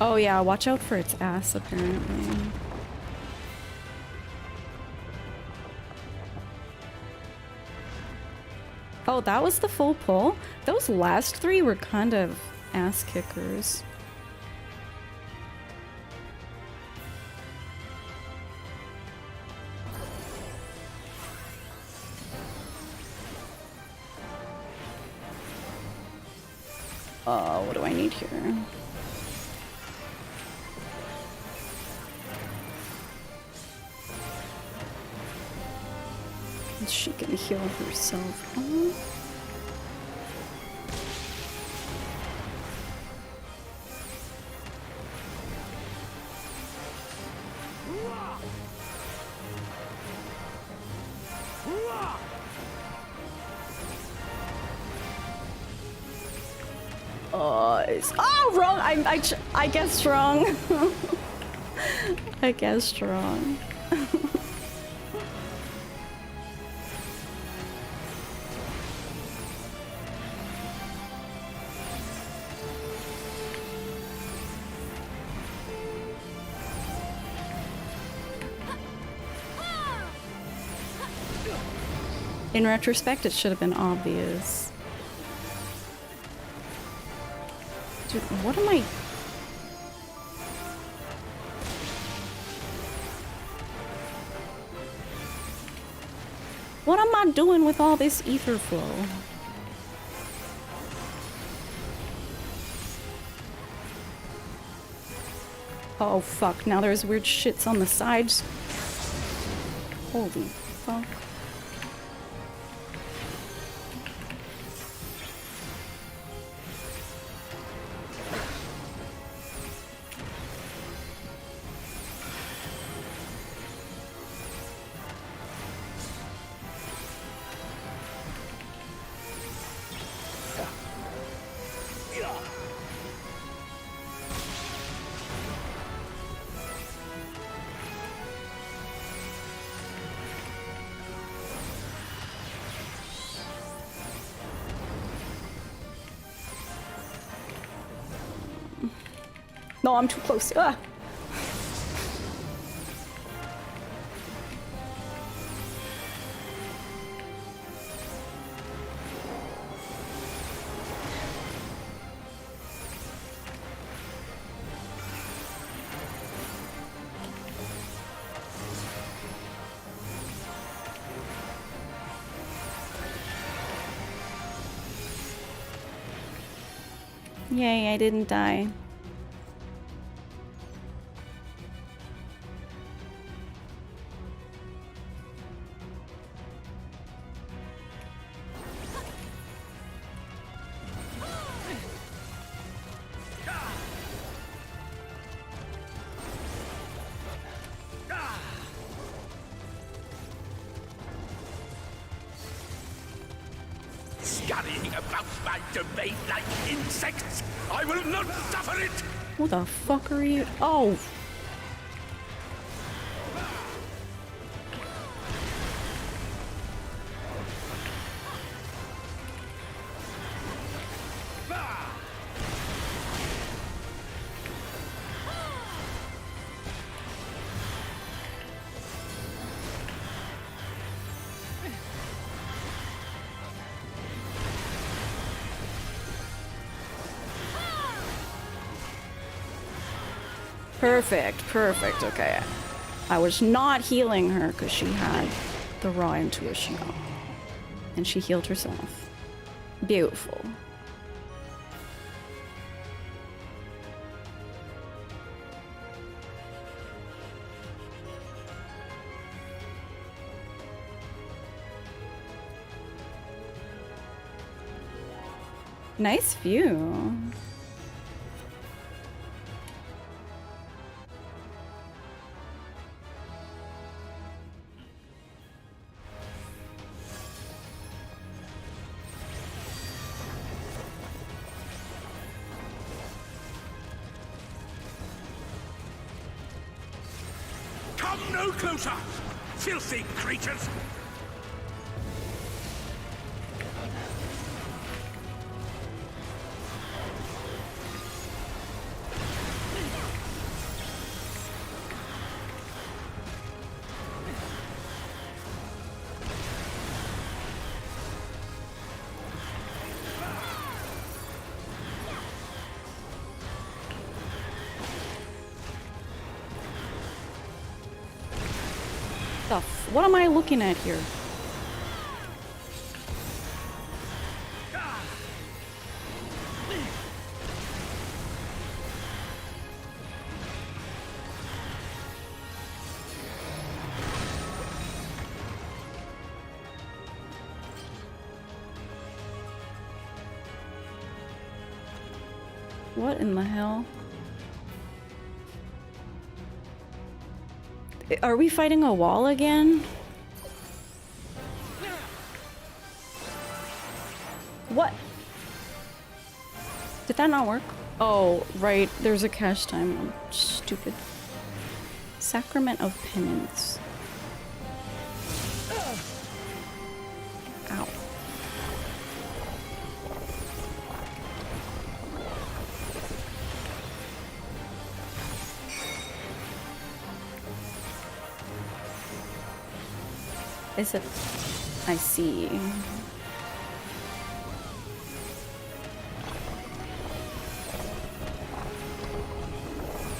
Oh yeah, watch out for its ass, apparently. Oh, that was the full pull? Those last three were kind of ass kickers. What do I need here? She can heal herself. Oh, wrong. I guessed wrong. I guessed wrong. In retrospect, it should have been obvious. Dude, what am I... What am I doing with all this ether flow? Oh fuck, now there's weird shits on the sides. Holy fuck. No, I'm too close. Ah. Yay, I didn't die. Scurrying about my domain like insects! I will not suffer it! Who the fuck are you? Oh. Perfect, perfect, okay. I was not healing her because she had the raw intuition up. And she healed herself. Beautiful. Nice view. Come no closer! Filthy creatures! What am I looking at here? What in the hell? Are we fighting a wall again? What? Did that not work? Oh, right. There's a cache time. I'm stupid. Sacrament of Penance. Ow. Is it? I see.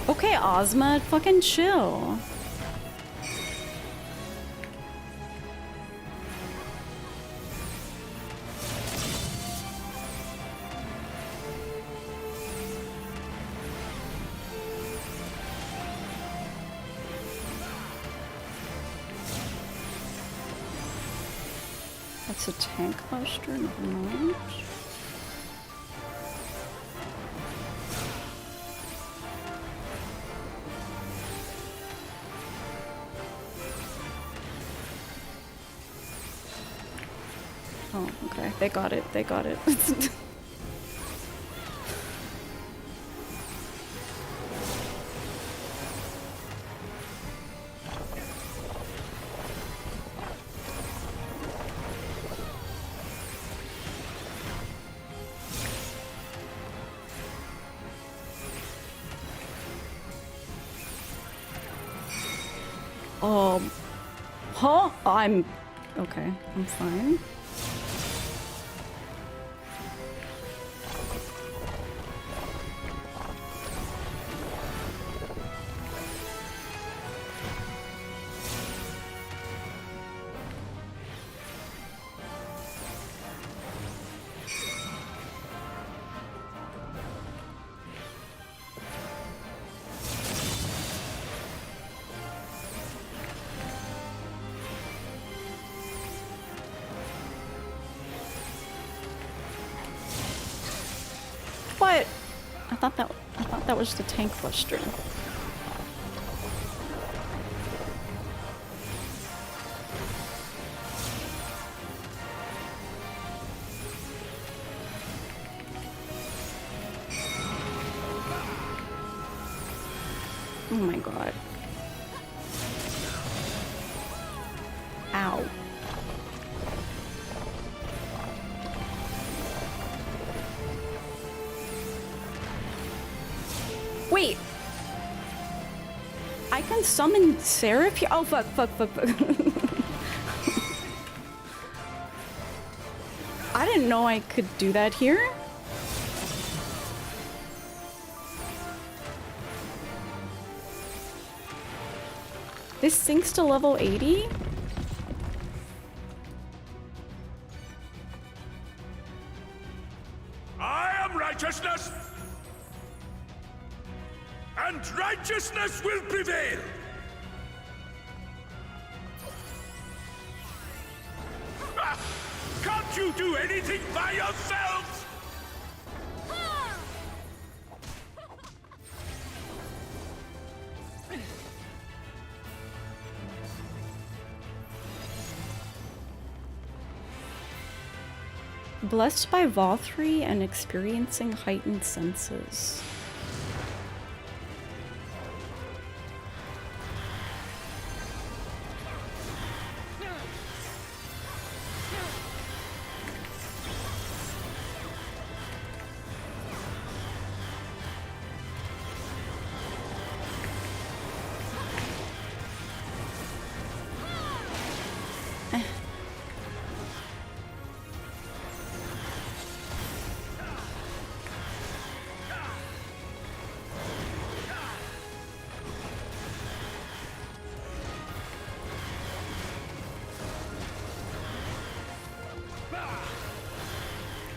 Okay, Ozma, fucking chill. That's a tank buster, no. Oh, okay. They got it. They got it. Huh? I'm... Okay, I'm fine. What? I thought that was the tank buster. Oh my god. Ow. Wait. I can summon Seraph here? Oh, fuck. I didn't know I could do that here. This sinks to level 80? I am righteousness! And righteousness will prevail! Ah, can't you do anything by yourselves? Blessed by Vothri and experiencing heightened senses.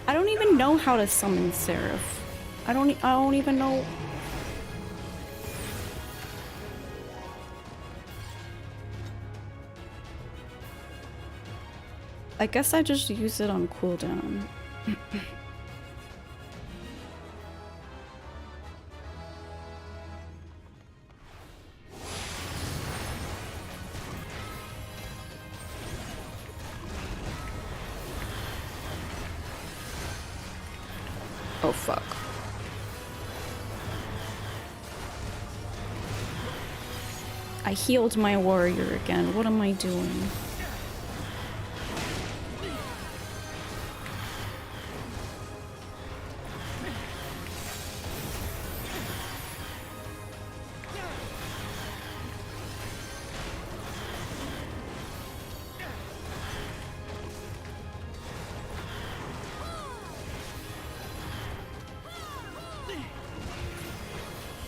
I don't even know how to summon Seraph. I don't even know. I guess I just use it on cooldown. Oh fuck. I healed my warrior again. What am I doing?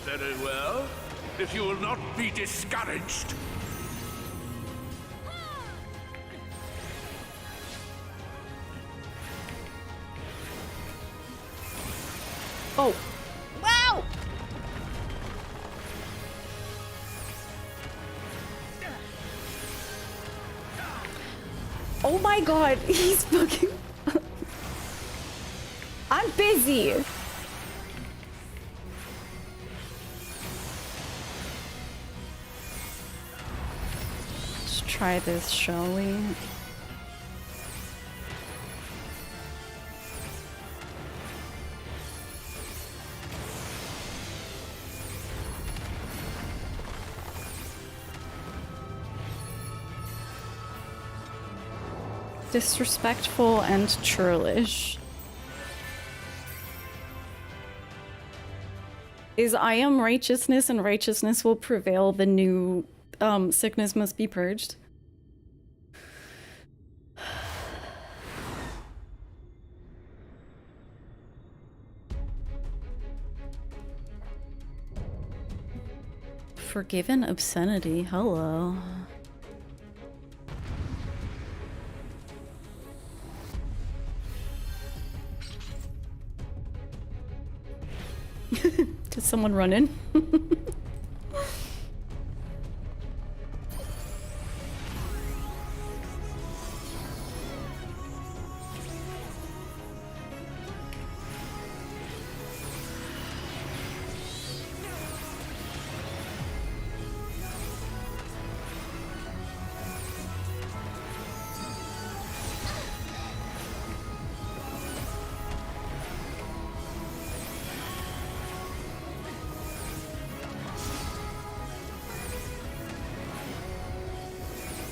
Very well, if you will not be discouraged. Oh. Wow! Oh my my god, he's fucking... I'm busy. Let's try this, shall we? Disrespectful and churlish. Is I am righteousness and righteousness will prevail the new sickness must be purged? Forgiven obscenity, hello. Did someone run in?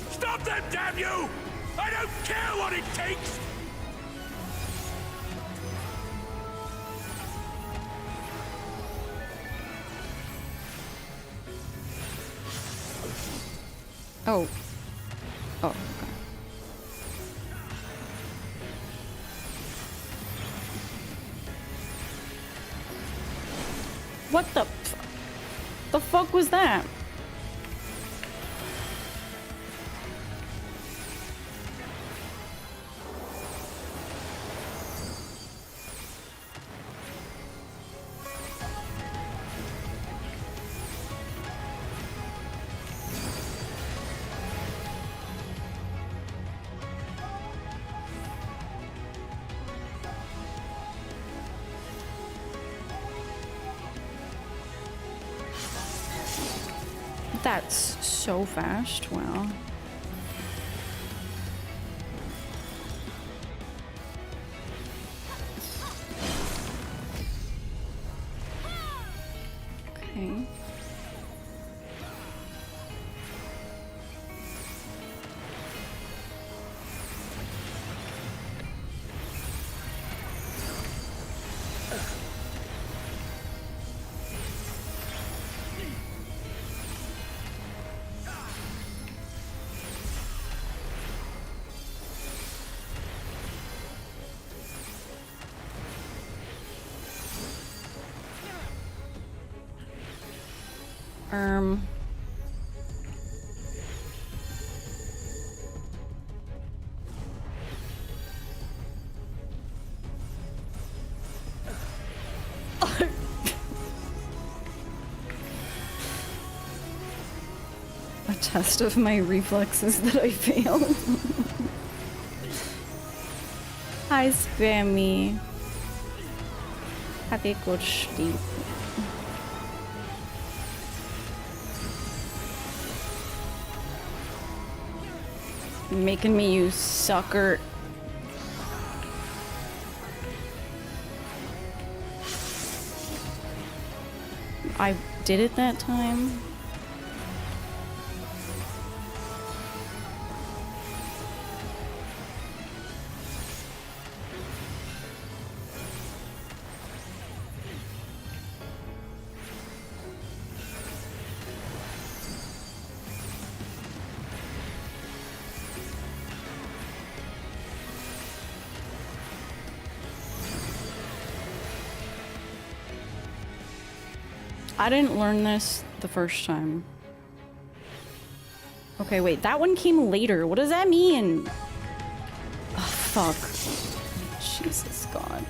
Stop them, damn you! I don't care what it takes! Oh. Oh, okay. What the fuck was that? That's so fast, wow. Okay. A test of my reflexes that I failed. Hi, Spammy. Have a good sleep. Making me use sucker. I did it that time. I didn't learn this the first time. Okay, wait, that one came later. What does that mean? Oh, fuck. Jesus God.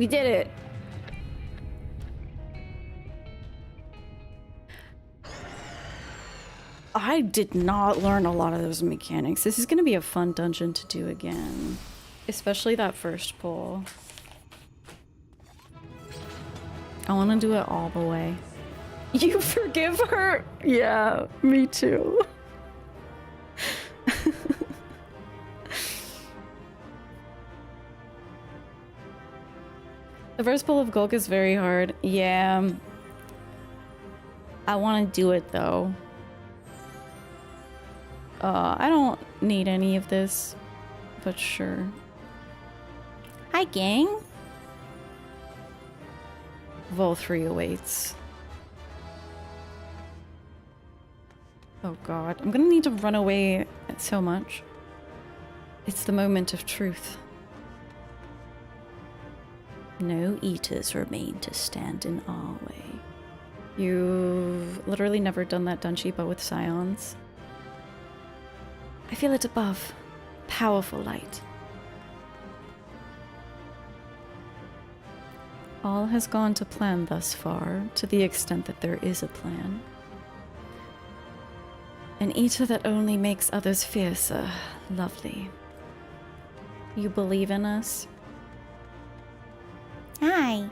We did it. I did not learn a lot of those mechanics. This is going to be a fun dungeon to do again. Especially that first pull. I want to do it all the way. You forgive her? Yeah, me too. The first pull of Gulg is very hard. Yeah. I want to do it though. I don't need any of this, but sure. Hi, gang. Vol 3 awaits. Oh god, I'm gonna need to run away so much. It's the moment of truth. No eaters remain to stand in our way. You've literally never done that Dunchi, but with scions. I feel it above. Powerful light. All has gone to plan thus far, to the extent that there is a plan. An eater that only makes others fiercer. Lovely. You believe in us? Hi.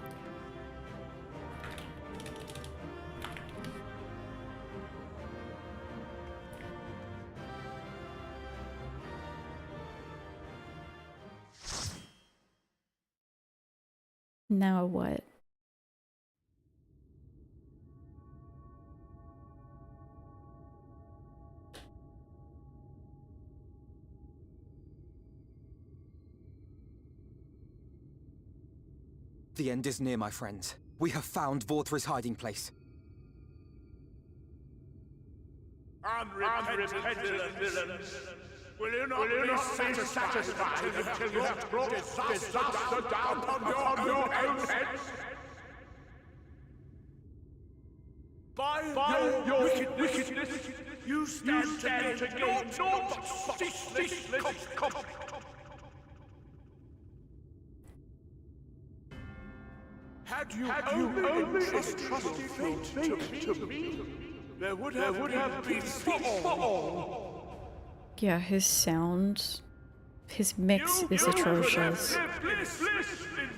Now what? The end is near, my friends. We have found Vorthri's hiding place. Unrepentant villains! Will you not be satisfied until you have brought disaster down upon your own heads? By your wickedness, you stand to gain naught but ceaseless conflict. Had you only entrusted fate to me, there would have been peace for all. Yeah, his sound, his mix is atrocious. In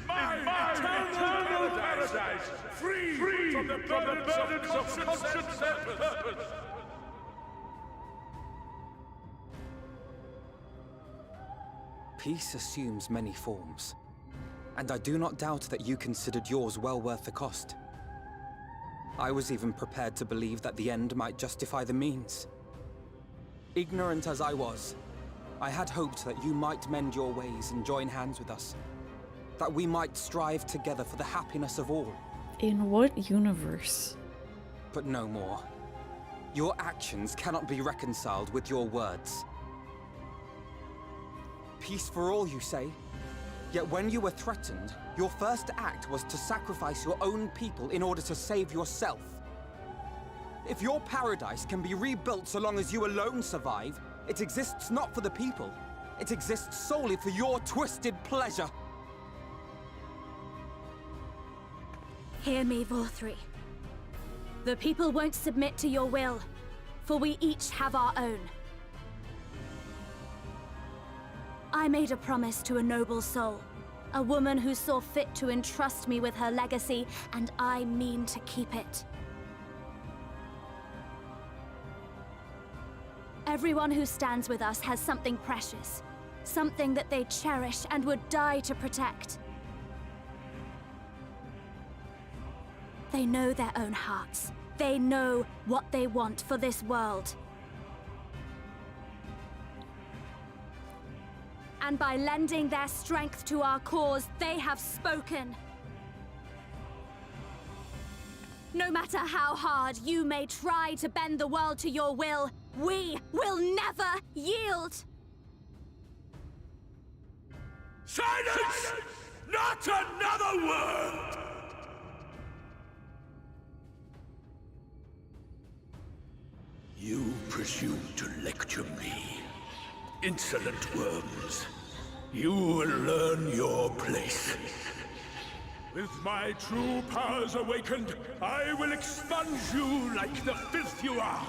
my eternal paradise, free from the burdens of conscience and purpose. Peace assumes many forms, and I do not doubt that you considered yours well worth the cost. I was even prepared to believe that the end might justify the means. Ignorant as I was, I had hoped that you might mend your ways and join hands with us. That we might strive together for the happiness of all. In what universe? But no more. Your actions cannot be reconciled with your words. Peace for all, you say? Yet when you were threatened, your first act was to sacrifice your own people in order to save yourself. If your paradise can be rebuilt so long as you alone survive, it exists not for the people. It exists solely for your twisted pleasure. Hear me, Vorthri. The people won't submit to your will, for we each have our own. I made a promise to a noble soul, a woman who saw fit to entrust me with her legacy, and I mean to keep it. Everyone who stands with us has something precious, something that they cherish and would die to protect. They know their own hearts. They know what they want for this world. And by lending their strength to our cause, they have spoken. No matter how hard you may try to bend the world to your will, we will never yield! Silence! Not another word! You presume to lecture me. Insolent worms. You will learn your place. With my true powers awakened, I will expunge you like the filth you are.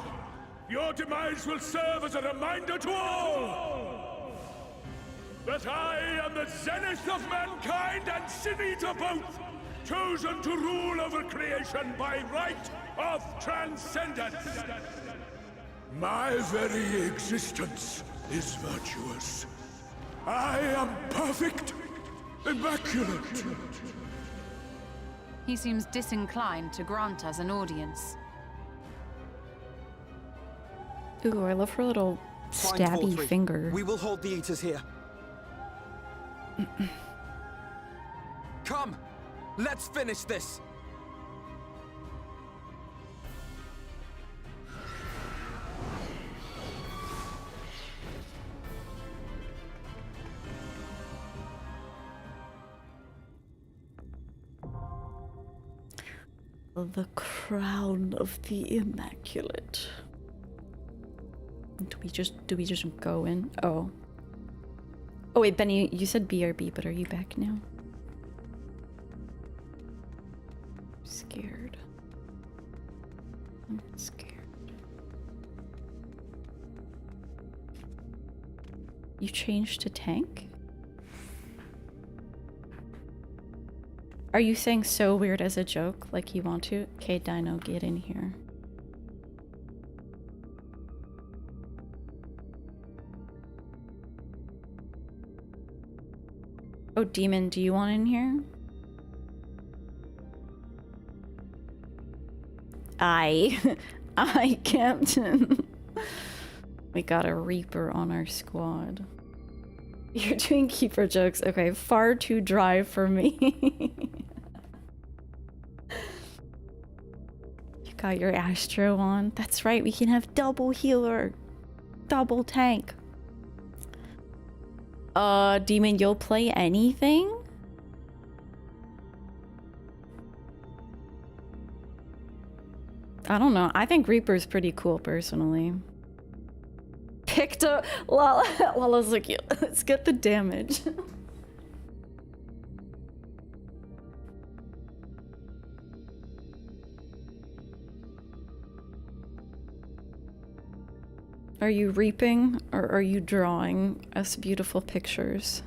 Your demise will serve as a reminder to all that I am the zenith of mankind and sin eater both, chosen to rule over creation by right of transcendence. My very existence is virtuous. I am perfect, immaculate. He seems disinclined to grant us an audience. Ooh, I love her little Find stabby Voltri. finger. We will hold the Eaters here. Come! Let's finish this! The crown of the Immaculate. Do we just go in? Oh. Oh wait, Benny, you said BRB, but are you back now? I'm scared. I'm scared. You changed to tank? Are you saying so weird as a joke, like you want to? Okay, Dino, get in here. Oh, Demon, do you want in here? I, Captain. We got a Reaper on our squad. You're doing Keeper jokes. Okay, far too dry for me. You got your Astro on. That's right, we can have double healer. Double tank. Demon, you'll play anything? I don't know. I think Reaper's pretty cool, personally. Picked up Lala's like, yeah, let's get the damage. Are you reaping or are you drawing us beautiful pictures?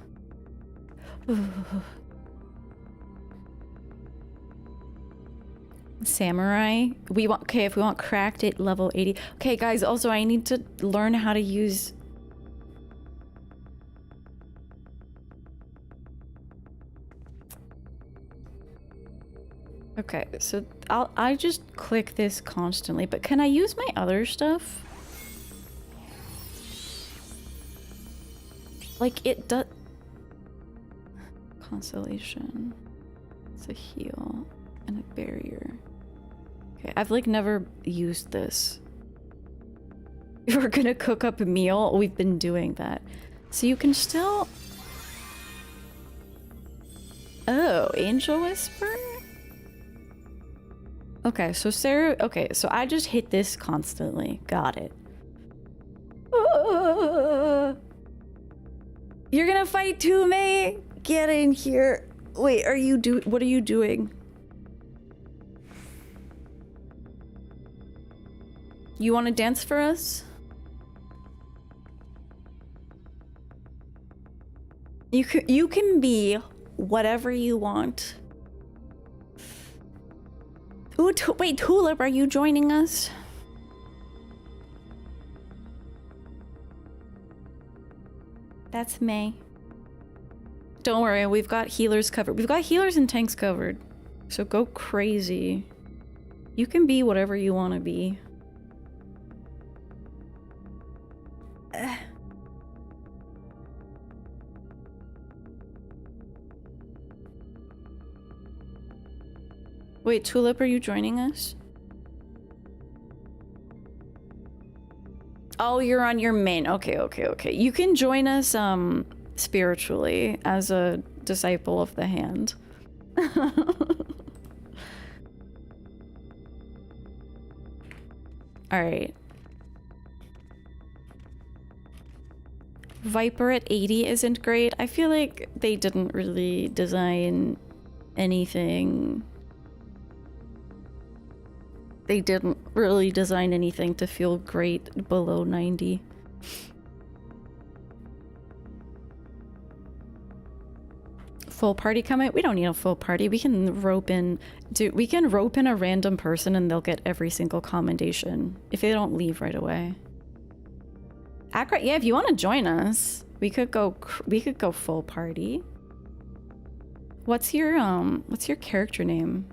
Samurai. We want, okay, if we want cracked at level 80. Okay, guys, also I need to learn how to use. Okay, so I just click this constantly, but can I use my other stuff? Like it does. Consolation. It's a heal and a barrier. Okay, I've like never used this. If we're gonna cook up a meal, we've been doing that. So you can still. Oh, Angel Whisper? Okay, so Sarah. Okay, so I just hit this constantly. Got it. You're gonna fight too, May? Get in here. Wait, what are you doing? You want to dance for us? You can be whatever you want. Ooh, wait, Tulip, are you joining us? That's May. Don't worry, we've got healers covered. We've got healers and tanks covered. So go crazy. You can be whatever you want to be. Wait, Tulip, are you joining us? Oh, you're on your main. Okay. You can join us spiritually as a disciple of the hand. All right. Viper at 80 isn't great. I feel like they didn't really design anything. They didn't really design anything to feel great below 90. Full party coming? We don't need a full party. We can rope in, we can rope in a random person and they'll get every single commendation if they don't leave right away. Yeah, if you want to join us, we could go full party. What's your character name?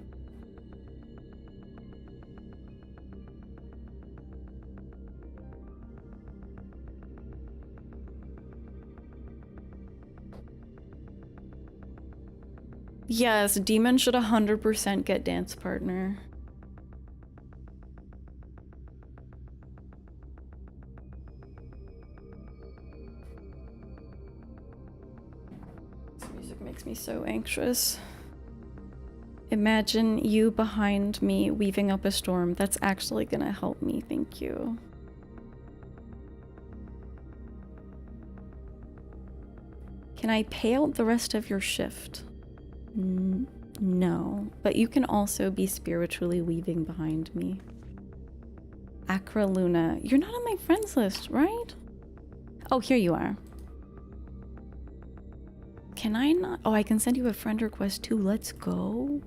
Yes, Demon should 100% get dance partner. This music makes me so anxious. Imagine you behind me weaving up a storm. That's actually gonna help me, thank you. Can I pay out the rest of your shift? No, but you can also be spiritually weaving behind me. Acra Luna, you're not on my friends list, right? Oh, here you are. Can I not? Oh, I can send you a friend request too. Let's go.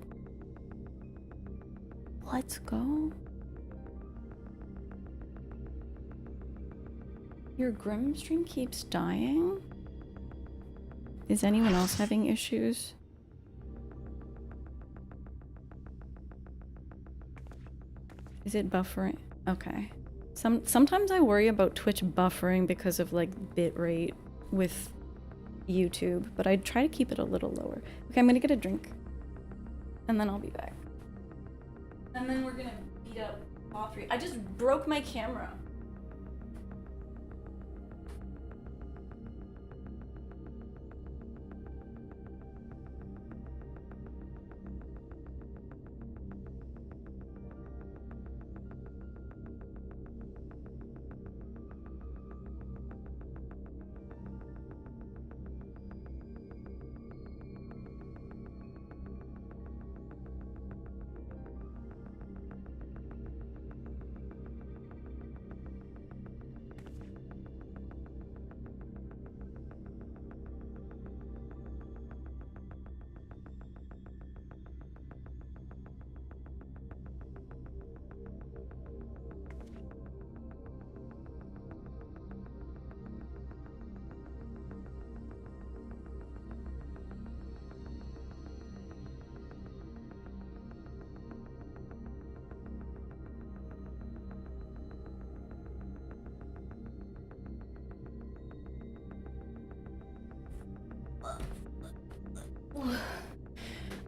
Let's go. Your Grim stream keeps dying? Is anyone else having issues? Is it buffering? Okay. Sometimes I worry about Twitch buffering because of like bitrate with YouTube, but I try to keep it a little lower. Okay, I'm gonna get a drink and then I'll be back. And then we're gonna beat up all three. I just broke my camera.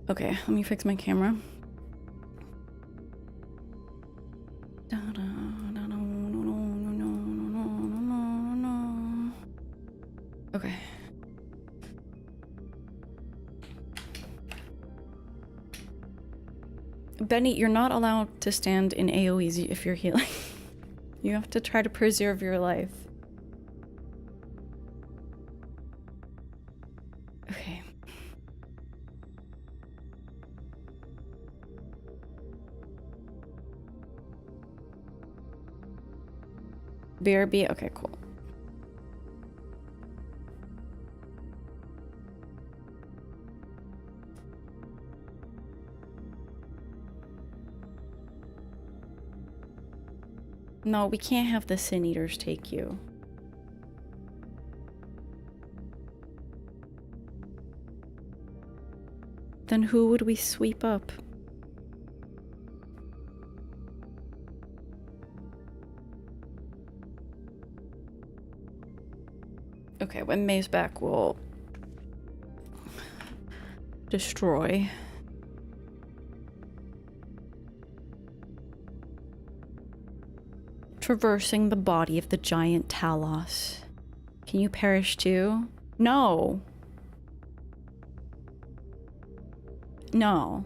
Okay, let me fix my camera. Okay. Benny, you're not allowed to stand in AoEs if you're healing. You have to try to preserve your life. Okay. BRB, okay, cool. No, we can't have the Sin Eaters take you. Then who would we sweep up? Okay, when May's back, we'll destroy. Traversing the body of the giant Talos. Can you perish too? No. No.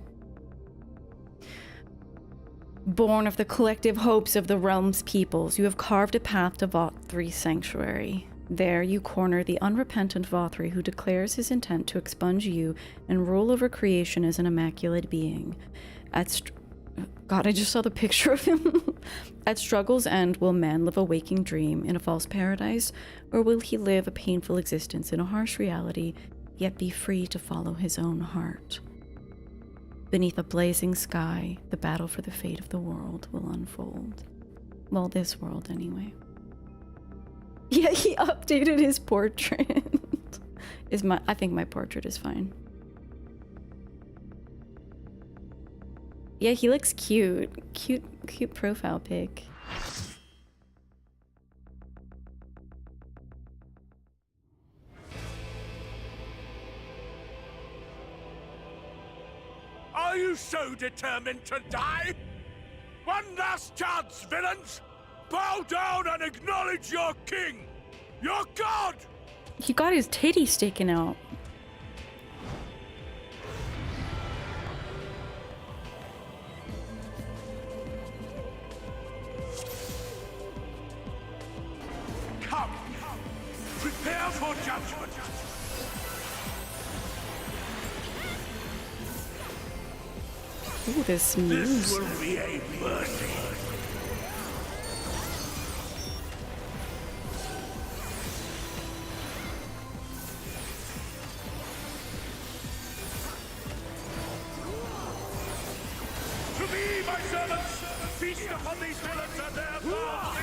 Born of the collective hopes of the realm's peoples, you have carved a path to Vault 3's sanctuary. There you corner the unrepentant Vothri who declares his intent to expunge you and rule over creation as an immaculate being. God, I just saw the picture of him. At struggle's end, will man live a waking dream in a false paradise, or will he live a painful existence in a harsh reality, yet be free to follow his own heart? Beneath a blazing sky, the battle for the fate of the world will unfold. Well, this world anyway. Yeah, he updated his portrait. I think my portrait is fine. Yeah, he looks cute. Cute profile pic. Are you so determined to die? One last chance, villains! Bow down and acknowledge your king! Your god! He got his titty sticking out. Come! Prepare for judgment! Ooh, this moves. This will be a mercy. To me, my servants, feast upon these villains and their blood.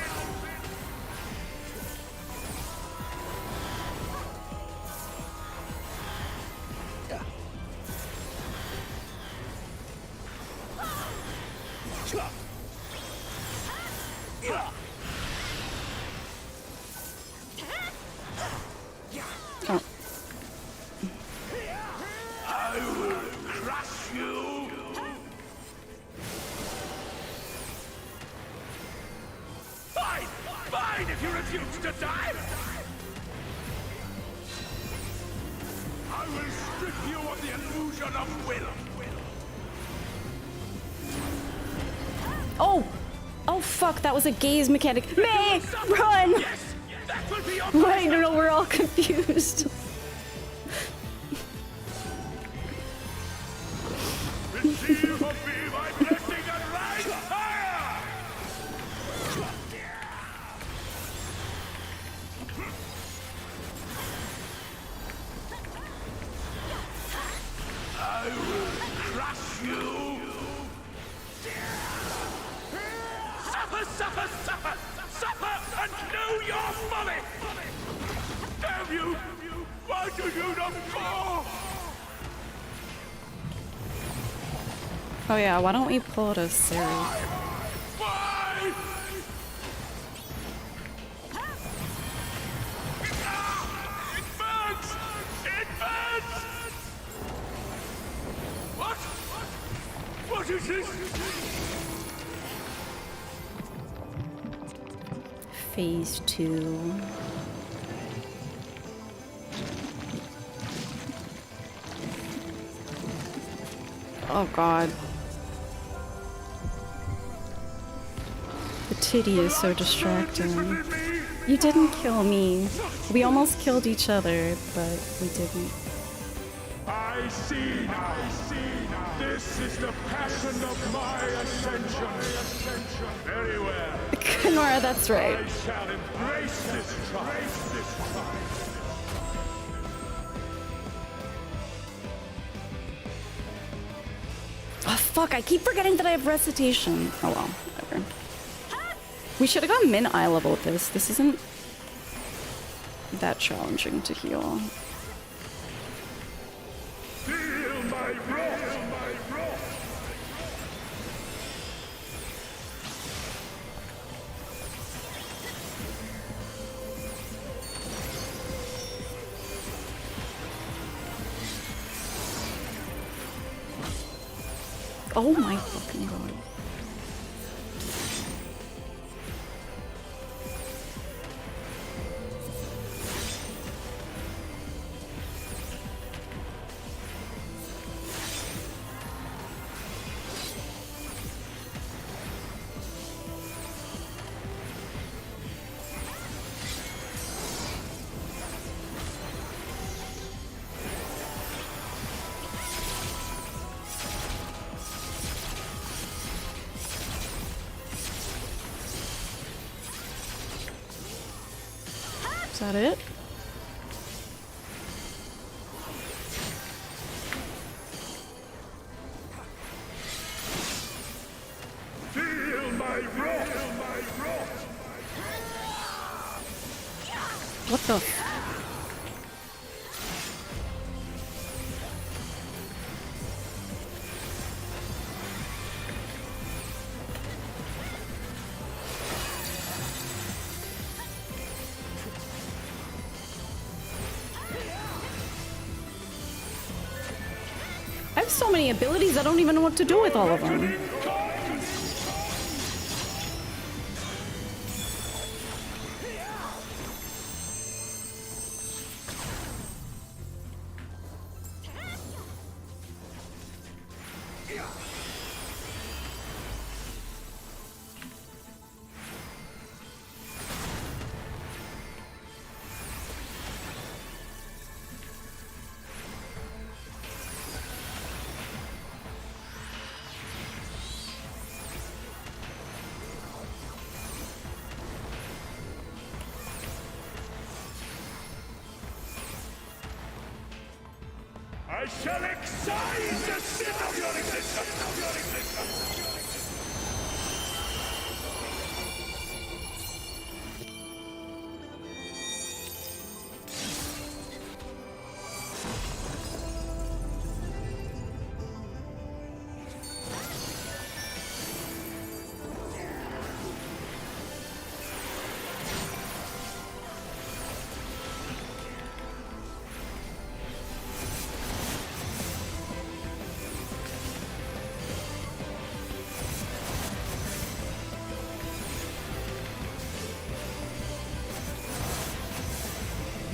Oh. I will crush you. Fine, if you refuse to die. I will strip you of the illusion of will. Oh fuck, that was a gaze mechanic. May! Run! Wait, no, we're all confused. Receive of me my blessing and rise higher! I will crush you! Suffer, and know your folly! Damn you! Why do you not fall? Oh yeah, why don't we pull it as Siri? Why? It burns! It burns! What is this? Phase 2. Oh god. The titty is so distracting. You didn't kill me. We almost killed each other, but we didn't. I see now. This is the passion of my ascension. Very well. Nora, that's right. I shall embrace this trial. Oh fuck, I keep forgetting that I have recitation. Oh well, whatever. We should have gone min eye level with this. This isn't that challenging to heal. Feel my wrath! Oh my fucking god. Is that it? Feel my wrath! What the? I have so many abilities, I don't even know what to do with all of them. I shall excise the sin of your existence!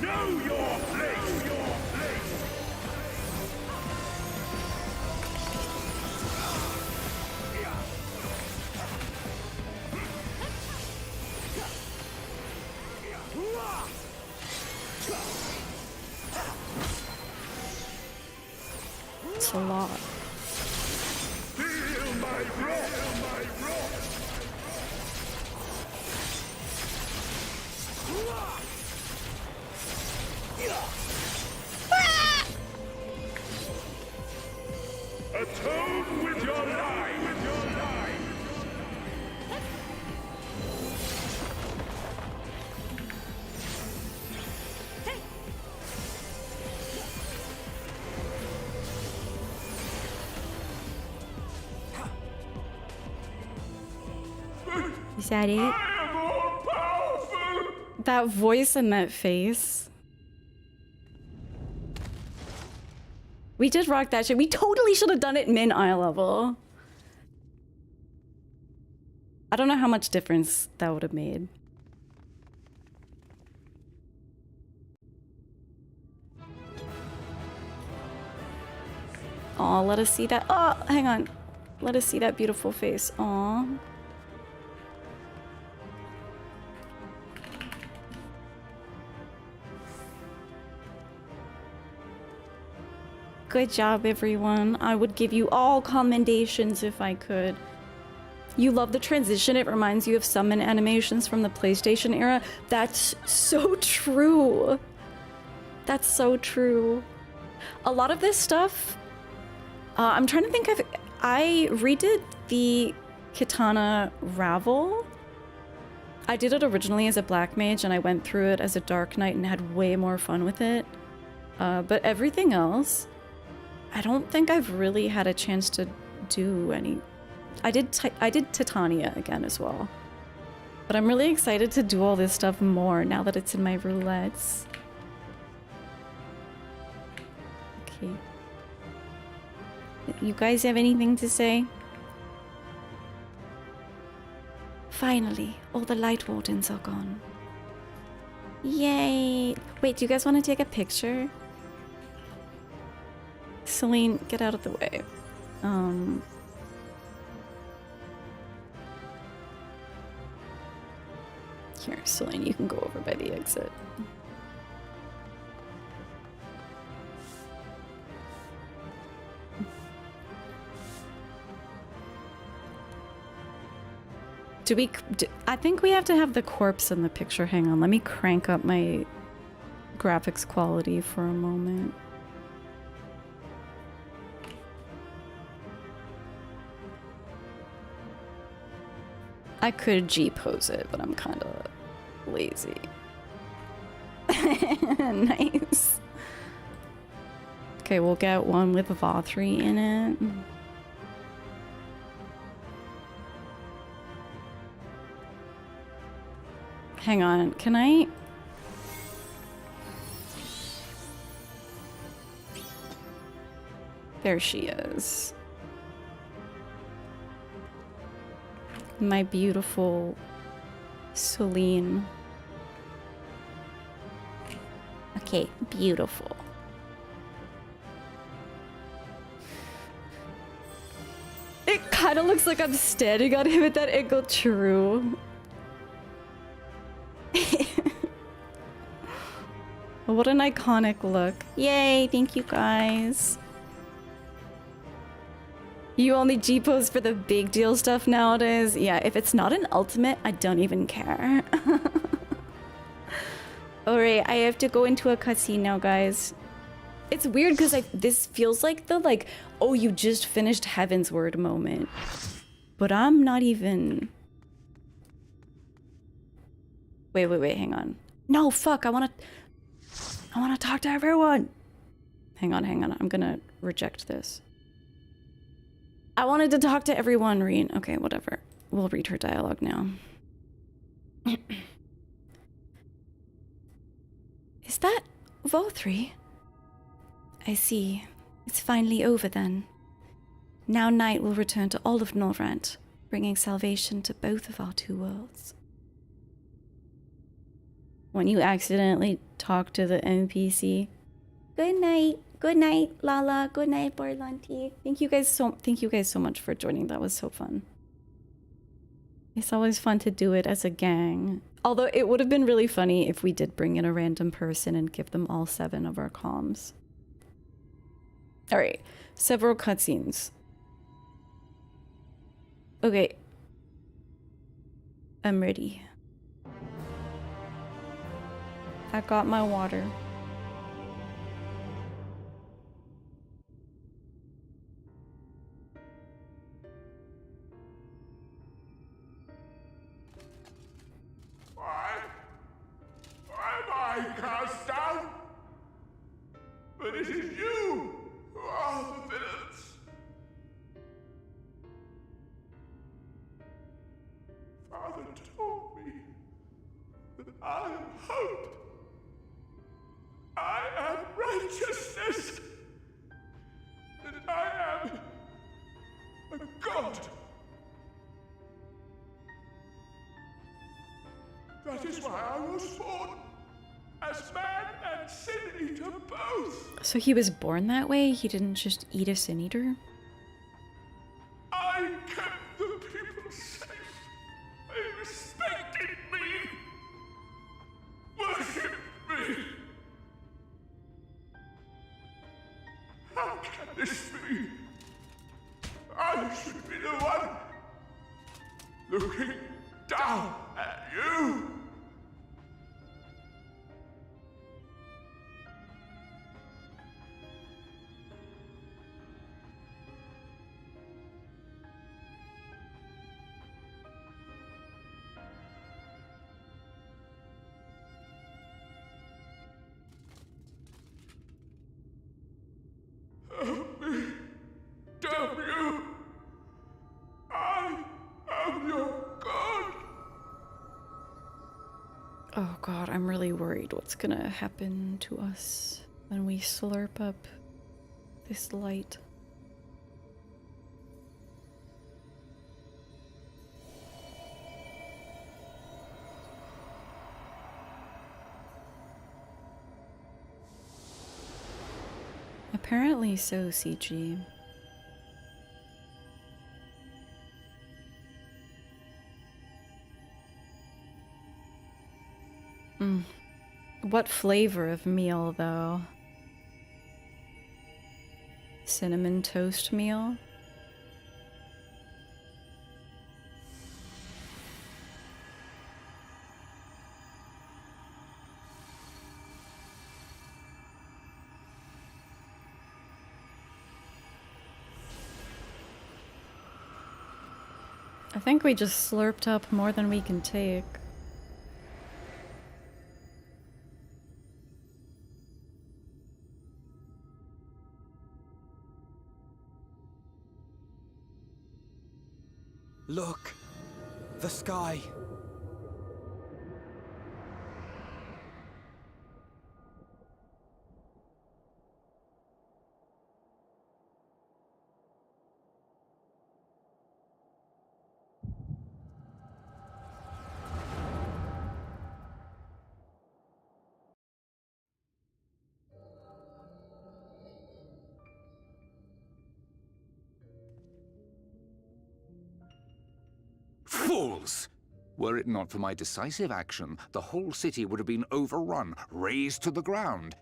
Know your place! It's a lot. Feel my wrath! Atone with your life! Is that it? That voice and that face. We did rock that shit. We totally should have done it min eye level. I don't know how much difference that would have made. Aw, let us see that. Oh, hang on. Let us see that beautiful face. Aw. Good job, everyone. I would give you all commendations if I could. You love the transition. It reminds you of summon animations from the PlayStation era. That's so true. That's so true. A lot of this stuff, I'm trying to think of, I redid the Katana Ravel. I did it originally as a Black Mage and I went through it as a Dark Knight and had way more fun with it. But everything else, I don't think I've really had a chance to do any. I did Titania again as well. But I'm really excited to do all this stuff more now that it's in my roulettes. Okay. You guys have anything to say? Finally, all the Light Wardens are gone. Yay! Wait, do you guys want to take a picture? Celine, get out of the way. Here, Celine, you can go over by the exit. I think we have to have the corpse in the picture. Hang on, let me crank up my graphics quality for a moment. I could G-pose it, but I'm kind of lazy. Nice. Okay, we'll get one with Vothri in it. Hang on, can I... There she is. My beautiful Celine. Okay, beautiful. It kind of looks like I'm standing on him at that angle. True. What an iconic look. Yay, thank you guys. You only G-pose for the big deal stuff nowadays? Yeah, if it's not an ultimate, I don't even care. Alright, I have to go into a cutscene now, guys. It's weird because this feels like the oh, you just finished Heaven's Word moment. But I'm not even... Wait, hang on. No, fuck, I wanna talk to everyone. Hang on, I'm gonna reject this. I wanted to talk to everyone, Reen. Okay, whatever. We'll read her dialogue now. Is that Vothri? I see. It's finally over then. Now night will return to all of Norrant, bringing salvation to both of our two worlds. When you accidentally talk to the NPC. Good night, Lala. Good night, Borlanti. Thank you guys so much for joining. That was so fun. It's always fun to do it as a gang. Although it would have been really funny if we did bring in a random person and give them all 7 of our comms. Alright, several cutscenes. Okay. I'm ready. I got my water. Why am I cast down? But it is you who are the villains. Father told me that I am hope. I am righteousness. That I am a god. That is why I was born. As man and sin eater both. So he was born that way? He didn't just eat a sin eater? I kept the people safe. They respected me. Worshipped me. How can this be? I should be the one looking down at you. Help me, damn you! I am your god! Oh god, I'm really worried what's gonna happen to us when we slurp up this light. Apparently so, CG. What flavor of meal, though? Cinnamon toast meal? I think we just slurped up more than we can take. Look! The sky! Fools! Were it not for my decisive action, the whole city would have been overrun, razed to the ground.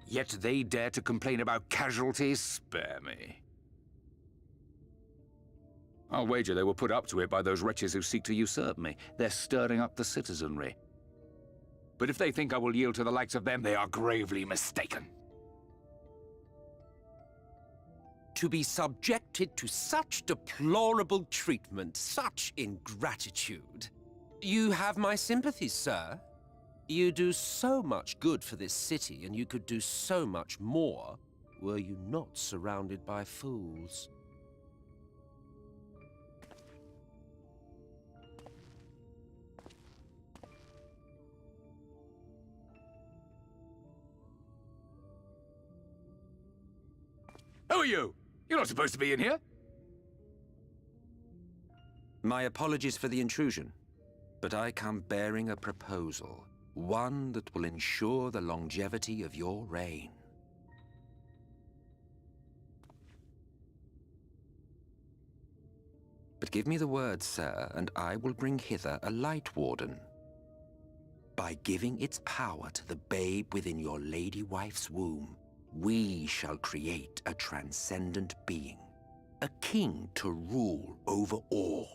Yet they dare to complain about casualties? Spare me. I'll wager they were put up to it by those wretches who seek to usurp me. They're stirring up the citizenry. But if they think I will yield to the likes of them, they are gravely mistaken. To be subjected to such deplorable treatment, such ingratitude. You have my sympathies, sir. You do so much good for this city, and you could do so much more were you not surrounded by fools. Who are you? You're not supposed to be in here. My apologies for the intrusion, but I come bearing a proposal, one that will ensure the longevity of your reign. But give me the word, sir, and I will bring hither a Light Warden. By giving its power to the babe within your lady wife's womb, we shall create a transcendent being, a king to rule over all.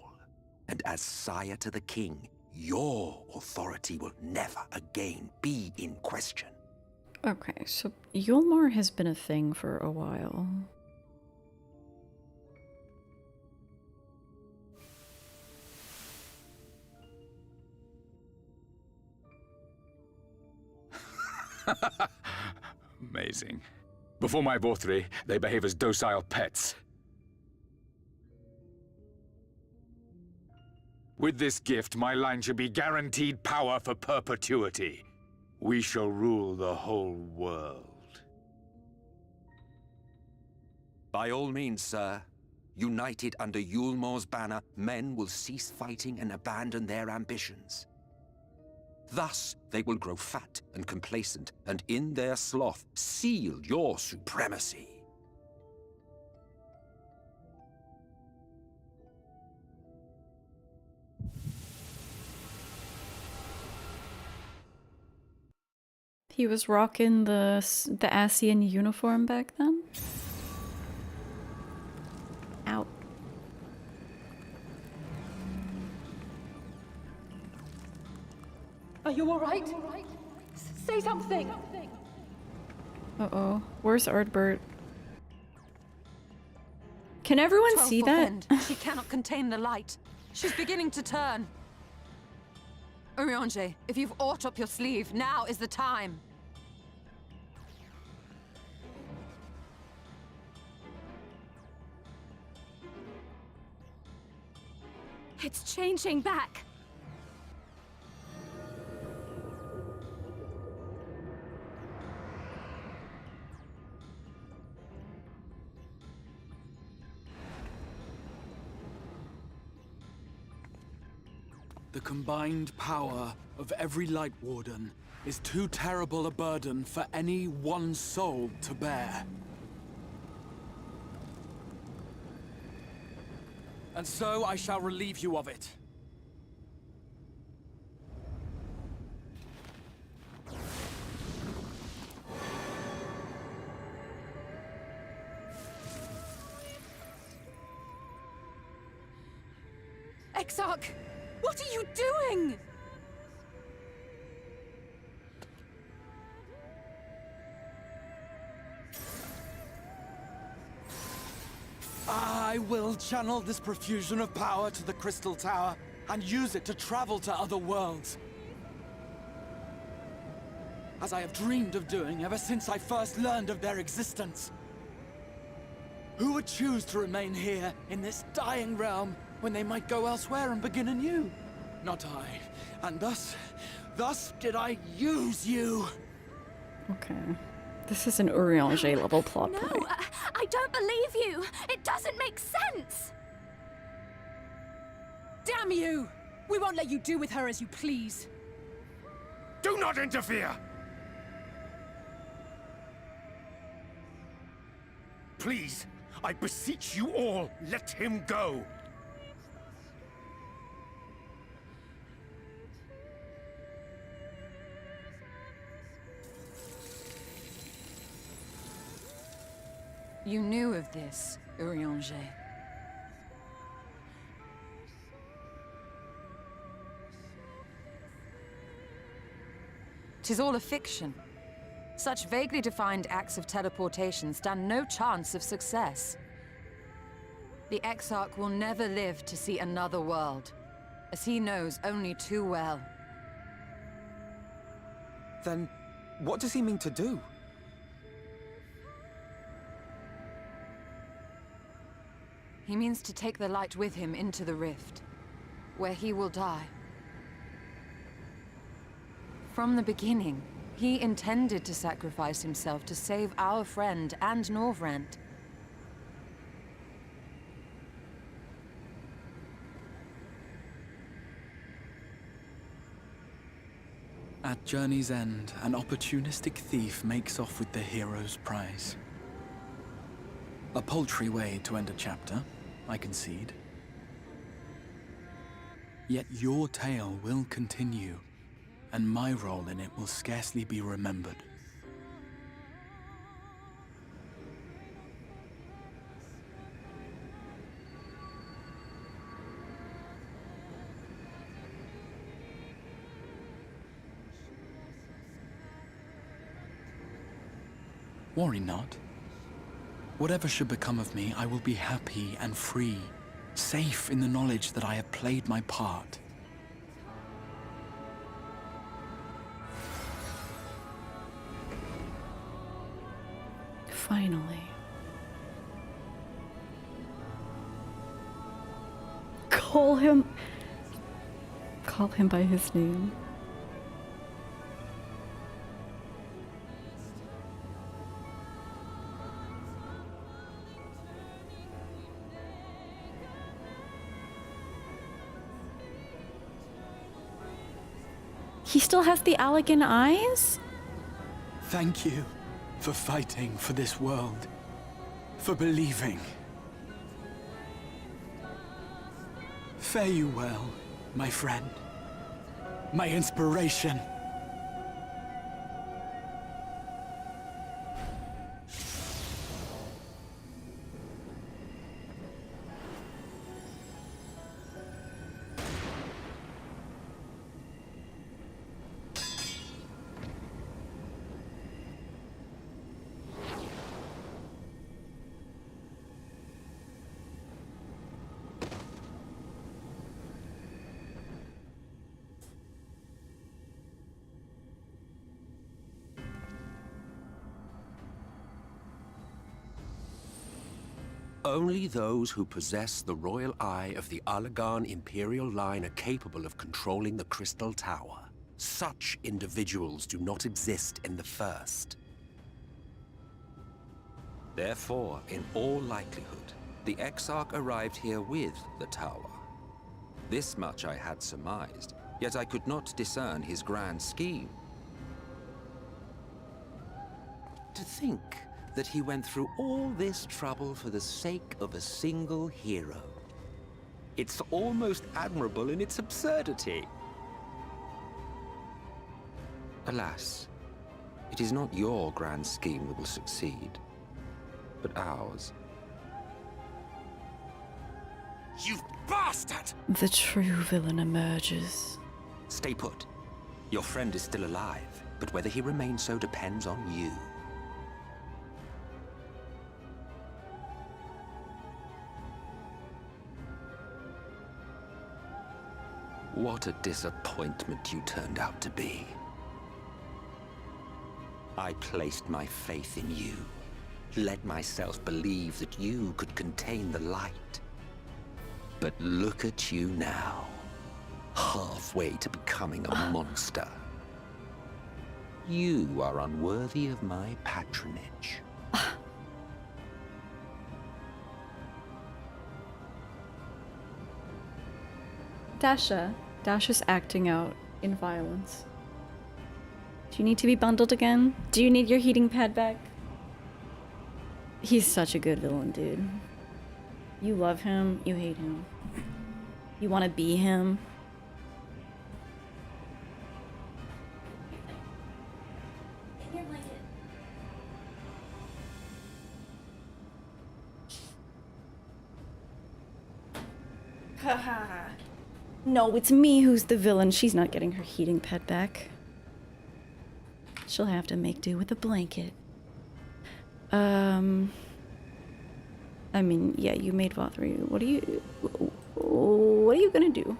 And as sire to the king, your authority will never again be in question. Okay, so Eulmore has been a thing for a while. Amazing. Before my Vothri, they behave as docile pets. With this gift, my line shall be guaranteed power for perpetuity. We shall rule the whole world. By all means, sir. United under Eulmore's banner, men will cease fighting and abandon their ambitions. Thus, they will grow fat and complacent, and in their sloth, seal your supremacy. He was rocking the Asian uniform back then? Ow. Are you all right? Say something! Uh-oh. Where's Ardbert? Can everyone see that? She cannot contain the light. She's beginning to turn. Urianger, if you've aught up your sleeve, now is the time. It's changing back. The combined power of every Light Warden is too terrible a burden for any one soul to bear. And so I shall relieve you of it. Exarch, what are you doing? I I will channel this profusion of power to the Crystal Tower and use it to travel to other worlds. As I have dreamed of doing ever since I first learned of their existence. Who would choose to remain here in this dying realm when they might go elsewhere and begin anew? Not I. And thus did I use you. Okay. This is an Urianger level plot No, point. I don't believe you. It doesn't make sense. Damn you! We won't let you do with her as you please. Do not interfere! Please, I beseech you all, let him go! You knew of this, Urianger. 'Tis all a fiction. Such vaguely defined acts of teleportation stand no chance of success. The Exarch will never live to see another world, as he knows only too well. Then, what does he mean to do? He means to take the light with him into the rift, where he will die. From the beginning, he intended to sacrifice himself to save our friend and Norvrent. At journey's end, an opportunistic thief makes off with the hero's prize. A paltry way to end a chapter, I concede. Yet your tale will continue, and my role in it will scarcely be remembered. Worry not. Whatever should become of me, I will be happy and free, safe in the knowledge that I have played my part. Finally. Call him by his name. He still has the Allegan eyes? Thank you for fighting for this world, for believing. Fare you well, my friend, my inspiration. Only those who possess the royal eye of the Allagan Imperial line are capable of controlling the Crystal Tower. Such individuals do not exist in the First. Therefore, in all likelihood, the Exarch arrived here with the tower. This much I had surmised, yet I could not discern his grand scheme. To think that he went through all this trouble for the sake of a single hero. It's almost admirable in its absurdity. Alas, it is not your grand scheme that will succeed, but ours. You bastard! The true villain emerges. Stay put. Your friend is still alive, but whether he remains so depends on you. What a disappointment you turned out to be. I placed my faith in you, let myself believe that you could contain the light. But look at you now, halfway to becoming a monster. You are unworthy of my patronage. Dasha's acting out in violence. Do you need to be bundled again? Do you need your heating pad back? He's such a good villain, dude. You love him, you hate him. You want to be him. No, it's me who's the villain. She's not getting her heating pad back. She'll have to make do with a blanket. I mean, yeah, you made Vothri. What are you gonna do?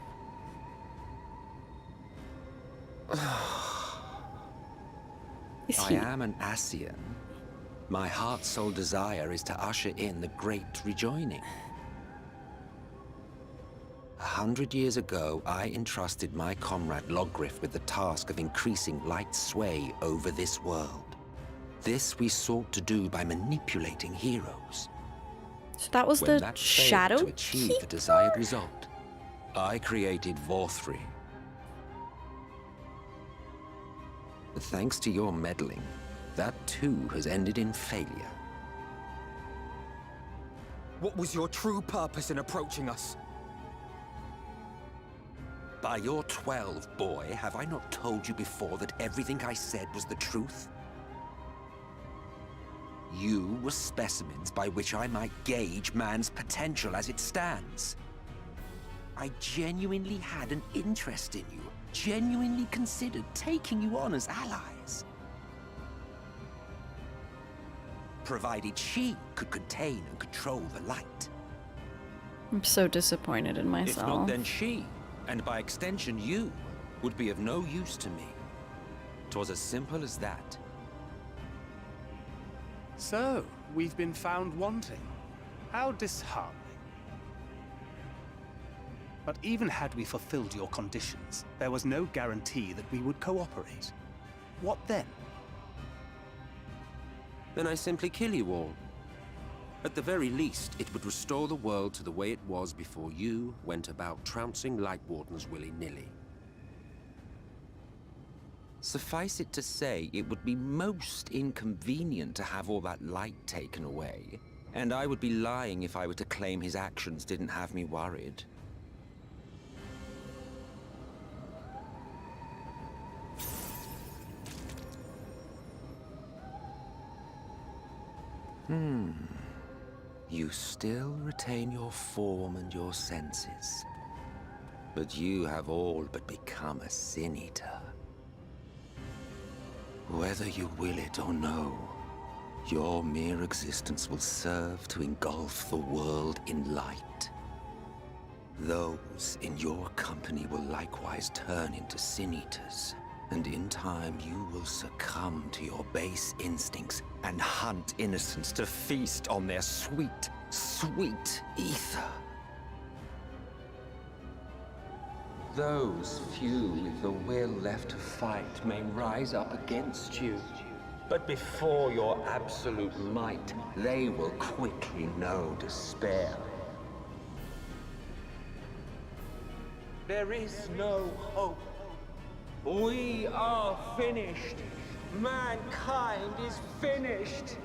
I am an Ascian. My heart's sole desire is to usher in the great rejoining. 100 years ago, I entrusted my comrade Logriff with the task of increasing light's sway over this world. This we sought to do by manipulating heroes. So that was when the that Shadow failed to achieve the desired result, I created Vothri. But thanks to your meddling, that too has ended in failure. What was your true purpose in approaching us? By your 12, boy, have I not told you before that everything I said was the truth? You were specimens by which I might gauge man's potential as it stands. I genuinely had an interest in you, genuinely considered taking you on as allies. Provided she could contain and control the light. I'm so disappointed in myself. If not, then she, and by extension you, would be of no use to me. 'Twas as simple as that. So, we've been found wanting. How disheartening. But even had we fulfilled your conditions, there was no guarantee that we would cooperate. What then? Then I simply kill you all. At the very least, it would restore the world to the way it was before you went about trouncing Light Wardens willy-nilly. Suffice it to say, it would be most inconvenient to have all that light taken away, and I would be lying if I were to claim his actions didn't have me worried. You still retain your form and your senses, but you have all but become a Sin Eater. Whether you will it or no, your mere existence will serve to engulf the world in light. Those in your company will likewise turn into Sin Eaters, and in time you will succumb to your base instincts and hunt innocents to feast on their sweet, sweet ether. Those few with the will left to fight may rise up against you, but before your absolute might, they will quickly know despair. There is no hope. We are finished. Mankind is finished.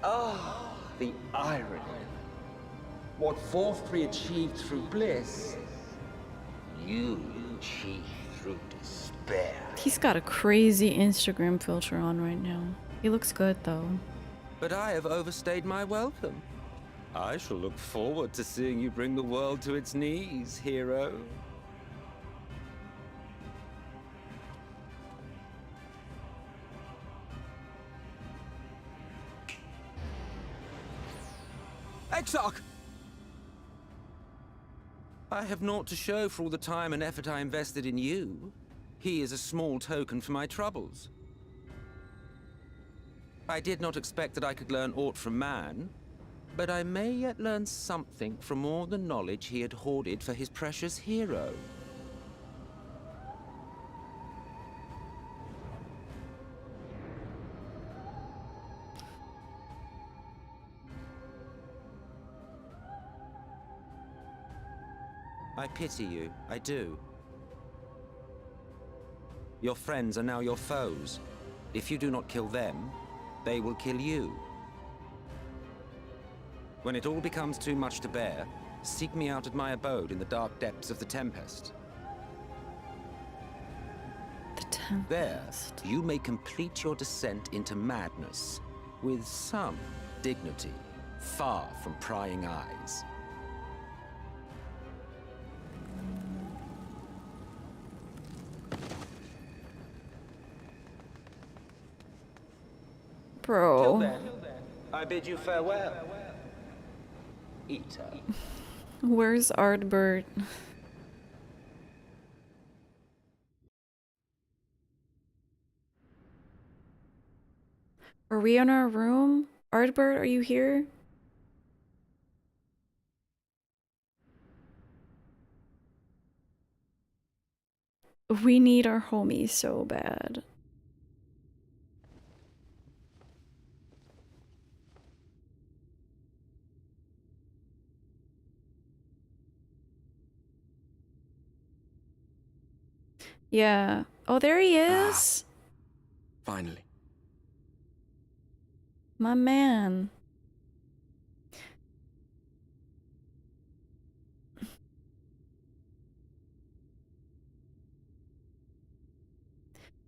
Ah, the irony. What Vothri achieved through bliss, you achieved through despair. He's got a crazy Instagram filter on right now. He looks good though. But I have overstayed my welcome. I shall look forward to seeing you bring the world to its knees, hero. Exarch! I have naught to show for all the time and effort I invested in you. He is a small token for my troubles. I did not expect that I could learn aught from man, but I may yet learn something from all the knowledge he had hoarded for his precious hero. I pity you, I do. Your friends are now your foes. If you do not kill them, they will kill you. When it all becomes too much to bear, seek me out at my abode in the dark depths of the Tempest. The Tempest. There, you may complete your descent into madness, with some dignity, far from prying eyes. Bro. Till then, I bid you farewell. Eater. Where's Ardbert? Are we in our room? Ardbert, are you here? We need our homie so bad. Yeah. Oh, there he is. Finally. My man.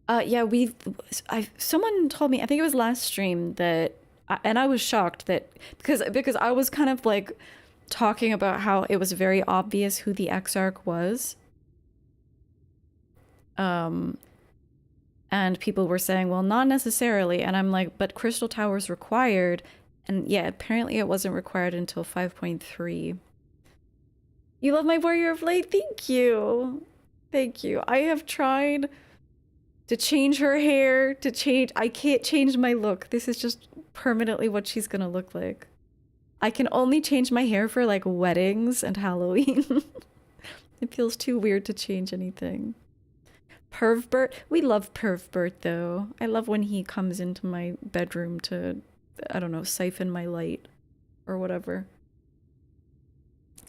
Yeah, someone told me, I think it was last stream, that, and I was shocked that, because I was kind of like talking about how it was very obvious who the Exarch was. And people were saying, well, not necessarily. And I'm like, but Crystal Tower's required. And yeah, apparently it wasn't required until 5.3. You love my Warrior of Light? Thank you. Thank you. I have tried to change her hair, I can't change my look. This is just permanently what she's gonna look like. I can only change my hair for like weddings and Halloween. It feels too weird to change anything. Pervbert? We love Pervbert though. I love when he comes into my bedroom to, I don't know, siphon my light or whatever.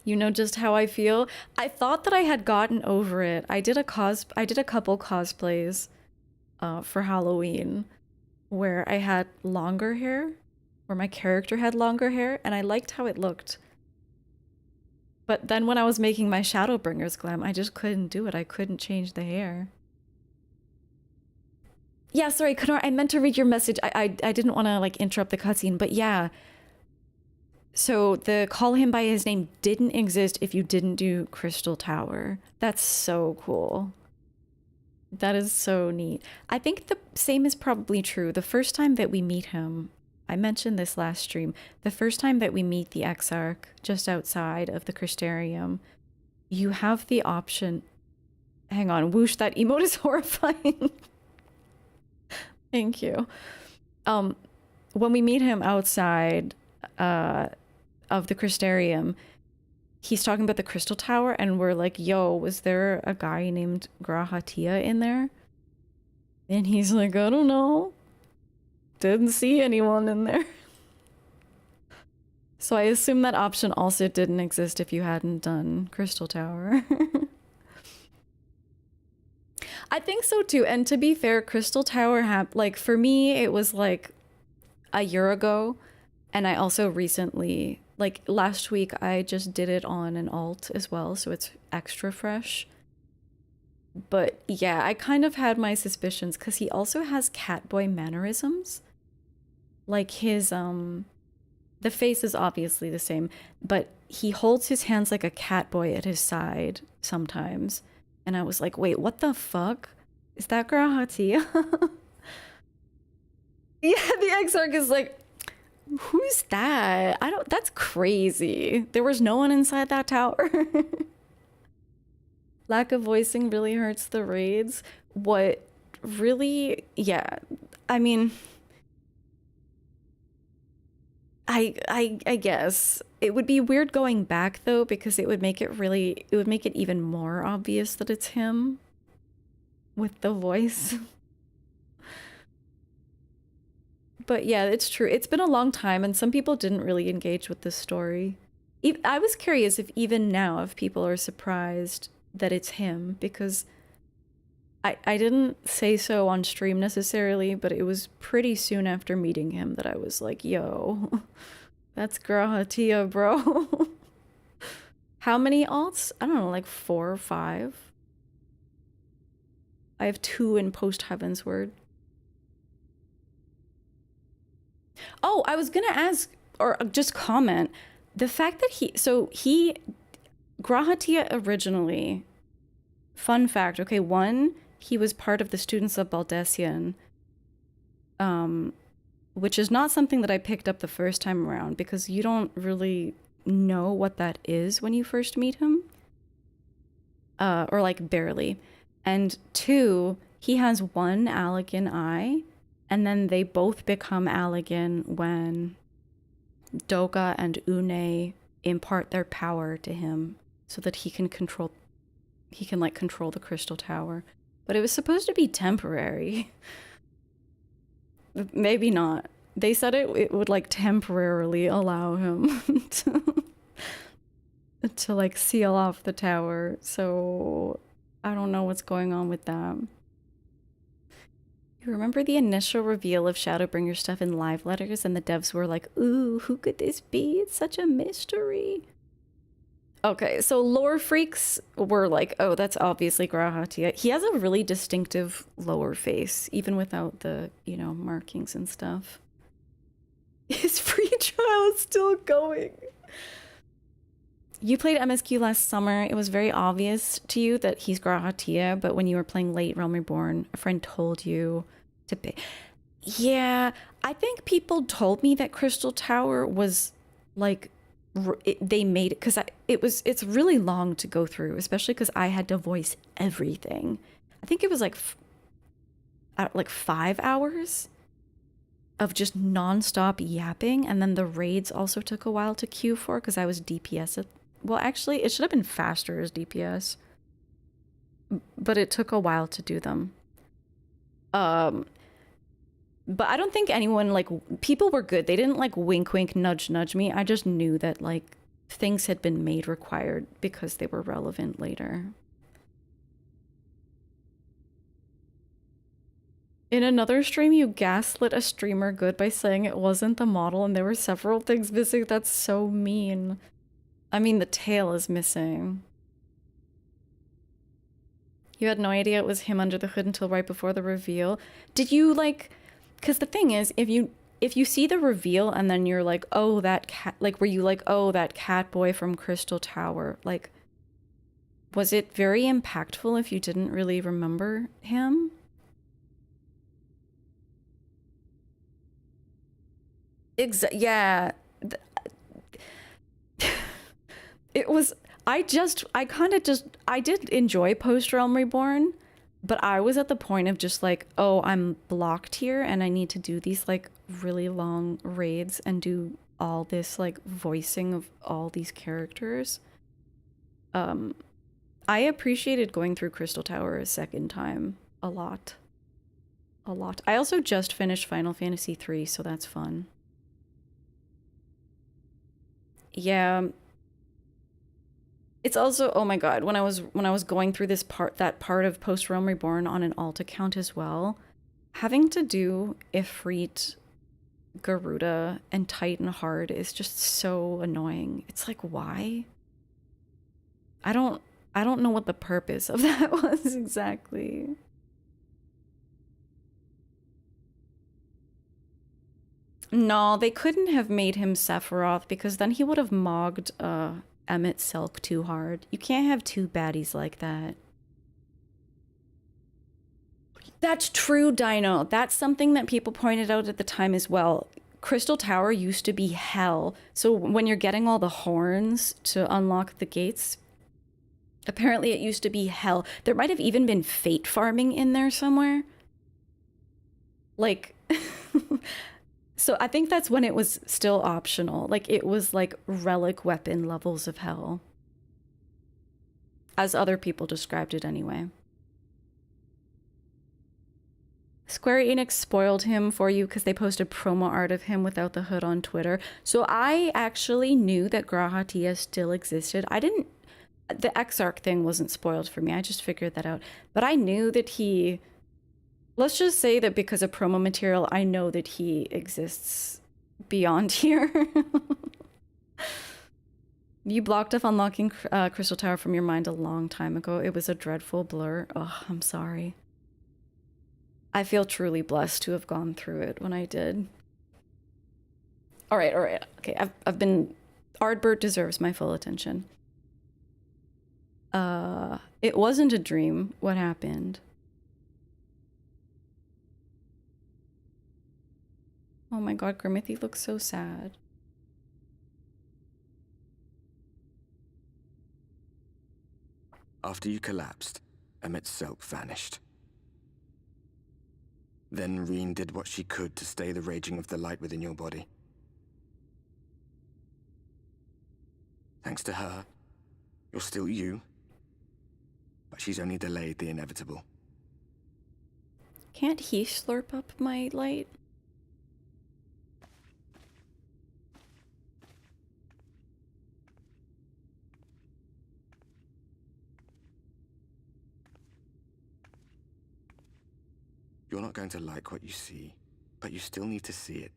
You know just how I feel? I thought that I had gotten over it. I did a couple cosplays for Halloween where I had longer hair, where my character had longer hair, and I liked how it looked. But then when I was making my Shadowbringers glam, I just couldn't do it. I couldn't change the hair. Yeah, sorry, Kanar, I meant to read your message. I didn't want to like interrupt the cutscene, but yeah. So the call him by his name didn't exist if you didn't do Crystal Tower. That's so cool. That is so neat. I think the same is probably true. The first time that we meet him, I mentioned this last stream, the first time that we meet the Exarch just outside of the Crystarium, you have the option... Hang on, whoosh, that emote is horrifying. Thank you. When we meet him outside of the Crystarium, he's talking about the Crystal Tower, and we're like, yo, was there a guy named Grahatia in there? And he's like, I don't know. Didn't see anyone in there. So I assume that option also didn't exist if you hadn't done Crystal Tower. I think so too. And to be fair, Crystal Tower like for me, it was like a year ago. And I also recently, like last week, I just did it on an alt as well. So it's extra fresh. But yeah, I kind of had my suspicions because he also has catboy mannerisms. Like his, the face is obviously the same, but he holds his hands like a catboy at his side sometimes. And I was like, wait, what the fuck? Is that Grahatia? Yeah, the Exarch is like, who's that? That's crazy. There was no one inside that tower. lack of voicing really hurts the raids. What really, yeah, I mean, I guess it would be weird going back though, because it would make it even more obvious that it's him with the voice. But yeah, it's true. It's been a long time and some people didn't really engage with this story. I was curious if even now, if people are surprised that it's him, because I didn't say so on stream necessarily, but it was pretty soon after meeting him that I was like, yo, that's Grahatia, bro. How many alts? I don't know, like 4 or 5. I have 2 in Post Heavensward. Oh, I was gonna ask, or just comment, the fact that Grahatia originally, fun fact, okay, 1, he was part of the Students of Baldessian, which is not something that I picked up the first time around, because you don't really know what that is when you first meet him. Or like barely. And 2, he has 1 Allegan eye, and then they both become Allegan when Doga and Une impart their power to him so that he can control the Crystal Tower. But it was supposed to be temporary. Maybe not. They said it would like temporarily allow him to like seal off the tower. So I don't know what's going on with that. You remember the initial reveal of Shadowbringers stuff in live letters and the devs were like, ooh, who could this be? It's such a mystery. Okay, so lore freaks were like, oh, that's obviously Grahatia. He has a really distinctive lower face, even without the, you know, markings and stuff. His free trial is still going. You played MSQ last summer. It was very obvious to you that he's Grahatia, but when you were playing late Realm Reborn, a friend told you to pay. Yeah, I think people told me that Crystal Tower was like, they made it because it's really long to go through, especially because I had to voice everything. I think it was like 5 hours of just nonstop yapping, and then the raids also took a while to queue for because I was DPS. Well, actually, it should have been faster as DPS, but it took a while to do them. But I don't think anyone, like, people were good. They didn't, like, wink, wink, nudge, nudge me. I just knew that, like, things had been made required because they were relevant later. In another stream, you gaslit a streamer good by saying it wasn't the model and there were several things missing. That's so mean. I mean, the tail is missing. You had no idea it was him under the hood until right before the reveal. Did you, like... Because the thing is, if you see the reveal and then you're like, oh, that cat, like, were you like, oh, that cat boy from Crystal Tower, like, was it very impactful if you didn't really remember him? Yeah. It was, I did enjoy Post Realm Reborn. But I was at the point of just like, oh, I'm blocked here and I need to do these like really long raids and do all this like voicing of all these characters. I appreciated going through Crystal Tower a second time a lot. I also just finished Final Fantasy III, so that's fun. Yeah. It's also, oh my god, when I was going through that part of Post Realm Reborn on an alt account as well, having to do Ifrit, Garuda, and Titan hard is just so annoying. It's like, why? I don't know what the purpose of that was exactly. No, they couldn't have made him Sephiroth because then he would have mogged emet-selch too hard. You can't have 2 baddies like that. That's true, Dino. That's something that people pointed out at the time as well. Crystal Tower used to be hell. So when you're getting all the horns to unlock the gates, Apparently it used to be hell. There might have even been fate farming in there somewhere. Like, so I think that's when it was still optional. Like, it was like relic weapon levels of hell. As other people described it anyway. Square Enix spoiled him for you because they posted promo art of him without the hood on Twitter. So I actually knew that Grahatia still existed. I didn't... The Exarch thing wasn't spoiled for me. I just figured that out. But I knew that he... Let's just say that because of promo material, I know that he exists beyond here. You blocked off unlocking Crystal Tower from your mind a long time ago. It was a dreadful blur. Oh, I'm sorry. I feel truly blessed to have gone through it when I did. All right. Okay, I've been... Ardbert deserves my full attention. It wasn't a dream. What happened? Oh my god, Grimithy looks so sad. After you collapsed, emet-selch vanished. Then Reen did what she could to stay the raging of the light within your body. Thanks to her, you're still you. But she's only delayed the inevitable. Can't he slurp up my light? You're not going to like what you see, but you still need to see it.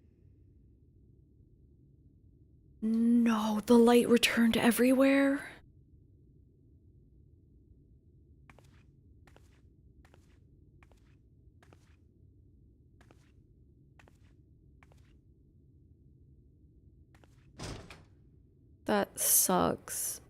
No, the light returned everywhere. That sucks.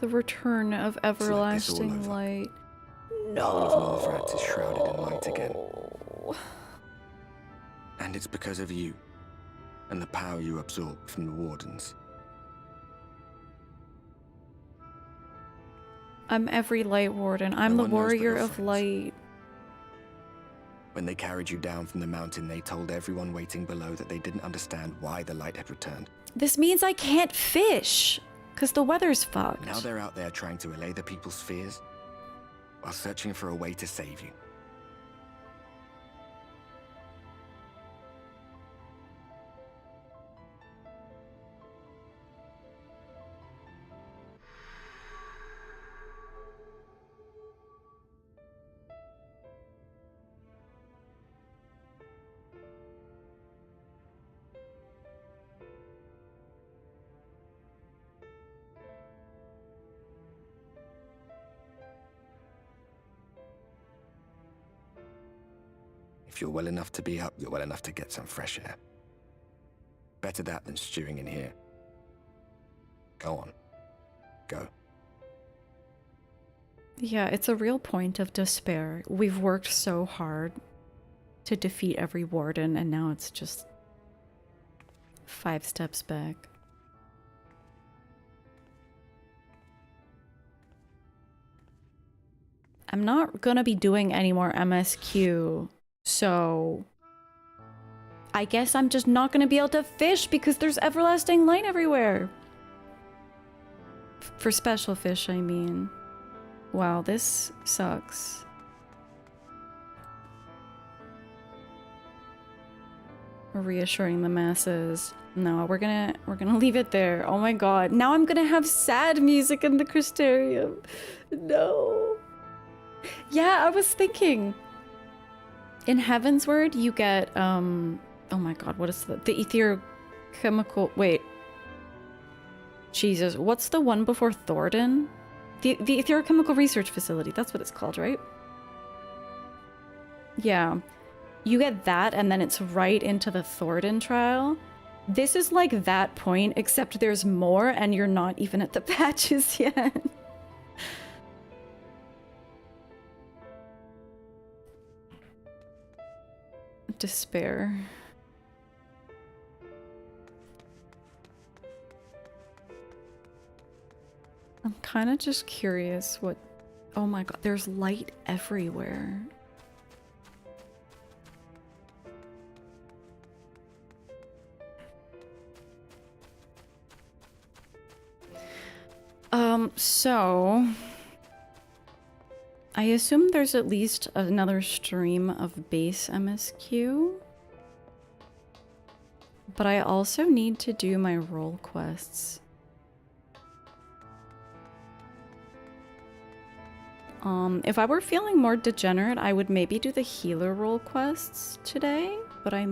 The return of everlasting light. No. All of Norvrat is shrouded in light again. And it's because of you, and the power you absorb from the Wardens. I'm every light warden. I'm the warrior of light. When they carried you down from the mountain, they told everyone waiting below that they didn't understand why the light had returned. This means I can't fish. Because the weather's fucked. Now they're out there trying to allay the people's fears, while searching for a way to save you. If you're well enough to be up, you're well enough to get some fresh air. Better that than stewing in here. Go on. Go. Yeah, it's a real point of despair. We've worked so hard to defeat every warden, and now it's just 5 steps back. I'm not gonna be doing any more MSQ. So I guess I'm just not going to be able to fish because there's everlasting light everywhere. For special fish, I mean. Wow, this sucks. We're reassuring the masses. No, we're gonna leave it there. Oh my god. Now I'm gonna have sad music in the Crystarium. No. Yeah, I was thinking. In Heavensward, you get, oh my god, what is the ether chemical, wait. Jesus, what's the one before Thordan? The Etherochemical Research Facility, that's what it's called, right? Yeah. You get that, and then it's right into the Thordan trial. This is like that point, except there's more, and you're not even at the patches yet. despair. I'm kind of just curious what... Oh my god, there's light everywhere. So... I assume there's at least another stream of base MSQ. But I also need to do my role quests. If I were feeling more degenerate, I would maybe do the healer role quests today, but I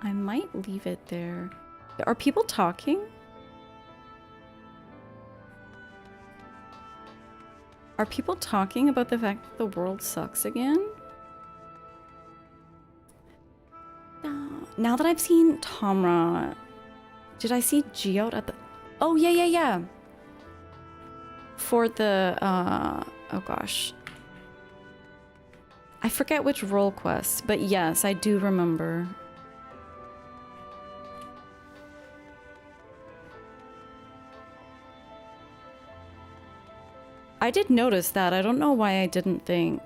might leave it there. Are people talking? Are people talking about the fact that the world sucks again? Now that I've seen Tomra, did I see Geode at the... Oh, yeah. For the, oh gosh. I forget which role quest, but yes, I do remember. I did notice that. I don't know why I didn't think.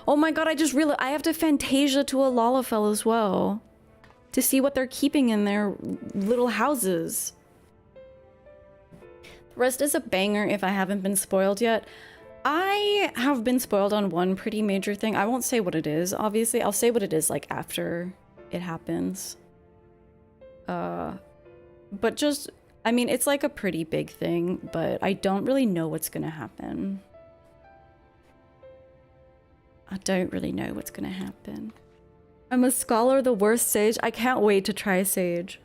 Oh my god, I just realized I have to Fantasia to a Lalafell as well. To see what they're keeping in their little houses. The rest is a banger if I haven't been spoiled yet. I have been spoiled on one pretty major thing. I won't say what it is, obviously. I'll say what it is, like, after it happens. But just, I mean, it's like a pretty big thing, but I don't really know what's gonna happen. I don't really know what's gonna happen. I'm a scholar, the worst sage. I can't wait to try sage.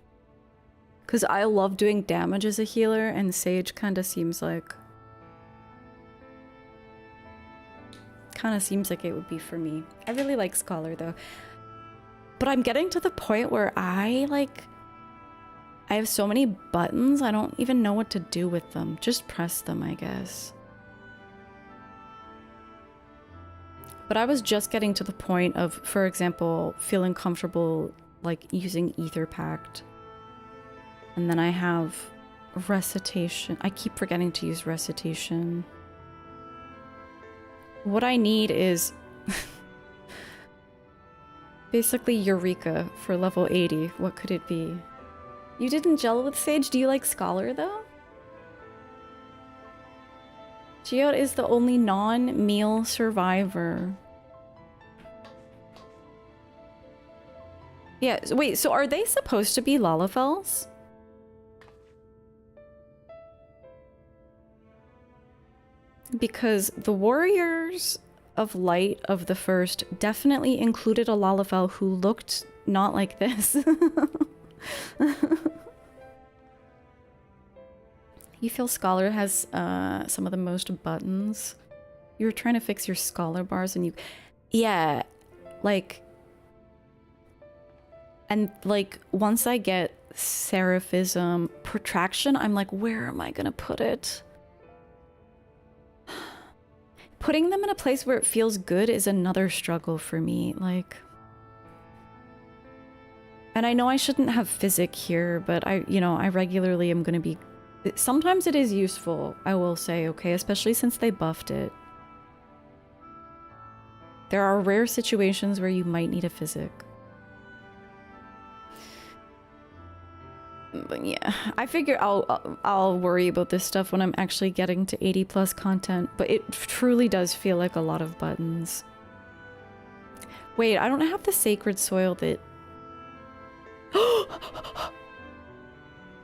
Because I love doing damage as a healer, and sage kind of seems like... it would be for me. I really like scholar, though. But I'm getting to the point where I have so many buttons, I don't even know what to do with them. Just press them, I guess. But I was just getting to the point of, for example, feeling comfortable, like, using Ether Pact. And then I have Recitation. I keep forgetting to use Recitation. What I need is... basically Eureka for level 80. What could it be? You didn't gel with Sage? Do you like Scholar, though? Geode is the only non-meal survivor. Yeah, wait, so are they supposed to be Lalafells? Because the Warriors of Light of the First definitely included a Lalafell who looked not like this. You feel Scholar has some of the most buttons. You were trying to fix your Scholar bars and you... Yeah, like... And, like, once I get Seraphism Protraction, I'm like, where am I gonna put it? Putting them in a place where it feels good is another struggle for me, like... And I know I shouldn't have Physic here, but I regularly am gonna be... Sometimes it is useful, I will say, okay? Especially since they buffed it. There are rare situations where you might need a Physic. But yeah, I figure I'll worry about this stuff when I'm actually getting to 80 plus content, but it truly does feel like a lot of buttons. Wait, I don't have the Sacred Soil that...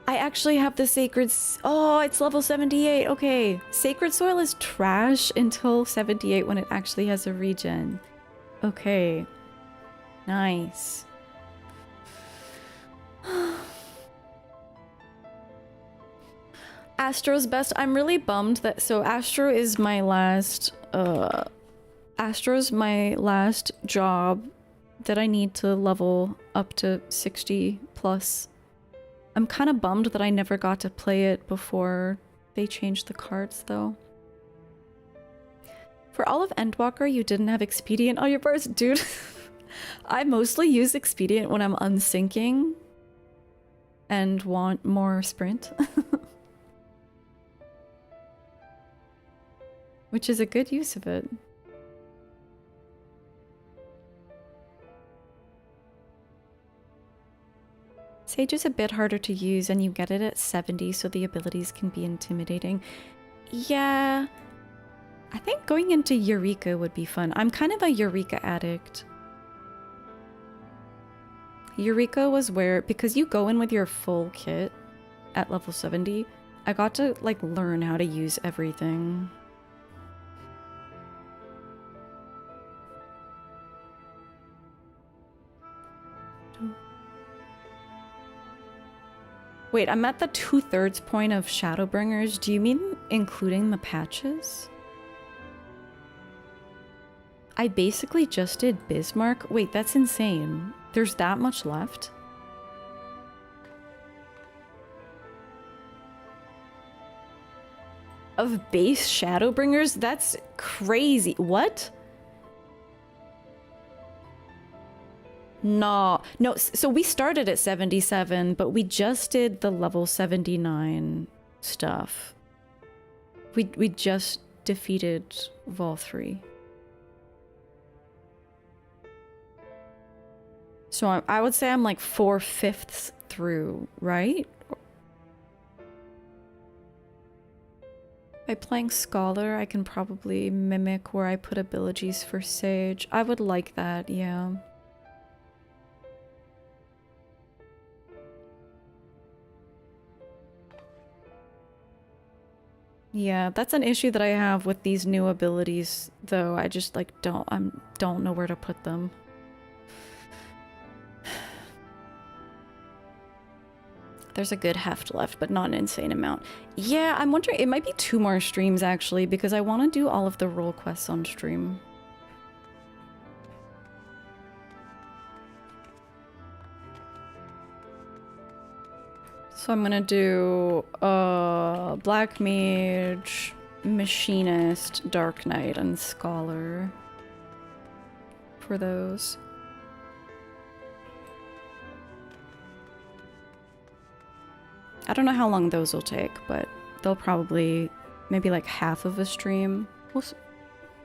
I actually have the Sacred... Oh, it's level 78. Okay. Sacred Soil is trash until 78 when it actually has a regen. Okay. Nice. Astro's best. I'm really bummed that... So Astro is my last... Astro's my last job that I need to level up to 60 plus. I'm kind of bummed that I never got to play it before they changed the cards, though. For all of Endwalker, you didn't have Expedient on your bars? Dude, I mostly use Expedient when I'm unsyncing and want more sprint. Which is a good use of it. Sage is a bit harder to use and you get it at 70, so the abilities can be intimidating. Yeah, I think going into Eureka would be fun. I'm kind of a Eureka addict. Eureka was where, because you go in with your full kit at level 70, I got to like learn how to use everything. Wait, I'm at the 2/3 point of Shadowbringers. Do you mean including the patches? I basically just did Bismarck. Wait, that's insane. There's that much left? Of base Shadowbringers? That's crazy. What? No, so we started at 77, but we just did the level 79 stuff. We just defeated Vol 3. So I would say I'm like 4/5 through, right? By playing Scholar, I can probably mimic where I put abilities for Sage. I would like that, yeah. Yeah, that's an issue that I have with these new abilities, though. I just like don't know where to put them. There's a good heft left, but not an insane amount. Yeah, I'm wondering, it might be 2 more streams actually, because I want to do all of the role quests on stream. So I'm gonna do Black Mage, Machinist, Dark Knight, and Scholar for those. I don't know how long those will take, but they'll probably maybe like half of a stream.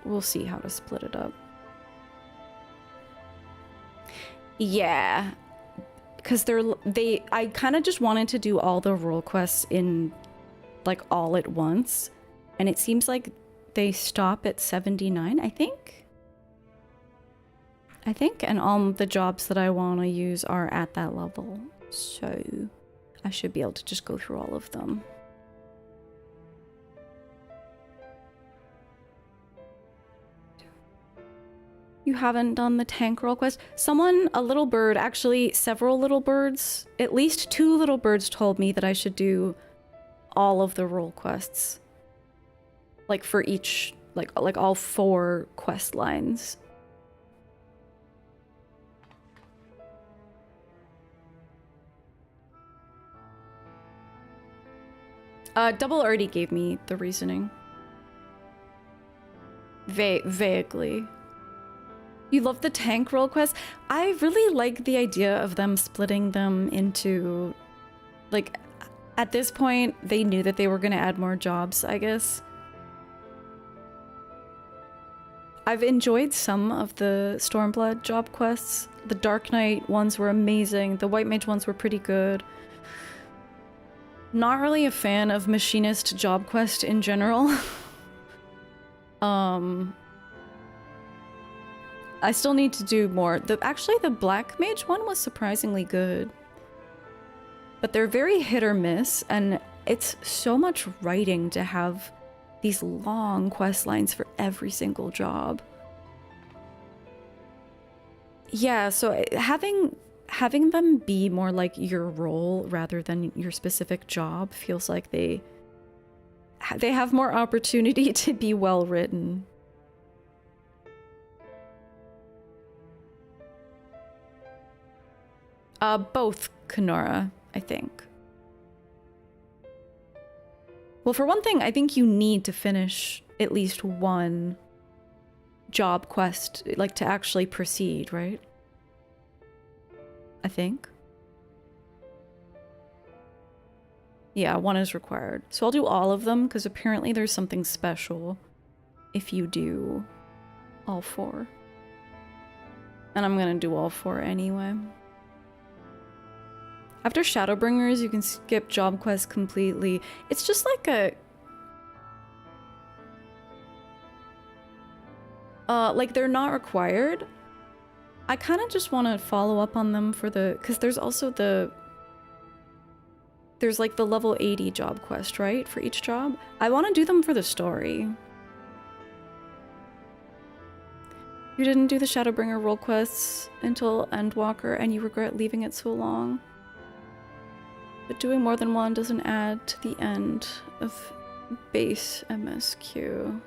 We'll see how to split it up. Yeah. Because I kind of just wanted to do all the role quests in, like, all at once. And it seems like they stop at 79, I think? And all the jobs that I want to use are at that level. So I should be able to just go through all of them. You haven't done the tank role quest? Someone, a little bird, actually several little birds, at least 2 little birds told me that I should do all of the role quests. Like for each, like all 4 quest lines. Double already gave me the reasoning. Vaguely. You love the tank role quest? I really like the idea of them splitting them into, like, at this point, they knew that they were going to add more jobs, I guess. I've enjoyed some of the Stormblood job quests. The Dark Knight ones were amazing. The White Mage ones were pretty good. Not really a fan of Machinist job quest in general. I still need to do more. Actually, the Black Mage one was surprisingly good. But they're very hit or miss, and it's so much writing to have these long quest lines for every single job. Yeah, so having them be more like your role rather than your specific job feels like they have more opportunity to be well written. Both, Kenora, I think. Well, for one thing, I think you need to finish at least one job quest, like to actually proceed, right? I think. Yeah, 1 is required. So I'll do all of them, because apparently there's something special if you do all 4. And I'm gonna do all 4 anyway. After Shadowbringers, you can skip job quests completely. It's just like a... like, they're not required. I kind of just want to follow up on them for the... Because there's also the... There's like the level 80 job quest, right? For each job. I want to do them for the story. You didn't do the Shadowbringer role quests until Endwalker and you regret leaving it so long. But doing more than one doesn't add to the end of base MSQ.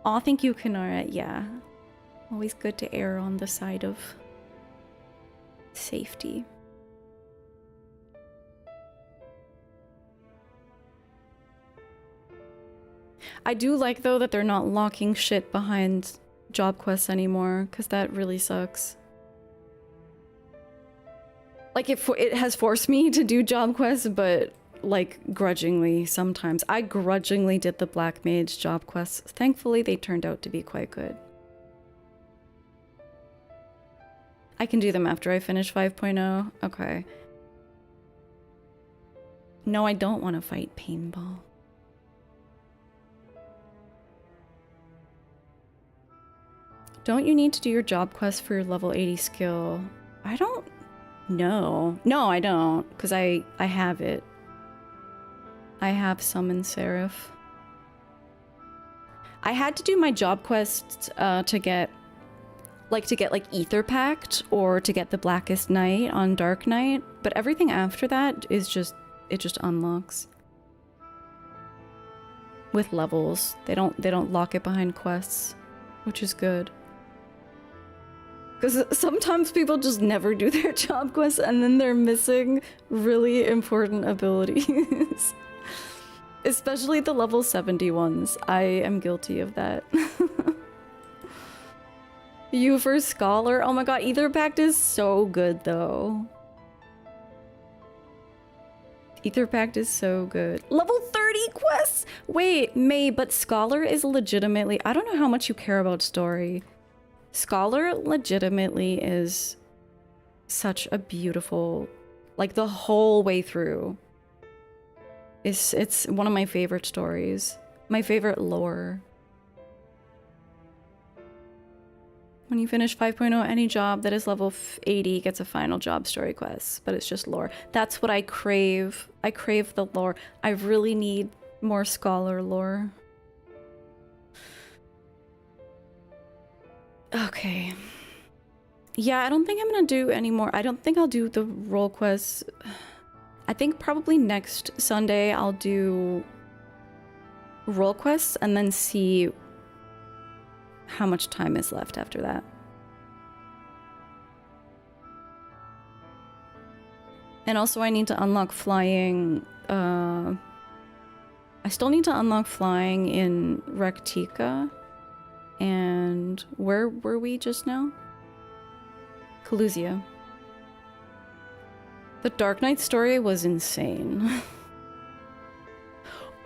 Aw, thank you, Kenora. Yeah. Always good to err on the side of safety. I do like, though, that they're not locking shit behind job quests anymore, because that really sucks. Like, it has forced me to do job quests, but, like, grudgingly sometimes. I grudgingly did the Black Mage job quests. Thankfully, they turned out to be quite good. I can do them after I finish 5.0. Okay. No, I don't want to fight paintball. Don't you need to do your job quest for your level 80 skill? I don't know. No, I don't, because I have it. I have Summon Seraph. I had to do my job quests to get Ether Pact or to get the Blackest Night on Dark Night, but everything after that is just, it just unlocks with levels. They don't lock it behind quests, which is good. Because sometimes people just never do their job quests and then they're missing really important abilities. Especially the level 70 ones. I am guilty of that. You for Scholar? Oh my god, Ether Pact is so good though. Ether Pact is so good. Level 30 quests! Wait, May, but Scholar is legitimately... I don't know how much you care about story. Scholar legitimately is such a beautiful... Like, the whole way through. It's one of my favorite stories. My favorite lore. When you finish 5.0, any job that is level 80 gets a final job story quest, but it's just lore. That's what I crave. I crave the lore. I really need more Scholar lore. Okay. Yeah, I don't think I'm gonna do any more. I don't think I'll do the role quests. I think probably next Sunday I'll do role quests and then see how much time is left after that. And also I need to unlock flying. I still need to unlock flying in Rectica. And where were we just now? Kholusia. The Dark Knight story was insane.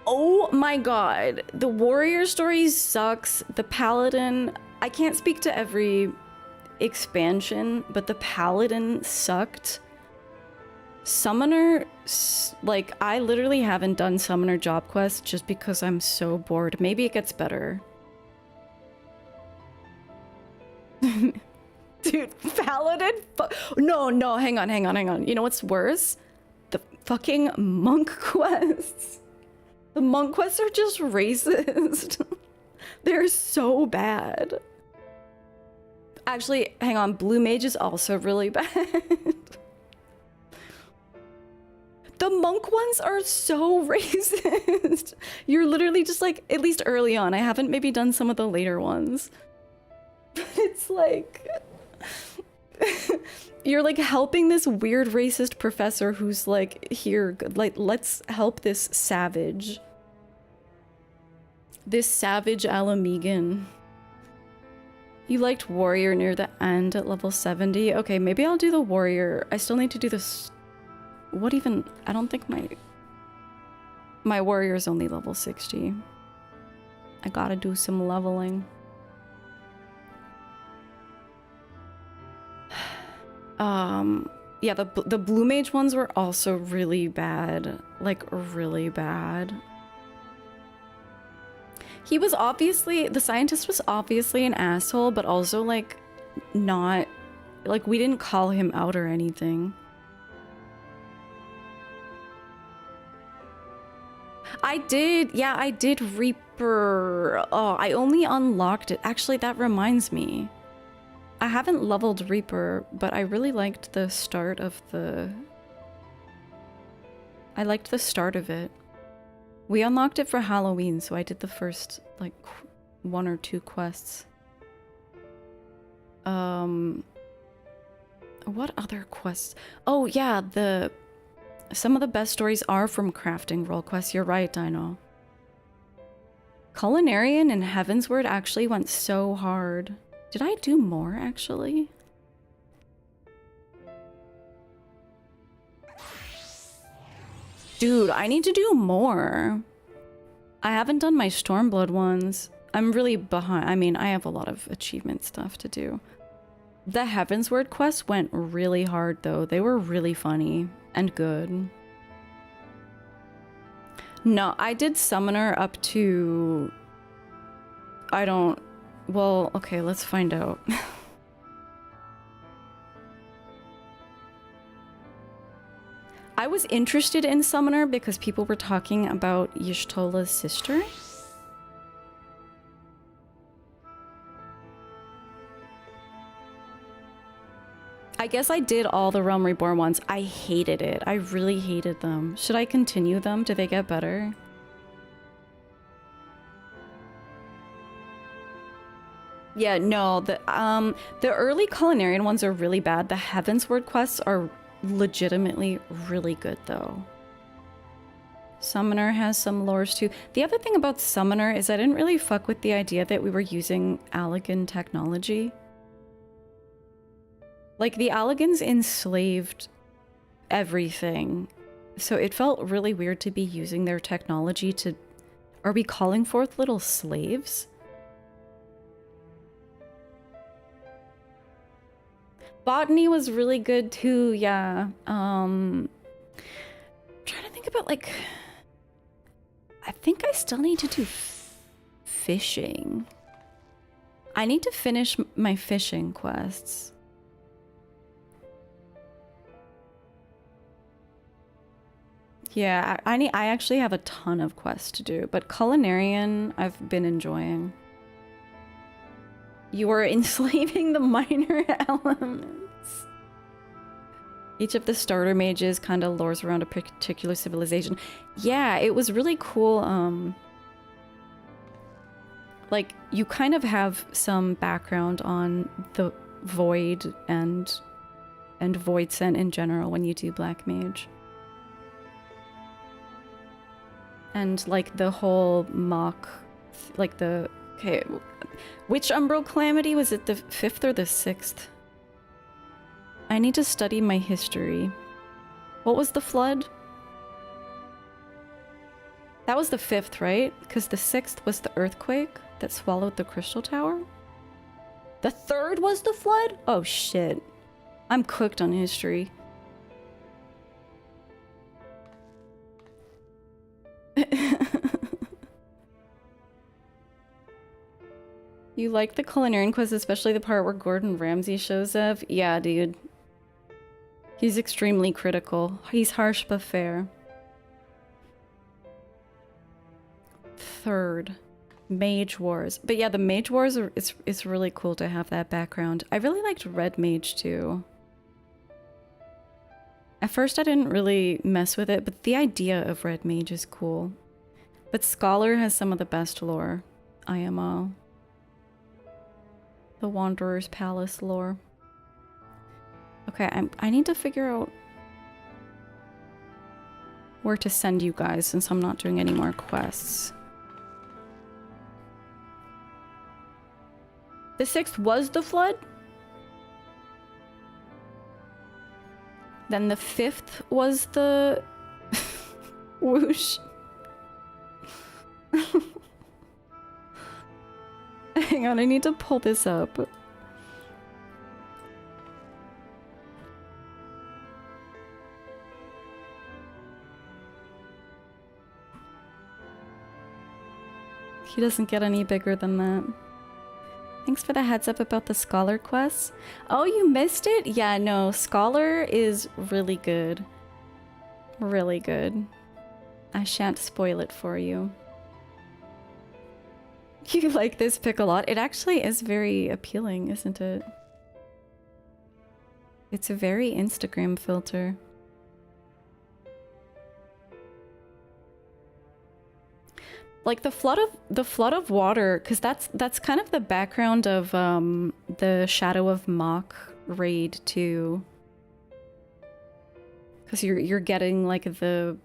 Oh my god. The warrior story sucks. The paladin... I can't speak to every expansion, but the paladin sucked. Summoner... Like, I literally haven't done summoner job quests just because I'm so bored. Maybe it gets better. Dude, paladin? No, hang on. You know what's worse? The fucking monk quests. The monk quests are just racist. They're so bad. Actually, hang on. Blue mage is also really bad. The monk ones are so racist. You're literally just like, at least early on. I haven't maybe done some of the later ones. But it's like... You're like helping this weird racist professor who's like, here, like, let's help this savage. This savage Alamegan. You liked warrior near the end at level 70? Okay, maybe I'll do the warrior. I still need to do this. What even? I don't think my warrior is only level 60. I gotta do some leveling. Yeah, the blue mage ones were also really bad. Like, really bad. He was obviously, the scientist was obviously an asshole, but also, like, not, like, we didn't call him out or anything. I did Reaper. Oh, I only unlocked it. Actually, that reminds me. I haven't leveled Reaper, but I really liked the start of the... I liked the start of it. We unlocked it for Halloween, so I did the first, like, 1 or 2 quests. What other quests? Oh, yeah, some of the best stories are from crafting role quests. You're right, Dino. Culinarian and Heavensward actually went so hard. Did I do more, actually? Dude, I need to do more. I haven't done my Stormblood ones. I'm really behind. I mean, I have a lot of achievement stuff to do. The Heavensward quests went really hard, though. They were really funny and good. No, I did Summoner up to... Well, okay, let's find out. I was interested in Summoner because people were talking about Y'shtola's sister. I guess I did all the Realm Reborn ones. I hated it. I really hated them. Should I continue them? Do they get better? Yeah, no, the early Culinarian ones are really bad. The Heavensward quests are legitimately really good, though. Summoner has some lores, too. The other thing about Summoner is I didn't really fuck with the idea that we were using Allagan technology. Like, the Allagans enslaved everything, so it felt really weird to be using their technology to... Are we calling forth little slaves? Botany was really good too, yeah. I'm trying to think about, like... I think I still need to do fishing. I need to finish my fishing quests. Yeah, I actually have a ton of quests to do, but Culinarian I've been enjoying. You are enslaving the minor elements. Each of the starter mages kind of lures around a particular civilization. Yeah, it was really cool. Like, you kind of have some background on the Void and Voidsent in general when you do Black Mage. And, like, the whole mock... Like, the... Okay, which Umbral Calamity? Was it the 5th or the 6th? I need to study my history. What was the flood? That was the 5th, right? Because the 6th was the earthquake that swallowed the Crystal Tower? The 3rd was the flood? Oh shit. I'm cooked on history. You like the Culinarian quiz, especially the part where Gordon Ramsay shows up? Yeah, dude. He's extremely critical. He's harsh but fair. 3rd. Mage Wars. But yeah, the Mage Wars, it's really cool to have that background. I really liked Red Mage too. At first I didn't really mess with it, but the idea of Red Mage is cool. But Scholar has some of the best lore. IMO. The Wanderer's Palace lore. Okay, I need to figure out where to send you guys since I'm not doing any more quests. The 6th was the flood? Then the 5th was the whoosh. Hang on, I need to pull this up. He doesn't get any bigger than that. Thanks for the heads up about the Scholar quests. Oh, you missed it? Yeah, no, Scholar is really good. Really good. I shan't spoil it for you. You like this pick a lot? It actually is very appealing, isn't it? It's a very Instagram filter. Like the flood of water, because that's kind of the background of the Shadow of Mach raid too. Because you're getting like the,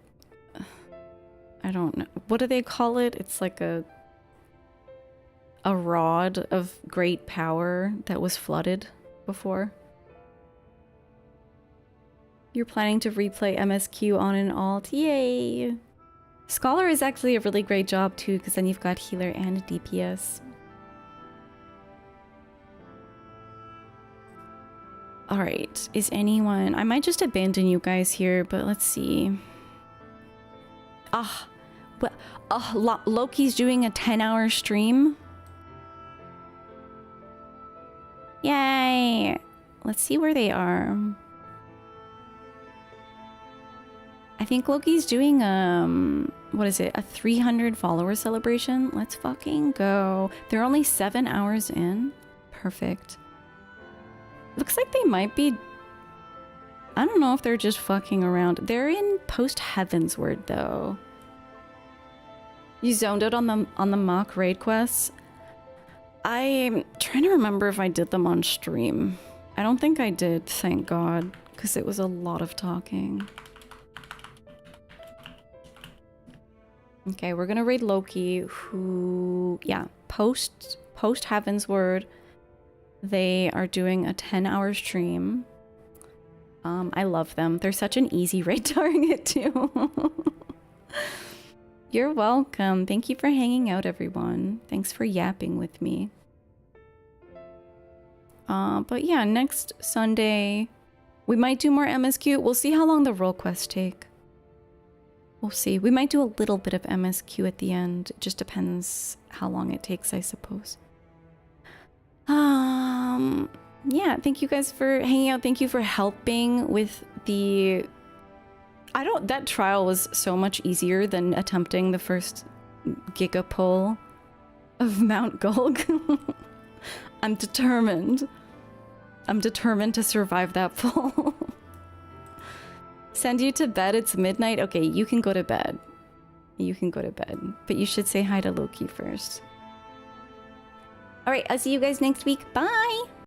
I don't know, what do they call it? It's like a rod of great power that was flooded before. You're planning to replay MSQ on an alt. Yay! Scholar is actually a really great job too, because then you've got healer and DPS. Alright, is anyone... I might just abandon you guys here, but let's see. Loki's doing a 10-hour stream? Yay! Let's see where they are. I think Loki's doing, what is it? A 300 follower celebration? Let's fucking go. They're only 7 hours in. Perfect. Looks like they might be... I don't know if they're just fucking around. They're in post-Heavensward, though. You zoned out on the mock raid quests? I'm trying to remember if I did them on stream. I don't think I did, thank God, because it was a lot of talking. Okay, we're gonna raid Loki, who, yeah, post Heavensward, they are doing a 10-hour stream. I love them. They're such an easy raid target too. You're welcome. Thank you for hanging out, everyone. Thanks for yapping with me. But yeah, next Sunday, we might do more MSQ. We'll see how long the role quests take. We'll see. We might do a little bit of MSQ at the end. It just depends how long it takes, I suppose. Yeah, thank you guys for hanging out. Thank you for helping with the... that trial was so much easier than attempting the first giga pull of Mount Gulg. I'm determined. I'm determined to survive that pull. Send you to bed, it's midnight. Okay, you can go to bed. You can go to bed. But you should say hi to Loki first. Alright, I'll see you guys next week. Bye!